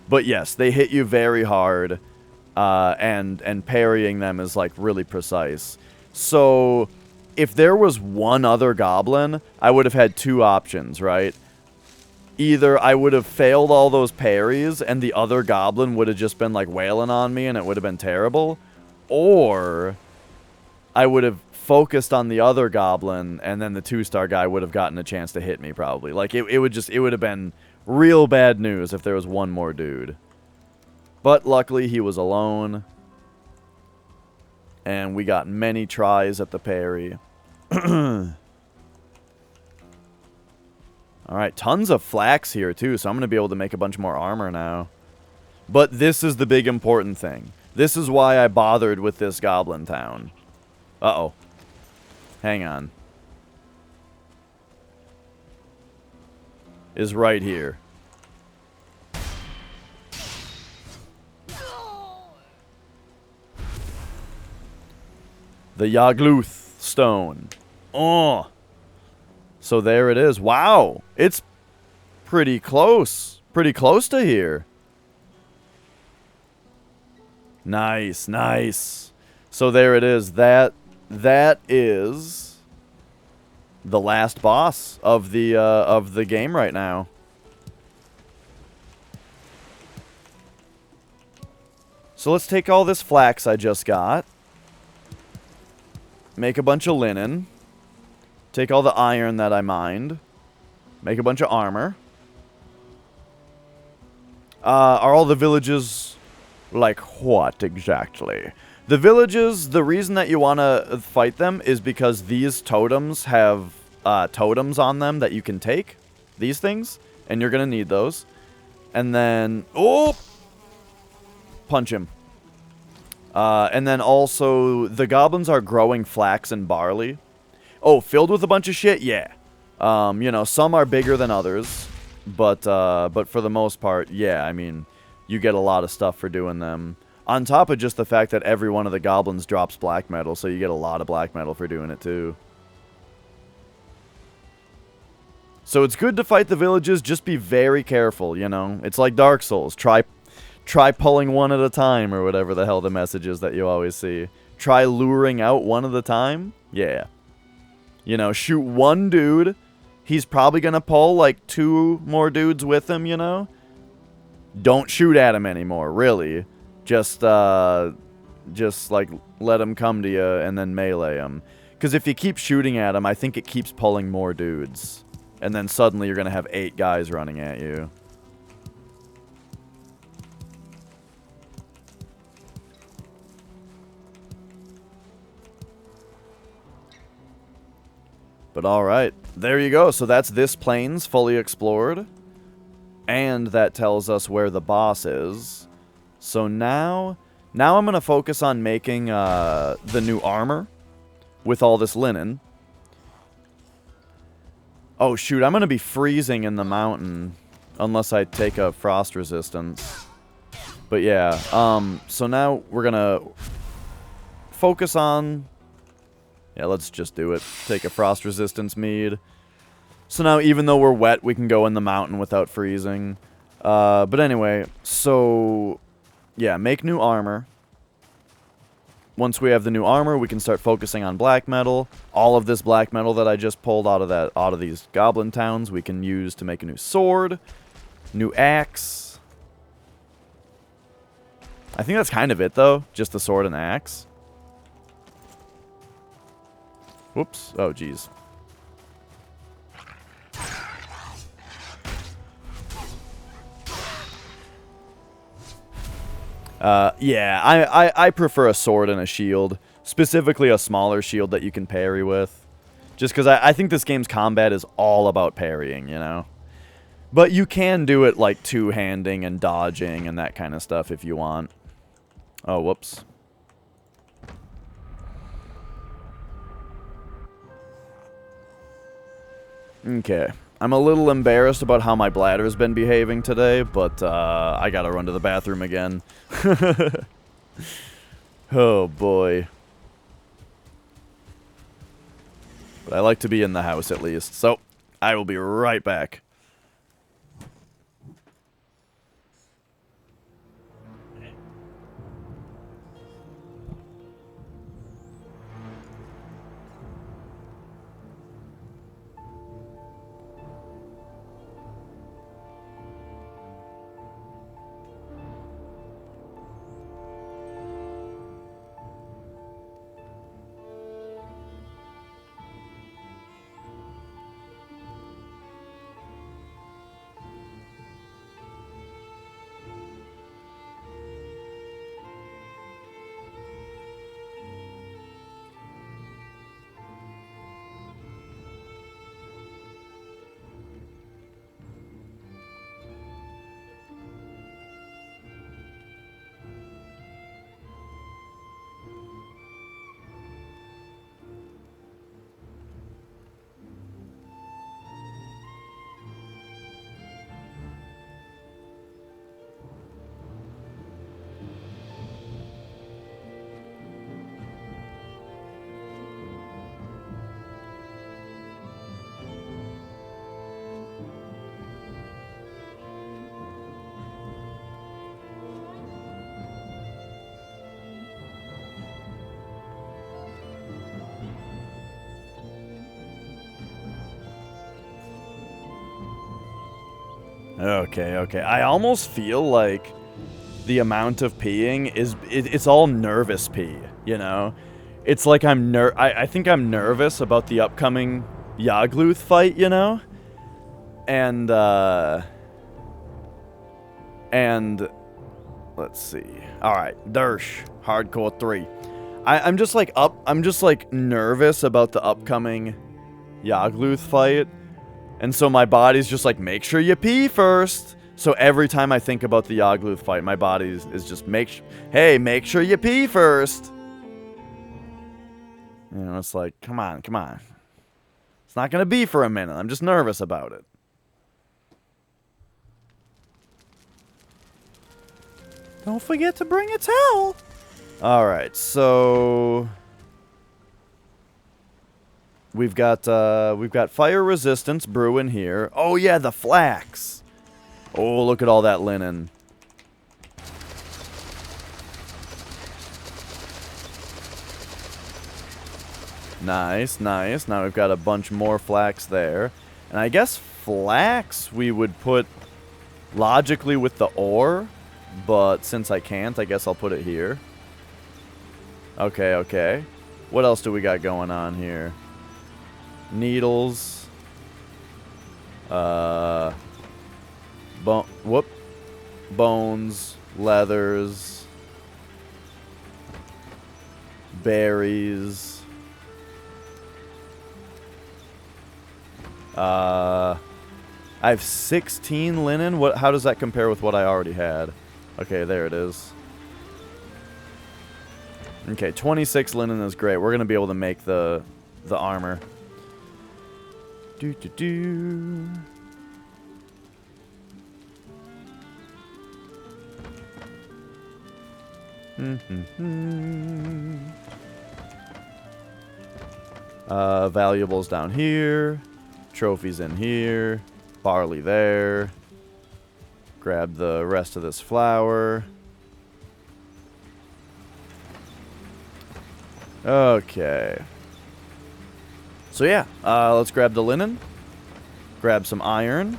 Speaker 1: But yes, they hit you very hard. And parrying them is, like, really precise. So, if there was one other goblin, I would have had 2 options, right? Either I would have failed all those parries, and the other goblin would have just been, like, wailing on me, and it would have been terrible. Or, I would have focused on the other goblin, and then the 2-star guy would have gotten a chance to hit me, probably. Like, it would have been real bad news if there was one more dude. But luckily, he was alone. And we got many tries at the parry. Alright, tons of flax here, too, so I'm going to be able to make a bunch more armor now. But this is the big important thing. This is why I bothered with this goblin town. Uh-oh. Hang on. Is right here. The Yagluth stone. Oh. So there it is. Wow. It's pretty close. Pretty close to here. Nice, nice. So there it is. That is the last boss of the game right now. So let's take all this flax I just got. Make a bunch of linen. Take all the iron that I mined. Make a bunch of armor. Are all the villages like what exactly? The villages, the reason that you want to fight them is because these totems have totems on them that you can take. These things. And you're going to need those. And then... Oh! Punch him. And then also, the goblins are growing flax and barley. Oh, filled with a bunch of shit? Yeah. You know, some are bigger than others. But for the most part, yeah, I mean, you get a lot of stuff for doing them. On top of just the fact that every one of the goblins drops black metal, so you get a lot of black metal for doing it too. So it's good to fight the villages, just be very careful, you know? It's like Dark Souls. Try pulling one at a time, or whatever the hell the message is that you always see. Try luring out one at a time? Yeah. You know, shoot one dude. He's probably gonna pull, like, 2 more dudes with him, you know? Don't shoot at him anymore, really. Just, like, let him come to you and then melee him. Because if you keep shooting at him, I think it keeps pulling more dudes. And then suddenly you're going to have 8 guys running at you. But alright, there you go. So that's this plains fully explored. And that tells us where the boss is. So now I'm going to focus on making the new armor with all this linen. Oh, shoot, I'm going to be freezing in the mountain unless I take a frost resistance. But yeah, so now we're going to focus on... Yeah, let's just do it. Take a frost resistance mead. So now, even though we're wet, we can go in the mountain without freezing. But anyway, so... Yeah, make new armor. Once we have the new armor, we can start focusing on black metal. All of this black metal that I just pulled out of these goblin towns, we can use to make a new sword, new axe. I think that's kind of it, though. Just the sword and axe. Whoops. Oh, jeez. Yeah, I prefer a sword and a shield. Specifically a smaller shield that you can parry with. Just because I think this game's combat is all about parrying, you know? But you can do it like two-handing and dodging and that kind of stuff if you want. Oh, whoops. Okay. I'm a little embarrassed about how my bladder's been behaving today, but I gotta run to the bathroom again. Oh, boy. But I like to be in the house at least, so I will be right back. Okay. I almost feel like the amount of peeing is... It's all nervous pee, you know? It's like I think I'm nervous about the upcoming Yagluth fight, you know? And let's see. Alright, Dersh, Hardcore 3. I'm just like nervous about the upcoming Yagluth fight. And so my body's just like, make sure you pee first. So every time I think about the Yagluth fight, my body is just, hey, make sure you pee first. You know, it's like, come on. It's not going to be for a minute. I'm just nervous about it. Don't forget to bring a towel. Alright, so we've got fire resistance brewing here. Oh yeah, the flax. Oh, look at all that linen. Nice. Now we've got a bunch more flax there. And I guess flax we would put logically with the ore, but since I can't, I guess I'll put it here. Okay. What else do we got going on here? Needles. Bones. Leathers. Berries. I have 16 linen. How does that compare with what I already had? Okay, there it is. Okay, 26 linen is great. We're gonna be able to make the armor. Valuables down here. Trophies in here. Barley there. Grab the rest of this flour. Okay. So yeah, let's grab the linen. Grab some iron.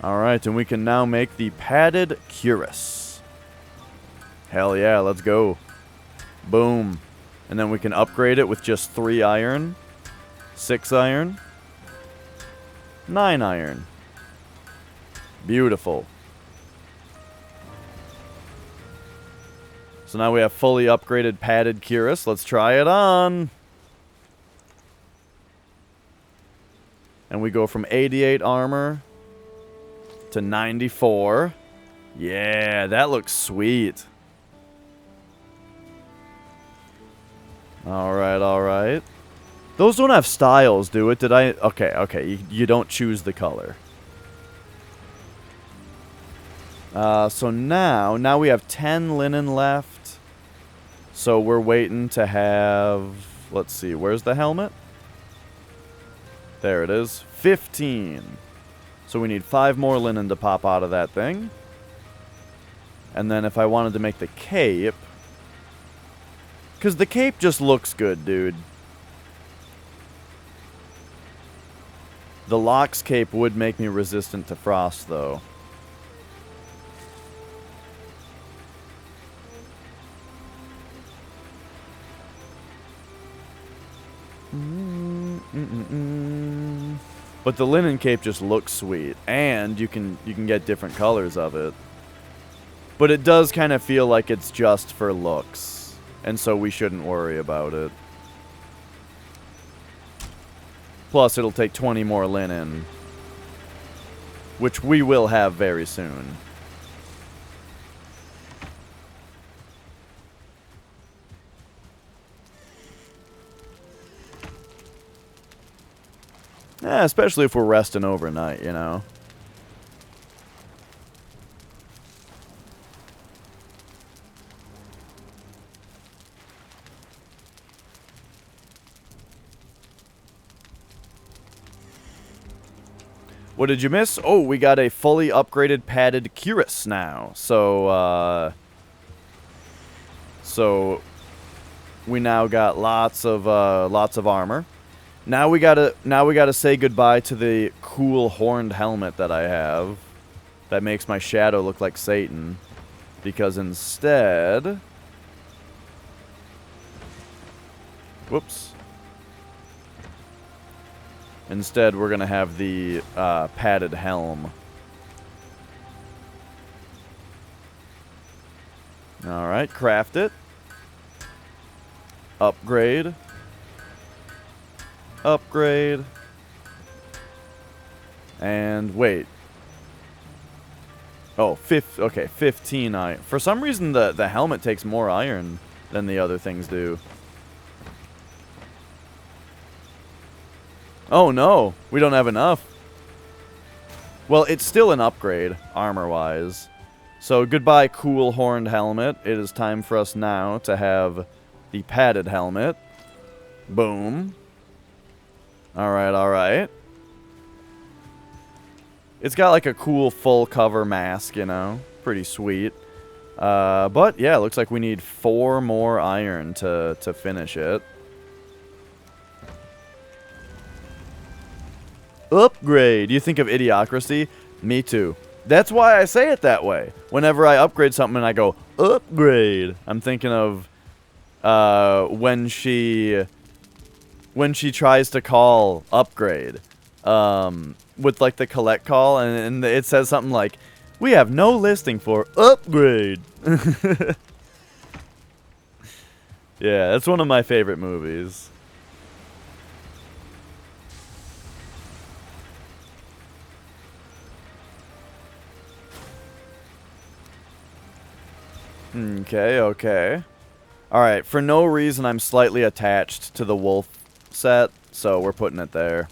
Speaker 1: Alright, and we can now make the padded cuirass. Hell yeah, let's go. Boom. And then we can upgrade it with just 3 iron, 6 iron, 9 iron. Beautiful. So now we have fully upgraded padded cuirass. Let's try it on. And we go from 88 armor to 94. Yeah, that looks sweet. Alright. Those don't have styles, do it? Did I? Okay. You don't choose the color. So now we have 10 linen left. So we're waiting to have, let's see, where's the helmet? There it is, 15. So we need 5 more linen to pop out of that thing. And then if I wanted to make the cape, because the cape just looks good, dude. The Lox cape would make me resistant to frost, though. But the linen cape just looks sweet, and you can get different colors of it. But it does kind of feel like it's just for looks, and so we shouldn't worry about it. Plus, it'll take 20 more linen, which we will have very soon. Yeah, especially if we're resting overnight, you know. What did you miss? Oh, we got a fully upgraded padded cuirass now. So we now got lots of armor. Now we gotta say goodbye to the cool horned helmet that I have. That makes my shadow look like Satan. Because instead... Whoops. Instead, we're going to have the padded helm. Alright, craft it. Upgrade. Upgrade. And wait. Oh, okay, 15 iron. For some reason, the helmet takes more iron than the other things do. Oh no, we don't have enough. Well, it's still an upgrade, armor-wise. So goodbye, cool horned helmet. It is time for us now to have the padded helmet. Boom. Alright, alright. It's got like a cool full cover mask, you know. Pretty sweet. But yeah, it looks like we need 4 more iron to finish it. Upgrade. You think of Idiocracy? Me too. That's why I say it that way. Whenever I upgrade something and I go, upgrade, I'm thinking of when she tries to call upgrade. With like the collect call, and it says something like, we have no listing for upgrade. Yeah, that's one of my favorite movies. Okay, okay. Alright, for no reason I'm slightly attached to the wolf set, so we're putting it there.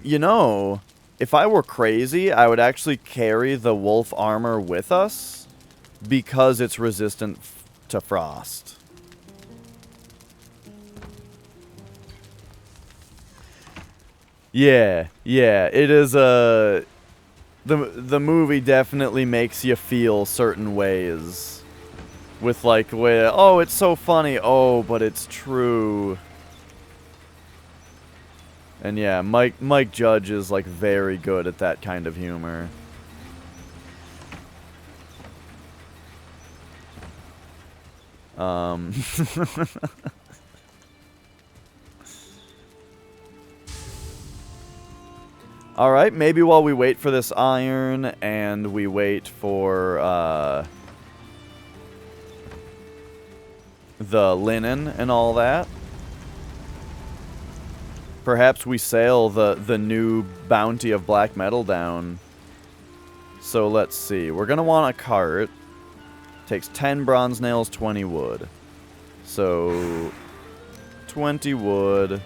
Speaker 1: You know, if I were crazy, I would actually carry the wolf armor with us because it's resistant to frost. Yeah, it is a... The movie definitely makes you feel certain ways. With like, where, oh, it's so funny, oh, but it's true. And yeah, Mike Judge is like very good at that kind of humor. Alright, maybe while we wait for this iron and we wait for the linen and all that, perhaps we sail the new bounty of black metal down. So let's see. We're going to want a cart. Takes 10 bronze nails, 20 wood. So 20 wood.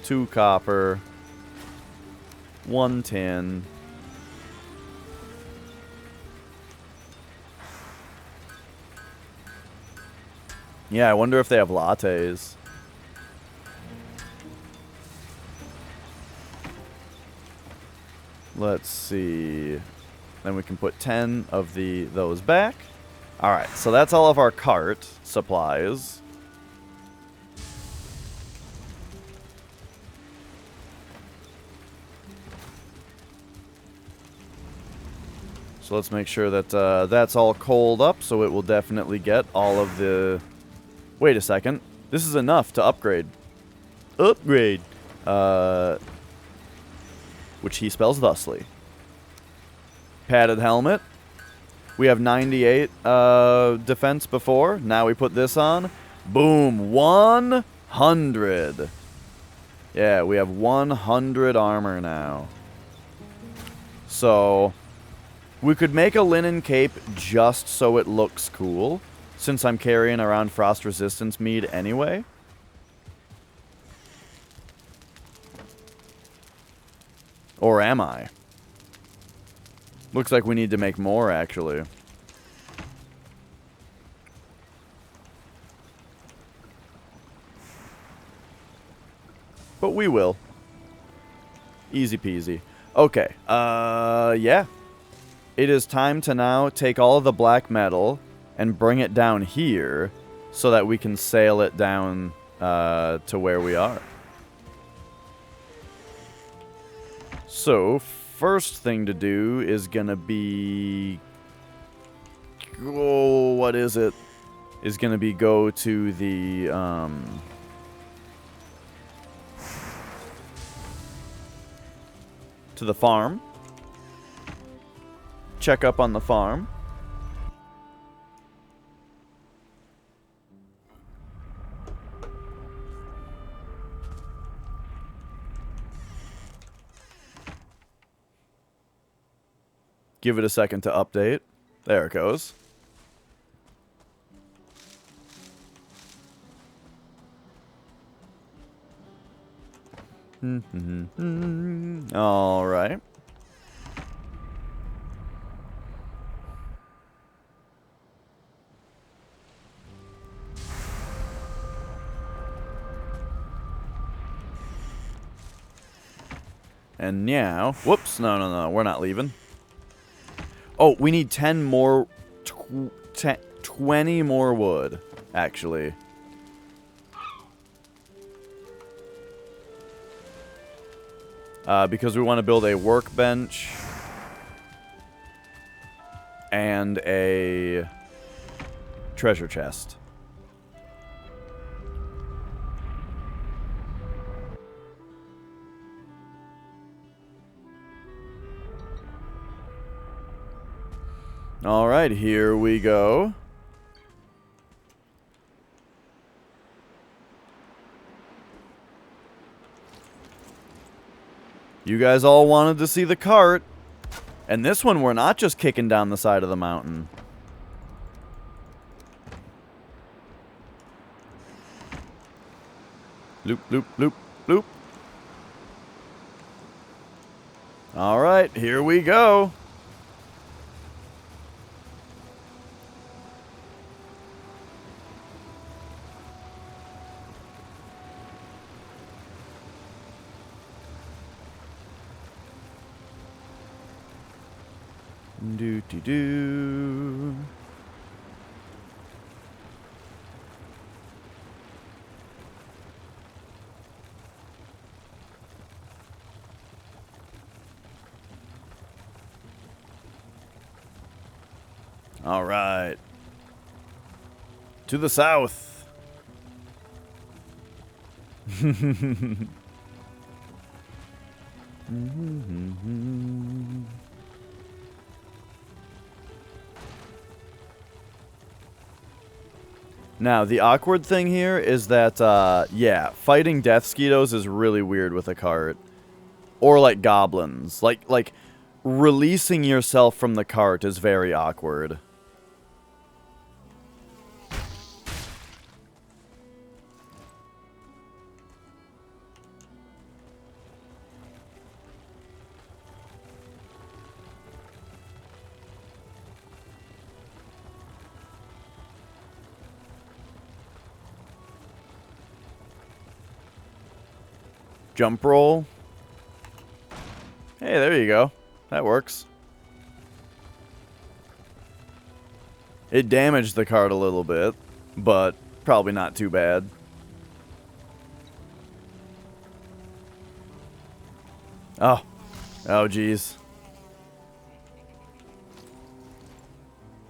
Speaker 1: 2 copper. 1 tin. Yeah, I wonder if they have lattes. Let's see. Then we can put 10 of those back. Alright, so that's all of our cart supplies. So let's make sure that that's all coaled up, so it will definitely get all of the... Wait a second. This is enough to upgrade. Upgrade. Which he spells thusly. Padded helmet. We have 98 defense before. Now we put this on. Boom. 100. Yeah, we have 100 armor now. So... we could make a linen cape just so it looks cool, since I'm carrying around frost resistance mead anyway. Or am I? Looks like we need to make more, actually. But we will. Easy peasy. Okay, yeah. It is time to now take all of the black metal and bring it down here so that we can sail it down to where we are. So, first thing to do is gonna be... Oh, what is it? Is gonna be go to the, to the farm. Check up on the farm. Give it a second to update. There it goes. All right. And now, whoops, no, we're not leaving. Oh, we need 10 more, 20 more wood, actually. Because we want to build a workbench and a treasure chest. All right, here we go. You guys all wanted to see the cart. And this one, we're not just kicking down the side of the mountain. Loop, loop, loop, loop. All right, here we go. Do. All right. To the south. Now, the awkward thing here is that, yeah, fighting death skeetos is really weird with a cart. Or, like, goblins. Like, releasing yourself from the cart is very awkward. Jump roll. Hey, there you go. That works. It damaged the cart a little bit, but probably not too bad. Oh. Oh, jeez.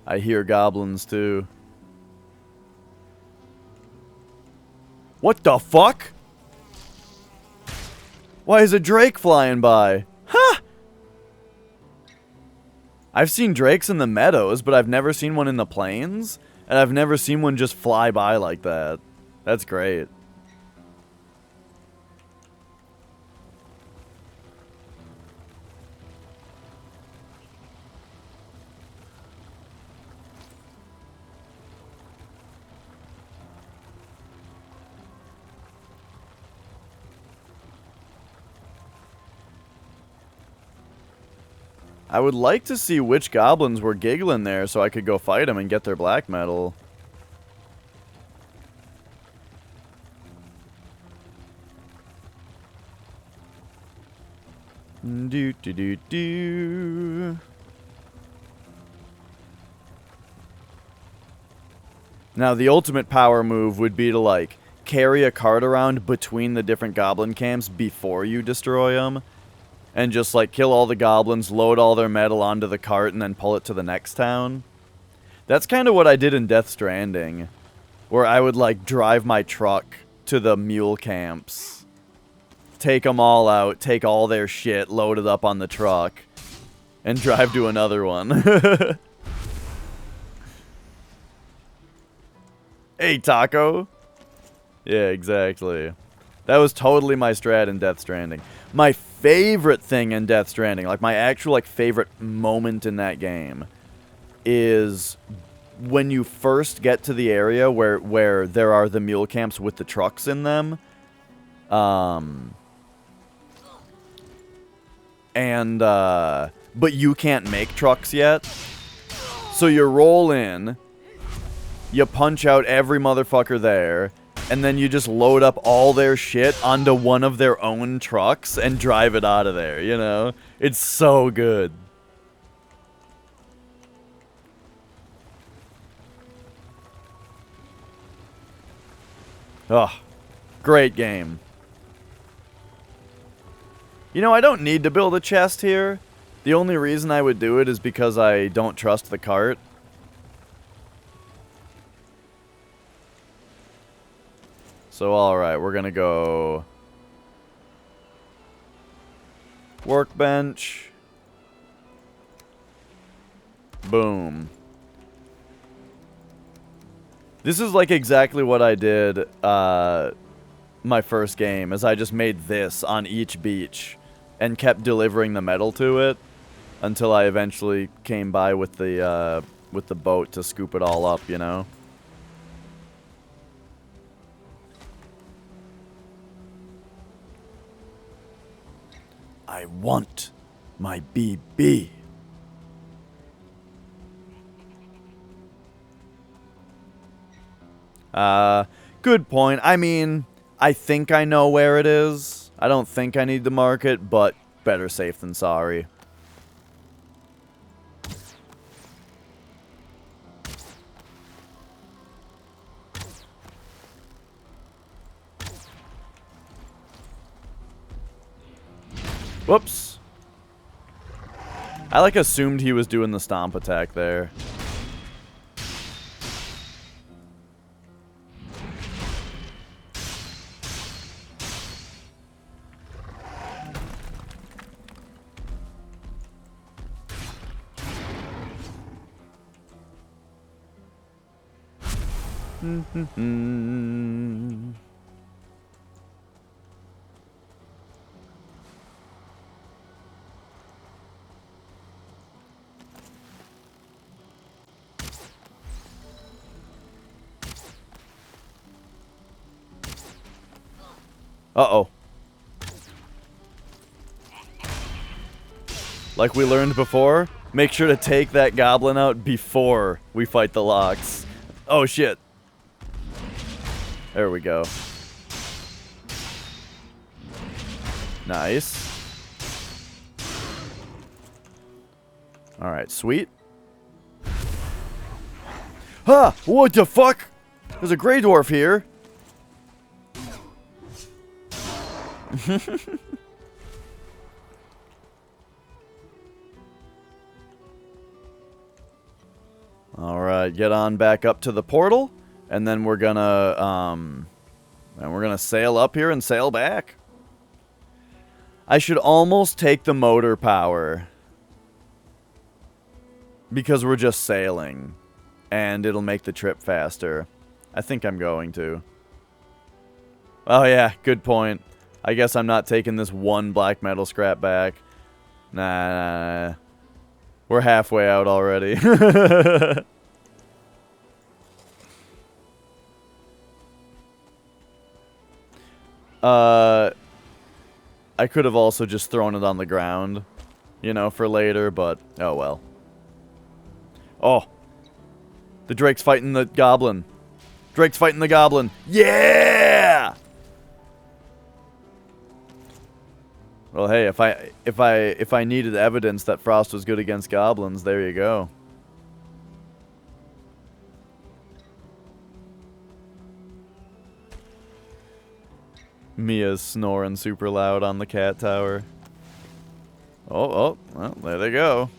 Speaker 1: I hear goblins, too. What the fuck? Why is a drake flying by? Huh! I've seen drakes in the meadows, but I've never seen one in the plains. And I've never seen one just fly by like that. That's great. I would like to see which goblins were giggling there so I could go fight them and get their black metal. Do. Now, the ultimate power move would be to, like, carry a cart around between the different goblin camps before you destroy them. and just like kill all the goblins, load all their metal onto the cart, and then pull it to the next town. That's kind of what I did in Death Stranding, where I would like drive my truck to the mule camps, take them all out, take all their shit, load it up on the truck, and drive to another one. Hey, Taco. Yeah, exactly. That was totally my strat in Death Stranding. My favorite thing in Death Stranding, like my actual like favorite moment in that game, is when you first get to the area where there are the mule camps with the trucks in them. But you can't make trucks yet. So you roll in, you punch out every motherfucker there, and then you just load up all their shit onto one of their own trucks and drive it out of there, you know? It's so good. Oh, great game. You know, I don't need to build a chest here. The only reason I would do it is because I don't trust the cart. So, alright, we're gonna go... workbench. Boom. This is like exactly what I did my first game, is I just made this on each beach and kept delivering the metal to it until I eventually came by with the boat to scoop it all up, you know? I want my BB. Good point. I mean, I think I know where it is. I don't think I need to mark it, but better safe than sorry. Whoops. I like assumed he was doing the stomp attack there. Uh-oh. Like we learned before, make sure to take that goblin out before we fight the locks. Oh, shit. There we go. Nice. Alright, sweet. Huh! What the fuck? There's a Grey Dwarf here. Alright, get on back up to the portal, and then we're gonna sail up here and sail back. I should almost take the motor power, because we're just sailing, and it'll make the trip faster. I think I'm going to. Oh yeah, good point. I guess I'm not taking this one black metal scrap back. Nah. We're halfway out already. I could have also just thrown it on the ground, you know, for later, but oh well. Oh. The Drake's fighting the goblin. Drake's fighting the goblin. Yeah! Well, hey, if I needed evidence that Frost was good against goblins, there you go. Mia's snoring super loud on the cat tower. Oh, well, there they go.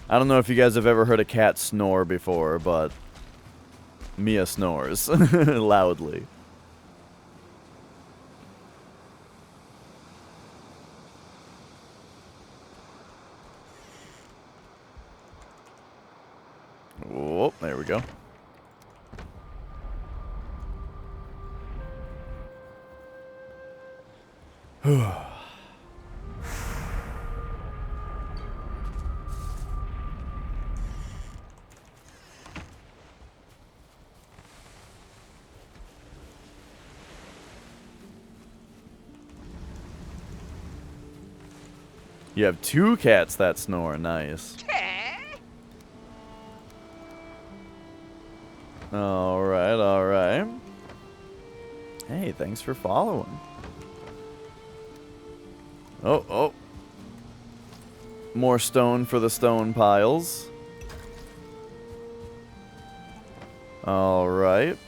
Speaker 1: I don't know if you guys have ever heard a cat snore before, but Mia snores loudly. Oh, there we go. You have 2 cats that snore. Nice. Alright, alright. Hey, thanks for following. Oh. More stone for the stone piles. Alright.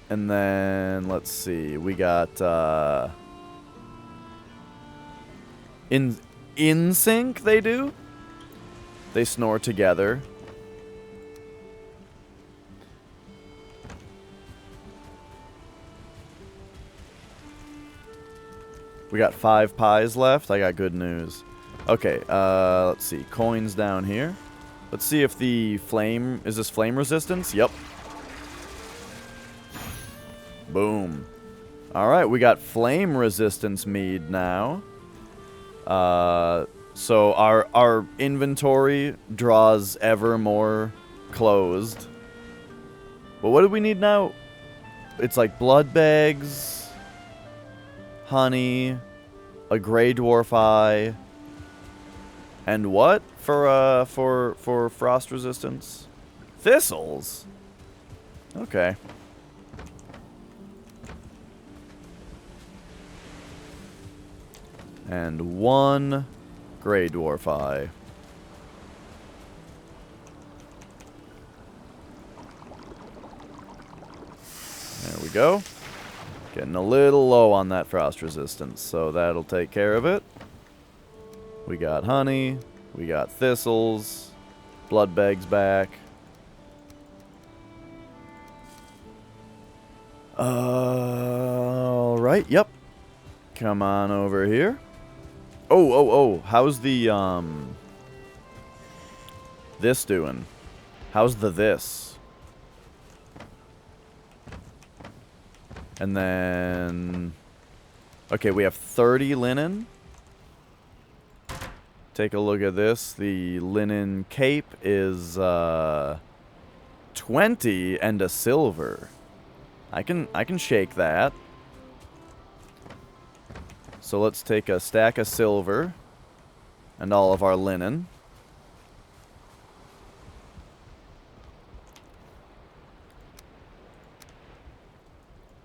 Speaker 1: And then, let's see. We got, In sync, they do? They snore together. We got 5 pies left. I got good news. Okay, let's see. Coins down here. Let's see if the flame... Is this flame resistance? Yep. Boom. Alright, we got flame resistance mead now. So our inventory draws ever more closed. But what do we need now? It's like blood bags, honey, a gray dwarf eye, and what for frost resistance? Thistles. Okay. And 1 gray dwarf eye. There we go. Getting a little low on that frost resistance, so that'll take care of it. We got honey. We got thistles. Blood bags back. Alright, yep. Come on over here. Oh, how's the, this doing? How's the this? And then, okay, we have 30 linen. Take a look at this. The linen cape is, 20 and a silver. I can shake that. So let's take a stack of silver and all of our linen.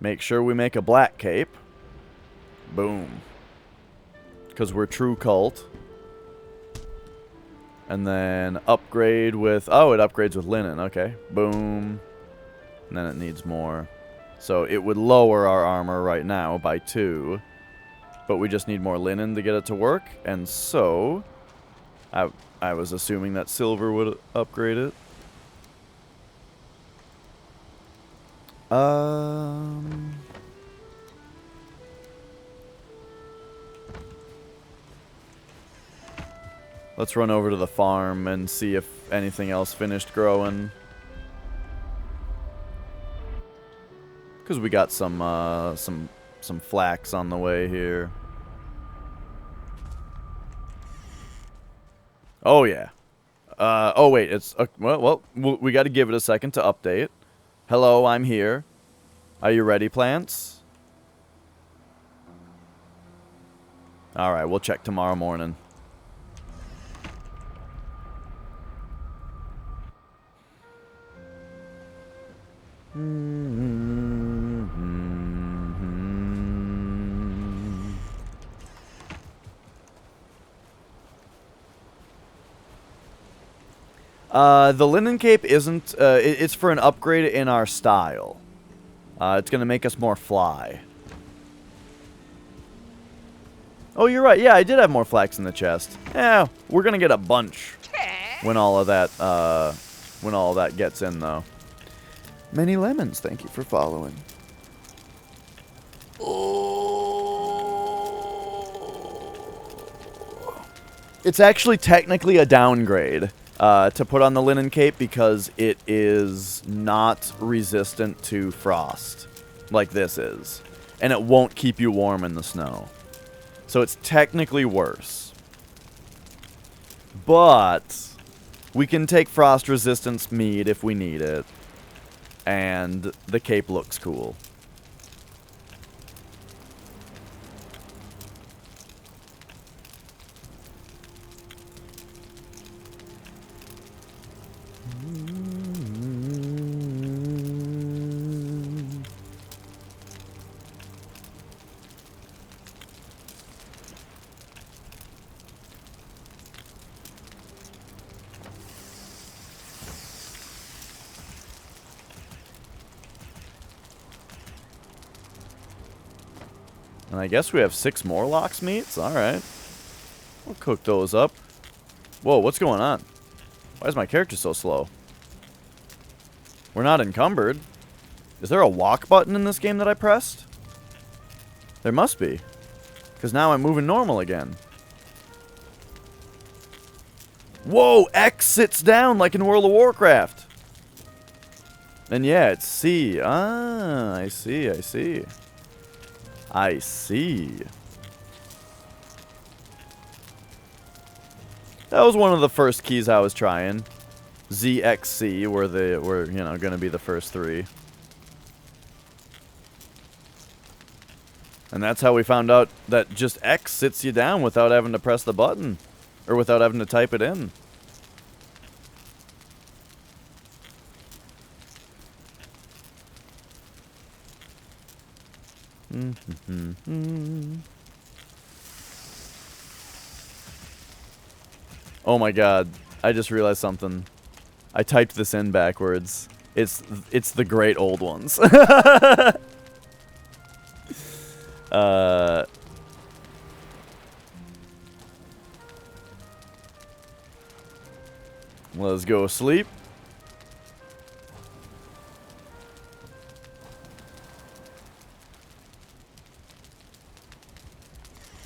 Speaker 1: Make sure we make a black cape. Boom. Because we're true cult. And then upgrade with... Oh, it upgrades with linen. Okay. Boom. And then it needs more. So it would lower our armor right now by 2. But we just need more linen to get it to work. And so... I was assuming that silver would upgrade it. Let's run over to the farm and see if anything else finished growing. Because we got some flax on the way here. Oh yeah. Oh wait, it's well, we got to give it a second to update. Hello, I'm here. Are you ready, plants? All right, we'll check tomorrow morning. The linen cape isn't, it's for an upgrade in our style. It's going to make us more fly. Oh, you're right. Yeah, I did have more flax in the chest. Yeah, we're going to get a bunch when all of that gets in, though. Many lemons, thank you for following. It's actually technically a downgrade to put on the linen cape because it is not resistant to frost like this is. And it won't keep you warm in the snow. So it's technically worse. But we can take frost resistance mead if we need it. And the cape looks cool. And I guess we have 6 more lox meats? Alright. We'll cook those up. Whoa, what's going on? Why is my character so slow? We're not encumbered. Is there a walk button in this game that I pressed? There must be. Because now I'm moving normal again. Whoa, X sits down like in World of Warcraft. And yeah, it's C. Ah, I see, I see. I see. That was one of the first keys I was trying. ZXC were you know, going to be the first 3. And that's how we found out that just X sits you down without having to press the button or without having to type it in. Oh my god, I just realized something. I typed this in backwards. It's the great old ones. Let's go sleep.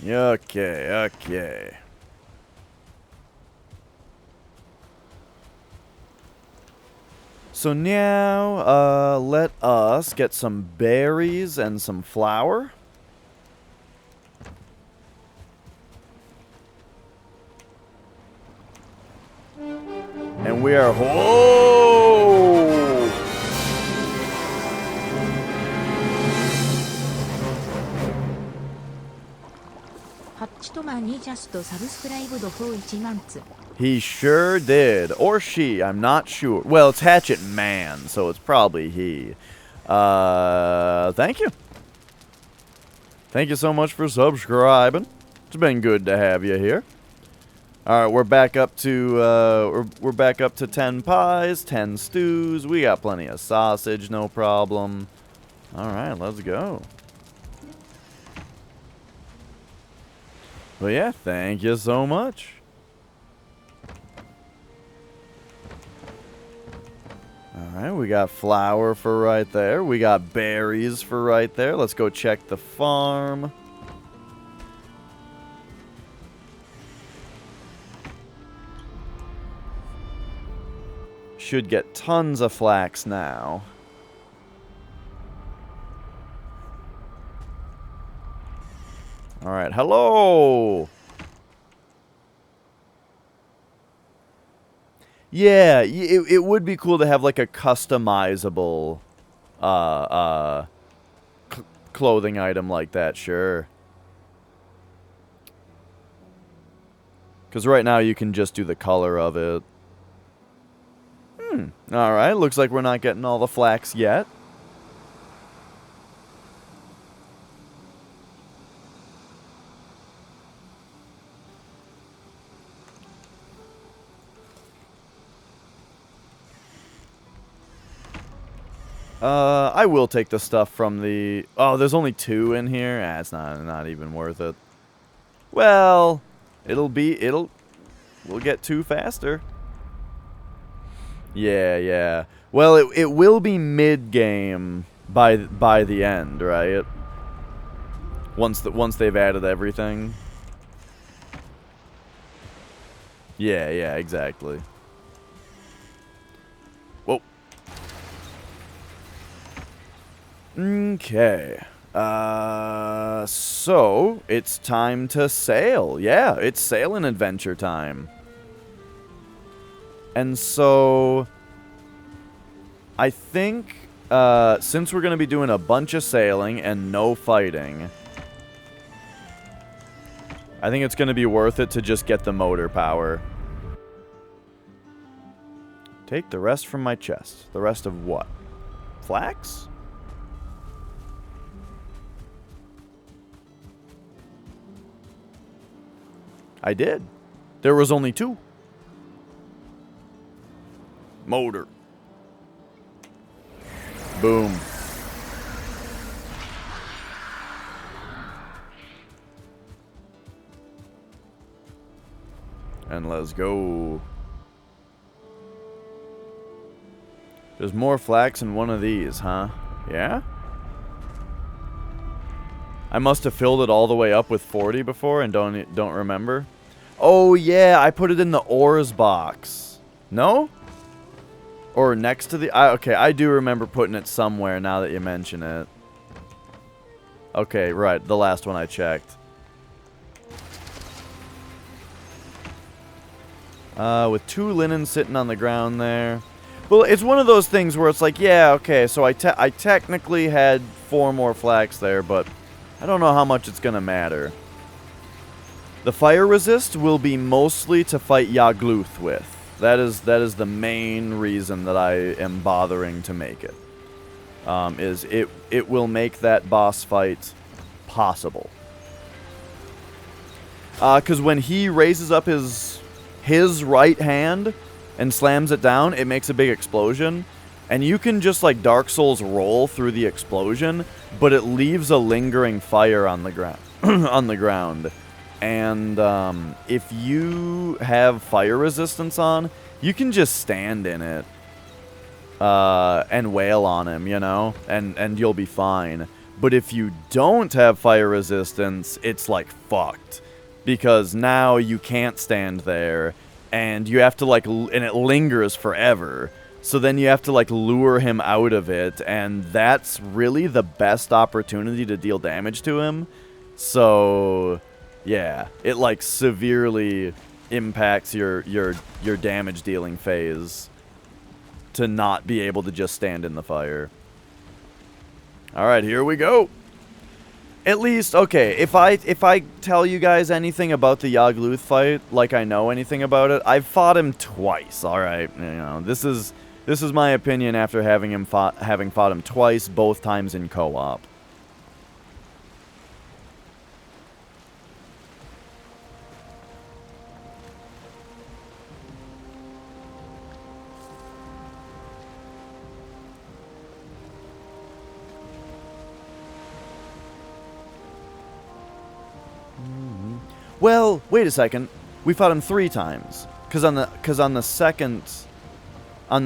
Speaker 1: Okay, okay. So now, let us get some berries and some flour. And we are... Whoa! He sure did. Or she, I'm not sure. Well, it's Hatchet Man, so it's probably he. Thank you. Thank you so much for subscribing. It's been good to have you here. Alright, we're back up to, we're back up to 10 pies, 10 stews. We got plenty of sausage, no problem. Alright, let's go. But yeah, thank you so much. Alright, we got flour for right there. We got berries for right there. Let's go check the farm. Should get tons of flax now. Alright, hello! Yeah, it would be cool to have like a customizable clothing item like that, sure. Because right now you can just do the color of it. Alright, looks like we're not getting all the flax yet. I will take the stuff from the... Oh, there's only 2 in here? Ah, it's not even worth it. Well, we'll get 2 faster. Yeah. Well, it will be mid-game by the end, right? Once they've added everything. Yeah, exactly. Whoa. Okay. So it's time to sail. Yeah, it's sailing adventure time. And so I think since we're going to be doing a bunch of sailing and no fighting, I think it's going to be worth it to just get the motor power. Take the rest from my chest. The rest of what? Flax? I did. There was only 2. Motor. Boom. And let's go. There's more flax in one of these, huh? Yeah? I must have filled it all the way up with 40 before and don't remember. Oh yeah, I put it in the ores box. No? Or next to the... okay, I do remember putting it somewhere now that you mention it. Okay, right, the last one I checked. With 2 linen sitting on the ground there. Well, it's one of those things where it's like, yeah, okay, so I technically had 4 more flax there, but I don't know how much it's gonna matter. The fire resist will be mostly to fight Yagluth with. That is the main reason that I am bothering to make it. Is it will make that boss fight possible. Because when he raises up his right hand and slams it down, it makes a big explosion. And you can just like Dark Souls roll through the explosion, but it leaves a lingering fire on the ground. on the ground. And if you have fire resistance on, you can just stand in it and wail on him, you know, and you'll be fine. But if you don't have fire resistance, it's like fucked. Because now you can't stand there, and you have to like, and it lingers forever. So then you have to like lure him out of it, and that's really the best opportunity to deal damage to him. So yeah, it like severely impacts your damage dealing phase to not be able to just stand in the fire. All right, here we go. At least, okay, if I tell you guys anything about the Yagluth fight, like I know anything about it, I've fought him twice. All right, you know, this is my opinion after having fought him twice, both times in co-op. Well, wait a second. We fought him 3 times. Cause on the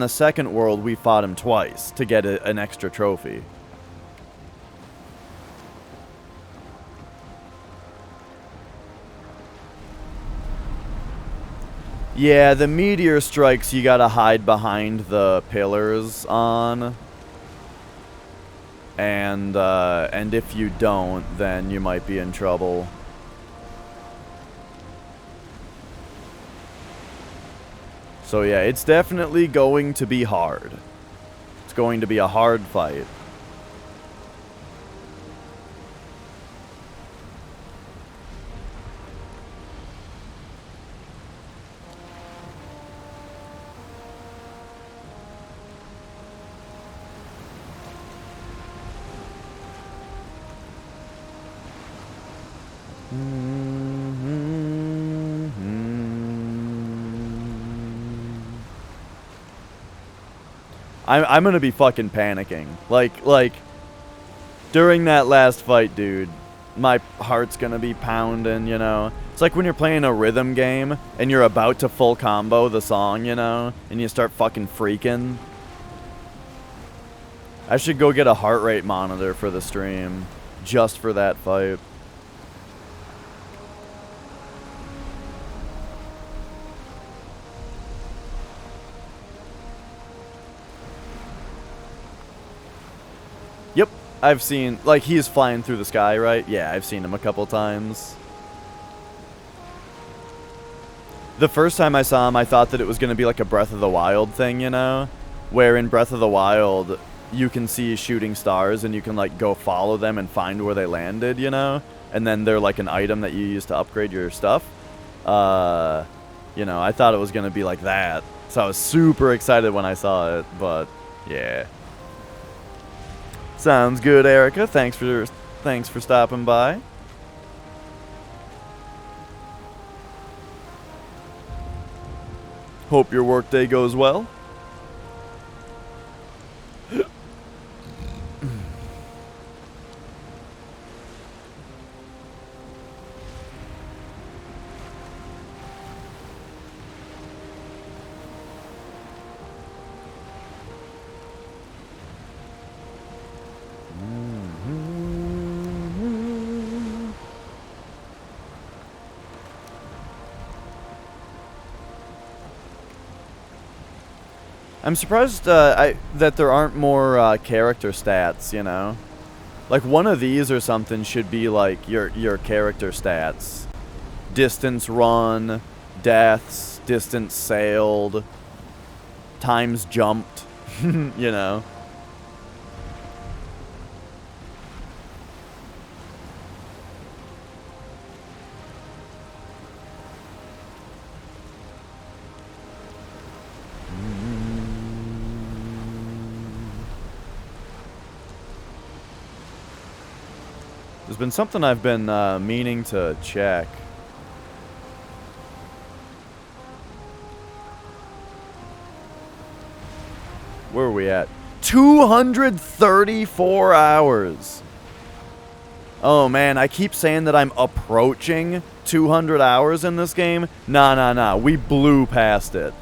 Speaker 1: second world we fought him twice to get an extra trophy. Yeah, the meteor strikes you gotta hide behind the pillars on. And if you don't, then you might be in trouble. So yeah, it's definitely going to be hard. It's going to be a hard fight. I'm gonna be fucking panicking. Like, during that last fight, dude, my heart's gonna be pounding, you know? It's like when you're playing a rhythm game and you're about to full combo the song, you know? And you start fucking freaking. I should go get a heart rate monitor for the stream, just for that fight. Yep, I've seen, like, he's flying through the sky, right? Yeah, I've seen him a couple times. The first time I saw him, I thought that it was going to be like a Breath of the Wild thing, you know? Where in Breath of the Wild, you can see shooting stars and you can, like, go follow them and find where they landed, you know? And then they're like an item that you use to upgrade your stuff. You know, I thought it was going to be like that. So I was super excited when I saw it, but yeah. Sounds good, Erica. Thanks for stopping by. Hope your workday goes well. I'm surprised that there aren't more character stats, you know? Like, one of these or something should be, like, your character stats. Distance run, deaths, distance sailed, times jumped, you know? There's been something I've been meaning to check. Where are we at? 234 hours. Oh man, I keep saying that I'm approaching 200 hours in this game. Nah. We blew past it.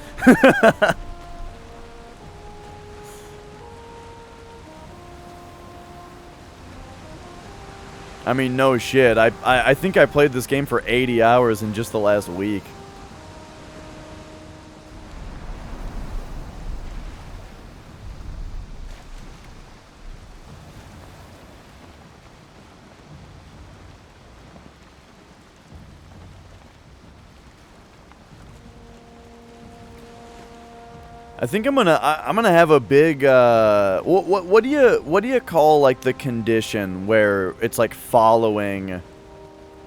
Speaker 1: I mean, no shit. I think I played this game for 80 hours in just the last week. I think I'm gonna have a big what do you call, like, the condition where it's like following,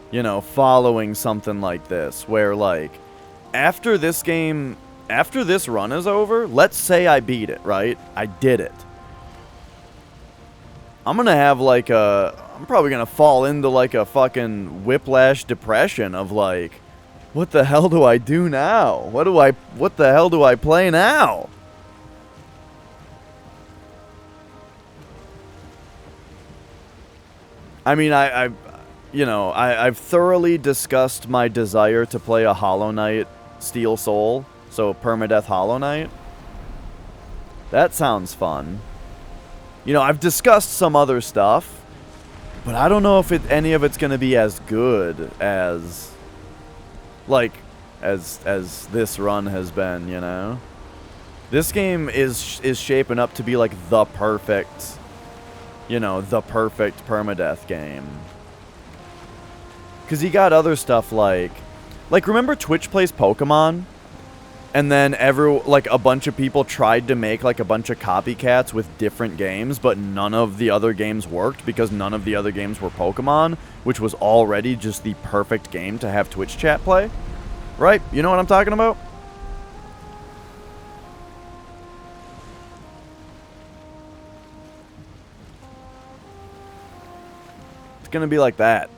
Speaker 1: you know, following something like this, where, like, after this run is over, let's say I beat it, right? I did it. I'm gonna have like I'm probably gonna fall into like a fucking whiplash depression of like, what the hell do I do now? What the hell do I play now? I mean, I've thoroughly discussed my desire to play a Hollow Knight Steel Soul, so Permadeath Hollow Knight. That sounds fun. You know, I've discussed some other stuff, but I don't know if any of it's going to be as good as, like, as this run has been, you know? This game is shaping up to be, like, the perfect, you know, the perfect Permadeath game. Because you got other stuff like, remember Twitch Plays Pokemon? And then a bunch of people tried to make, like, a bunch of copycats with different games, but none of the other games worked because none of the other games were Pokemon, which was already just the perfect game to have Twitch chat play? Right? You know what I'm talking about? It's gonna be like that.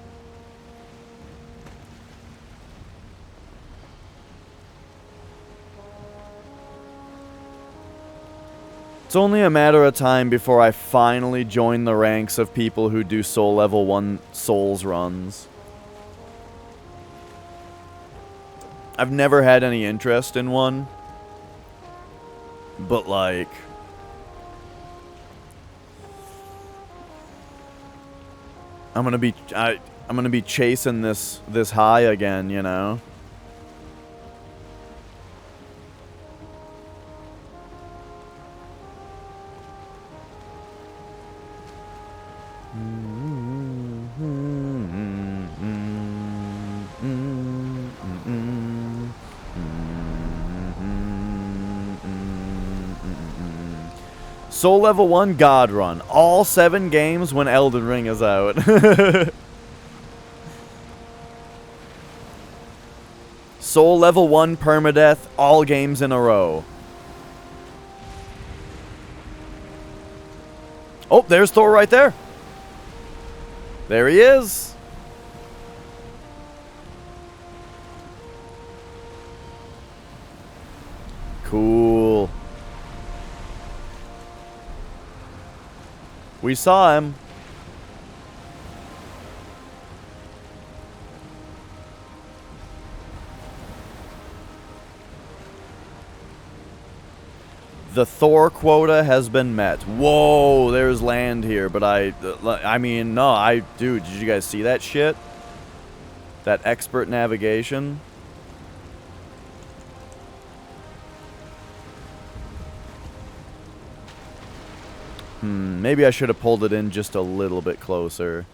Speaker 1: It's only a matter of time before I finally join the ranks of people who do Soul Level 1 Souls runs. I've never had any interest in one. But, like... I'm gonna be chasing this high again, you know? Soul Level 1 God Run. All 7 games when Elden Ring is out. Soul Level 1 Permadeath. All games in a row. Oh, there's Thor right there. There he is. Cool. We saw him. The Thor quota has been met. Whoa, there's land here, but I mean, no, dude, did you guys see that shit? That expert navigation? Maybe I should have pulled it in just a little bit closer.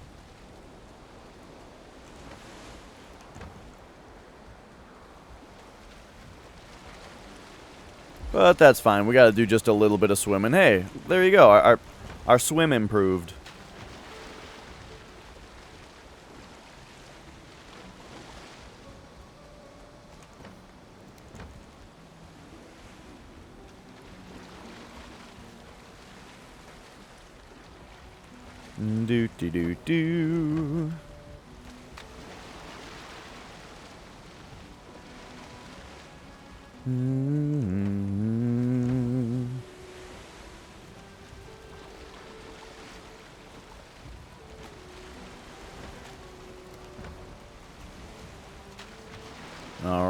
Speaker 1: But that's fine. We gotta do just a little bit of swimming. Hey, there you go. Our swim improved. Do. All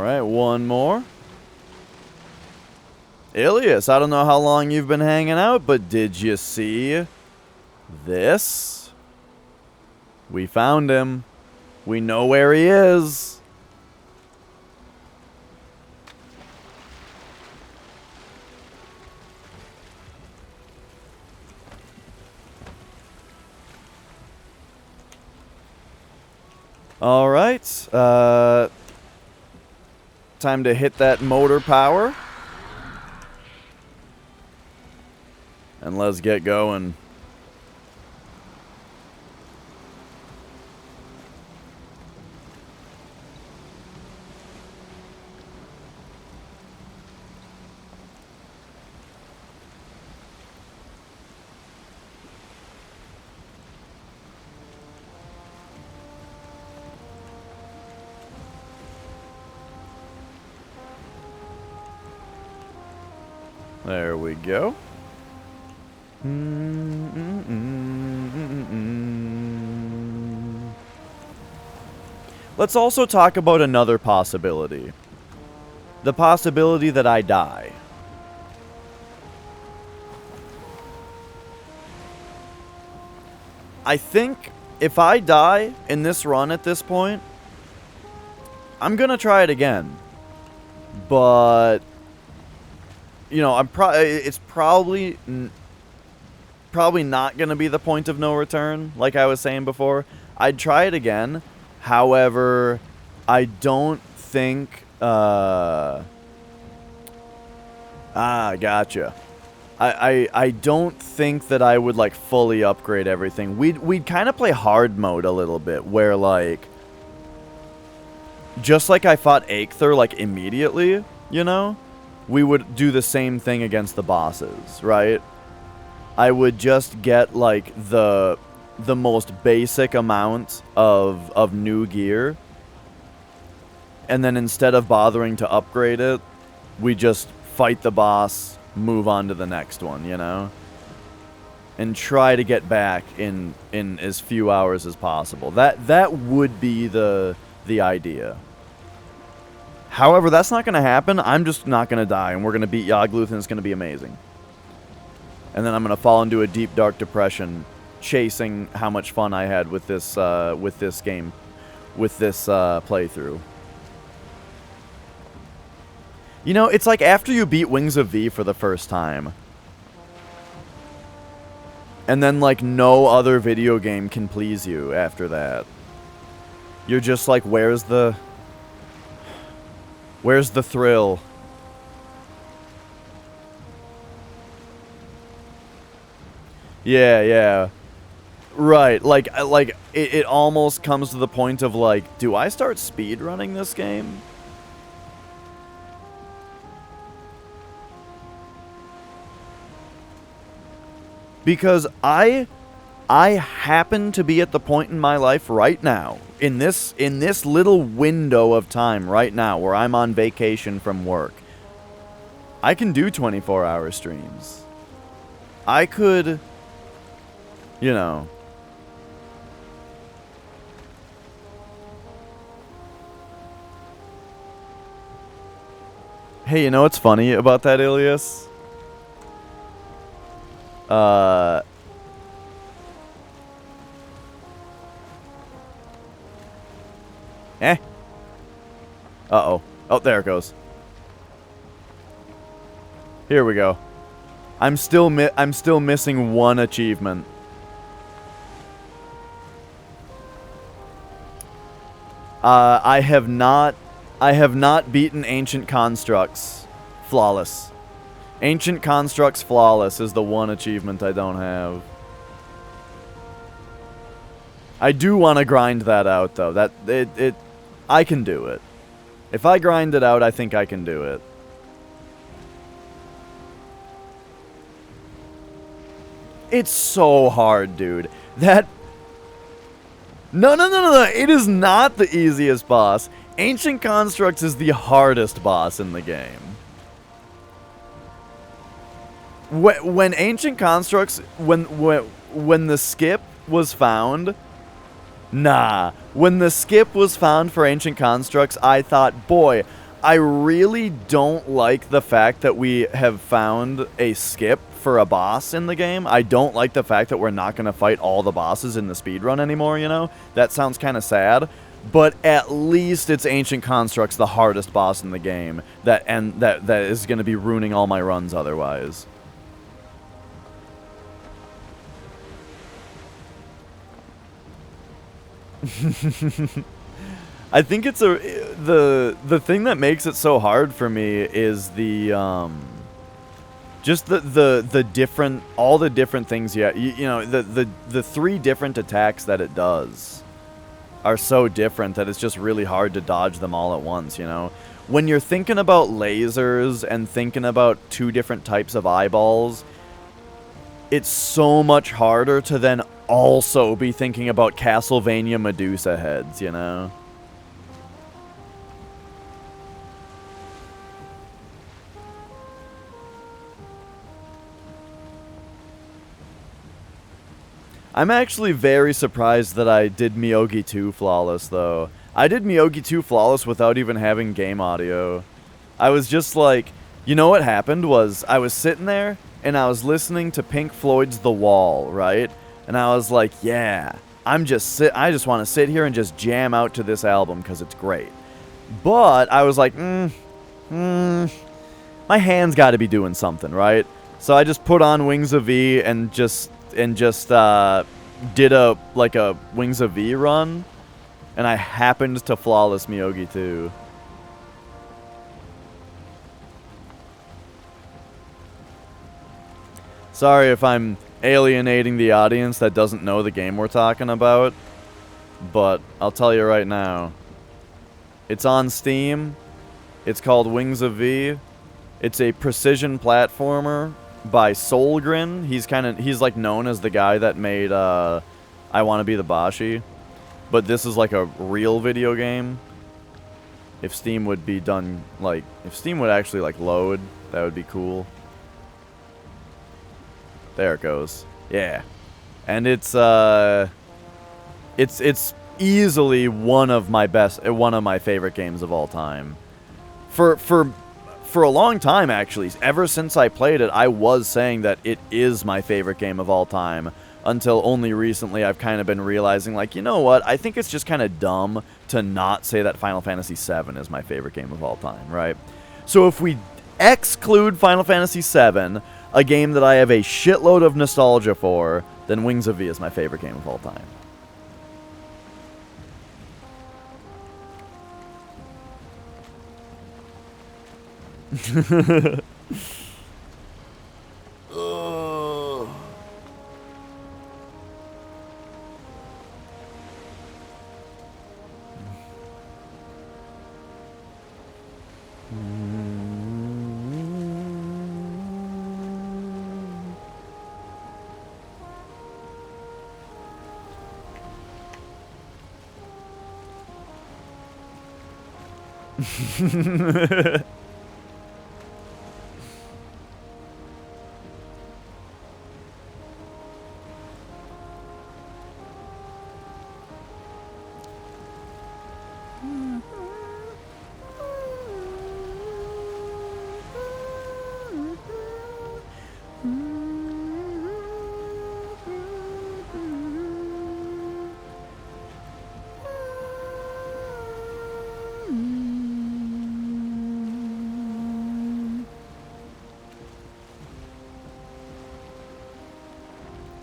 Speaker 1: right, one more. Ilias, I don't know how long you've been hanging out, but did you see this? We found him. We know where he is. All right. Time to hit that motor power. And let's get going. There we go. Let's also talk about another possibility. The possibility that I die. I think if I die in this run at this point, I'm gonna try it again. But you know, it's probably not going to be the point of no return, like I was saying before. I'd try it again. However, I don't think... gotcha. I don't think that I would, like, fully upgrade everything. We'd kind of play hard mode a little bit, where, like... Just like I fought Aether, like, immediately, you know? We would do the same thing against the bosses, right? I would just get, like, the most basic amount of new gear. And then instead of bothering to upgrade it, we just fight the boss, move on to the next one, you know? And try to get back in as few hours as possible. That would be the idea. However, that's not going to happen. I'm just not going to die, and we're going to beat Yagluth, and it's going to be amazing. And then I'm going to fall into a deep, dark depression, chasing how much fun I had with this game, with this playthrough. You know, it's like after you beat Wings of V for the first time, and then, like, no other video game can please you after that. You're just like, where's the thrill? Yeah. Right, like it almost comes to the point of, like, do I start speedrunning this game? Because I happen to be at the point in my life right now, in this little window of time right now where I'm on vacation from work. I can do 24-hour streams. I could, you know. Hey, you know what's funny about that, Ilias? Uh-oh. Oh, there it goes. Here we go. I'm still missing one achievement. I have not beaten Ancient Constructs flawless. Ancient Constructs flawless is the one achievement I don't have. I do want to grind that out though. I can do it. If I grind it out, I think I can do it. It's so hard, dude. No. It is not the easiest boss. Ancient Constructs is the hardest boss in the game. When Ancient Constructs, when the skip was found, when the skip was found for Ancient Constructs, I thought, boy, I really don't like the fact that we have found a skip for a boss in the game. I don't like the fact that we're not going to fight all the bosses in the speedrun anymore, you know? That sounds kind of sad. But at least it's Ancient Constructs, the hardest boss in the game, that is going to be ruining all my runs otherwise. I think it's the thing that makes it so hard for me is the just the different, all the different things you know, the three different attacks that it does are so different that it's just really hard to dodge them all at once, you know? When you're thinking about lasers and thinking about two different types of eyeballs, it's so much harder to then also be thinking about Castlevania Medusa heads, you know? I'm actually very surprised that I did Miyogi 2 flawless, though. I did Miyogi 2 flawless without even having game audio. I was just like, you know what happened was, I was sitting there, and I was listening to Pink Floyd's The Wall, right? And I was like, yeah, I just want to sit here and just jam out to this album, because it's great. But I was like, my hand's got to be doing something, right? So I just put on Wings of V and just did a Wings of V run, and I happened to flawless Miyogi 2. Sorry if I'm alienating the audience that doesn't know the game we're talking about, but I'll tell you right now. It's on Steam. It's called Wings of V. It's a precision platformer by Solgren. He's like known as the guy that made I Want to Be the Bashi, but this is like a real video game. If Steam would be done, like, if Steam would actually like load, that would be cool. There it goes. Yeah. And it's easily one of my favorite games of all time. For a long time, actually, ever since I played it, I was saying that it is my favorite game of all time. Until only recently, I've kind of been realizing, like, you know what? I think it's just kind of dumb to not say that Final Fantasy VII is my favorite game of all time, right? So if we exclude Final Fantasy VII, a game that I have a shitload of nostalgia for, then Wings of V is my favorite game of all time.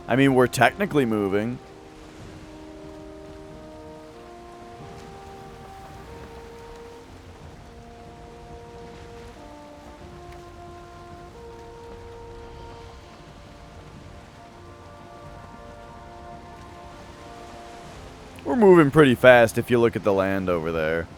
Speaker 1: I mean, we're technically moving. We're moving pretty fast if you look at the land over there.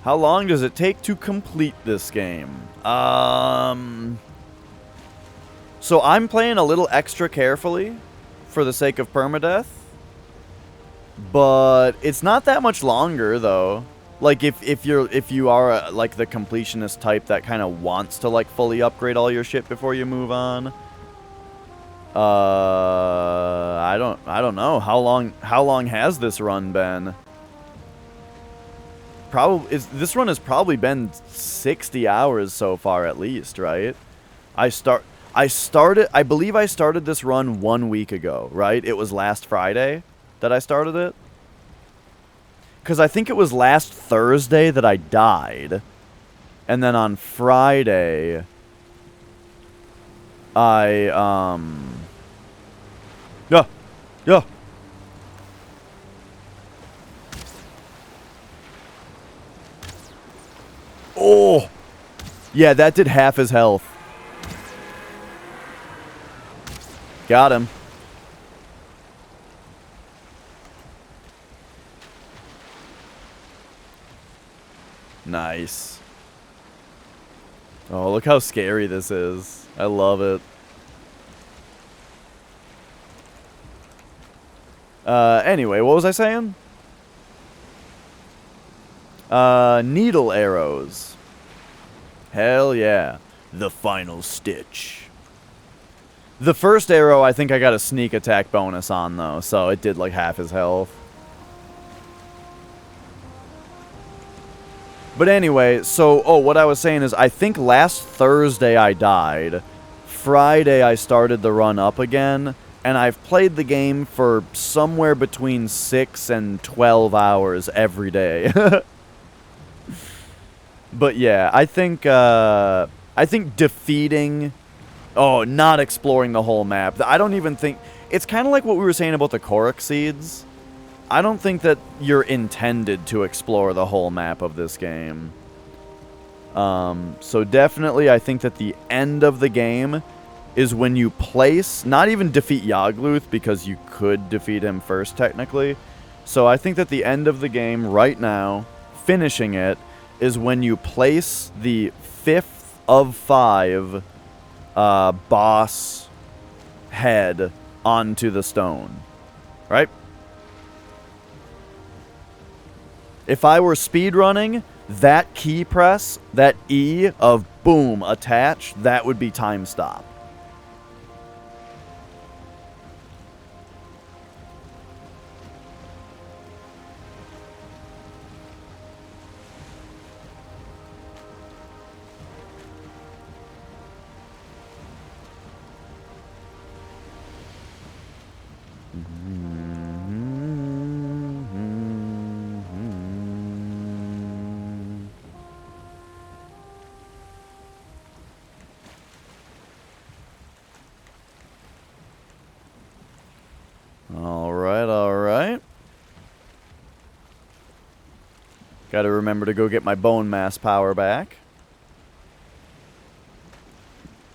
Speaker 1: How long does it take to complete this game? So I'm playing a little extra carefully for the sake of permadeath. But it's not that much longer though. Like if you are like the completionist type that kind of wants to like fully upgrade all your shit before you move on. I don't know how long has this run been? This run has probably been 60 hours so far at least, right? I believe I started this run 1 week ago, right? It was last Friday that I started it. Cuz I think it was last Thursday that I died. And then on Friday yeah. Oh! Yeah, that did half his health. Got him. Nice. Oh, look how scary this is. I love it. Anyway, what was I saying? Needle arrows. Hell yeah. The final stitch. The first arrow, I think I got a sneak attack bonus on, though, so it did like half his health. But anyway, so, what I was saying is, I think last Thursday I died. Friday I started the run up again, and I've played the game for somewhere between 6 and 12 hours every day. But yeah, I think defeating... Oh, not exploring the whole map. I don't even think... It's kind of like what we were saying about the Korok seeds. I don't think that you're intended to explore the whole map of this game. So definitely, I think that the end of the game is when you place... Not even defeat Yagluth, because you could defeat him first, technically. So I think that the end of the game, right now, finishing it, is when you place the 5th of 5 boss head onto the stone. Right? If I were speedrunning, that key press, that E of boom, attach, that would be time stop. Alright. Gotta remember to go get my bone mass power back.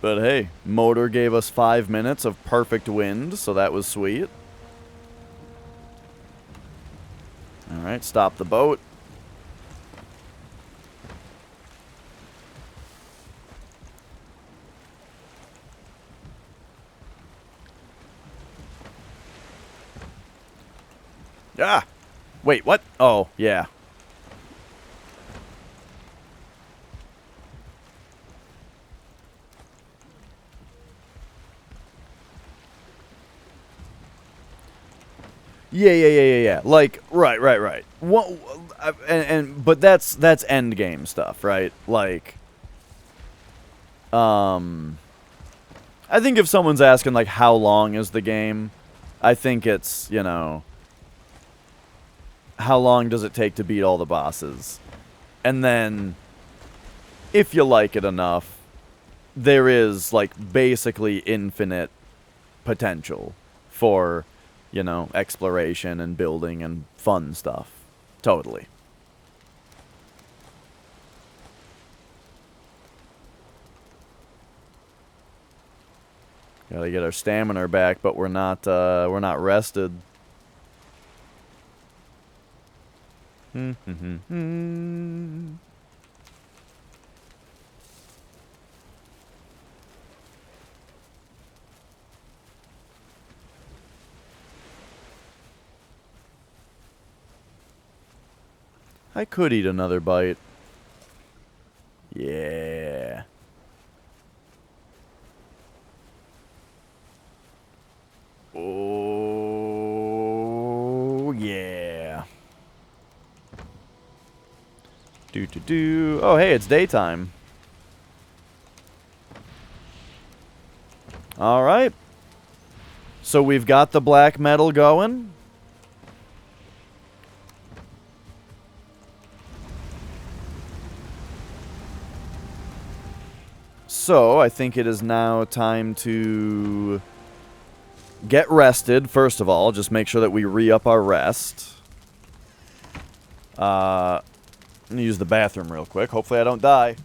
Speaker 1: But hey, motor gave us 5 minutes of perfect wind, so that was sweet. Alright, stop the boat. Ah! Wait, what? Oh, yeah. Yeah. Like, right. What? But that's end game stuff, right? Like, I think if someone's asking like how long is the game, I think it's, you know, how long does it take to beat all the bosses? And then, if you like it enough, there is, like, basically infinite potential for, you know, exploration and building and fun stuff. Totally. Gotta get our stamina back, but we're not rested. I could eat another bite. Yeah. Oh, yeah. Oh, hey, it's daytime. Alright. So we've got the black metal going. So, I think it is now time to get rested, first of all. Just make sure that we re-up our rest. I'm gonna use the bathroom real quick. Hopefully I don't die.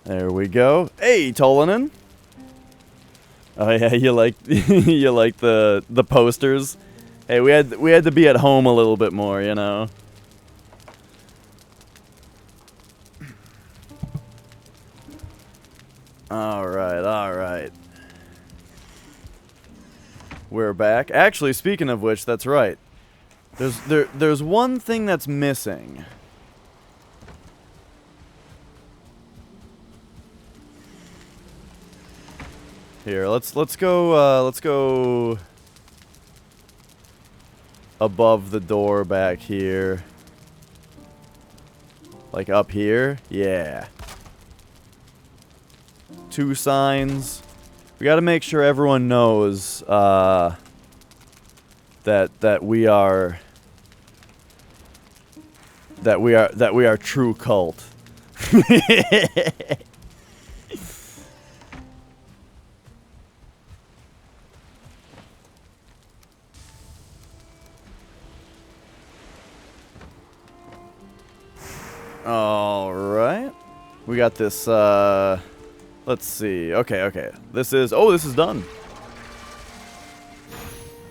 Speaker 1: There we go. Hey, Tolanen. Oh yeah, you like you like the posters. Hey, we had to be at home a little bit more, you know. All right. We're back. Actually, speaking of which, that's right. There's one thing that's missing. Here, let's go above the door back here. Like up here? Yeah. 2 signs. We got to make sure everyone knows that we are true cult. All right. We got this let's see. Okay. This is done.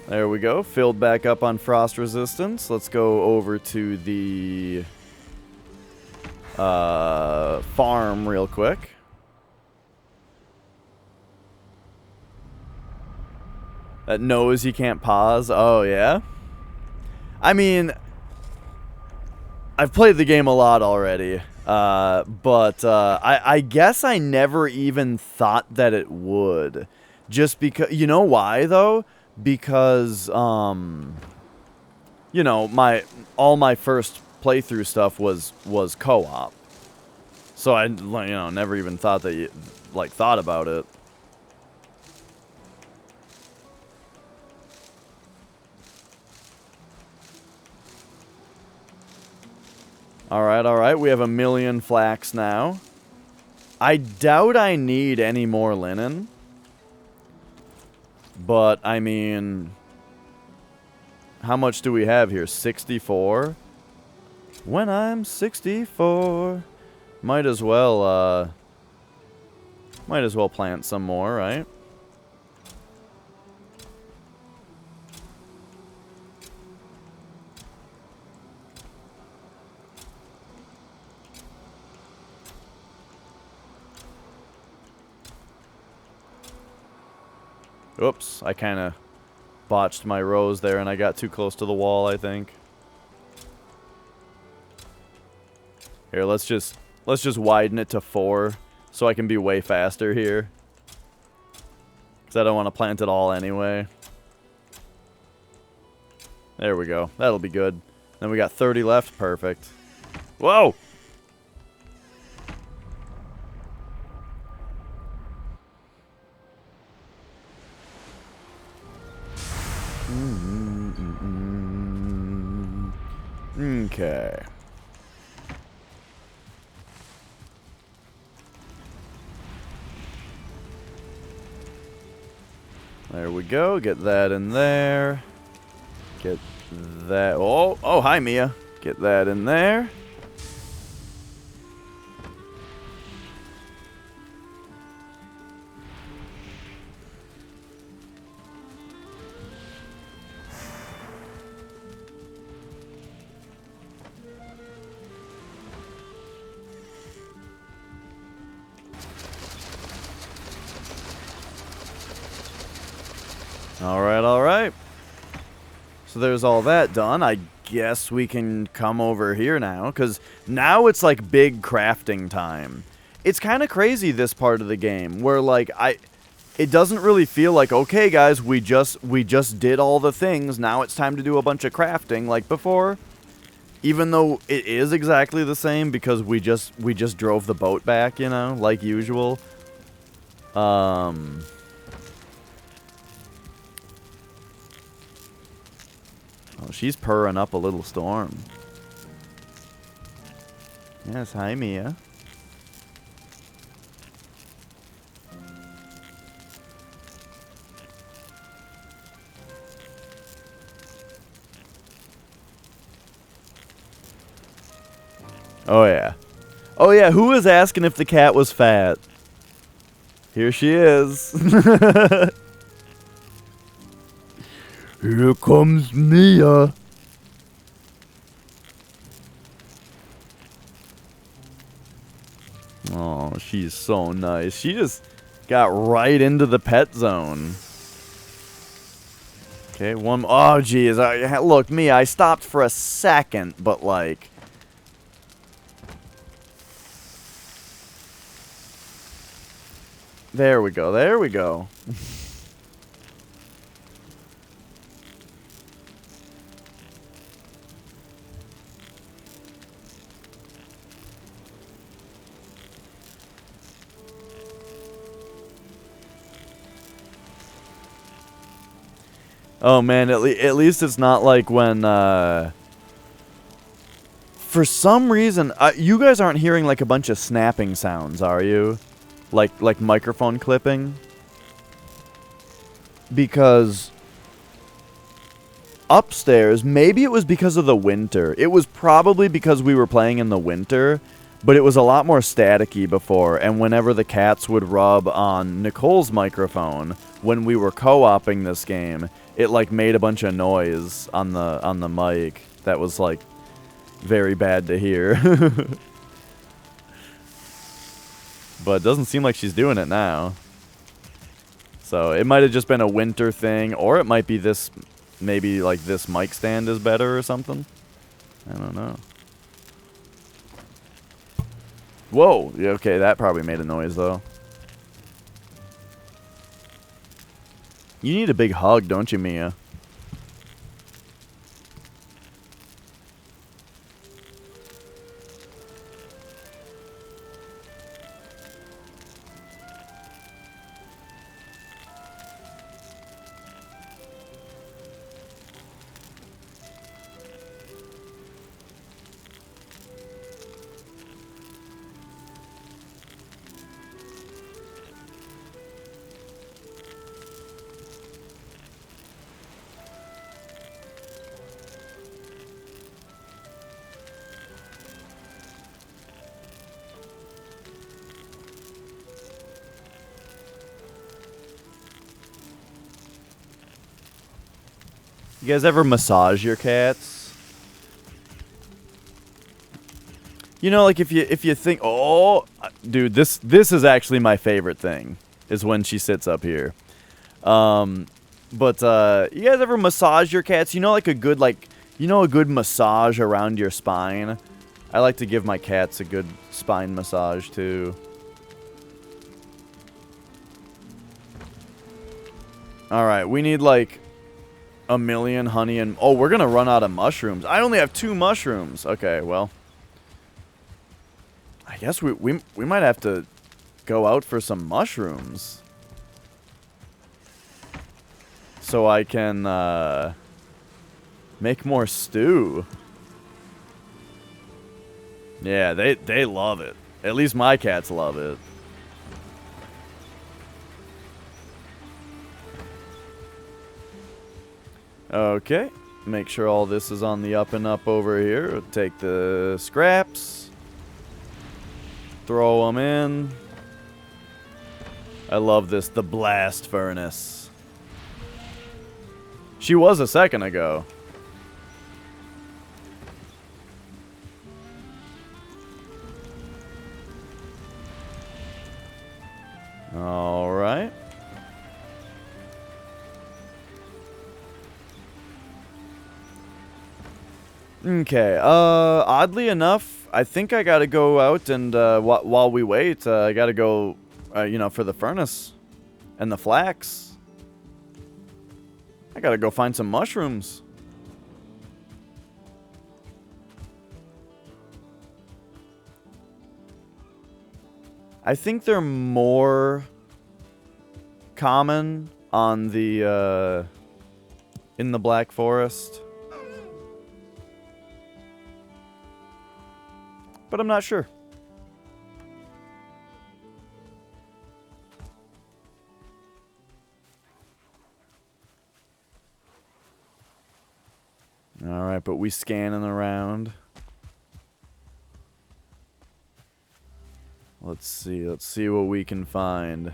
Speaker 1: There we go. Filled back up on frost resistance. Let's go over to the farm real quick. That knows you can't pause. Oh, yeah? I mean, I've played the game a lot already. But I guess I never even thought that it would. Just because... You know why, though? Because, you know, all my first playthrough stuff was co-op. So I, never even thought that you, thought about it. Alright. We have 1,000,000 flax now. I doubt I need any more linen. But, I mean... How much do we have here? 64? When I'm 64... Might as well plant some more, right? Oops, I kind of botched my rows there and I got too close to the wall, I think. Here, let's just widen it to 4 so I can be way faster here. Because I don't want to plant it all anyway. There we go. That'll be good. Then we got 30 left. Perfect. Whoa! Okay. There we go. Get that in there. Get that. Oh, hi, Mia. Get that in there. Alright. So there's all that done. I guess we can come over here now, because now it's like big crafting time. It's kind of crazy, this part of the game, where like it doesn't really feel like, okay guys, we just did all the things, now it's time to do a bunch of crafting like before. Even though it is exactly the same, because we just drove the boat back, you know, like usual. Oh, she's purring up a little storm. Yes, hi, Mia. Oh, yeah. Oh yeah, who was asking if the cat was fat? Here she is. Here comes Mia. Oh, she's so nice. She just got right into the pet zone. Okay, one. Oh, geez. Look, Mia, I stopped for a second, but like. There we go. There we go. Oh man, at least it's not like when. For some reason, you guys aren't hearing like a bunch of snapping sounds, are you? Like microphone clipping? Because upstairs, maybe it was because of the winter. It was probably because we were playing in the winter, but it was a lot more staticky before, and whenever the cats would rub on Nicole's microphone when we were co-oping this game, it like made a bunch of noise on the mic that was like very bad to hear. But it doesn't seem like she's doing it now. So it might have just been a winter thing, or it might be this, maybe like this mic stand is better or something. I don't know. Whoa, yeah, okay, that probably made a noise though. You need a big hug, don't you, Mia? You guys ever massage your cats? You know, like if you think, oh, dude, this is actually my favorite thing, is when she sits up here. But you guys ever massage your cats? You know, like a good a good massage around your spine. I like to give my cats a good spine massage too. All right, we need like a million honey and... Oh, we're going to run out of mushrooms. I only have 2 mushrooms. Okay, well. I guess we might have to go out for some mushrooms. So I can make more stew. Yeah, they love it. At least my cats love it. Okay, make sure all this is on the up and up over here. Take the scraps, throw them in. I love this, the blast furnace. She was a second ago. All right. Okay, oddly enough, I think I gotta go out and, while we wait, I gotta go, you know, for the furnace and the flax. I gotta go find some mushrooms. I think they're more common on the, in the Black Forest. But I'm not sure. Alright, but we scanning around. Let's see. Let's see what we can find.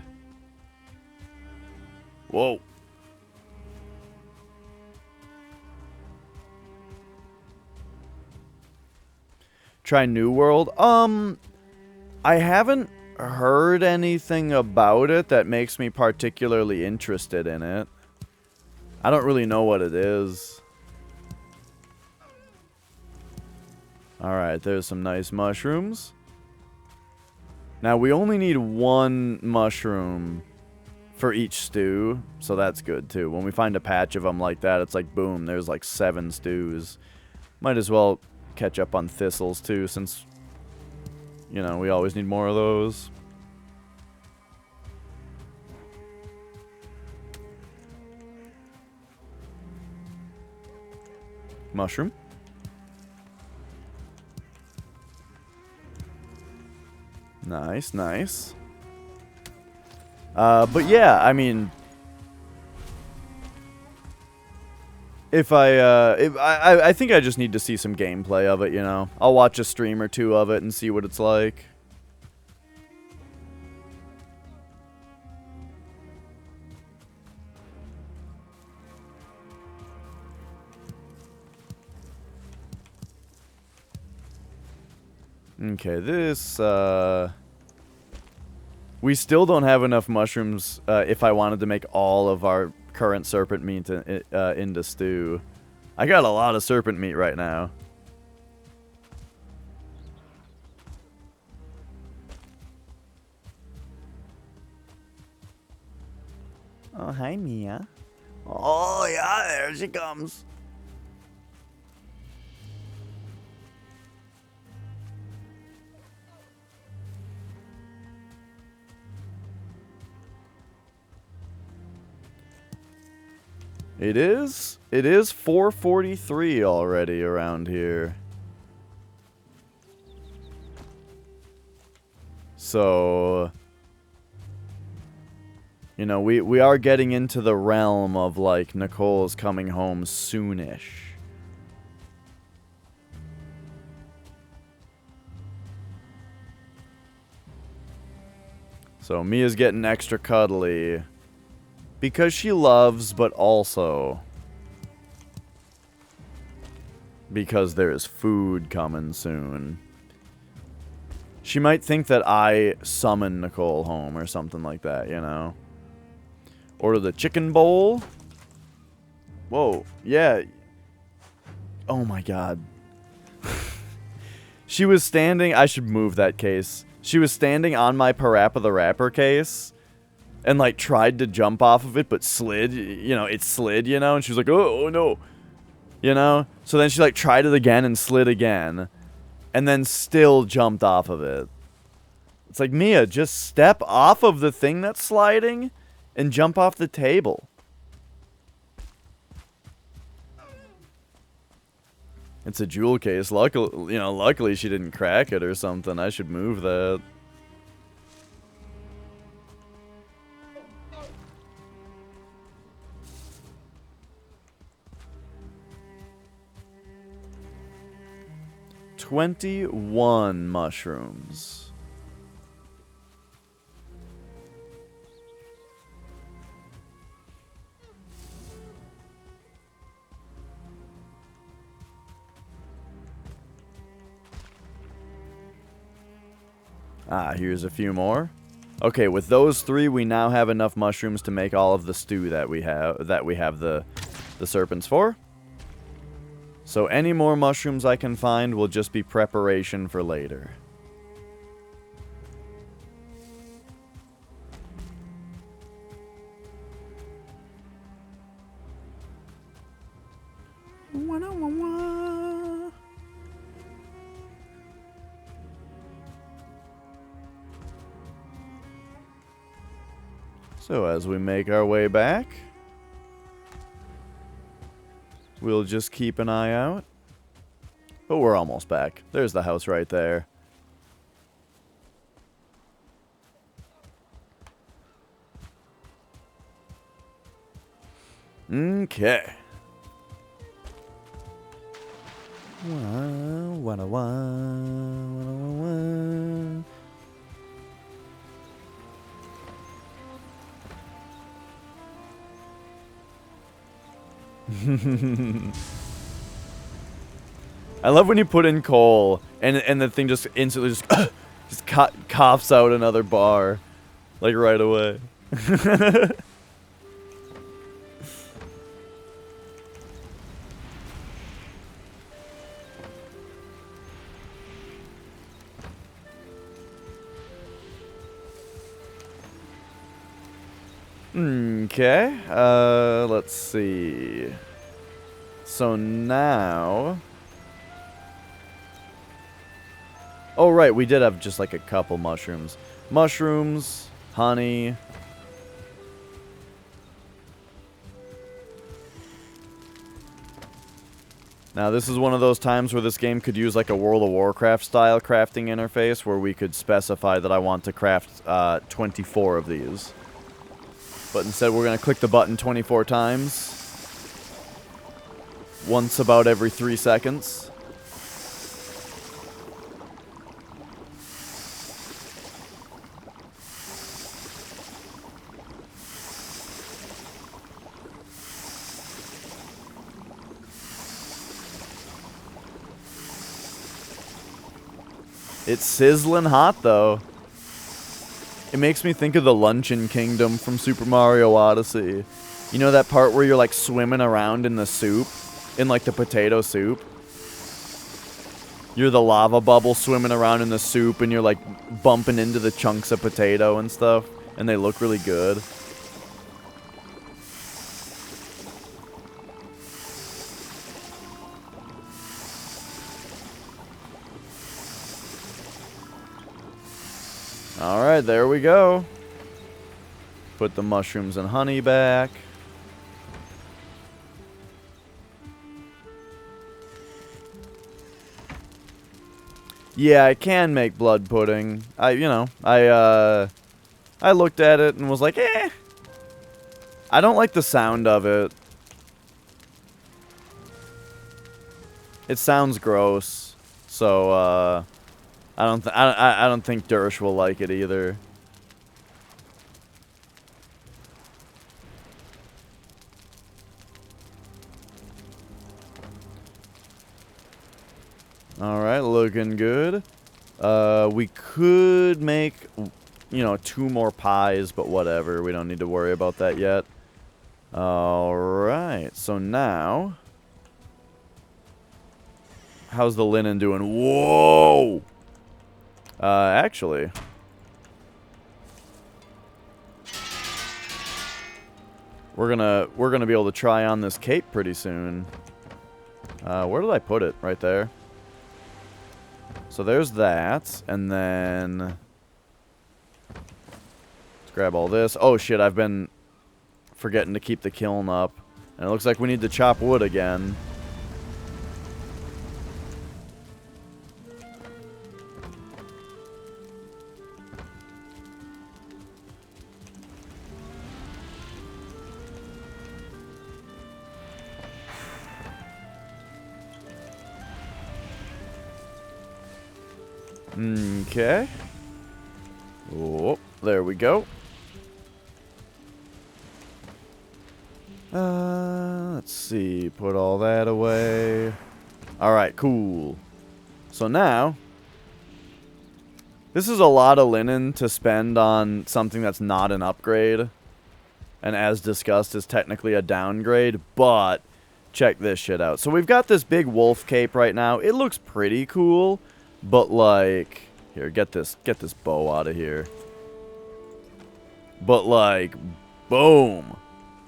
Speaker 1: Whoa. Try New World. I haven't heard anything about it that makes me particularly interested in it. I don't really know what it is. Alright, there's some nice mushrooms. Now, we only need one mushroom for each stew, so that's good, too. When we find a patch of them like that, it's like, boom, there's like 7 stews. Might as well catch up on thistles, too, since, you know, we always need more of those. Mushroom. Nice, nice. But yeah, I mean, I think I just need to see some gameplay of it, you know. I'll watch a stream or two of it and see what it's like. Okay, this, we still don't have enough mushrooms, if I wanted to make all of our current serpent meat into stew. I got a lot of serpent meat right now. Oh, hi, Mia. Oh, yeah, there she comes. It is 4:43 already around here. So, you know, we are getting into the realm of, like, Nicole's coming home soonish. So Mia's getting extra cuddly. Because she loves, but also because there is food coming soon. She might think that I summon Nicole home or something like that, you know? Order the chicken bowl. Whoa, yeah. Oh my god. She was standing... I should move that case. She was standing on my Parappa the Rapper case. And, like, tried to jump off of it, but slid. You know, it slid, you know? And she was like, oh no. You know? So then she, like, tried it again and slid again. And then still jumped off of it. It's like, Mia, just step off of the thing that's sliding and jump off the table. It's a JUL case. Luckily, you know, luckily she didn't crack it or something. I should move that. $21 mushrooms. Ah, here's a few more. Okay, with those 3, we now have enough mushrooms to make all of the stew that we have the serpents for. So any more mushrooms I can find will just be preparation for later. So as we make our way back, we'll just keep an eye out. But we're almost back. There's the house right there. Okay. I love when you put in coal and the thing just instantly just coughs out another bar, like right away. Okay, let's see. So now... Oh, right, we did have just like a couple mushrooms. Mushrooms, honey. Now, this is one of those times where this game could use like a World of Warcraft style crafting interface where we could specify that I want to craft 24 of these. But instead, we're going to click the button 24 times. Once about every 3 seconds. It's sizzling hot, though. It makes me think of the Luncheon Kingdom from Super Mario Odyssey. You know that part where you're, like, swimming around in the soup? In, like, the potato soup? You're the lava bubble swimming around in the soup, and you're, like, bumping into the chunks of potato and stuff. And they look really good. Alright, there we go. Put the mushrooms and honey back. Yeah, I can make blood pudding. I looked at it and was like, eh. I don't like the sound of it. It sounds gross. So, I don't think Dersh will like it either. Alright, looking good. We could make, 2 more pies, but whatever. We don't need to worry about that yet. Alright, so now... How's the linen doing? Whoa! Actually... We're gonna be able to try on this cape pretty soon. Where did I put it? Right there. So there's that, and then... Let's grab all this. Oh shit, I've been forgetting to keep the kiln up. And it looks like we need to chop wood again. Okay. Oh, there we go. Let's see. Put all that away. Alright, cool. So now... This is a lot of linen to spend on something that's not an upgrade. And as discussed, is technically a downgrade. But, check this shit out. So we've got this big wolf cape right now. It looks pretty cool. But like, here, get this bow out of here. But like, boom.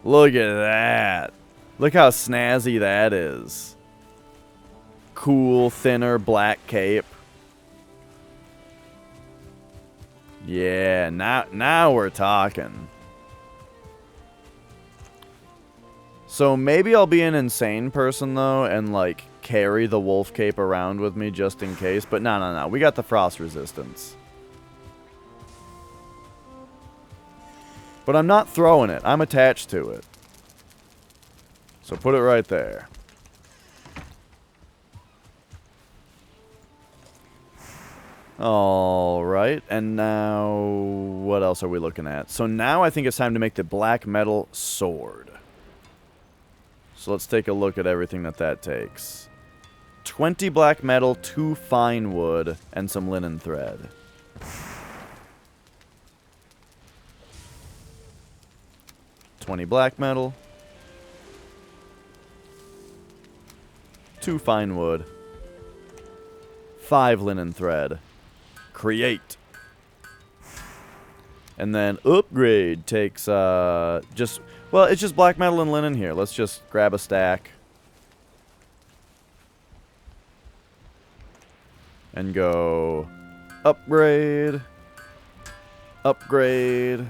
Speaker 1: Look at that. Look how snazzy that is. Cool, thinner, black cape. Yeah, now we're talking. So maybe I'll be an insane person though, and like carry the wolf cape around with me just in case. But no. We got the frost resistance. But I'm not throwing it. I'm attached to it. So put it right there. Alright, and now what else are we looking at? So now I think it's time to make the black metal sword. So let's take a look at everything that takes. 20 black metal, 2 fine wood, and some linen thread. $20 black metal, 2 fine wood, 5 linen thread. Create. And then upgrade takes well, it's just black metal and linen here. Let's just grab a stack and go upgrade, upgrade.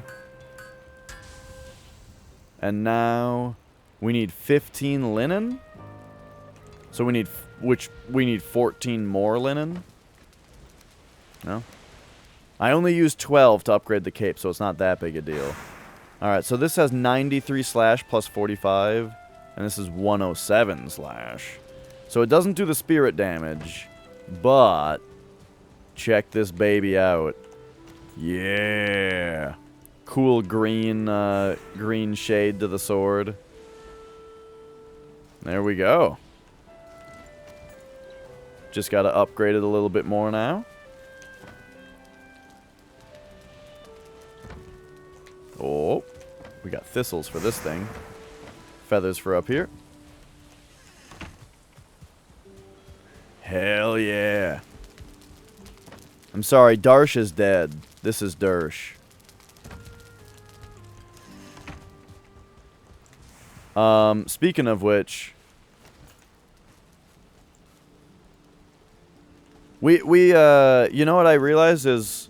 Speaker 1: And now we need 15 linen. So we need 14 more linen. No? I only used 12 to upgrade the cape, so it's not that big a deal. Alright, so this has 93 slash plus 45, and this is 107 slash. So it doesn't do the spirit damage, but check this baby out. Yeah. Cool green green shade to the sword. There we go. Just got to upgrade it a little bit more now. Oh, we got thistles for this thing. Feathers for up here. Hell yeah. I'm sorry, Darsh is dead. This is Dersh. Speaking of which, we you know what I realize is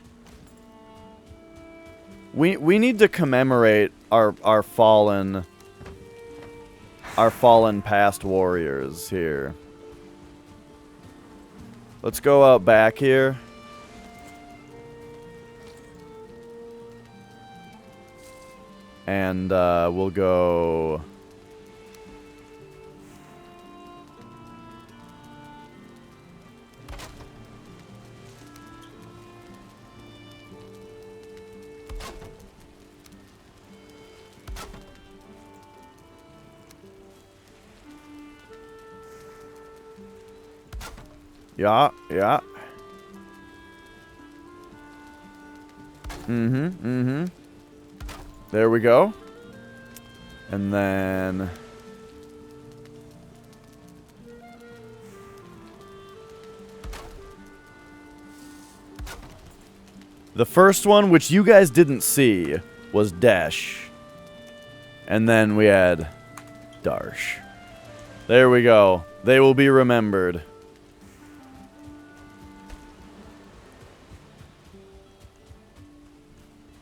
Speaker 1: we need to commemorate our fallen past warriors here. Let's go out back here. And we'll go. Yeah, yeah. There we go. And then the first one, which you guys didn't see, was Desh. And then we had Darsh. There we go. They will be remembered.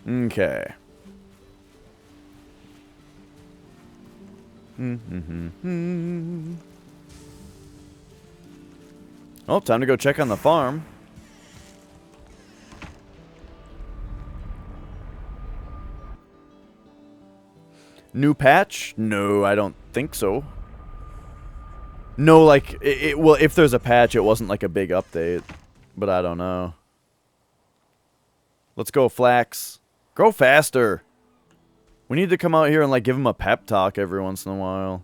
Speaker 1: Okay. Oh, time to go check on the farm. New patch? No, I don't think so. No, like, well, if there's a patch, it wasn't like a big update. But I don't know. Let's go, Flax. Grow faster. We need to come out here and, like, give him a pep talk every once in a while.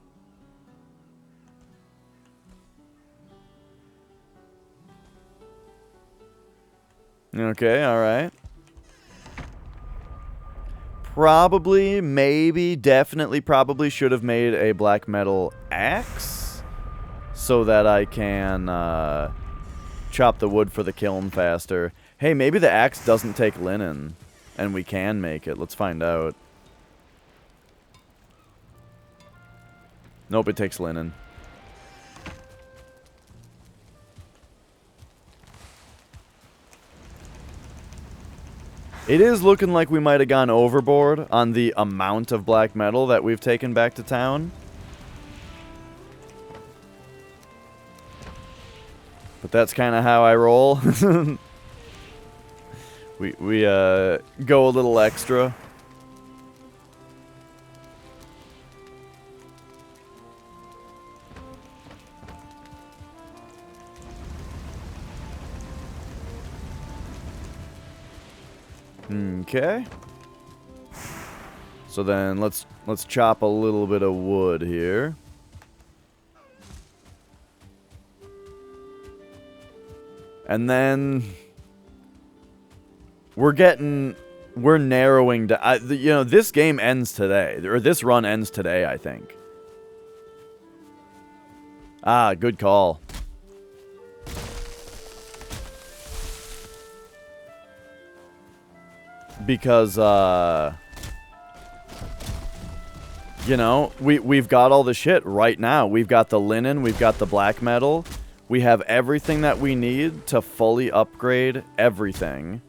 Speaker 1: Okay, alright. Probably, maybe, definitely, probably should have made a black metal axe. So that I can, chop the wood for the kiln faster. Hey, maybe the axe doesn't take linen. And we can make it. Let's find out. Nope, it takes linen. It is looking like we might have gone overboard on the amount of black metal that we've taken back to town. But that's kind of how I roll. We go a little extra. Okay. So then let's chop a little bit of wood here. And then we're narrowing down. You know, this game ends today, or this run ends today, I think. Ah, good call. Because, you know, we've got all the shit right now. We've got the linen, we've got the black metal. We have everything that we need to fully upgrade everything.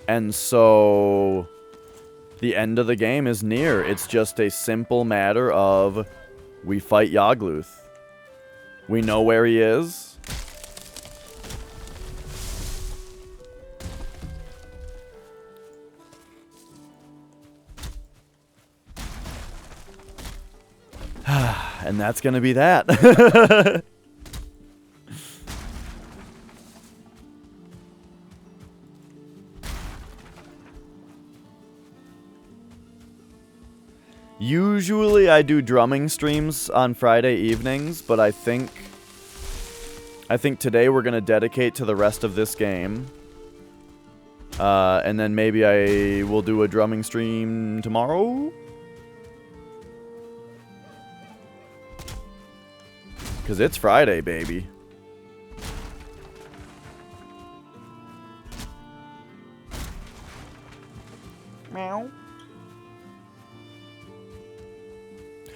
Speaker 1: And so, the end of the game is near. It's just a simple matter of, we fight Yagluth. We know where he is. And that's gonna be that. Usually I do drumming streams on Friday evenings, but I think today we're gonna dedicate to the rest of this game. And then maybe I will do a drumming stream tomorrow? Because it's Friday, baby. Meow.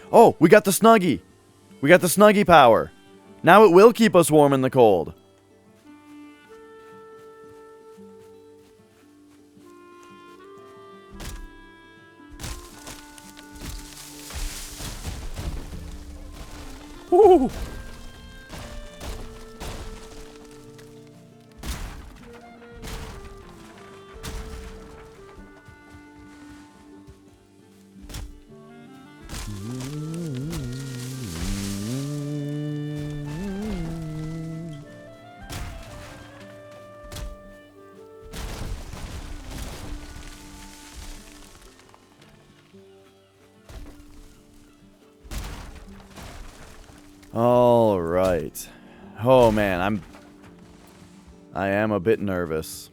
Speaker 1: Oh, we got the Snuggie. We got the Snuggie power. Now it will keep us warm in the cold. Woo! All right. Oh man, I am a bit nervous.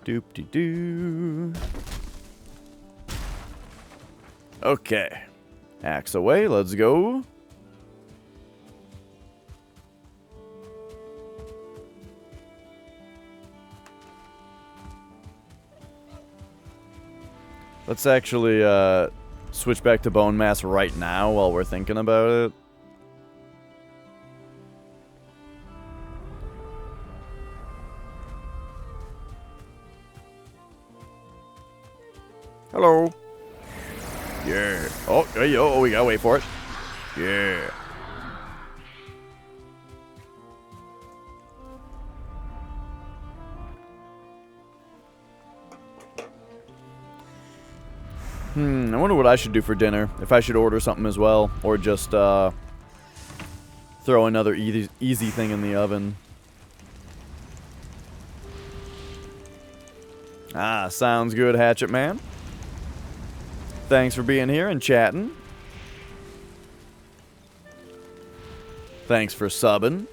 Speaker 1: Doop-de-doo. Okay. Axe away, let's go. Let's actually switch back to bone mass right now while we're thinking about it. Hello. Yeah. Oh, oh, we gotta wait for it. Yeah. I wonder what I should do for dinner. If I should order something as well, or just throw another easy thing in the oven. Ah, sounds good, Hatchet Man. Thanks for being here and chatting. Thanks for subbing.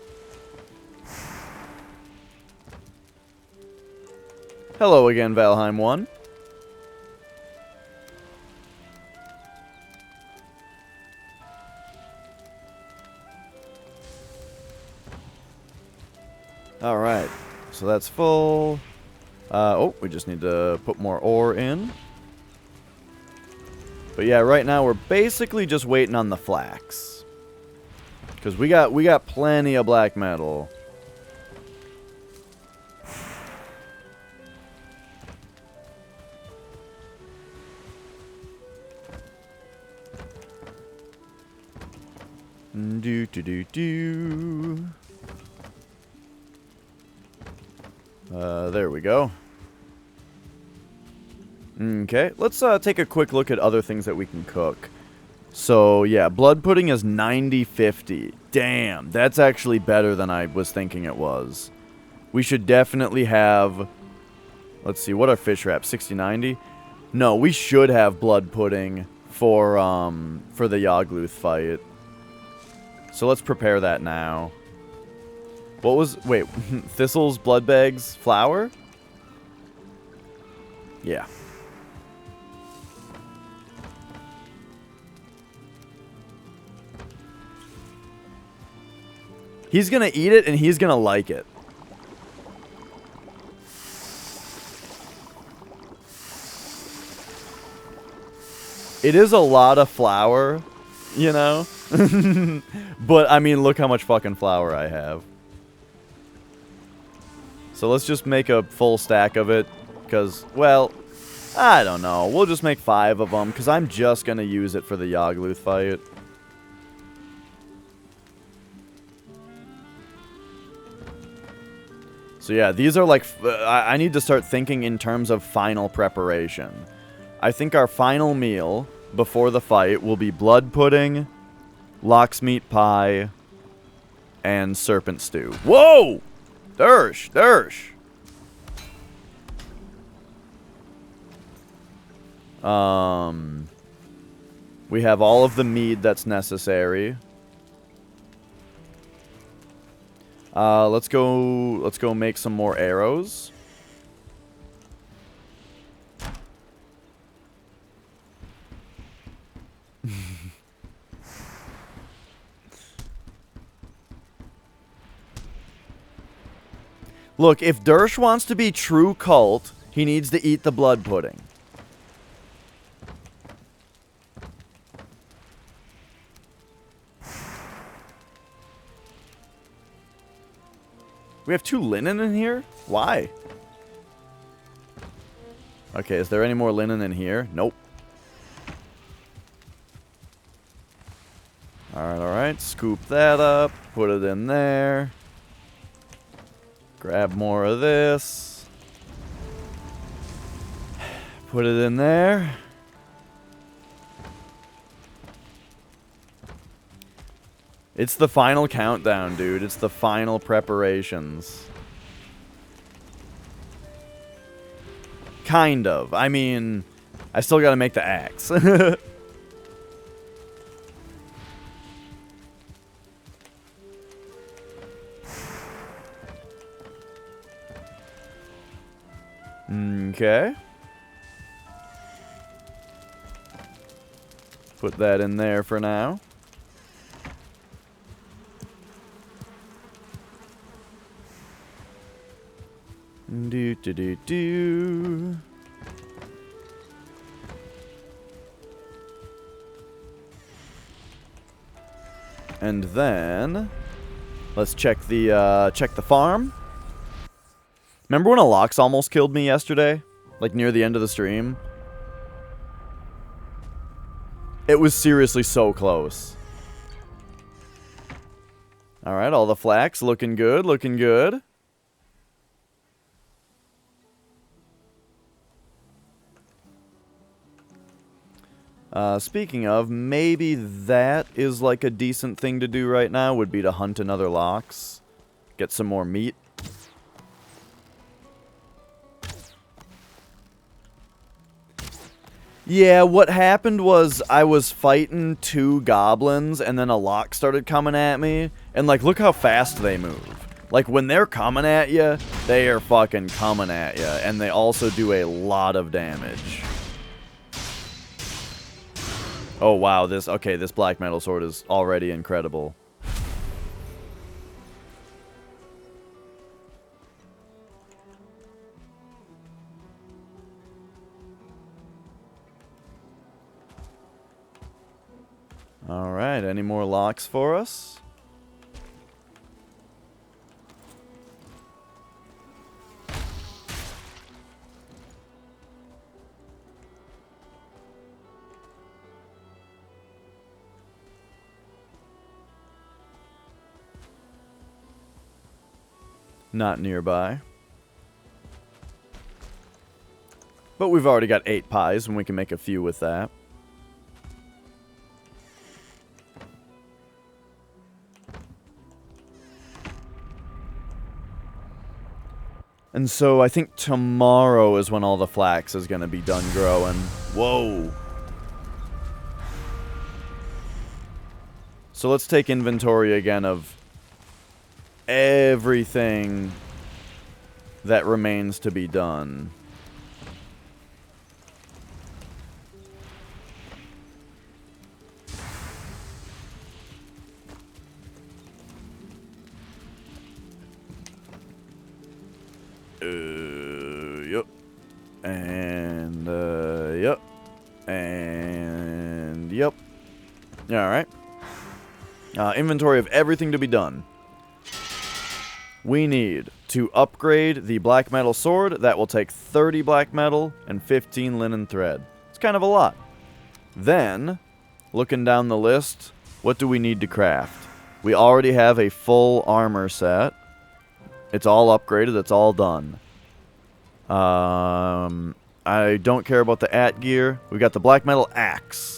Speaker 1: Hello again, Valheim 1. Alright, so that's full. Oh, we just need to put more ore in. But yeah, right now we're basically just waiting on the flax. Because we got plenty of black metal. Do. There we go. Okay, let's take a quick look at other things that we can cook. So, yeah, blood pudding is 90-50. Damn, that's actually better than I was thinking it was. We should definitely have... Let's see, what are fish wraps? 60-90? No, we should have blood pudding for the Yogluth fight. So let's prepare that now. What was... Wait, Thistle's Bloodbag's flower? Yeah. He's gonna eat it, and he's gonna like it. It is a lot of flour, you know? But, I mean, look how much fucking flour I have. So let's just make a full stack of it, because, well, I don't know. We'll just make 5 of them, because I'm just going to use it for the Yogluth fight. So yeah, these are like, I need to start thinking in terms of final preparation. I think our final meal before the fight will be blood pudding, lox meat pie, and serpent stew. Whoa! Dersh! Dersh! We have all of the mead that's necessary. Let's go make some more arrows. Look, if Dersh wants to be true cult, he needs to eat the blood pudding. We have 2 linen in here? Why? Okay, is there any more linen in here? Nope. Alright, alright. Scoop that up. Put it in there. Grab more of this. Put it in there. It's the final countdown, dude. It's the final preparations. Kind of. I mean, I still gotta make the axe. Okay. Put that in there for now. Do do do do. And then let's check the farm. Remember when a Lox almost killed me yesterday? Like near the end of the stream? It was seriously so close. Alright, all the flax looking good, looking good. Speaking of, maybe that is like a decent thing to do right now, would be to hunt another Lox. Get some more meat. Yeah, what happened was I was fighting 2 goblins, and then a Lox started coming at me, and like, look how fast they move. Like, when they're coming at you, they are fucking coming at you, and they also do a lot of damage. Oh wow, this black metal sword is already incredible. Alright, any more Lox for us? Not nearby. But we've already got 8 pies, and we can make a few with that. And so I think tomorrow is when all the flax is going to be done growing. Whoa. So let's take inventory again of everything that remains to be done. Yep. And, yep. And, yep. Alright. Inventory of everything to be done. We need to upgrade the black metal sword. That will take 30 black metal and 15 linen thread. It's kind of a lot. Then, looking down the list, what do we need to craft? We already have a full armor set. It's all upgraded. It's all done. I don't care about the gear. We got the black metal axe.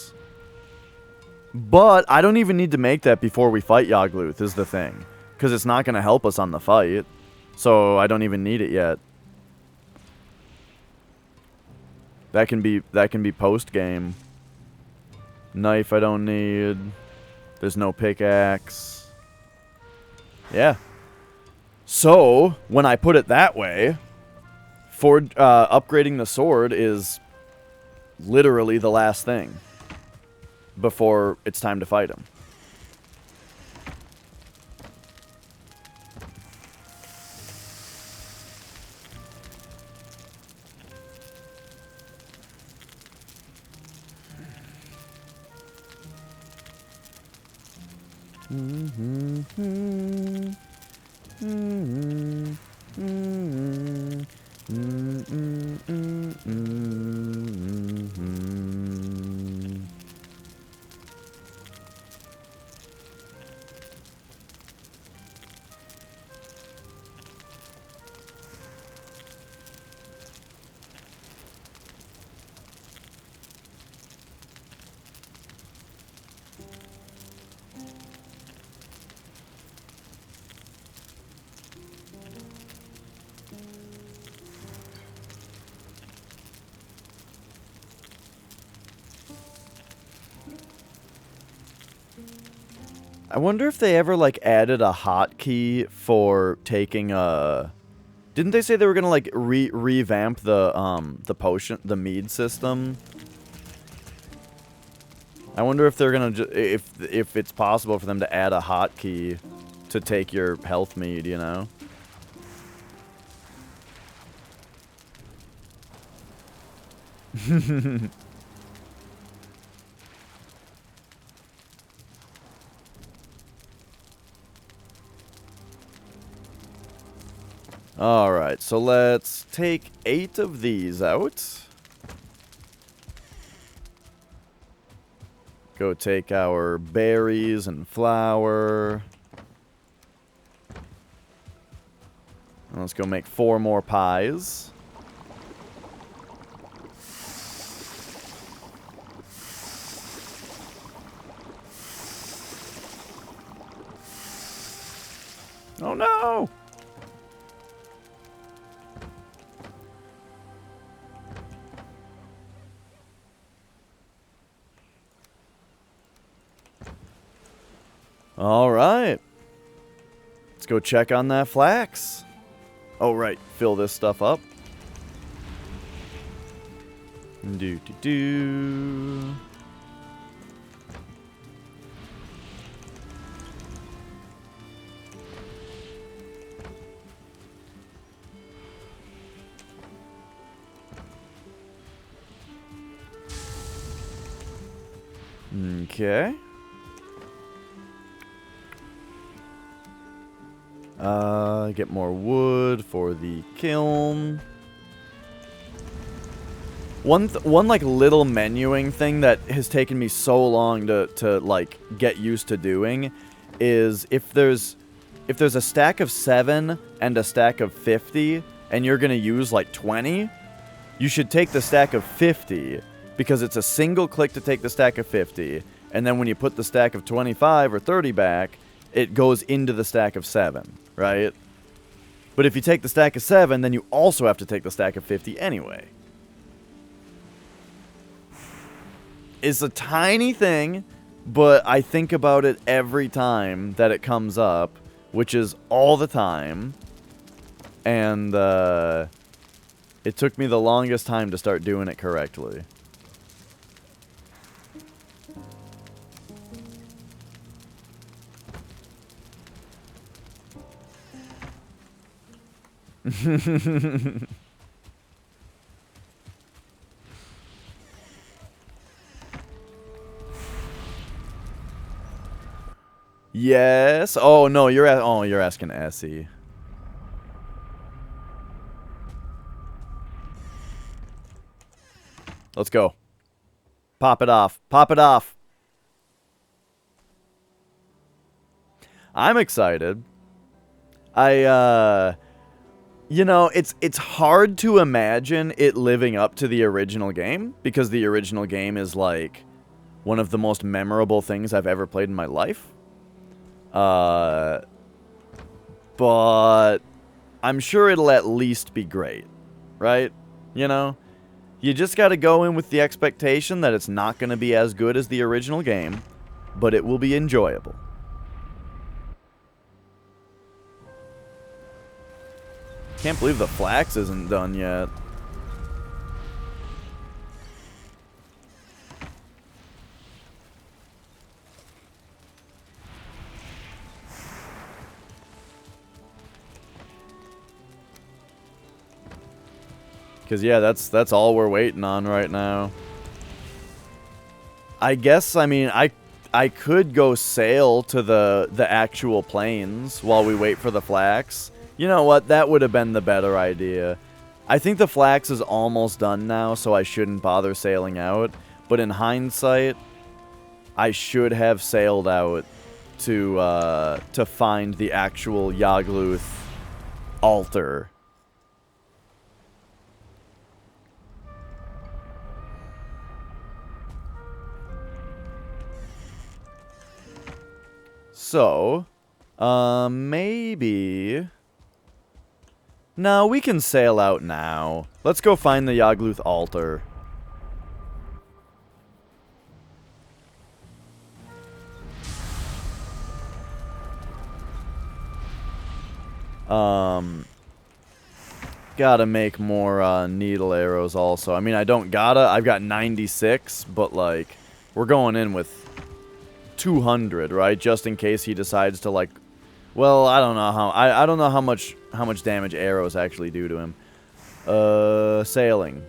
Speaker 1: But I don't even need to make that before we fight Yagluth is the thing. Because it's not going to help us on the fight. So I don't even need it yet. That can be post-game. Knife I don't need. There's no pickaxe. Yeah. So, when I put it that way, for upgrading the sword is literally the last thing before it's time to fight him. I wonder if they ever, like, added a hotkey for taking a... Didn't they say they were gonna, like, revamp the potion, the mead system? I wonder if they're gonna, if it's possible for them to add a hotkey to take your health mead, you know? Alright, so let's take 8 of these out. Go take our berries and flour. And let's go make 4 more pies. Oh no! Alright. Let's go check on that flax. Oh, right. Fill this stuff up. Do-do-do. Okay. Get more wood for the kiln. One like little menuing thing that has taken me so long to like get used to doing is if there's a stack of 7 and a stack of 50 and you're gonna use like 20, you should take the stack of 50 because it's a single click to take the stack of 50, and then when you put the stack of 25 or 30 back, it goes into the stack of 7, right? But if you take the stack of 7, then you also have to take the stack of 50 anyway. It's a tiny thing, But I think about it every time that it comes up, which is all the time. And it took me the longest time to start doing it correctly. Yes. Oh no, you're asking Essie. Let's go. Pop it off. Pop it off. I'm excited. You know, it's hard to imagine it living up to the original game because the original game is like one of the most memorable things I've ever played in my life. But I'm sure it'll at least be great, right? You know? You just gotta go in with the expectation that it's not gonna be as good as the original game, but it will be enjoyable. Can't believe the flax isn't done yet. Cause yeah, that's all we're waiting on right now. I guess, I mean, I could go sail to the actual plains while we wait for the flax. You know what? That would have been the better idea. I think the flax is almost done now, so I shouldn't bother sailing out. But in hindsight, I should have sailed out to find the actual Yagluth altar. So, maybe... No, we can sail out now. Let's go find the Yagluth altar. Gotta make more needle arrows also. I mean, I don't gotta. I've got 96, but like, we're going in with 200, right? Just in case he decides to like... Well, I don't know how... I don't know how much damage arrows actually do to him. Sailing.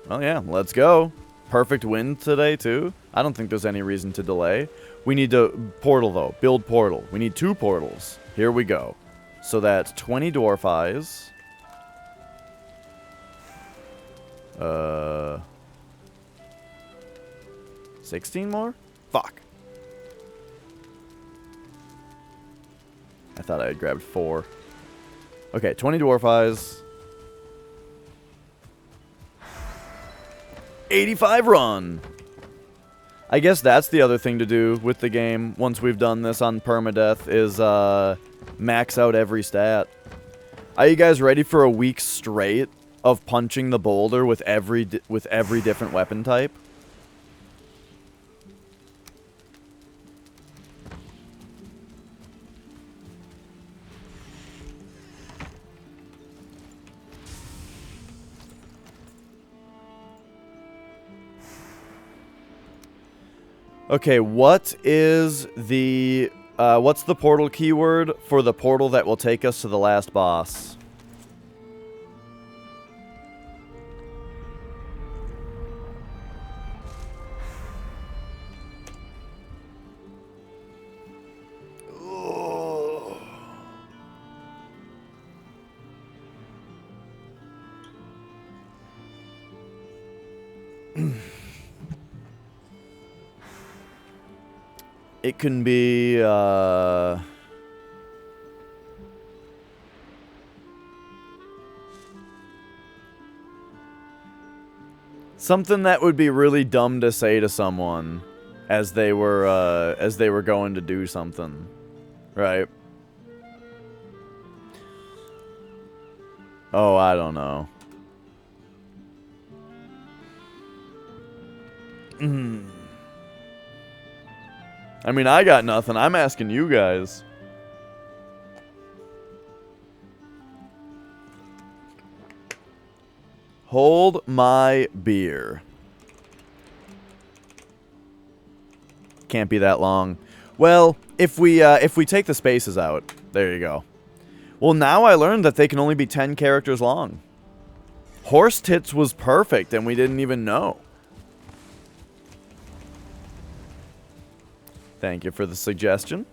Speaker 1: Well, yeah, let's go. Perfect wind today, too. I don't think there's any reason to delay. We need to... Portal, though. Build portal. We need 2 portals. Here we go. So that's 20 dwarf eyes. 16 more? Fuck. I thought I had grabbed 4. Okay, 20 dwarf eyes. 85 run. I guess that's the other thing to do with the game once we've done this on Permadeath is max out every stat. Are you guys ready for a week straight of punching the boulder with every different weapon type? Okay, what is the what's the portal keyword for the portal that will take us to the last boss? It can be, something that would be really dumb to say to someone as they were going to do something, right? Oh, I don't know. I mean, I got nothing. I'm asking you guys. Hold my beer. Can't be that long. Well, if we take the spaces out, there you go. Well, now I learned that they can only be 10 characters long. Horse tits was perfect, and we didn't even know. Thank you for the suggestion.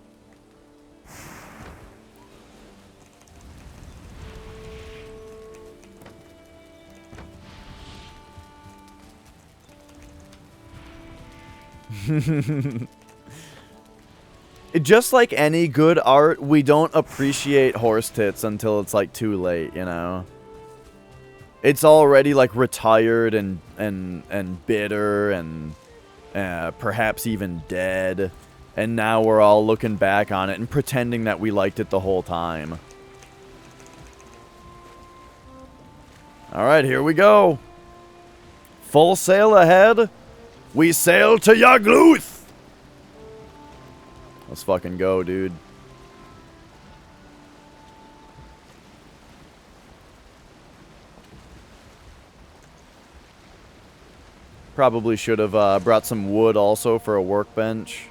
Speaker 1: Just like any good art, we don't appreciate horse tits until it's like too late, you know? It's already like retired and bitter and perhaps even dead. And now we're all looking back on it and pretending that we liked it the whole time. Alright, here we go. Full sail ahead. We sail to Yagluth. Let's fucking go, dude. Probably should have brought some wood also for a workbench.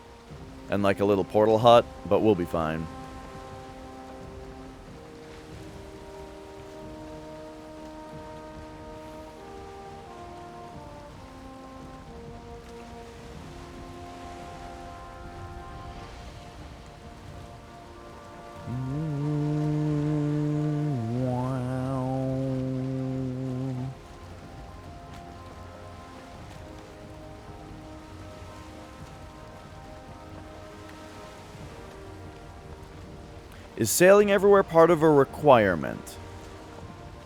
Speaker 1: And like a little portal hut, but we'll be fine. Is sailing everywhere part of a requirement?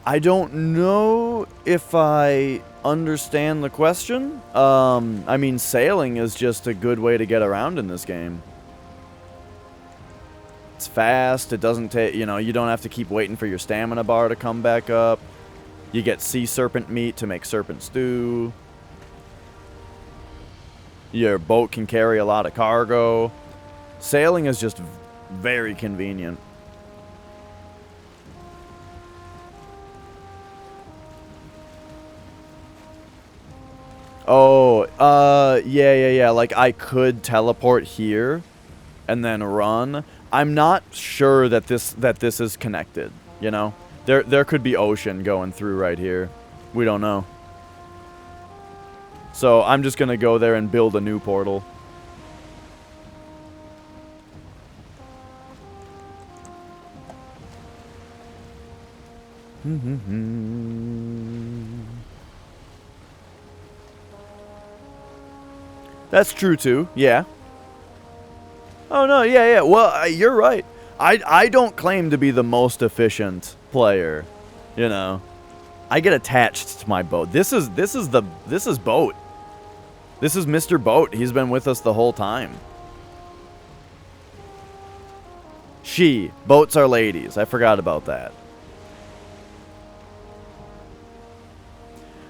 Speaker 1: I don't know if I understand the question. I mean, sailing is just a good way to get around in this game. It's fast, it doesn't take, you know, you don't have to keep waiting for your stamina bar to come back up. You get sea serpent meat to make serpent stew. Your boat can carry a lot of cargo. Sailing is just very convenient. Oh, yeah. Like, I could teleport here and then run. I'm not sure that this is connected, you know? There could be ocean going through right here. We don't know. So, I'm just gonna go there and build a new portal. That's true too, yeah. Oh no, yeah. Well, you're right. I don't claim to be the most efficient player, you know. I get attached to my boat. This is Boat. This is Mr. Boat. He's been with us the whole time. Boats are ladies. I forgot about that.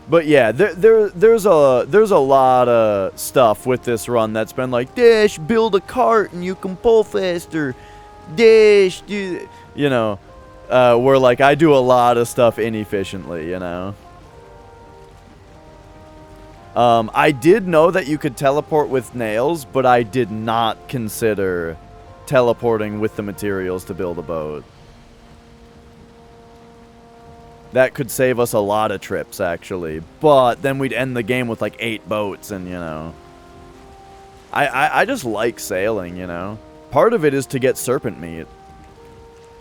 Speaker 1: But yeah, there's a lot of stuff with this run that's been like, Dash, build a cart and you can pull faster. Dash, you know, where like I do a lot of stuff inefficiently, you know. I did know that you could teleport with nails, but I did not consider teleporting with the materials to build a boat. That could save us a lot of trips, actually. But then we'd end the game with like 8 boats, and, you know. I just like sailing, you know. Part of it is to get serpent meat.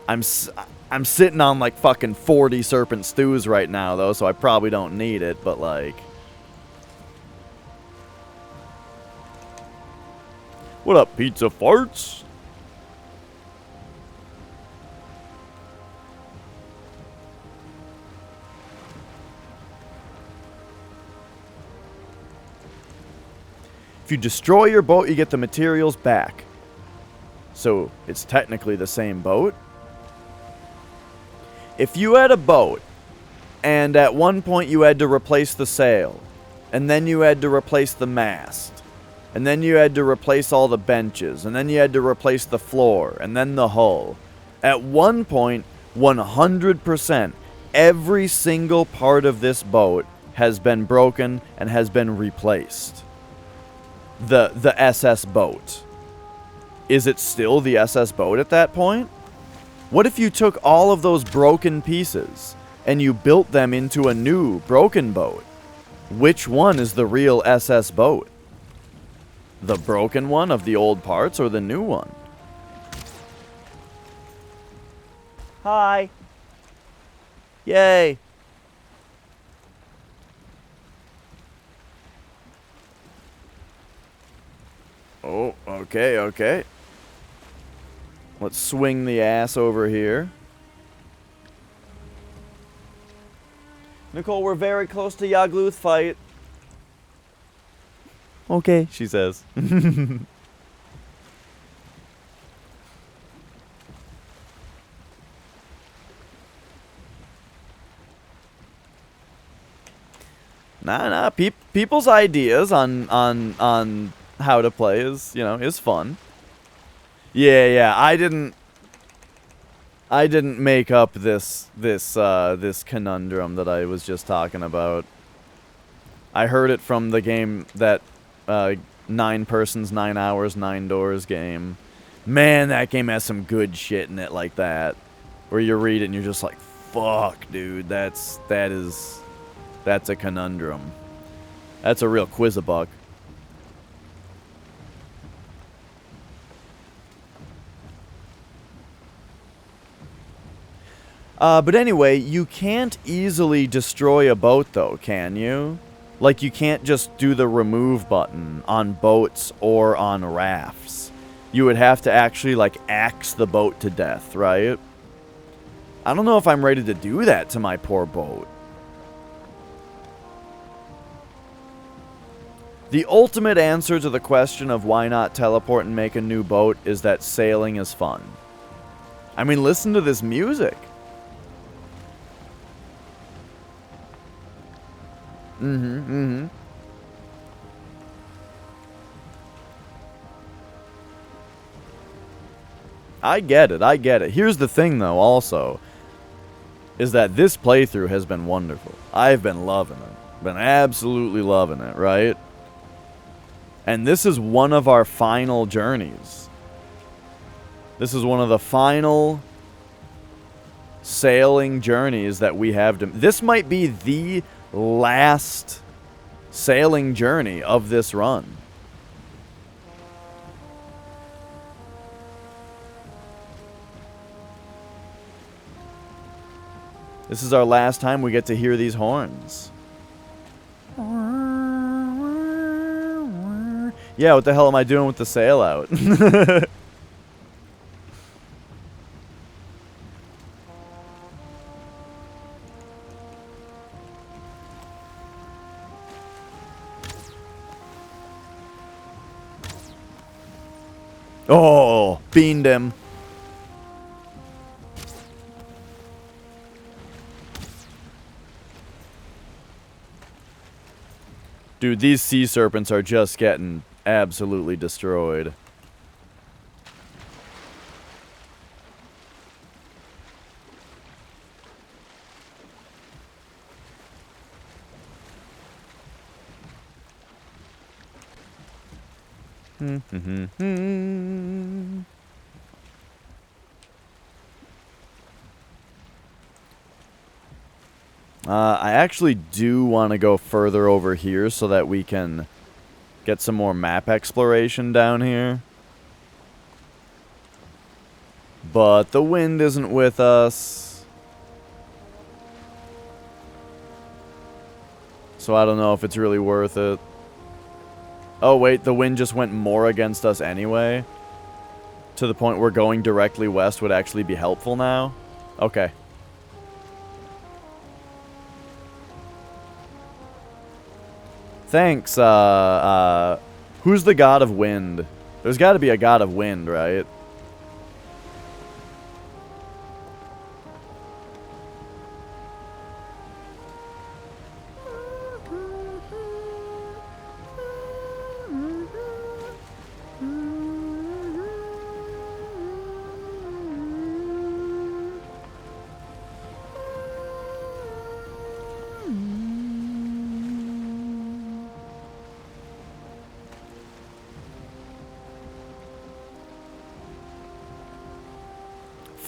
Speaker 1: I'm sitting on like fucking 40 serpent stews right now, though, so I probably don't need it, but like... What up, pizza farts? If you destroy your boat, you get the materials back. So, it's technically the same boat. If you had a boat, and at one point you had to replace the sail, and then you had to replace the mast, And then you had to replace all the benches. And then you had to replace the floor. And then the hull. At one point, 100%, every single part of this boat has been broken and has been replaced. The SS boat. Is it still the SS boat at that point? What if you took all of those broken pieces and you built them into a new broken boat? Which one is the real SS boat? The broken one of the old parts or the new one? Hi. Yay. Oh, okay, okay. Let's swing the ass over here. Nicole, we're very close to Yagluth fight. Okay, she says. Nah. People's ideas on how to play is fun. Yeah. I didn't make up this conundrum that I was just talking about. I heard it from the game that 9 persons, 9 hours, 9 doors game. Man, that game has some good shit in it like that. Where you read it and you're just like, fuck, dude, that's a conundrum. That's a real quizabuck. But anyway, you can't easily destroy a boat, though, can you? Like, you can't just do the remove button on boats or on rafts. You would have to actually, like, axe the boat to death, right? I don't know if I'm ready to do that to my poor boat. The ultimate answer to the question of why not teleport and make a new boat is that sailing is fun. I mean, listen to this music. I get it. Here's the thing, though, also, is that this playthrough has been wonderful. I've been loving it. Been absolutely loving it, right? And this is one of our final journeys. This is one of the final sailing journeys that we have to... This might be the last sailing journey of this run. This is our last time we get to hear these horns. Yeah, what the hell am I doing with the sail out? Oh, beamed him. Dude, these sea serpents are just getting absolutely destroyed. I actually do want to go further over here so that we can get some more map exploration down here. But the wind isn't with us. So I don't know if it's really worth it. Oh wait, the wind just went more against us anyway. To the point where going directly west would actually be helpful now. Okay. Thanks, who's the god of wind? There's got to be a god of wind, right?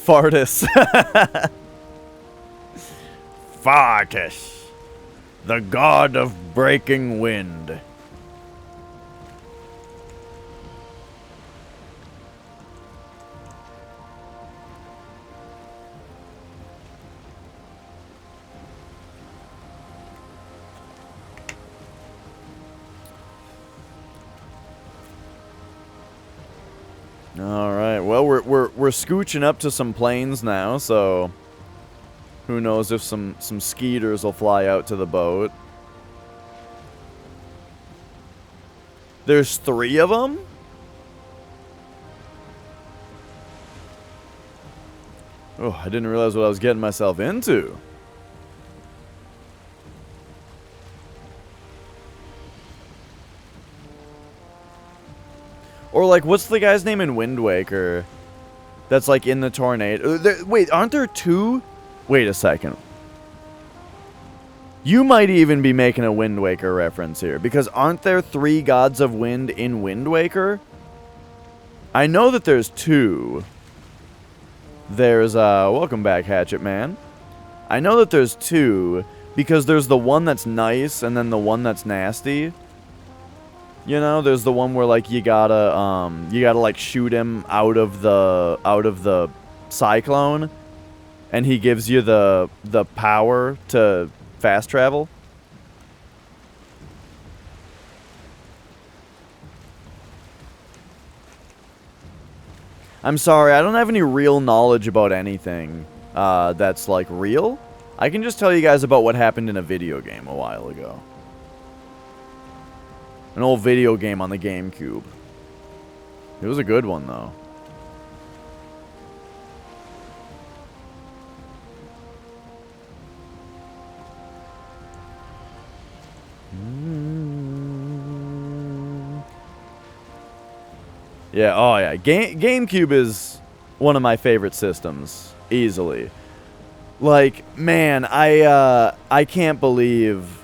Speaker 1: Fartus. Fartus, the god of breaking wind. All right. Well, we're scooching up to some planes now, so who knows if some skeeters will fly out to the boat. There's 3 of them? Oh, I didn't realize what I was getting myself into. Or, like, what's the guy's name in Wind Waker that's, like, in the tornado? Wait, aren't there 2? Wait a second. You might even be making a Wind Waker reference here, because aren't there 3 gods of wind in Wind Waker? I know that there's 2. There's, welcome back, Hatchet Man. I know that there's 2, because there's the one that's nice, and then the one that's nasty. You know, there's the one where, like, you gotta, like, shoot him out of the cyclone, and he gives you the power to fast travel. I'm sorry, I don't have any real knowledge about anything that's, like, real. I can just tell you guys about what happened in a video game a while ago. An old video game on the GameCube. It was a good one, though. Yeah, oh yeah. GameCube is one of my favorite systems. Easily. Like, man, I can't believe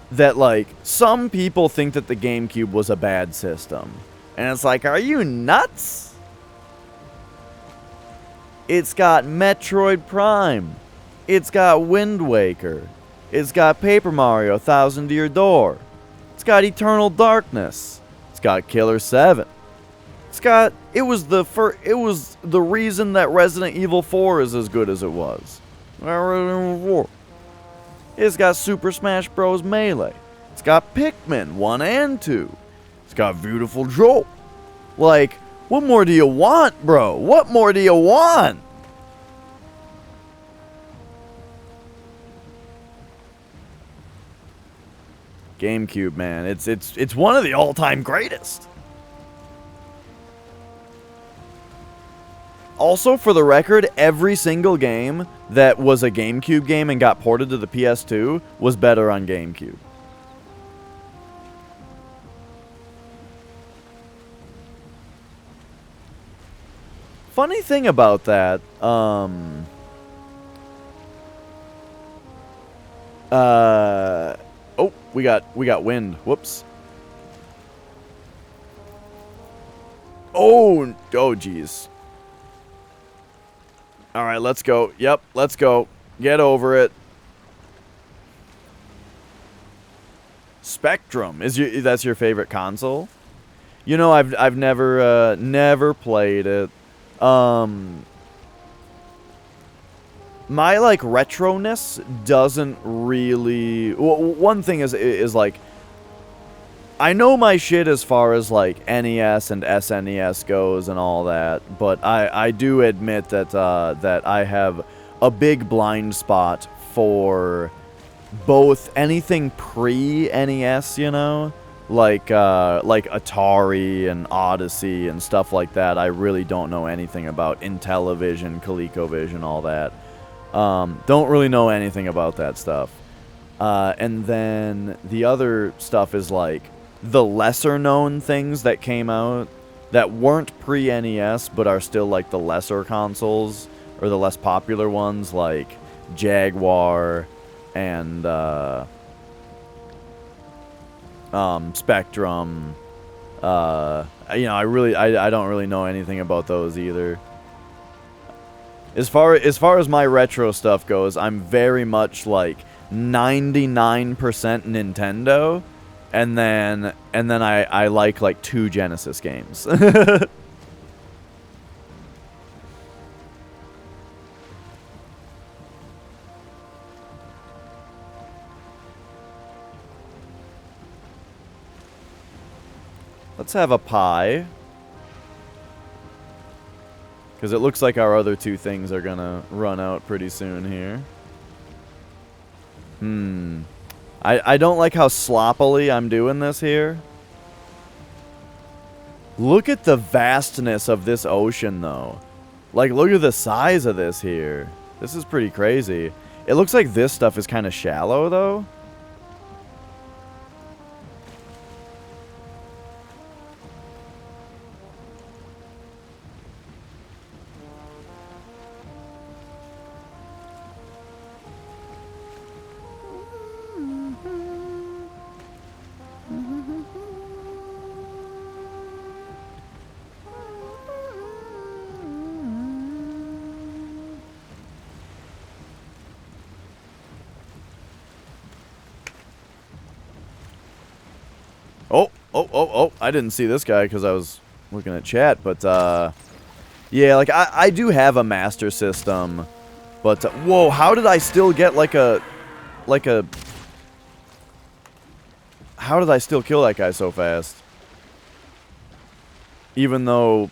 Speaker 1: that, like, some people think that the GameCube was a bad system. And it's like, are you nuts? It's got Metroid Prime. It's got Wind Waker. It's got Paper Mario 1000 Year Door. It's got Eternal Darkness. It's got Killer 7. It's got, it was the reason that Resident Evil 4 is as good as it was. Resident Evil 4. It's got Super Smash Bros. Melee. It's got Pikmin 1 and 2. It's got Beautiful Joe. Like, what more do you want, bro? What more do you want? GameCube, man. It's one of the all-time greatest. Also, for the record, every single game that was a GameCube game and got ported to the PS2 was better on GameCube. Funny thing about that, oh, we got wind. Whoops. Oh, jeez. All right, let's go. Yep, let's go. Get over it. Spectrum that's your favorite console? You know, I've never played it. My, like, retroness doesn't really... Well, one thing is like, I know my shit as far as, like, NES and SNES goes and all that, but I do admit that, that I have a big blind spot for both anything pre-NES, you know? Like Atari and Odyssey and stuff like that. I really don't know anything about Intellivision, ColecoVision, all that. Don't really know anything about that stuff. And then the other stuff is like the lesser known things that came out that weren't pre-NES but are still like the lesser consoles or the less popular ones, like Jaguar and Spectrum. You know, I don't really know anything about those either. As far as my retro stuff goes, I'm very much like 99% Nintendo, and then I like 2 Genesis games. Let's have a pie. Because it looks like our other 2 things are gonna run out pretty soon here. I don't like how sloppily I'm doing this here. Look at the vastness of this ocean, though. Like, look at the size of this here. This is pretty crazy. It looks like this stuff is kind of shallow, though. Oh, I didn't see this guy because I was looking at chat, but, yeah, like, I do have a Master System, but, whoa, how did I still get, how did I still kill that guy so fast? Even though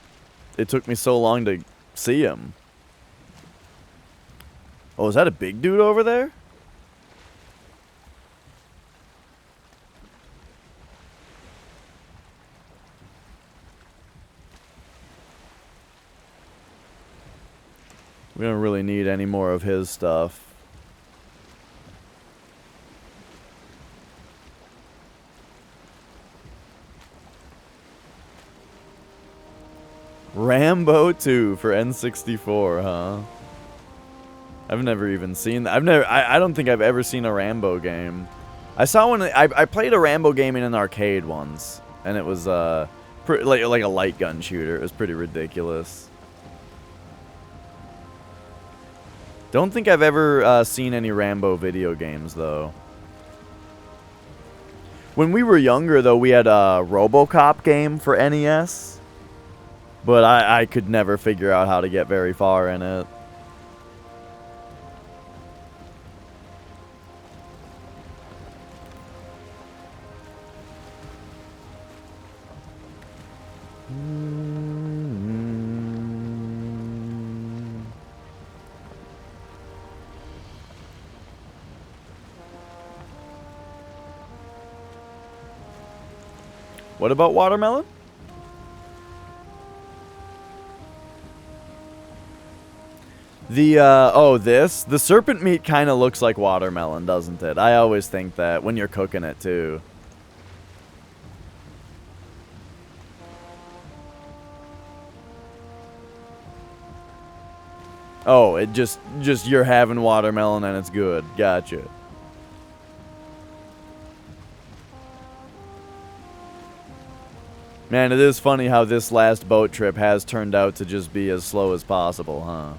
Speaker 1: it took me so long to see him. Oh, is that a big dude over there? We don't really need any more of his stuff. Rambo 2 for N64, huh? I've never even seen that. I don't think I've ever seen a Rambo game. I saw one. I played a Rambo game in an arcade once, and it was like a light gun shooter. It was pretty ridiculous. Don't think I've ever seen any Rambo video games, though. When we were younger, though, we had a RoboCop game for NES. But I could never figure out how to get very far in it. What about watermelon? The serpent meat kind of looks like watermelon, doesn't it? I always think that when you're cooking it, too. Oh, it just you're having watermelon and it's good. Gotcha. Man, it is funny how this last boat trip has turned out to just be as slow as possible, huh?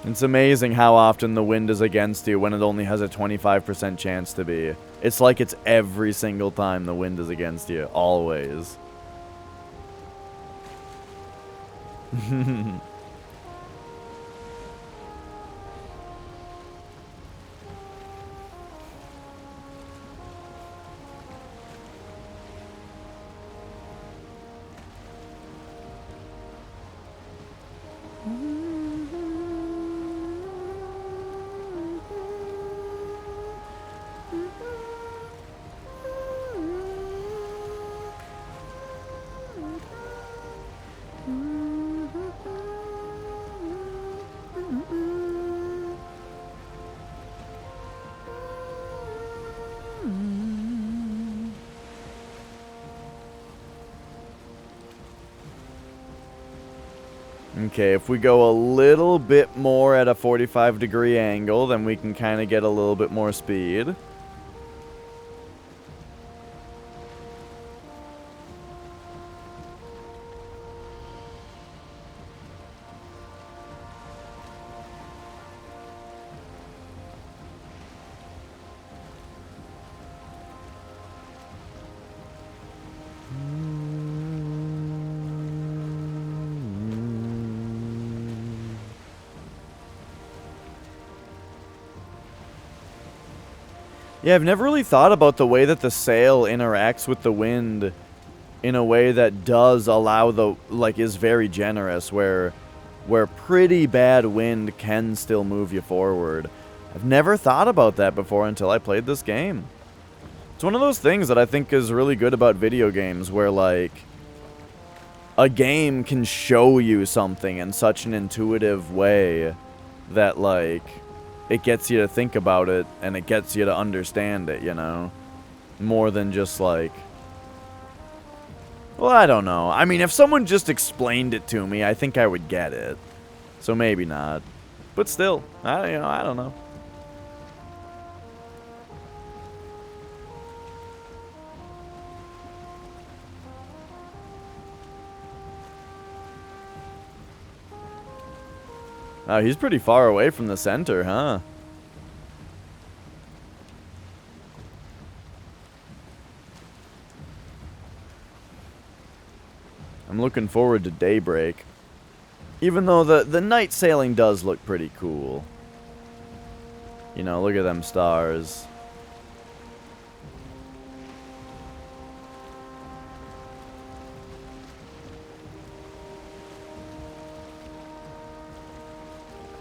Speaker 1: It's amazing how often the wind is against you when it only has a 25% chance to be. It's like it's every single time the wind is against you. Always. Okay, if we go a little bit more at a 45-degree angle, then we can kind of get a little bit more speed. Yeah, I've never really thought about the way that the sail interacts with the wind in a way that does allow the, like, is very generous, where pretty bad wind can still move you forward. I've never thought about that before until I played this game. It's one of those things that I think is really good about video games, where, like, a game can show you something in such an intuitive way that, like, it gets you to think about it, and it gets you to understand it, you know? More than just, like... Well, I don't know. I mean, if someone just explained it to me, I think I would get it. So maybe not. But still, I don't know. Oh, he's pretty far away from the center, huh? I'm looking forward to daybreak. Even though the night sailing does look pretty cool. You know, look at them stars.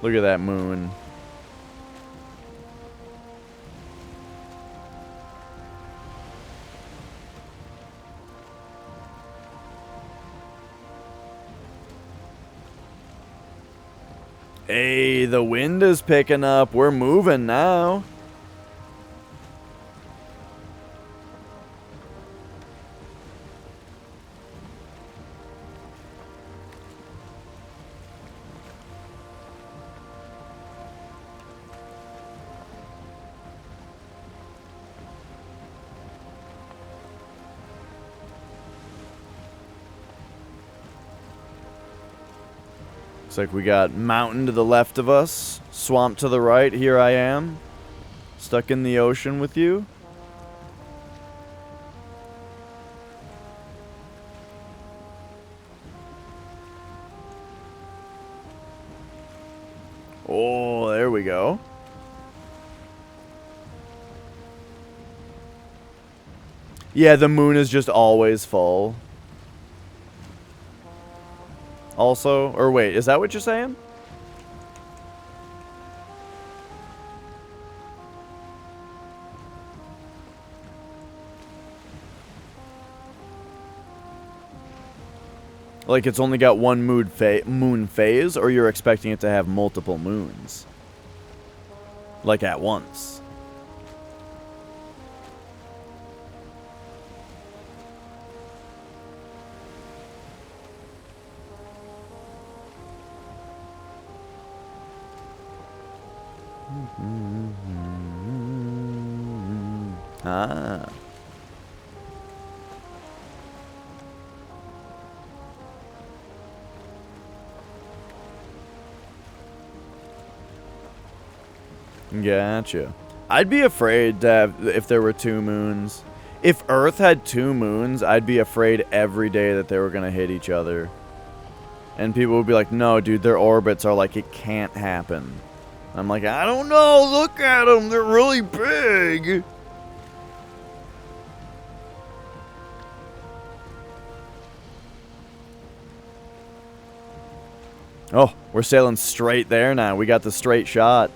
Speaker 1: Look at that moon. Hey, the wind is picking up. We're moving now. Looks like we got mountain to the left of us, swamp to the right. Here I am, stuck in the ocean with you. Oh, there we go. Yeah, the moon is just always full. Also, or wait, is that what you're saying? Like it's only got one moon phase, or you're expecting it to have multiple moons? Like at once? Ah. Gotcha. I'd be afraid to have, if there were two moons. If Earth had two moons, I'd be afraid every day that they were going to hit each other. And people would be like, no, dude, their orbits are like, it can't happen. I'm like, I don't know, look at them, they're really big. Oh, we're sailing straight there now. We got the straight shot.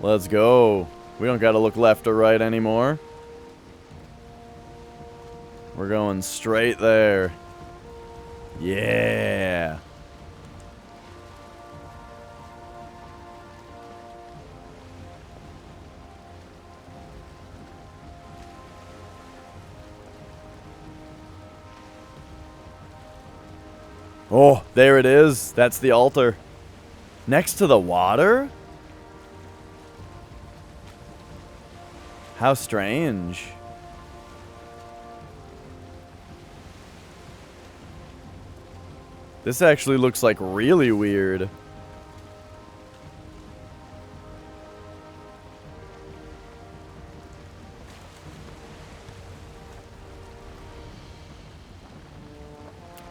Speaker 1: Let's go. We don't got to look left or right anymore. We're going straight there. Yeah. Oh, there it is. That's the altar. Next to the water? How strange. This actually looks like really weird.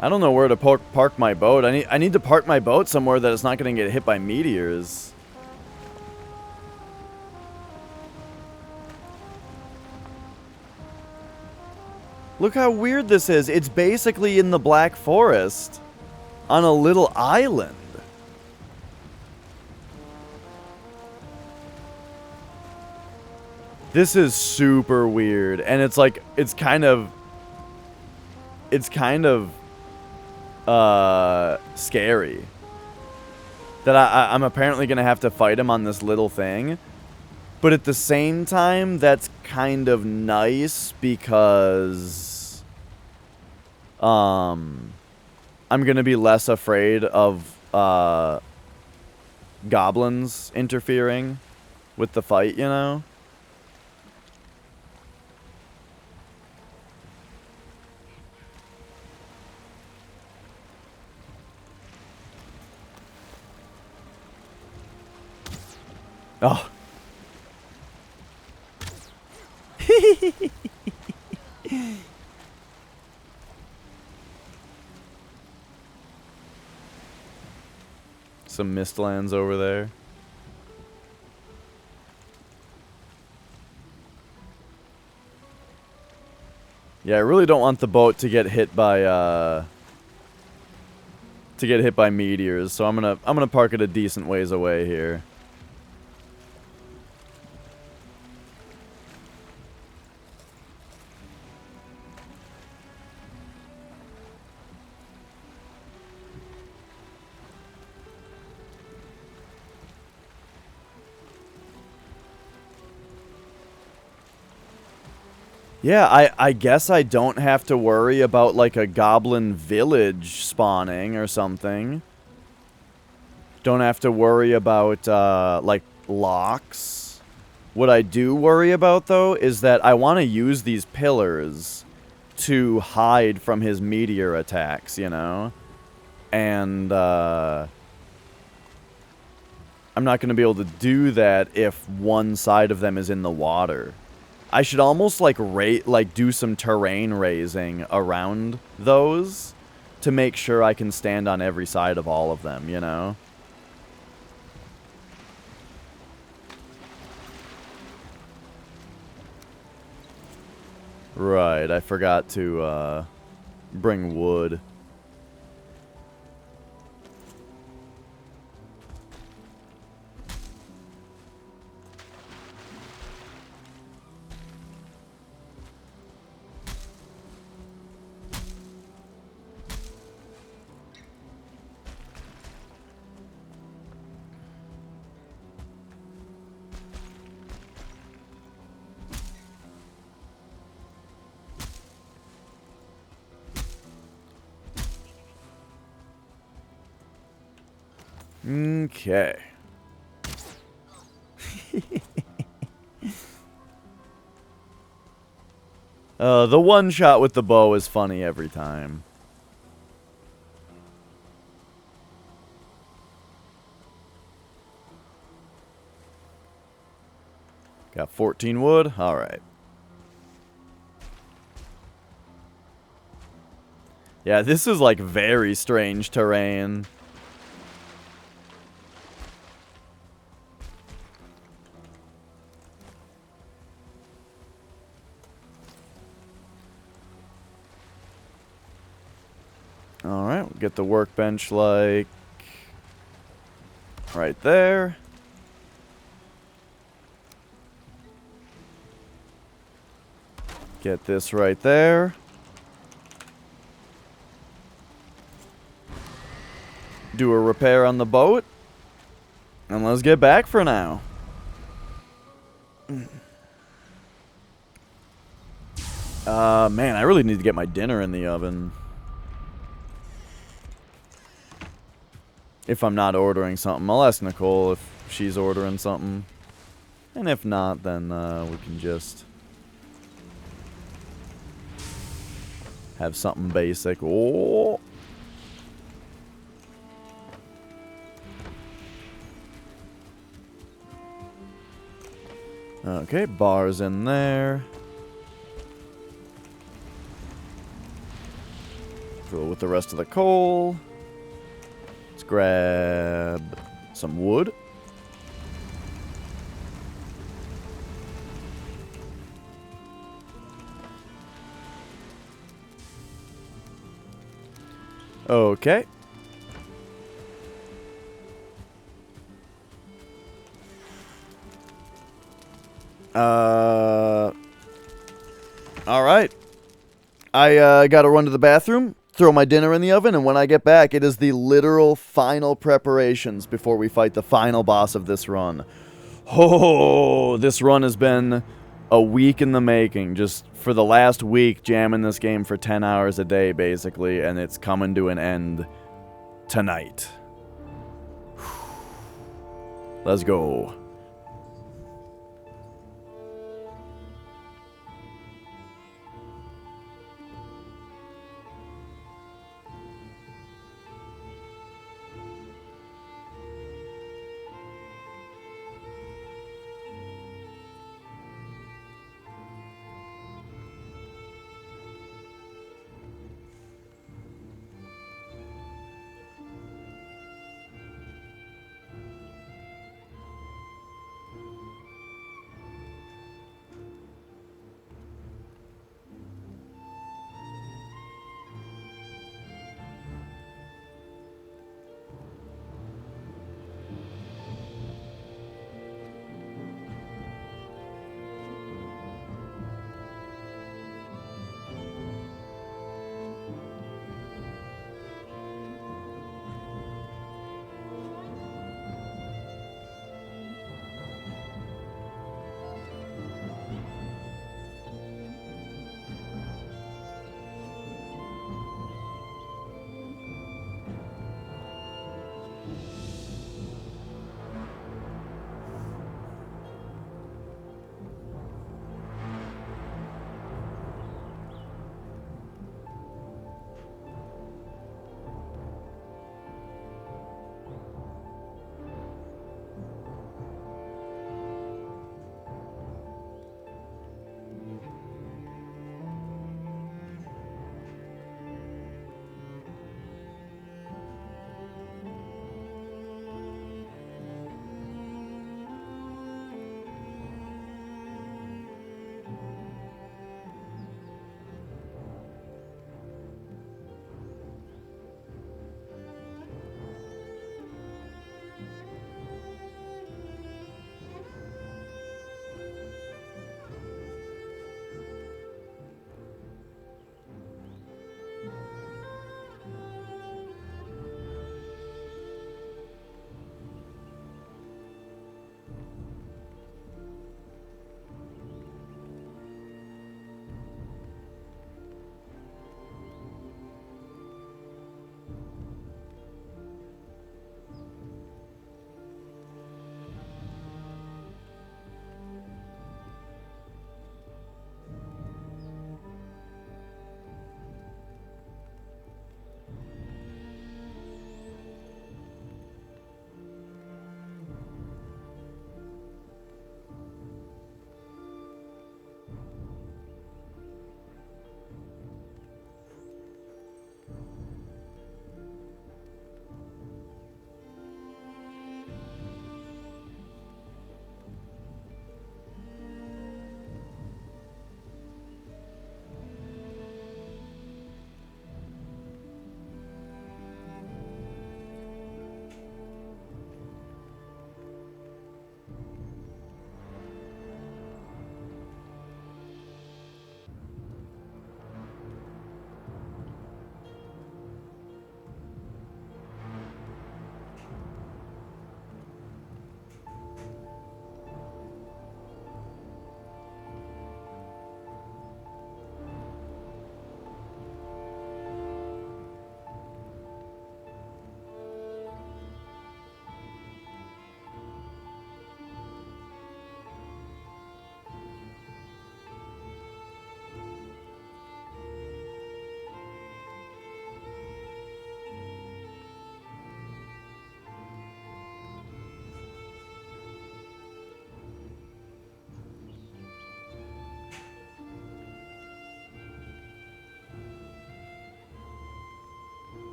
Speaker 1: I don't know where to park my boat. I need to park my boat somewhere that it's not going to get hit by meteors. Look how weird this is. It's basically in the Black Forest on a little island. This is super weird, and it's like it's kind of scary that I'm apparently gonna have to fight him on this little thing, but at the same time that's kind of nice because I'm gonna be less afraid of goblins interfering with the fight, you know. Oh. Some mistlands over there. Yeah, I really don't want the boat to get hit by meteors, so I'm gonna park it a decent ways away here. Yeah, I guess I don't have to worry about, like, a goblin village spawning or something. Don't have to worry about, like, locks. What I do worry about, though, is that I want to use these pillars to hide from his meteor attacks, you know? And, I'm not going to be able to do that if one side of them is in the water. I should almost like do some terrain raising around those to make sure I can stand on every side of all of them, you know? Right, I forgot to bring wood. Okay. The one shot with the bow is funny every time. Got 14 wood. All right. Yeah, this is like very strange terrain. Alright, we'll get the workbench like right there. Get this right there. Do a repair on the boat. And let's get back for now. Man, I really need to get my dinner in the oven. If I'm not ordering something. I'll ask Nicole if she's ordering something. And if not, then we can just have something basic. Oh. Okay, bars in there. Fill it with the rest of the coal. Let's grab some wood. Okay. All right. I gotta run to the bathroom, throw my dinner in the oven, and when I get back, it is the literal final preparations before we fight the final boss of this run. Oh, this run has been a week in the making. Just for the last week, jamming this game for 10 hours a day, basically, and it's coming to an end tonight. Let's go.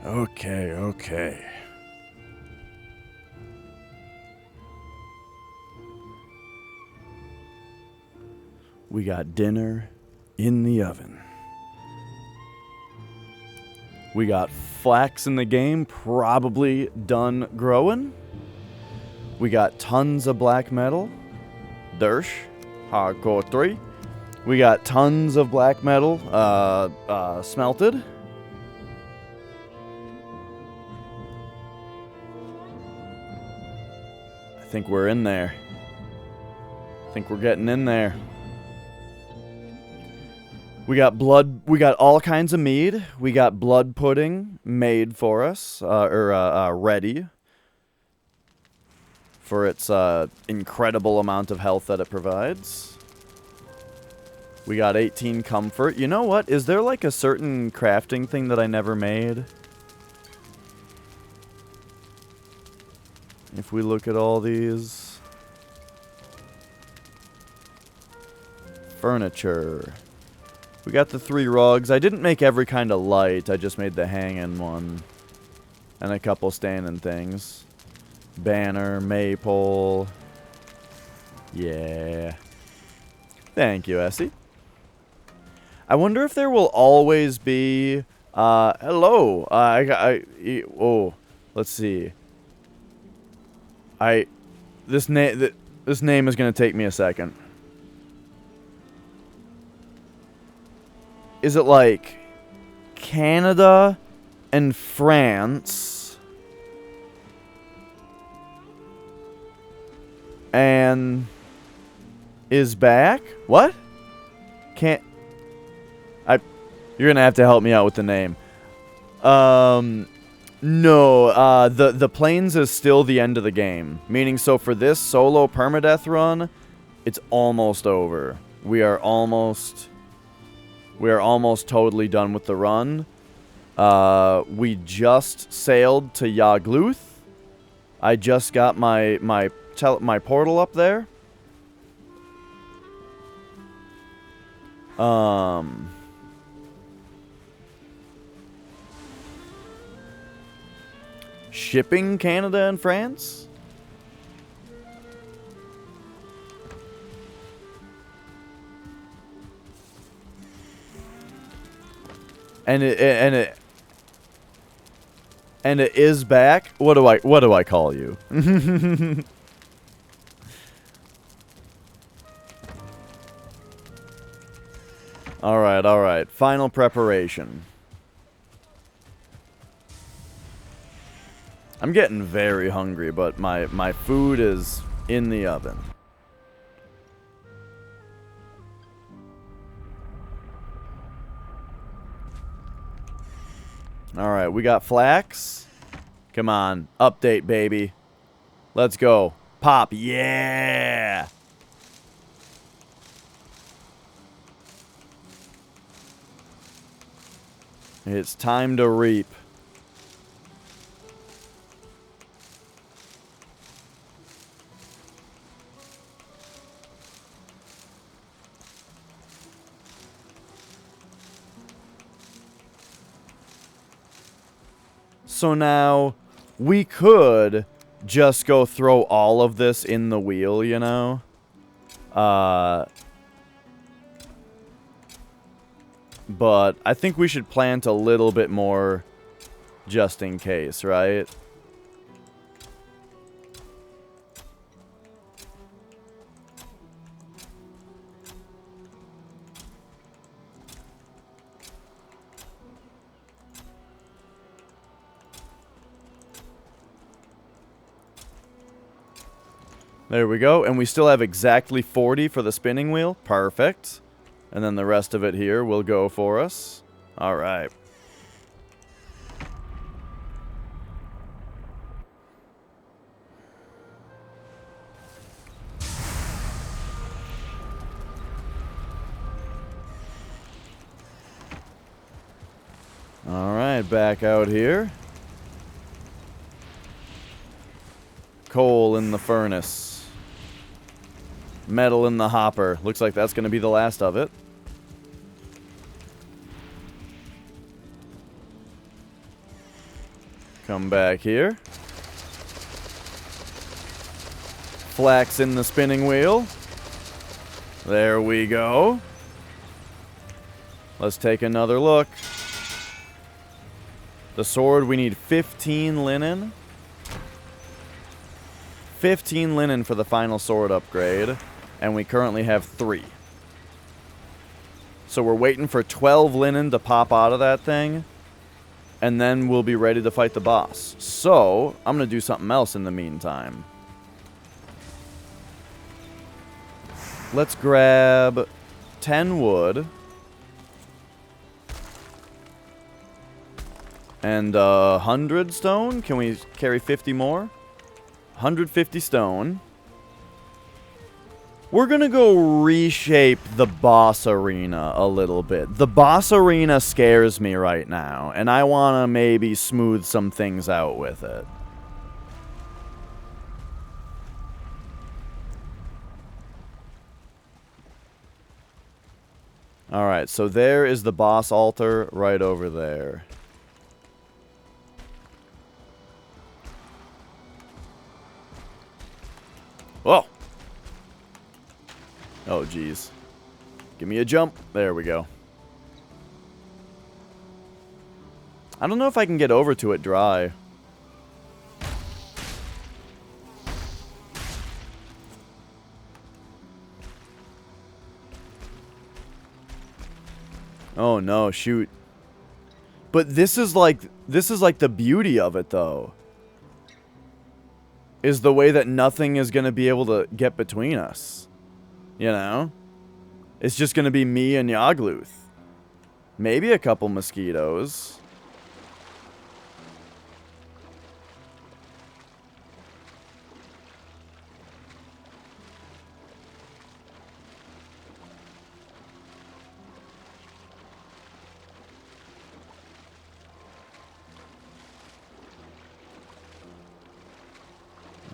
Speaker 1: Okay, okay. We got dinner in the oven. We got flax in the game, probably done growing. We got tons of black metal. Dersh, hardcore 3. We got tons of black metal smelted. I think we're in there. I think we're getting in there. We got blood. We got all kinds of mead. We got blood pudding made for us, ready for its incredible amount of health that it provides. We got 18 comfort. You know what? Is there like a certain crafting thing that I never made? If we look at all these. Furniture. We got the 3 rugs. I didn't make every kind of light. I just made the hanging one. And a couple standing things. Banner, maypole. Yeah. Thank you, Essie. I wonder if there will always be... hello. Oh, let's see. This name is going to take me a second. Is it like Canada and France and is back? What? You're gonna have to help me out with the name. No, the plains is still the end of the game. Meaning, so for this solo permadeath run, it's almost over. We are almost totally done with the run. We just sailed to Yagluth. I just got my portal up there. Shipping Canada and France? And it is back. What do I call you? All right. Final preparation. I'm getting very hungry, but my food is in the oven. Alright, we got flax. Come on, update, baby. Let's go. Pop, yeah! It's time to reap. So now, we could just go throw all of this in the wheel, you know? But I think we should plant a little bit more just in case, right? There we go, and we still have exactly 40 for the spinning wheel. Perfect. And then the rest of it here will go for us. All right. All right, back out here. Coal in the furnace. Metal in the hopper. Looks like that's going to be the last of it. Come back here. Flax in the spinning wheel. There we go. Let's take another look. The sword, we need 15 linen. 15 linen for the final sword upgrade. And we currently have 3. So we're waiting for 12 linen to pop out of that thing. And then we'll be ready to fight the boss. So, I'm going to do something else in the meantime. Let's grab 10 wood. And 100 stone. Can we carry 50 more? 150 stone. We're going to go reshape the boss arena a little bit. The boss arena scares me right now, and I want to maybe smooth some things out with it. Alright, so there is the boss altar right over there. Whoa! Oh, geez. Give me a jump. There we go. I don't know if I can get over to it dry. Oh no, shoot. But this is like the beauty of it though. Is the way that nothing is going to be able to get between us. You know? It's just going to be me and Yagluth. Maybe a couple mosquitoes.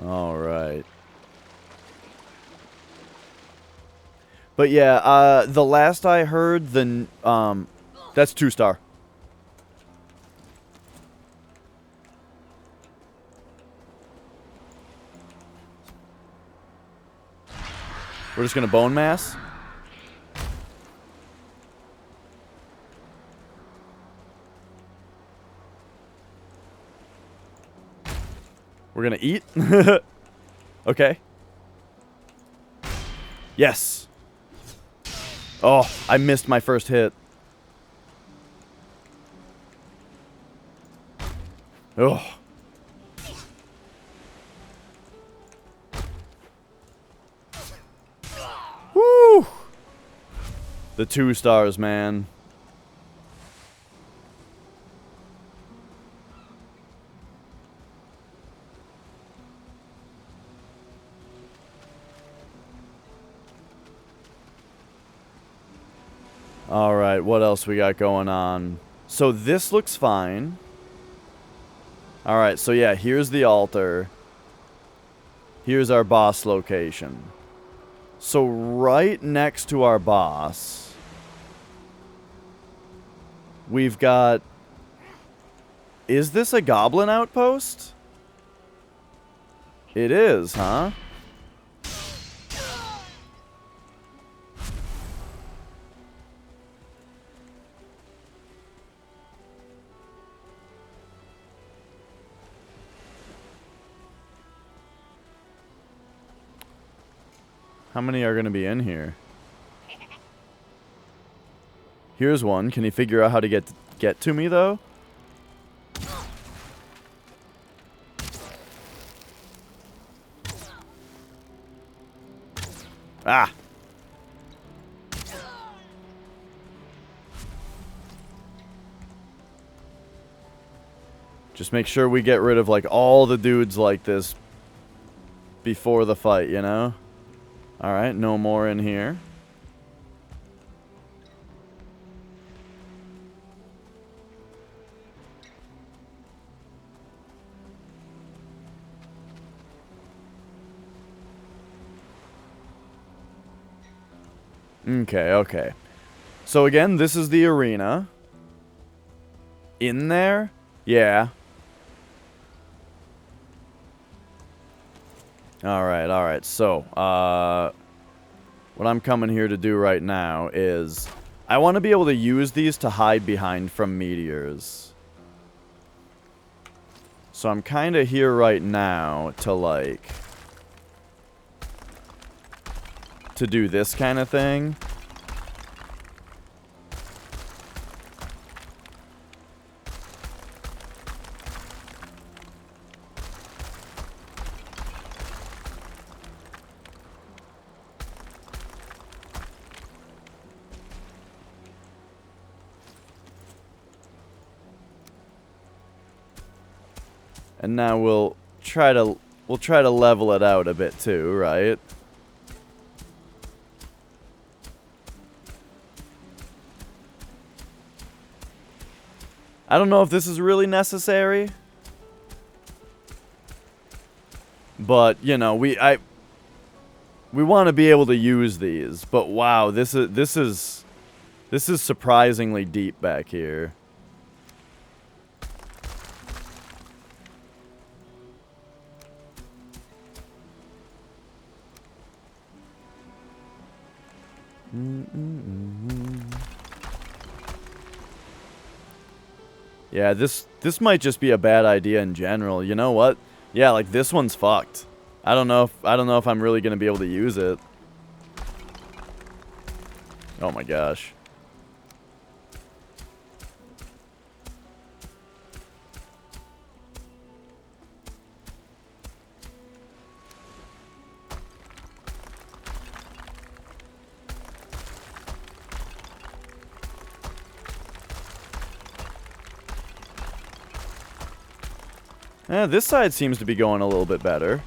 Speaker 1: All right. But yeah, the last I heard, that's 2-star. We're just gonna bone mass. We're gonna eat. Okay. Yes. Oh, I missed my first hit. Oh. Woo! The 2 stars, man. Alright, what else we got going on? So this looks fine. Alright, so yeah, here's the altar. Here's our boss location. So right next to our boss, we've got... Is this a goblin outpost? It is, huh? How many are going to be in here? Here's one. Can you figure out how to get to me, though? Ah! Just make sure we get rid of, like, all the dudes like this before the fight, you know? Alright, no more in here. Okay, okay. So again, this is the arena. In there? Yeah. Alright. So, what I'm coming here to do right now is I want to be able to use these to hide behind from meteors. So I'm kind of here right now to, like, to do this kind of thing. And now we'll try to level it out a bit too, right? I don't know if this is really necessary. But, you know, we want to be able to use these. But wow, this is surprisingly deep back here. Yeah, this might just be a bad idea in general. You know what? Yeah, like this one's fucked. I don't know if I'm really gonna be able to use it. Oh my gosh. Yeah, this side seems to be going a little bit better.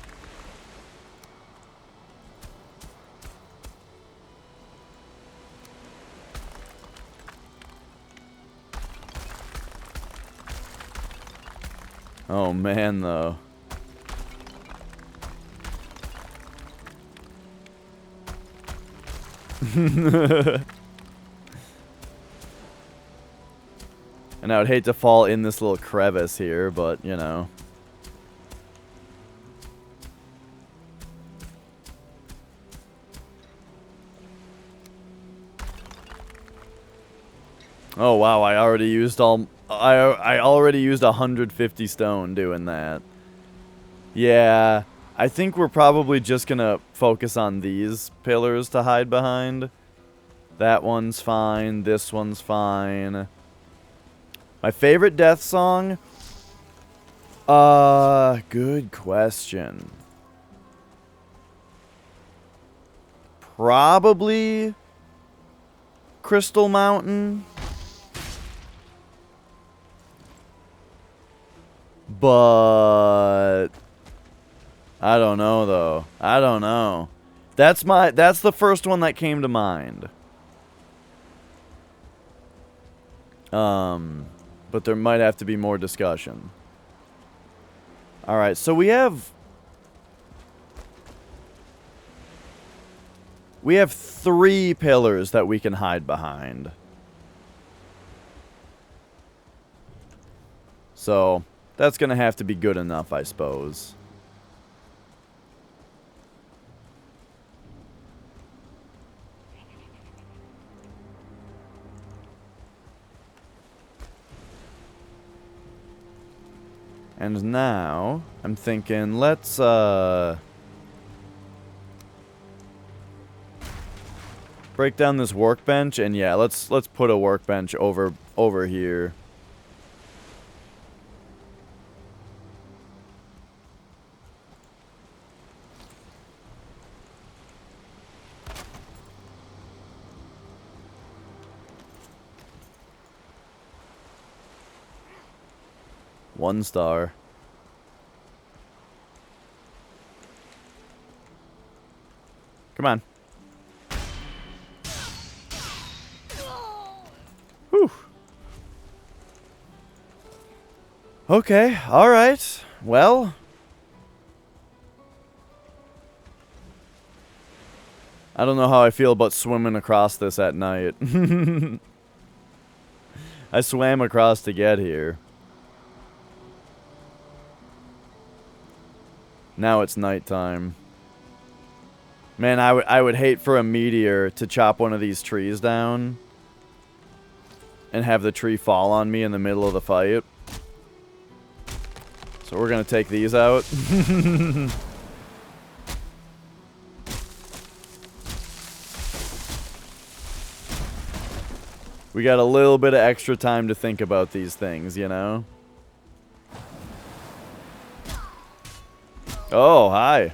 Speaker 1: Oh man, though. And I would hate to fall in this little crevice here, but, you know. Oh wow, I already used all... I already used 150 stone doing that. Yeah, I think we're probably just gonna focus on these pillars to hide behind. That one's fine, this one's fine. My favorite death song? Good question. Probably Crystal Mountain. But I don't know though. I don't know. That's the first one that came to mind. But there might have to be more discussion. Alright, so we have 3 pillars that we can hide behind. So, that's gonna have to be good enough, I suppose. And now, I'm thinking, let's, break down this workbench, and yeah, let's put a workbench over here. One star. Come on. Whew. Okay, alright. Well. I don't know how I feel about swimming across this at night. I swam across to get here. Now it's nighttime. Man, I would hate for a meteor to chop one of these trees down and have the tree fall on me in the middle of the fight. So we're gonna take these out. We got a little bit of extra time to think about these things, you know? Oh, hi.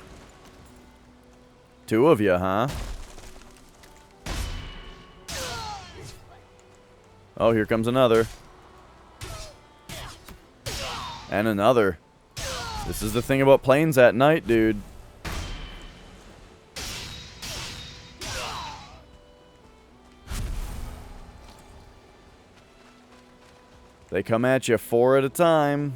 Speaker 1: Two of you, huh? Oh, here comes another. And another. This is the thing about planes at night, dude. They come at you 4 at a time.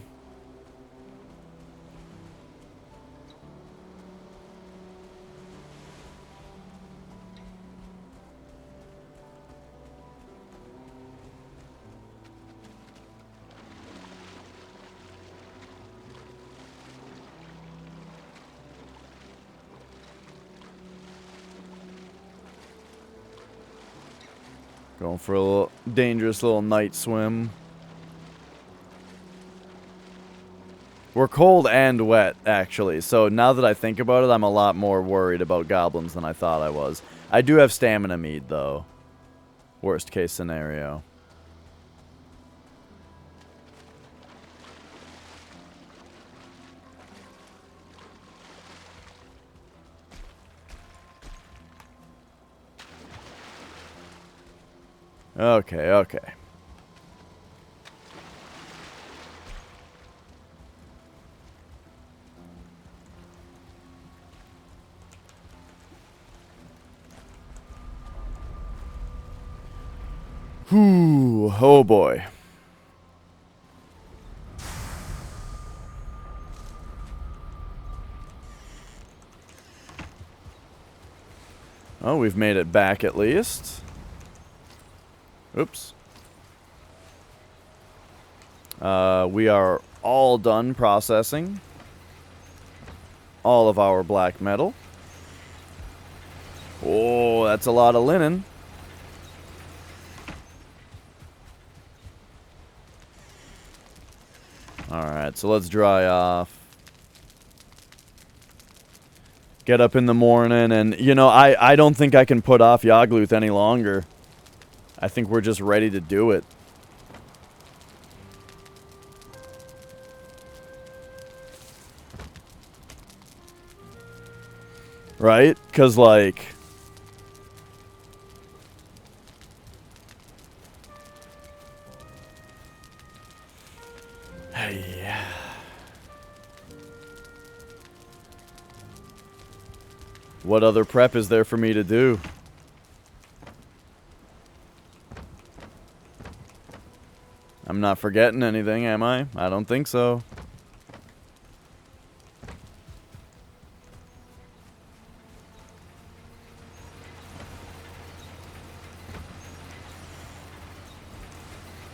Speaker 1: Going for a little dangerous little night swim. We're cold and wet, actually. So now that I think about it, I'm a lot more worried about goblins than I thought I was. I do have stamina mead, though. Worst case scenario. Okay, okay. Whew, oh boy. Oh, we've made it back at least. Oops. We are all done processing all of our black metal. Oh, that's a lot of linen. Alright, so let's dry off. Get up in the morning, and, you know, I don't think I can put off Yagluth any longer. I think we're just ready to do it. Right? Because, like... yeah. What other prep is there for me to do? I'm not forgetting anything, am I? I don't think so.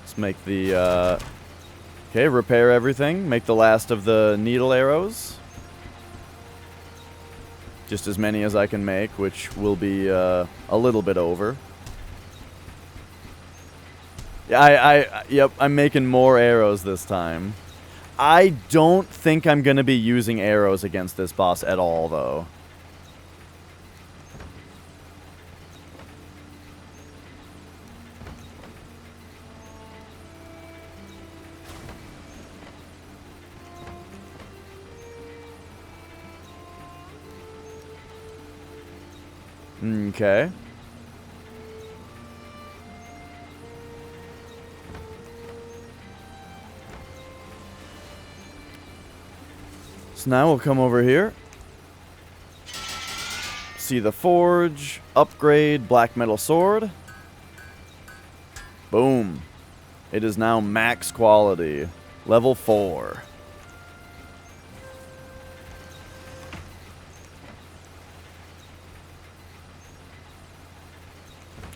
Speaker 1: Let's make the, okay, repair everything. Make the last of the needle arrows. Just as many as I can make, which will be a little bit over. Yeah, yep, I'm making more arrows this time. I don't think I'm going to be using arrows against this boss at all, though. Okay. So now we'll come over here. See the forge. Upgrade black metal sword. Boom. It is now max quality. Level 4.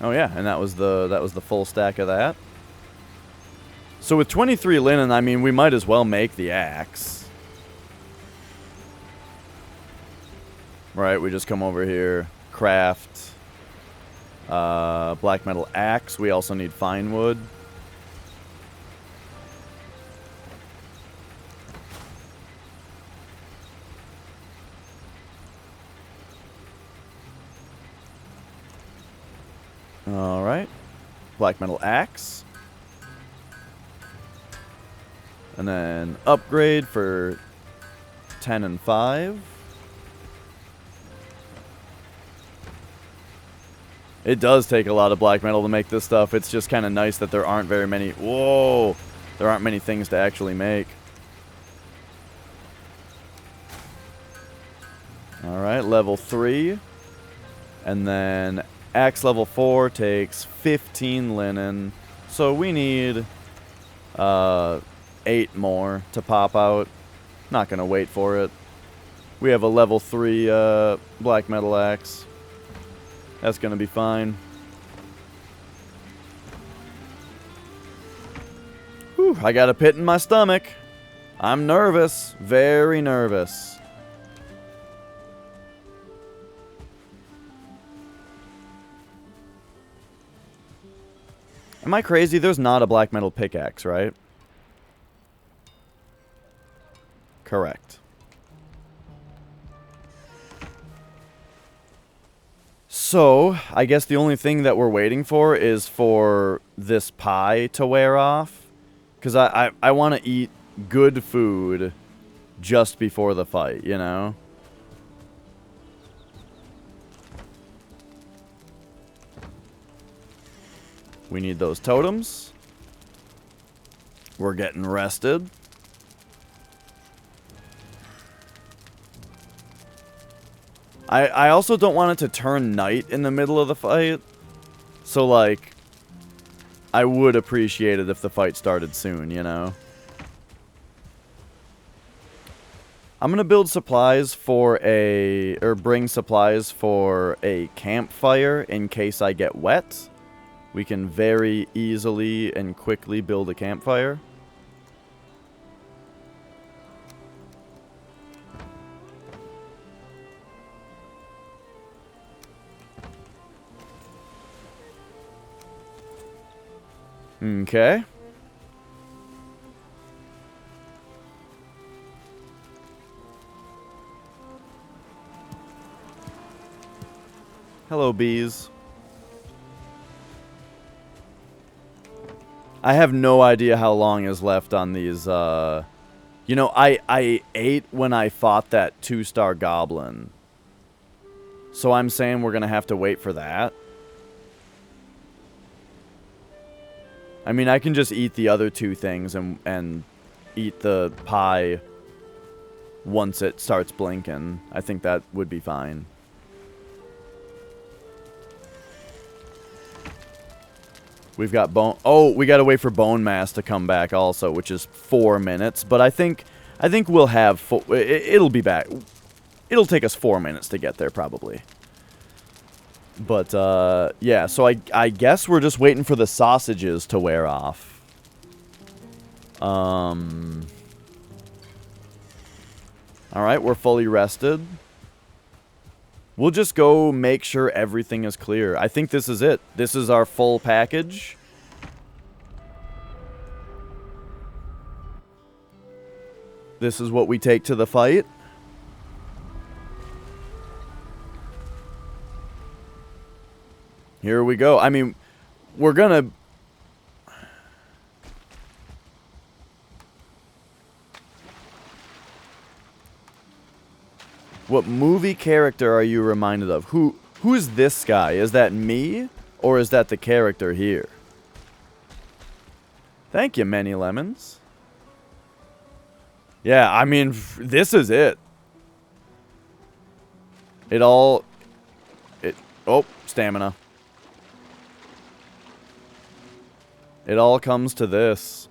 Speaker 1: Oh yeah, and that was the full stack of that. So with 23 linen, I mean, we might as well make the axe. Right, we just come over here, craft black metal axe. We also need fine wood. Alright. Black metal axe. And then upgrade for 10 and 5. It does take a lot of black metal to make this stuff. It's just kind of nice that there aren't very many... Whoa! There aren't many things to actually make. Alright, level 3. And then axe level 4 takes 15 linen. So we need 8 more to pop out. Not going to wait for it. We have a level 3 black metal axe. That's going to be fine. Whew, I got a pit in my stomach. I'm nervous. Very nervous. Am I crazy? There's not a black metal pickaxe, right? Correct. So, I guess the only thing that we're waiting for is for this pie to wear off. Because I want to eat good food just before the fight, you know? We need those totems. We're getting rested. I also don't want it to turn night in the middle of the fight. So, like, I would appreciate it if the fight started soon, you know? I'm gonna build supplies for or bring supplies for a campfire in case I get wet. We can very easily and quickly build a campfire. Okay. Hello, bees. I have no idea how long is left on these, You know, I ate when I fought that 2-star goblin. So I'm saying we're gonna have to wait for that. I mean, I can just eat the other 2 things and eat the pie once it starts blinking. I think that would be fine. We've got bone... Oh, we gotta wait for bone mass to come back also, which is 4 minutes. But I think we'll have... It'll be back. It'll take us 4 minutes to get there, probably. But, yeah, so I guess we're just waiting for the sausages to wear off. Alright, we're fully rested. We'll just go make sure everything is clear. I think this is it. This is our full package. This is what we take to the fight. Here we go. I mean, we're gonna... What movie character are you reminded of? Who's this guy? Is that me? Or is that the character here? Thank you, Many Lemons. Yeah, I mean, this is it. Oh, stamina. It all comes to this.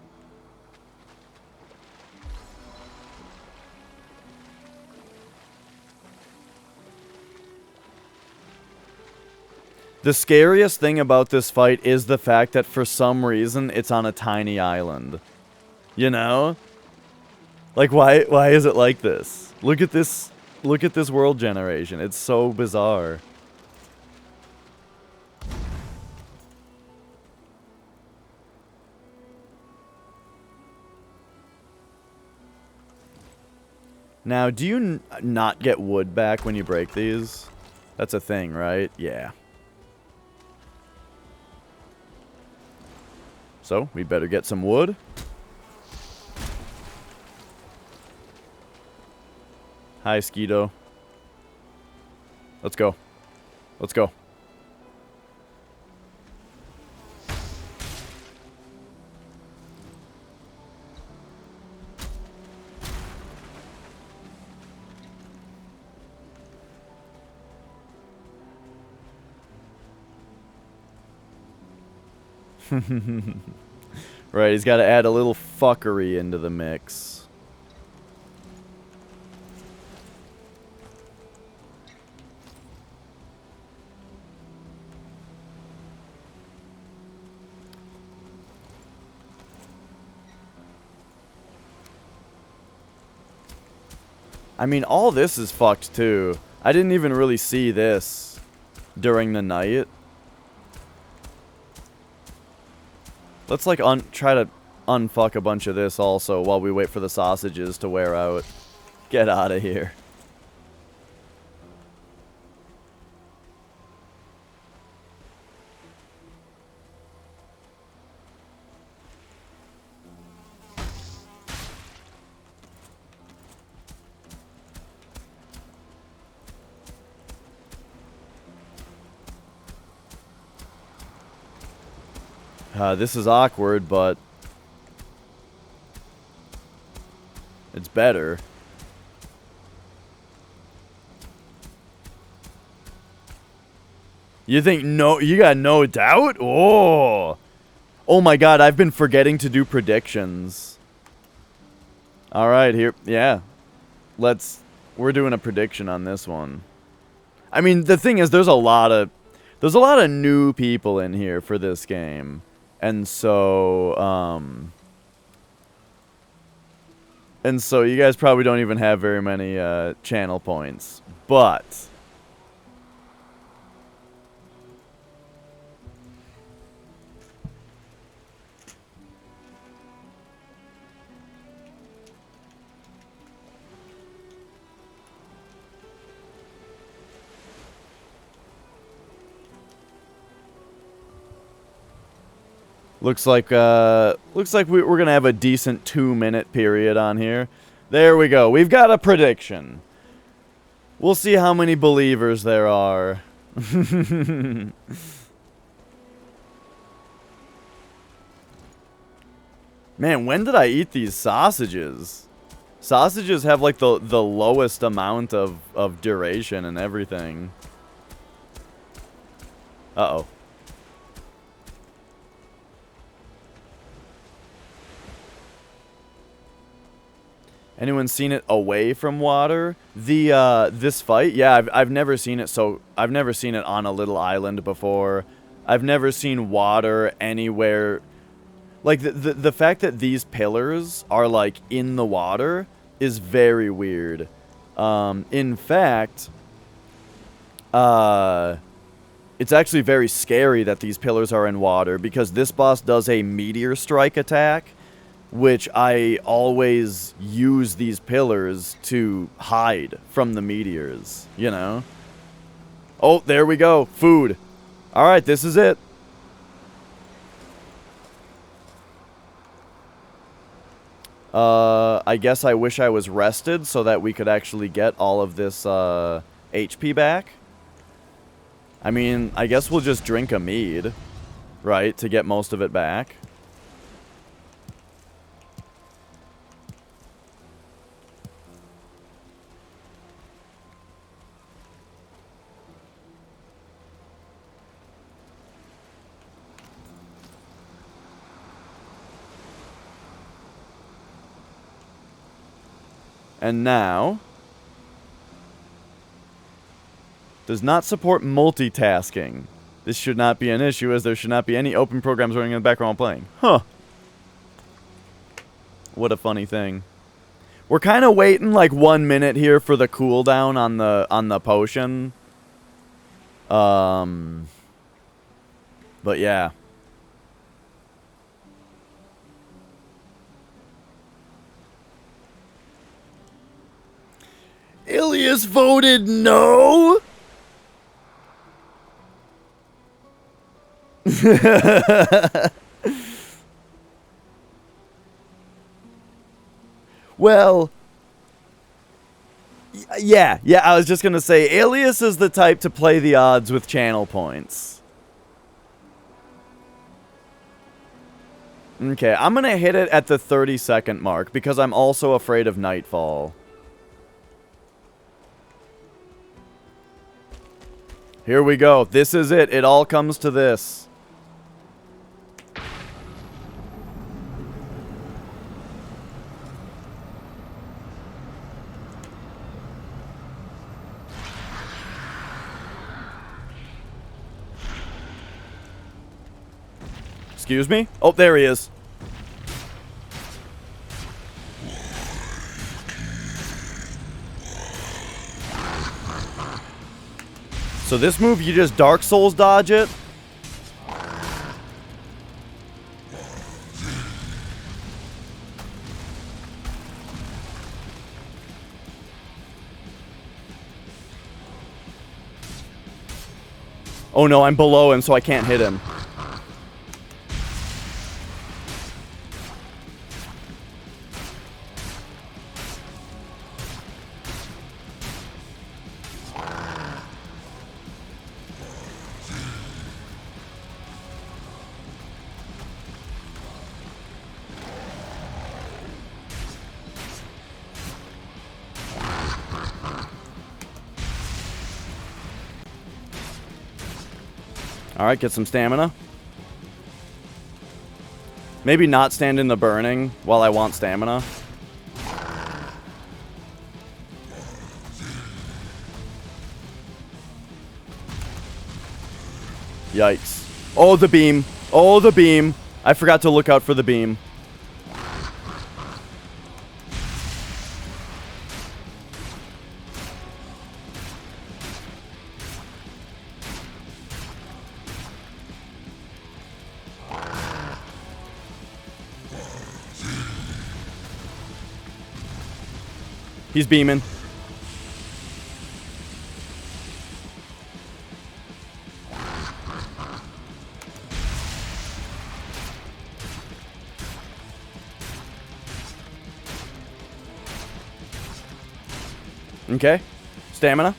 Speaker 1: The scariest thing about this fight is the fact that for some reason it's on a tiny island. You know? Like, why is it like this? Look at this Look at this world generation. It's so bizarre. Now, do you not get wood back when you break these? That's a thing, right? Yeah. So, we better get some wood. Hi, Skeeto. Let's go. Let's go. Right, he's got to add a little fuckery into the mix. I mean, all this is fucked, too. I didn't even really see this during the night. Let's, like, try to unfuck a bunch of this also while we wait for the sausages to wear out. Get out of here. This is awkward, but it's better. You think no, you got no doubt? Oh. Oh my god, I've been forgetting to do predictions. All right, here. Yeah. We're doing a prediction on this one. I mean, the thing is there's a lot of new people in here for this game. And so you guys probably don't even have very many channel points. But looks like we're gonna have a decent 2-minute period on here. There we go. We've got a prediction. We'll see how many believers there are. Man, when did I eat these sausages? Sausages have like the lowest amount of duration and everything. Uh-oh. Anyone seen it away from water? This fight? Yeah, I've never seen it I've never seen it on a little island before. I've never seen water anywhere. Like, the fact that these pillars are, like, in the water is very weird. In fact, it's actually very scary that these pillars are in water, because this boss does a meteor strike attack, which I always use these pillars to hide from the meteors, you know? Oh, there we go. Food. Alright, this is it. I guess I wish I was rested so that we could actually get all of this HP back. I mean, I guess we'll just drink a mead, right, to get most of it back. And now, does not support multitasking. This should not be an issue, as there should not be any open programs running in the background while playing. Huh. What a funny thing. We're kind of waiting like 1 minute here for the cooldown on the potion. But yeah. Ilias voted no. Well, yeah, I was just gonna say, Alias is the type to play the odds with channel points. Okay, I'm gonna hit it at the 30-second mark, because I'm also afraid of Nightfall. Here we go. This is it. It all comes to this. Excuse me? Oh, there he is. So this move, you just Dark Souls dodge it? Oh no, I'm below him, so I can't hit him. Alright, get some stamina. Maybe not stand in the burning while I want stamina. Yikes. Oh, the beam. Oh, the beam. I forgot to look out for the beam. He's beaming. Okay. Stamina.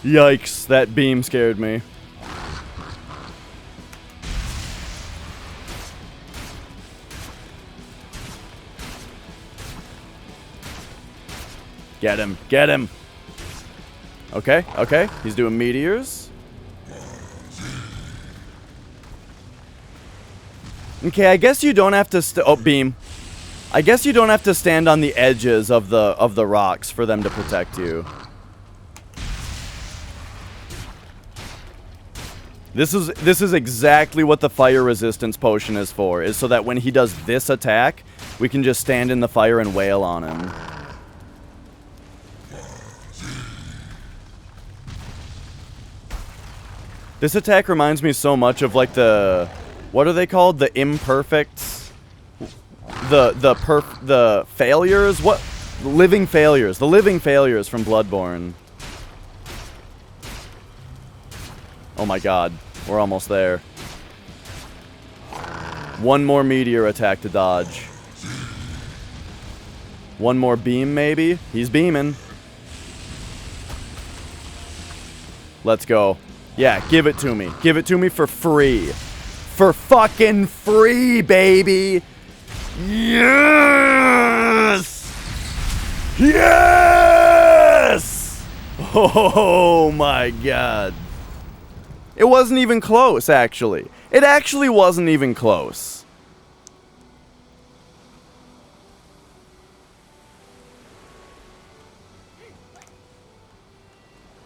Speaker 1: Yikes, that beam scared me. Get him, get him. Okay, okay, he's doing meteors. Okay, I guess you don't have to oh, beam. I guess you don't have to stand on the edges of the rocks for them to protect you. This is exactly what the fire resistance potion is for, is so that when he does this attack, we can just stand in the fire and wail on him. This attack reminds me so much of like the, what are they called? The imperfects? The failures? What? Living failures. The living failures from Bloodborne. Oh my god, we're almost there. One more meteor attack to dodge. One more beam, maybe? He's beaming. Let's go. Yeah, give it to me. Give it to me for free. for fucking free, baby. Yes! Yes! Oh my god. It wasn't even close, actually. It actually wasn't even close.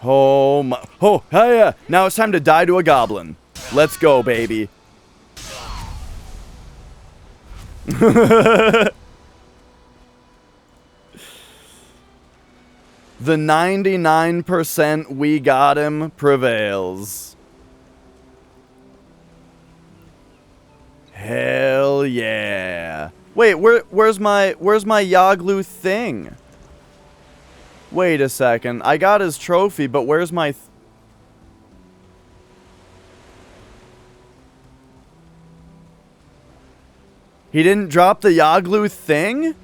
Speaker 1: Oh my. Oh, yeah. Now it's time to die to a goblin. Let's go, baby. The 99% we got him prevails. Hell yeah. Wait, where's my Yaglu thing? Wait a second. I got his trophy, but where's my He didn't drop the Yaglu thing?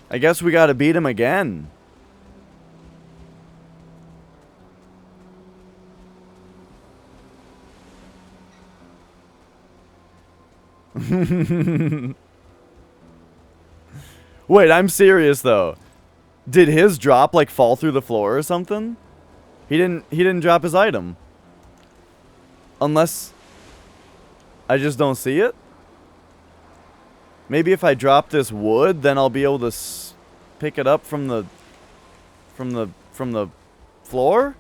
Speaker 1: I guess we gotta beat him again. Wait, I'm serious though. Did his drop like fall through the floor or something? He didn't drop his item. Unless I just don't see it. Maybe if I drop this wood, then I'll be able to pick it up from the floor.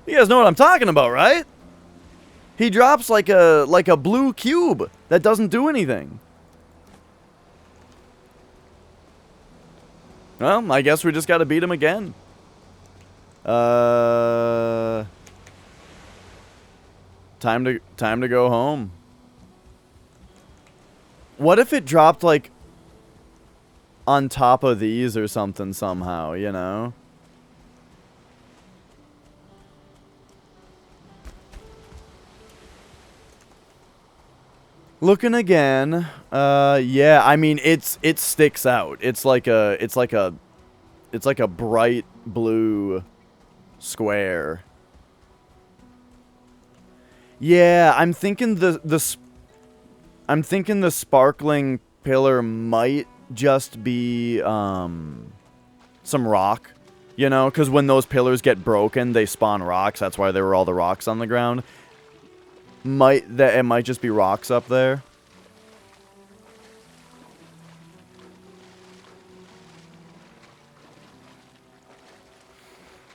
Speaker 1: You guys know what I'm talking about, right? He drops like a blue cube that doesn't do anything. Well, I guess we just gotta beat him again. Time to go home. What if it dropped like on top of these or something somehow, you know? Looking again. Yeah, I mean it sticks out. It's like a bright blue square. Yeah, I'm thinking the sparkling pillar might just be some rock, you know, because when those pillars get broken, they spawn rocks. That's why there were all the rocks on the ground. It might just be rocks up there.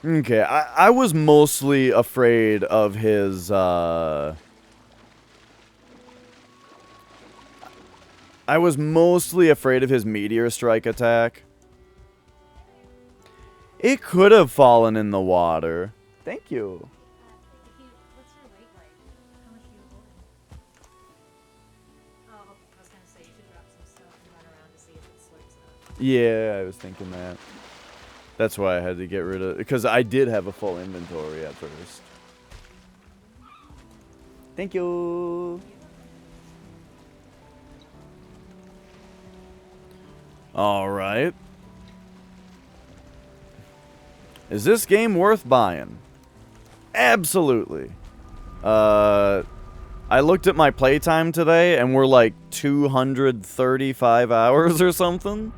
Speaker 1: Okay, I was mostly afraid of his, I was mostly afraid of his meteor strike attack. It could have fallen in the water. Thank you.
Speaker 2: What's your weight like? How much do you hold? Oh, I was gonna say you should drop some stuff and run around to see if it slips up.
Speaker 1: Yeah, I was thinking that. That's why I had to get rid of... Because I did have a full inventory at first. Thank you. Alright. Is this game worth buying? Absolutely. I looked at my playtime today and we're like 235 hours or something.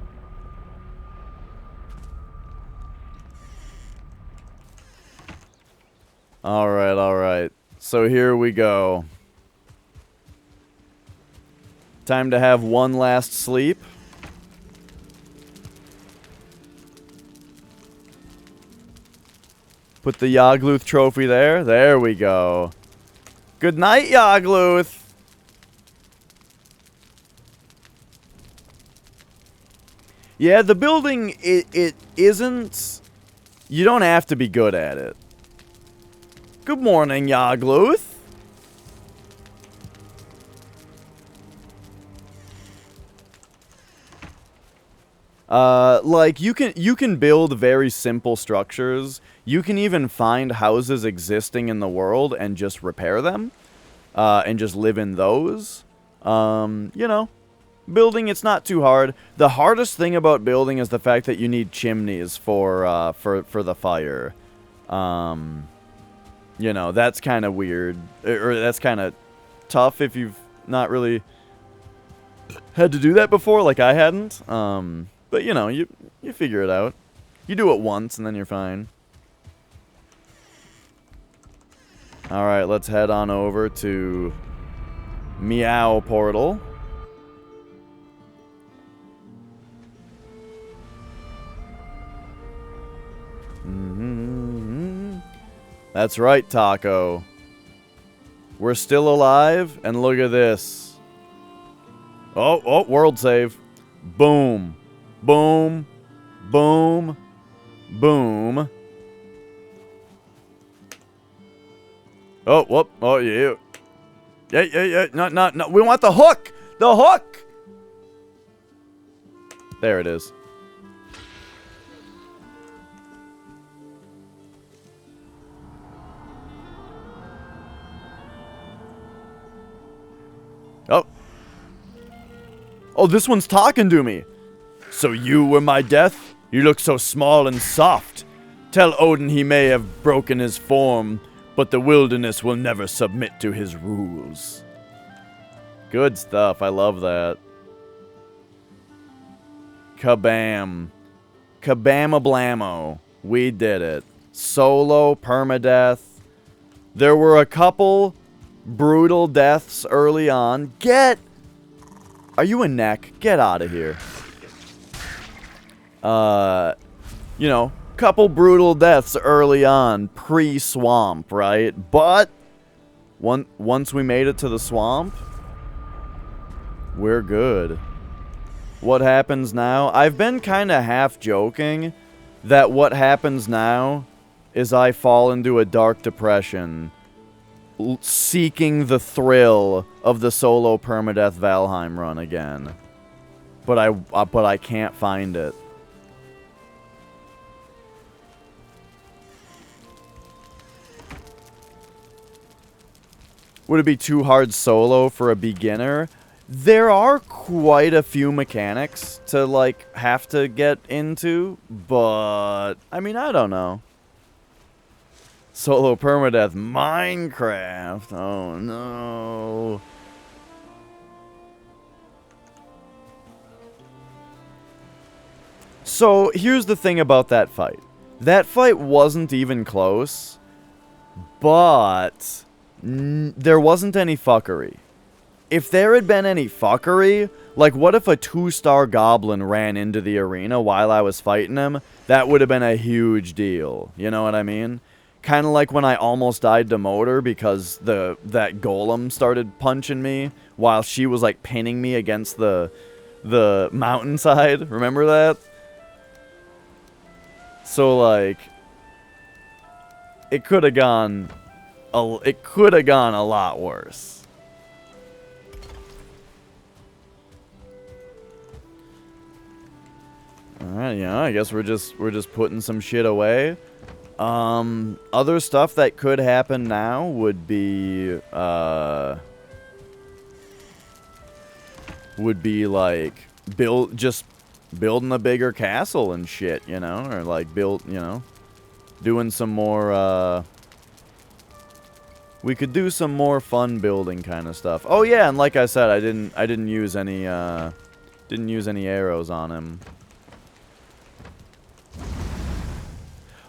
Speaker 1: Alright, alright. So here we go. Time to have one last sleep. Put the Yagluth trophy there. There we go. Good night, Yagluth. Yeah, the building, it isn't... You don't have to be good at it. Good morning, Yagluth. Like, you can build very simple structures. You can even find houses existing in the world and just repair them. And just live in those. You know. Building, it's not too hard. The hardest thing about building is the fact that you need chimneys for the fire. You know, that's kind of weird, or that's kind of tough if you've not really had to do that before, like I hadn't. But you know, you figure it out. You do it once and then you're fine. All right, let's head on over to Meow Portal. That's right, Taco. We're still alive, and look at this. Oh, world save. Boom. Boom. Boom. Boom. Oh, whoop. Oh, yeah. Yeah. No. We want the hook. The hook. There it is. Oh, this one's talking to me. So you were my death? You look so small and soft. Tell Odin he may have broken his form, but the wilderness will never submit to his rules. Good stuff. I love that. Kabam. Kabamablamo. We did it. Solo, permadeath. There were a couple brutal deaths early on. Are you a neck? Get out of here. You know, couple brutal deaths early on, pre-swamp, right? But once we made it to the swamp, we're good. What happens now? I've been kind of half joking that what happens now is I fall into a dark depression, seeking the thrill of the solo permadeath Valheim run again. But I can't find it. Would it be too hard solo for a beginner? There are quite a few mechanics to, like, have to get into, but, I mean, I don't know. Solo permadeath Minecraft. Oh no. So here's the thing about that fight. That fight wasn't even close, but there wasn't any fuckery. If there had been any fuckery, like what if a 2-star goblin ran into the arena while I was fighting him? That would have been a huge deal. You know what I mean? Kind of like when I almost died to Motor because that golem started punching me while she was like pinning me against the mountainside. Remember that? So like it could have gone a lot worse. All right, yeah, I guess we're just putting some shit away. Other stuff that could happen now would be like building a bigger castle and shit, you know, or like doing some more we could do some more fun building kind of stuff. Oh yeah, and like I said, I didn't use any arrows on him.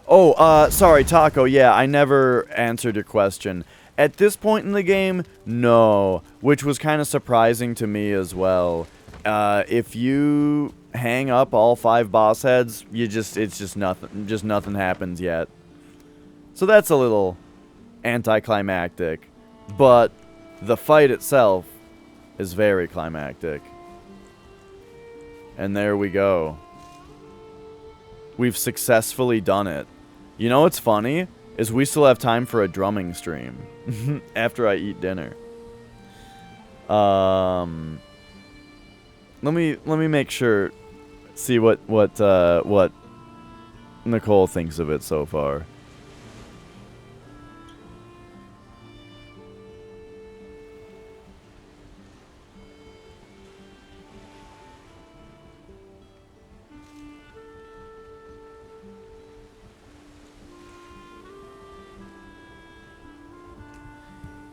Speaker 1: Oh, sorry, Taco. Yeah, I never answered your question. At this point in the game, no. Which was kind of surprising to me as well. If you hang up all 5 boss heads, it's just nothing. Just nothing happens yet. So that's a little anticlimactic. But the fight itself is very climactic. And there we go. We've successfully done it. You know what's funny? Is we still have time for a drumming stream. After I eat dinner. Let me make sure. See what Nicole thinks of it so far.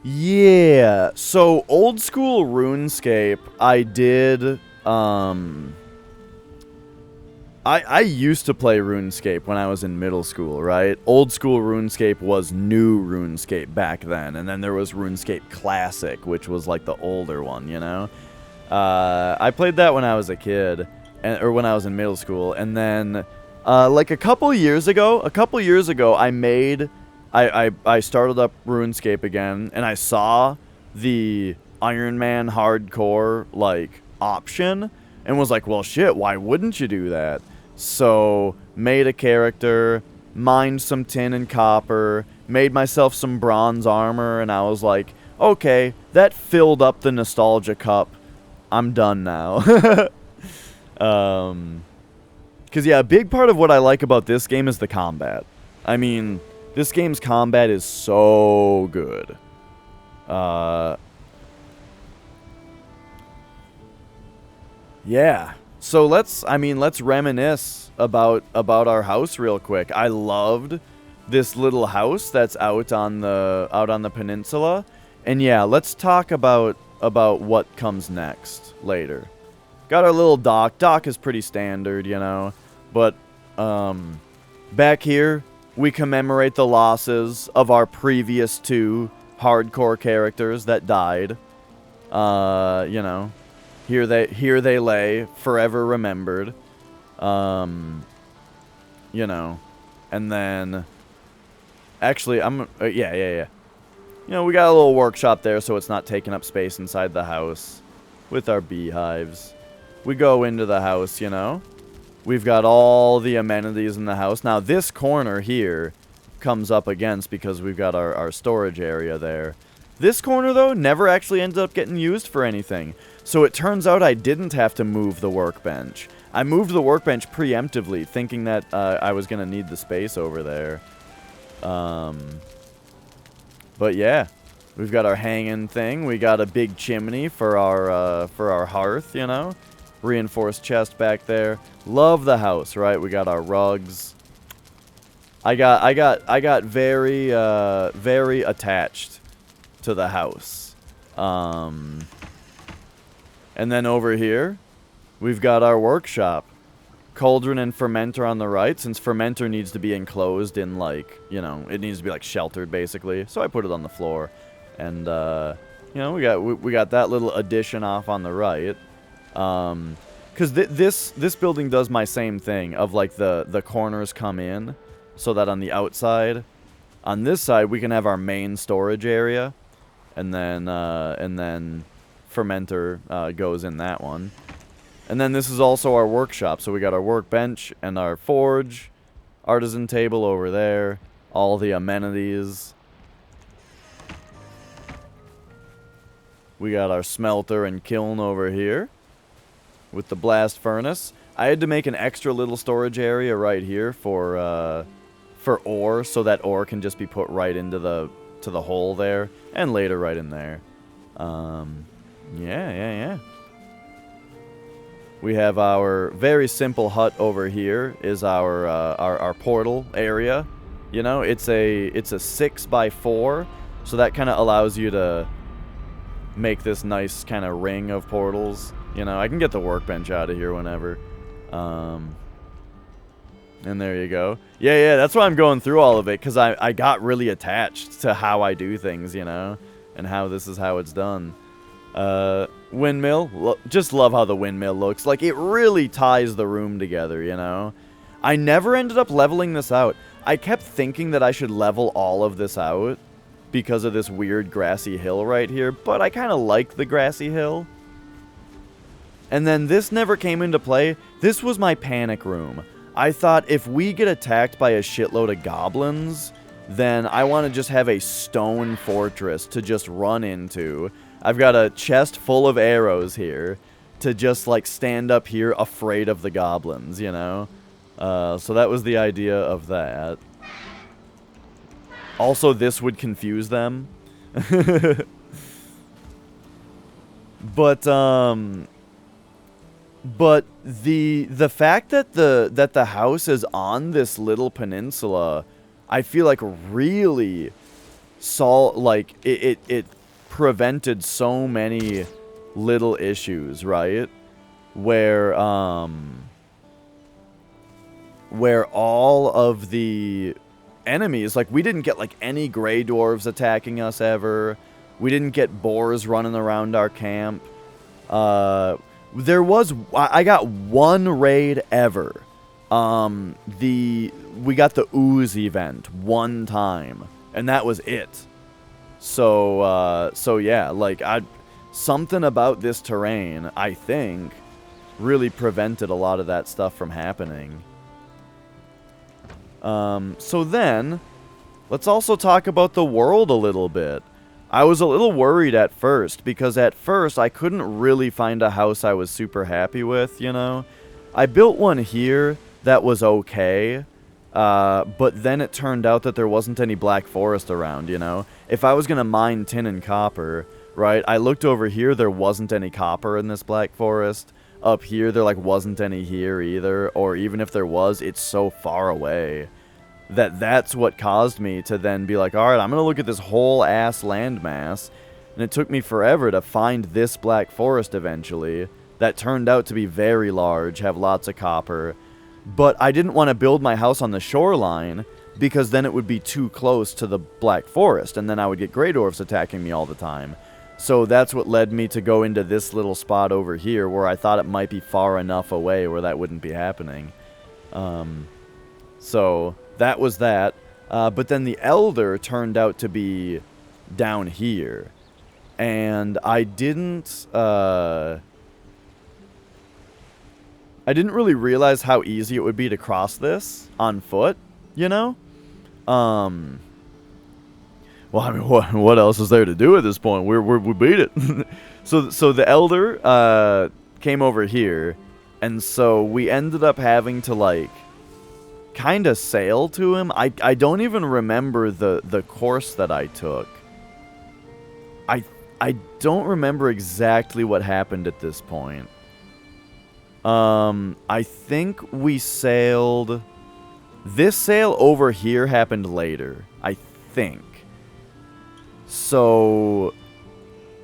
Speaker 1: Yeah, so old school RuneScape, I did, I used to play RuneScape when I was in middle school, right? Old school RuneScape was new RuneScape back then, and then there was RuneScape Classic, which was like the older one, you know? I played that when I was a kid, or when I was in middle school, and then, like a couple years ago, I started up RuneScape again, and I saw the Iron Man hardcore, like, option, and was like, well, shit, why wouldn't you do that? So, made a character, mined some tin and copper, made myself some bronze armor, and I was like, okay, that filled up the nostalgia cup. I'm done now. Because, yeah, a big part of what I like about this game is the combat. I mean, this game's combat is so good. Yeah. So let's reminisce about our house real quick. I loved this little house that's out on the peninsula. And yeah, let's talk about what comes next later. Got our little dock. Dock is pretty standard, you know. But back here we commemorate the losses of our previous two hardcore characters that died. You know, here they lay, forever remembered. You know, and then actually yeah. You know, we got a little workshop there so it's not taking up space inside the house with our beehives. We go into the house, you know. We've got all the amenities in the house. Now, this corner here comes up against because we've got our storage area there. This corner, though, never actually ended up getting used for anything. So it turns out I didn't have to move the workbench. I moved the workbench preemptively, thinking that I was going to need the space over there. But yeah, we've got our hanging thing. We got a big chimney for our hearth, you know. Reinforced chest back there. Love the house, right? We got our rugs. I got very very attached to the house. And then over here, we've got our workshop. Cauldron and fermenter on the right, since fermenter needs to be enclosed in, like, you know, it needs to be like sheltered basically. So I put it on the floor, and you know, we got that little addition off on the right. Because this building does my same thing of, like, the corners come in, so that on the outside, on this side we can have our main storage area, and then fermenter goes in that one. And then this is also our workshop, so we got our workbench and our forge, artisan table over there, all the amenities. We got our smelter and kiln over here with the blast furnace. I had to make an extra little storage area right here for ore, so that ore can just be put right into the hole there, and later right in there. Yeah. We have our very simple hut over here. Is our portal area. You know, it's a 6x4, so that kind of allows you to make this nice kind of ring of portals. You know, I can get the workbench out of here whenever. And there you go. Yeah, that's why I'm going through all of it, because I got really attached to how I do things, you know, and how this is how it's done. Windmill. Just love how the windmill looks. Like, it really ties the room together, you know. I never ended up leveling this out. I kept thinking that I should level all of this out because of this weird grassy hill right here, but I kind of like the grassy hill. And then this never came into play. This was my panic room. I thought, if we get attacked by a shitload of goblins, then I want to just have a stone fortress to just run into. I've got a chest full of arrows here to just, like, stand up here afraid of the goblins, you know? So that was the idea of that. Also, this would confuse them. But the fact that the house is on this little peninsula, I feel like really it prevented so many little issues, right? Where all of the enemies, like, we didn't get, like, any gray dwarves attacking us ever. We didn't get boars running around our camp. I got one raid ever. We got the ooze event one time, and that was it. So yeah, like, something about this terrain, I think, really prevented a lot of that stuff from happening. So then, let's also talk about the world a little bit. I was a little worried at first, because at first I couldn't really find a house I was super happy with, you know? I built one here that was okay, but then it turned out that there wasn't any black forest around, you know? If I was gonna mine tin and copper, right, I looked over here, there wasn't any copper in this black forest. Up here, there, like, wasn't any here either, or even if there was, it's so far away. That's what caused me to then be like, alright, I'm gonna look at this whole ass landmass, and it took me forever to find this black forest eventually, that turned out to be very large, have lots of copper, but I didn't want to build my house on the shoreline, because then it would be too close to the black forest, and then I would get gray dwarfs attacking me all the time. So that's what led me to go into this little spot over here, where I thought it might be far enough away where that wouldn't be happening. So that was that. But then the Elder turned out to be down here. And I didn't really realize how easy it would be to cross this on foot, you know? Well, I mean, what else is there to do at this point? We beat it. So the Elder came over here, and so we ended up having to, like, kind of sail to him. I don't even remember the course that I took. I don't remember exactly what happened at this point. I think we sailed... This sail over here happened later, I think. So,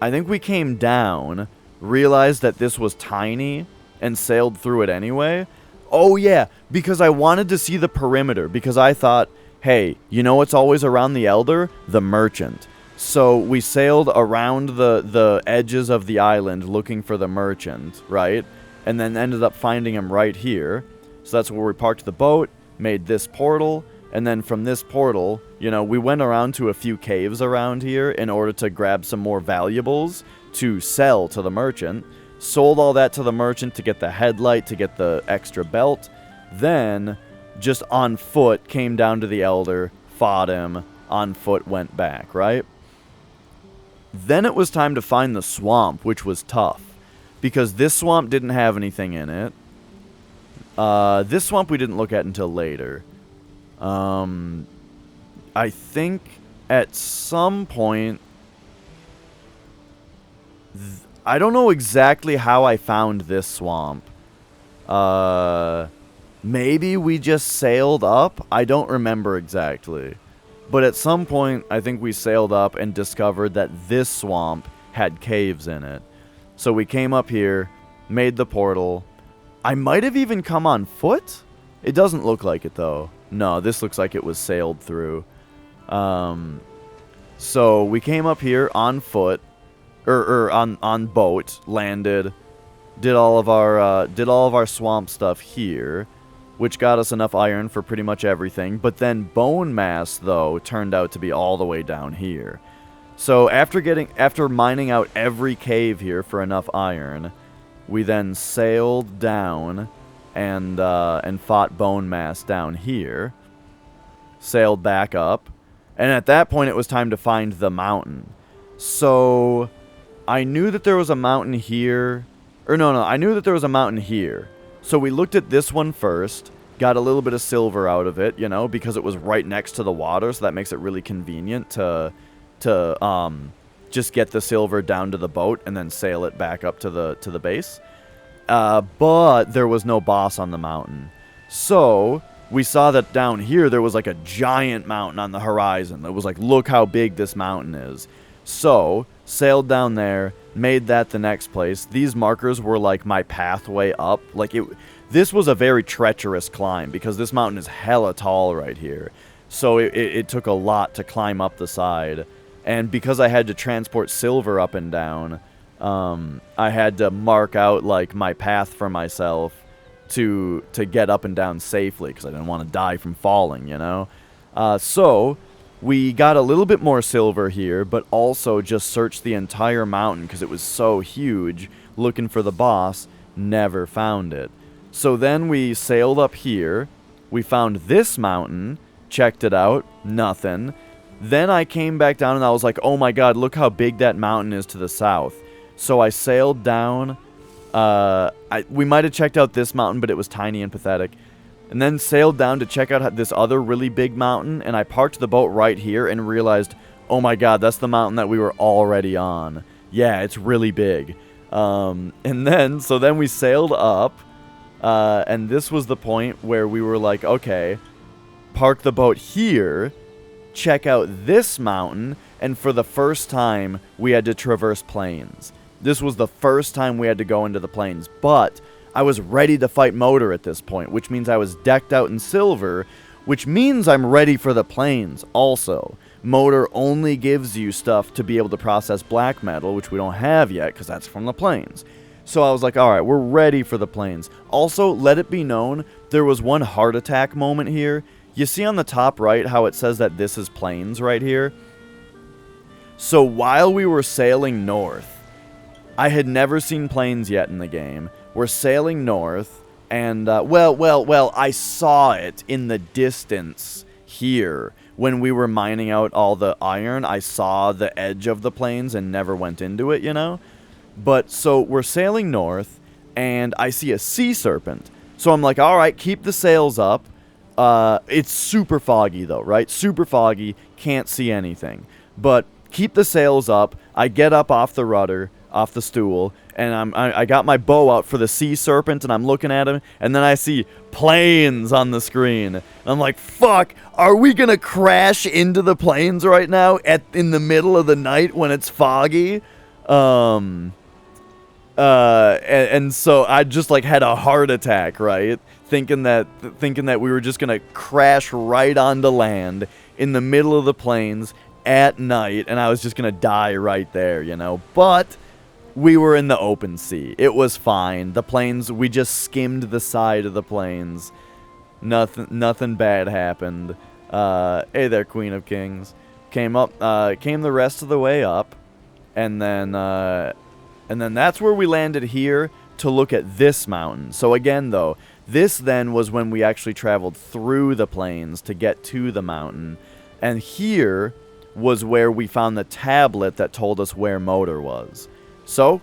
Speaker 1: I think we came down, realized that this was tiny, and sailed through it anyway. Oh yeah, because I wanted to see the perimeter, because I thought, hey, you know what's always around the Elder? The merchant. So we sailed around the edges of the island looking for the merchant, right? And then ended up finding him right here. So that's where we parked the boat, made this portal, and then from this portal, you know, we went around to a few caves around here in order to grab some more valuables to sell to the merchant. Sold all that to the merchant to get the headlight, to get the extra belt. Then, just on foot, came down to the Elder, fought him, on foot went back, right? Then it was time to find the swamp, which was tough. Because this swamp didn't have anything in it. This swamp we didn't look at until later. I think at some point... I don't know exactly how I found this swamp. Maybe we just sailed up? I don't remember exactly. But at some point, I think we sailed up and discovered that this swamp had caves in it. So we came up here, made the portal. I might have even come on foot? It doesn't look like it, though. No, this looks like it was sailed through. So we came up here on foot, or on boat, landed, did all of our swamp stuff here, which got us enough iron for pretty much everything. But then bone mass, though, turned out to be all the way down here. So after mining out every cave here for enough iron, we then sailed down and fought bone mass down here. Sailed back up, and at that point it was time to find the mountain. So I knew that there was a mountain here, or no, I knew that there was a mountain here. So we looked at this one first, got a little bit of silver out of it, you know, because it was right next to the water, so that makes it really convenient to just get the silver down to the boat and then sail it back up to the base. But there was no boss on the mountain. So we saw that down here there was like a giant mountain on the horizon. It was like, look how big this mountain is. So, sailed down there, made that the next place. These markers were like my pathway up. Like, this was a very treacherous climb because this mountain is hella tall right here. So it took a lot to climb up the side. And because I had to transport silver up and down, I had to mark out like my path for myself to get up and down safely because I didn't want to die from falling, you know? So we got a little bit more silver here, but also just searched the entire mountain because it was so huge, looking for the boss, never found it. So then we sailed up here, we found this mountain, checked it out, nothing. Then I came back down and I was like, oh my god, look how big that mountain is to the south. So I sailed down. We might have checked out this mountain, but it was tiny and pathetic. And then sailed down to check out this other really big mountain, and I parked the boat right here and realized, oh my god, that's the mountain that we were already on. Yeah, it's really big. So then we sailed up, and this was the point where we were like, okay, park the boat here, check out this mountain, and for the first time, we had to traverse plains. This was the first time we had to go into the plains, but I was ready to fight Motor at this point, which means I was decked out in silver, which means I'm ready for the plains also. Motor only gives you stuff to be able to process black metal, which we don't have yet because that's from the plains. So I was like, alright, we're ready for the plains. Also, let it be known, there was one heart attack moment here. You see on the top right how it says that this is plains right here? So while we were sailing north, I had never seen plains yet in the game. We're sailing north, and, I saw it in the distance here. When we were mining out all the iron, I saw the edge of the plains and never went into it, you know? But, so, we're sailing north, and I see a sea serpent. So I'm like, alright, keep the sails up. It's super foggy, though, right? Super foggy, can't see anything. But, keep the sails up, I get up off the rudder, off the stool, and I got my bow out for the sea serpent, and I'm looking at him, and then I see plains on the screen. And I'm like, fuck, are we gonna crash into the plains right now in the middle of the night when it's foggy? And so I just like had a heart attack, right? Thinking that we were just gonna crash right onto land in the middle of the plains at night, and I was just gonna die right there, you know? But we were in the open sea. It was fine. The plains, we just skimmed the side of the plains. Nothing bad happened. Hey there, Queen of Kings. Came the rest of the way up, and then that's where we landed here to look at this mountain. So again, though, this then was when we actually traveled through the plains to get to the mountain, and here was where we found the tablet that told us where Motor was. So,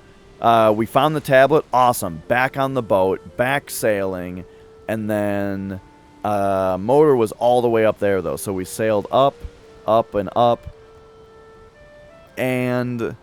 Speaker 1: we found the tablet, awesome, back on the boat, back sailing, and then Motor was all the way up there, though, so we sailed up, and up, and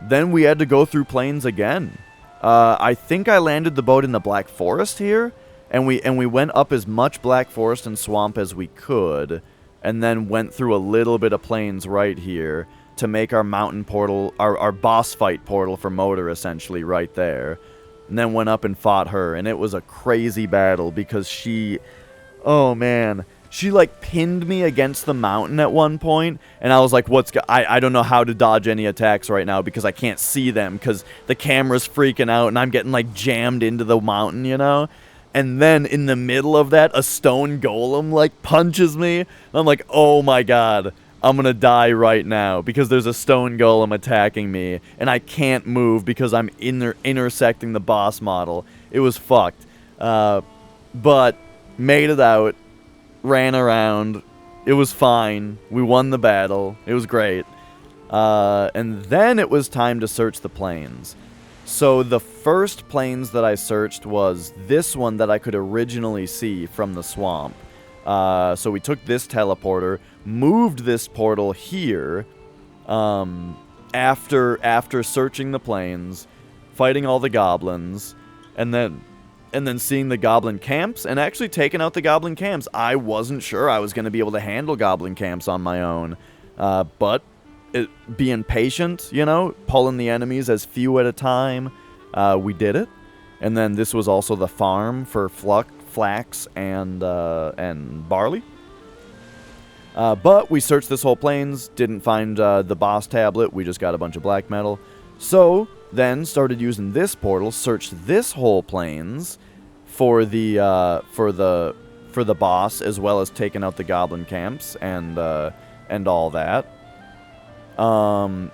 Speaker 1: then we had to go through plains again. I think I landed the boat in the Black Forest here, and we went up as much Black Forest and swamp as we could, and then went through a little bit of plains right here, to make our mountain portal, our boss fight portal for Motor, essentially, right there. And then went up and fought her, and it was a crazy battle, because she, oh man, she like pinned me against the mountain at one point, and I was like, I don't know how to dodge any attacks right now, because I can't see them, because the camera's freaking out, and I'm getting like jammed into the mountain, you know? And then, in the middle of that, a stone golem like punches me, and I'm like, oh my god, I'm gonna die right now because there's a stone golem attacking me and I can't move because I'm intersecting the boss model. It was fucked. But made it out, ran around. It was fine. We won the battle. It was great. And then it was time to search the plains. So the first plains that I searched was this one that I could originally see from the swamp. So we took this teleporter, moved this portal here, after searching the plains, fighting all the goblins, and then and then seeing the goblin camps and actually taking out the goblin camps. I wasn't sure I was going to be able to handle goblin camps on my own. But being patient, you know, pulling the enemies as few at a time, we did it. And then this was also the farm for flax and barley. But we searched this whole plains, didn't find the boss tablet. We just got a bunch of black metal. So then started using this portal, searched this whole plains for the boss, as well as taking out the goblin camps and all that.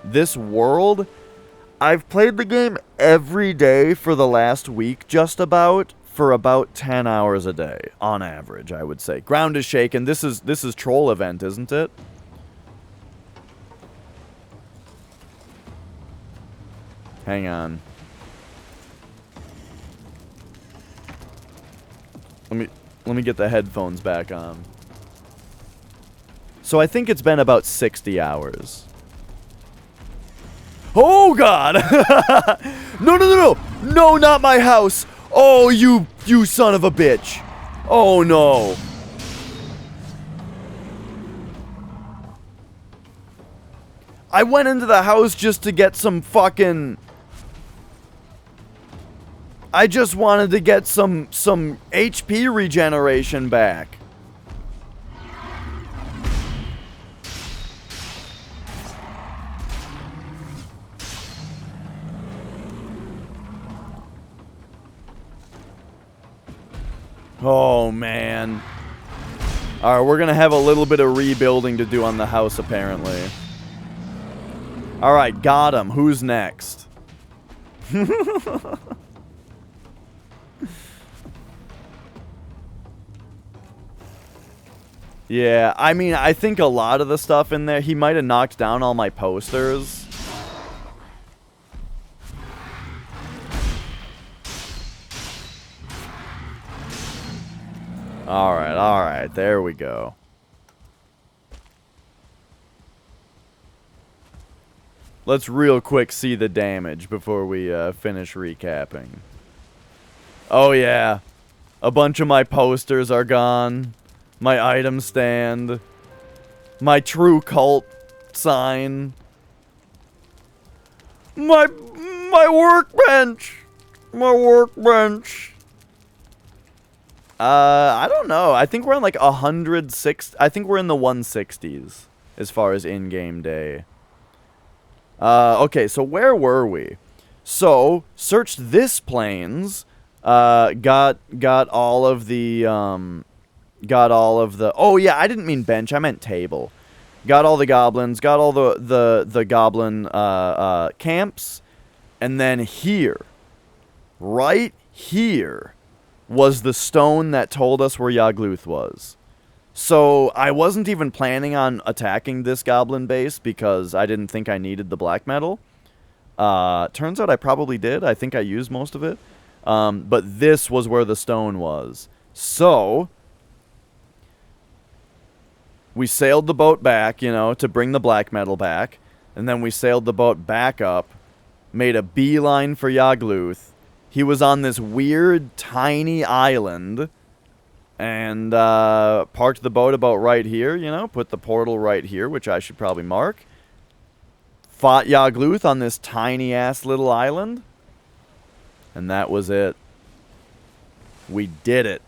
Speaker 1: This world, I've played the game every day for the last week, just about, for about 10 hours a day on average, I would say. Ground is shaken. This is troll event, isn't it? Hang on. Let me get the headphones back on. So I think it's been about 60 hours. Oh god! No, no, no, no! No, not my house! Oh, you son of a bitch! Oh no! I went into the house just to get some fucking... I just wanted to get some HP regeneration back. Oh, man. Alright, we're gonna have a little bit of rebuilding to do on the house, apparently. Alright, got him. Who's next? Yeah, I mean, I think a lot of the stuff in there, he might have knocked down all my posters. Alright, there we go. Let's real quick see the damage before we finish recapping. Oh yeah, a bunch of my posters are gone. My item stand. My true cult sign. My workbench. My workbench. I don't know. I think we're on like 106. I think we're in the 160s as far as in-game day. Okay, so where were we? So, searched this plains. Got all of the, oh yeah, I didn't mean bench, I meant table. Got all the goblins, got all the goblin, camps. And then here, right here, was the stone that told us where Yagluth was. So, I wasn't even planning on attacking this goblin base because I didn't think I needed the black metal. Turns out I probably did. I think I used most of it. But this was where the stone was. So, we sailed the boat back, you know, to bring the black metal back. And then we sailed the boat back up, made a beeline for Yagluth. He was on this weird, tiny island. And parked the boat about right here, you know, put the portal right here, which I should probably mark. Fought Yagluth on this tiny-ass little island. And that was it. We did it.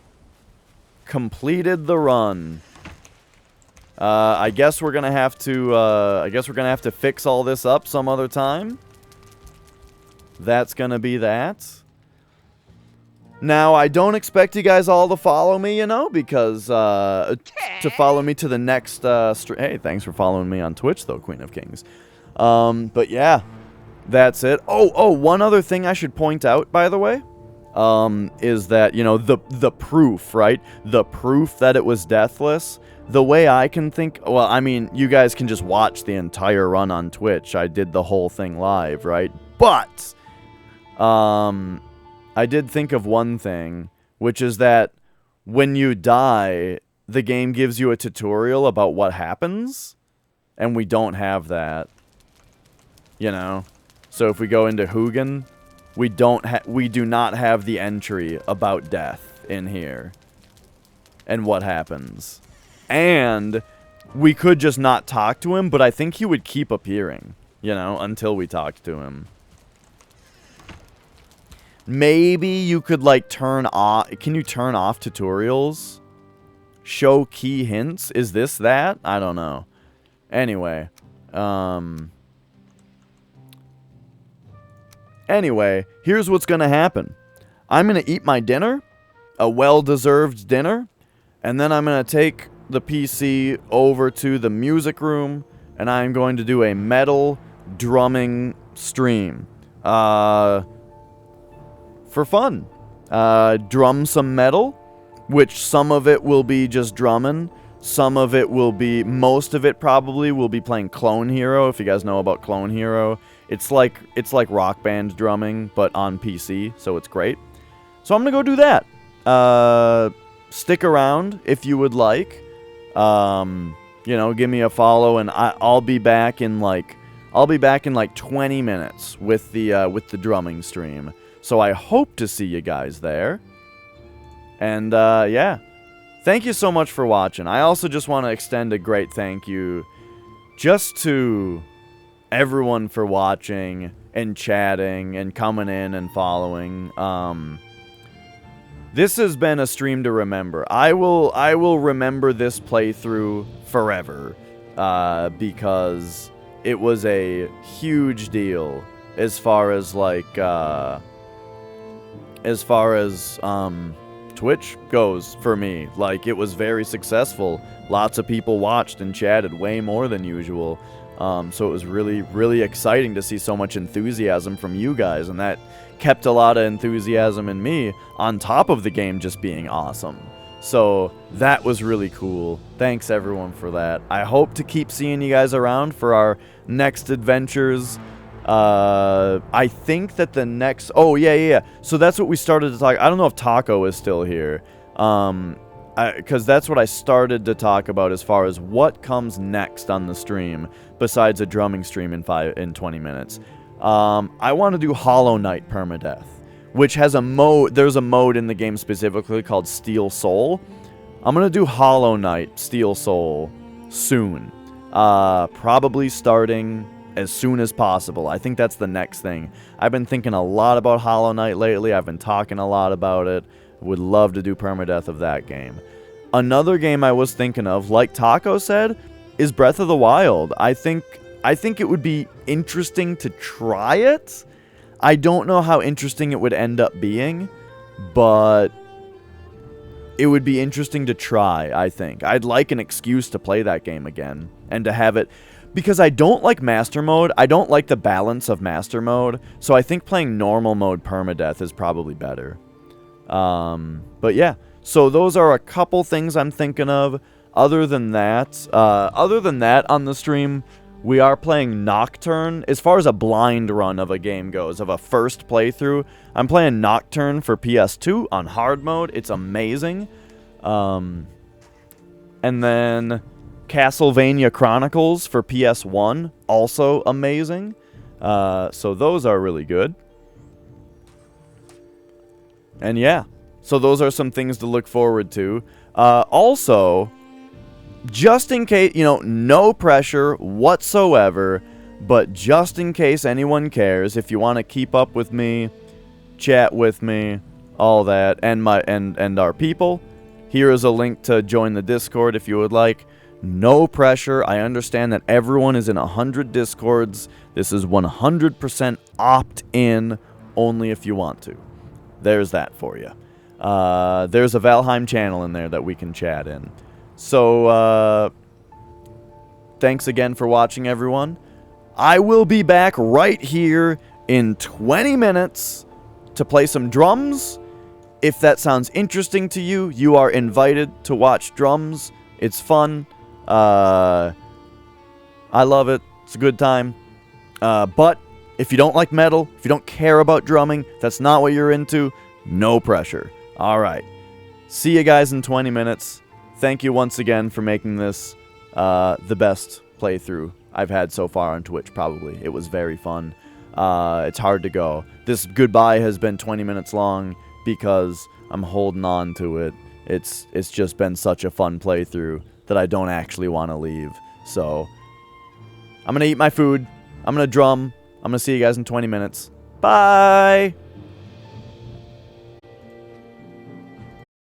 Speaker 1: Completed the run. I guess we're gonna have to fix all this up some other time. That's gonna be that. Now, I don't expect you guys all to follow me, you know, because to follow me to the next stream. Hey, thanks for following me on Twitch, though, Queen of Kings. But yeah, that's it. Oh, one other thing I should point out, by the way, is that, you know, the proof, right? The proof that it was deathless. The way I can think, well, I mean, you guys can just watch the entire run on Twitch. I did the whole thing live, right? But, I did think of one thing, which is that when you die, the game gives you a tutorial about what happens, and we don't have that, you know? So if we go into Hugin, We do not have the entry about death in here and what happens. And we could just not talk to him, but I think he would keep appearing, you know, until we talked to him. Maybe you could, like, turn off... Can you turn off tutorials? Show key hints? Is this that? I don't know. Anyway. Anyway, here's what's gonna happen. I'm gonna eat my dinner. A well-deserved dinner. And then I'm gonna take the PC over to the music room. And I'm going to do a metal drumming stream. For fun. Drum some metal, which some of it will be just drumming. Some of it will be, most of it probably will be playing Clone Hero, if you guys know about Clone Hero. It's like Rock Band drumming, but on PC, so it's great. So I'm gonna go do that. Stick around if you would like. You know, give me a follow, and I'll be back in like 20 minutes with the drumming stream. So I hope to see you guys there. And yeah, thank you so much for watching. I also just want to extend a great thank you just to everyone for watching and chatting and coming in and following. This has been a stream to remember. I will remember this playthrough forever, because it was a huge deal as far as like Twitch goes for me. Like, it was very successful. Lots of people watched and chatted way more than usual. So it was really, really exciting to see so much enthusiasm from you guys, and that kept a lot of enthusiasm in me on top of the game just being awesome. So that was really cool. Thanks everyone for that. I hope to keep seeing you guys around for our next adventures. I think that the next... Oh, yeah. So that's what we started to talk... I don't know if Taco is still here. Because that's what I started to talk about as far as what comes next on the stream, besides a drumming stream in 20 minutes. I want to do Hollow Knight Permadeath, which has a mode... There's a mode in the game specifically called Steel Soul. I'm going to do Hollow Knight Steel Soul soon. Probably starting as soon as possible. I think that's the next thing. I've been thinking a lot about Hollow Knight lately. I've been talking a lot about it. Would love to do permadeath of that game. Another game I was thinking of, like Taco said, is Breath of the Wild. I think it would be interesting to try it. I don't know how interesting it would end up being, but it would be interesting to try, I think. I'd like an excuse to play that game again and to have it... Because I don't like Master Mode. I don't like the balance of Master Mode. So I think playing Normal Mode Permadeath is probably better. But yeah. So those are a couple things I'm thinking of. Other than that on the stream, we are playing Nocturne. As far as a blind run of a game goes, of a first playthrough, I'm playing Nocturne for PS2 on hard mode. It's amazing. And then... Castlevania Chronicles for PS1, also amazing. So those are really good. And yeah, so those are some things to look forward to. Also, just in case, you know, no pressure whatsoever, but just in case anyone cares, if you want to keep up with me, chat with me, all that, and our people, here is a link to join the Discord if you would like. No pressure. I understand that everyone is in 100 Discords. This is 100% opt-in, only if you want to. There's that for you. There's a Valheim channel in there that we can chat in. So, thanks again for watching, everyone. I will be back right here in 20 minutes to play some drums. If that sounds interesting to you, you are invited to watch drums. It's fun. I love it. It's a good time. But if you don't like metal, if you don't care about drumming, if that's not what you're into, no pressure. All right. See you guys in 20 minutes. Thank you once again for making this the best playthrough I've had so far on Twitch, probably. It was very fun. it's hard to go. This goodbye has been 20 minutes long because I'm holding on to it. It's just been such a fun playthrough that I don't actually want to leave. So I'm going to eat my food. I'm going to drum. I'm going to see you guys in 20 minutes. Bye!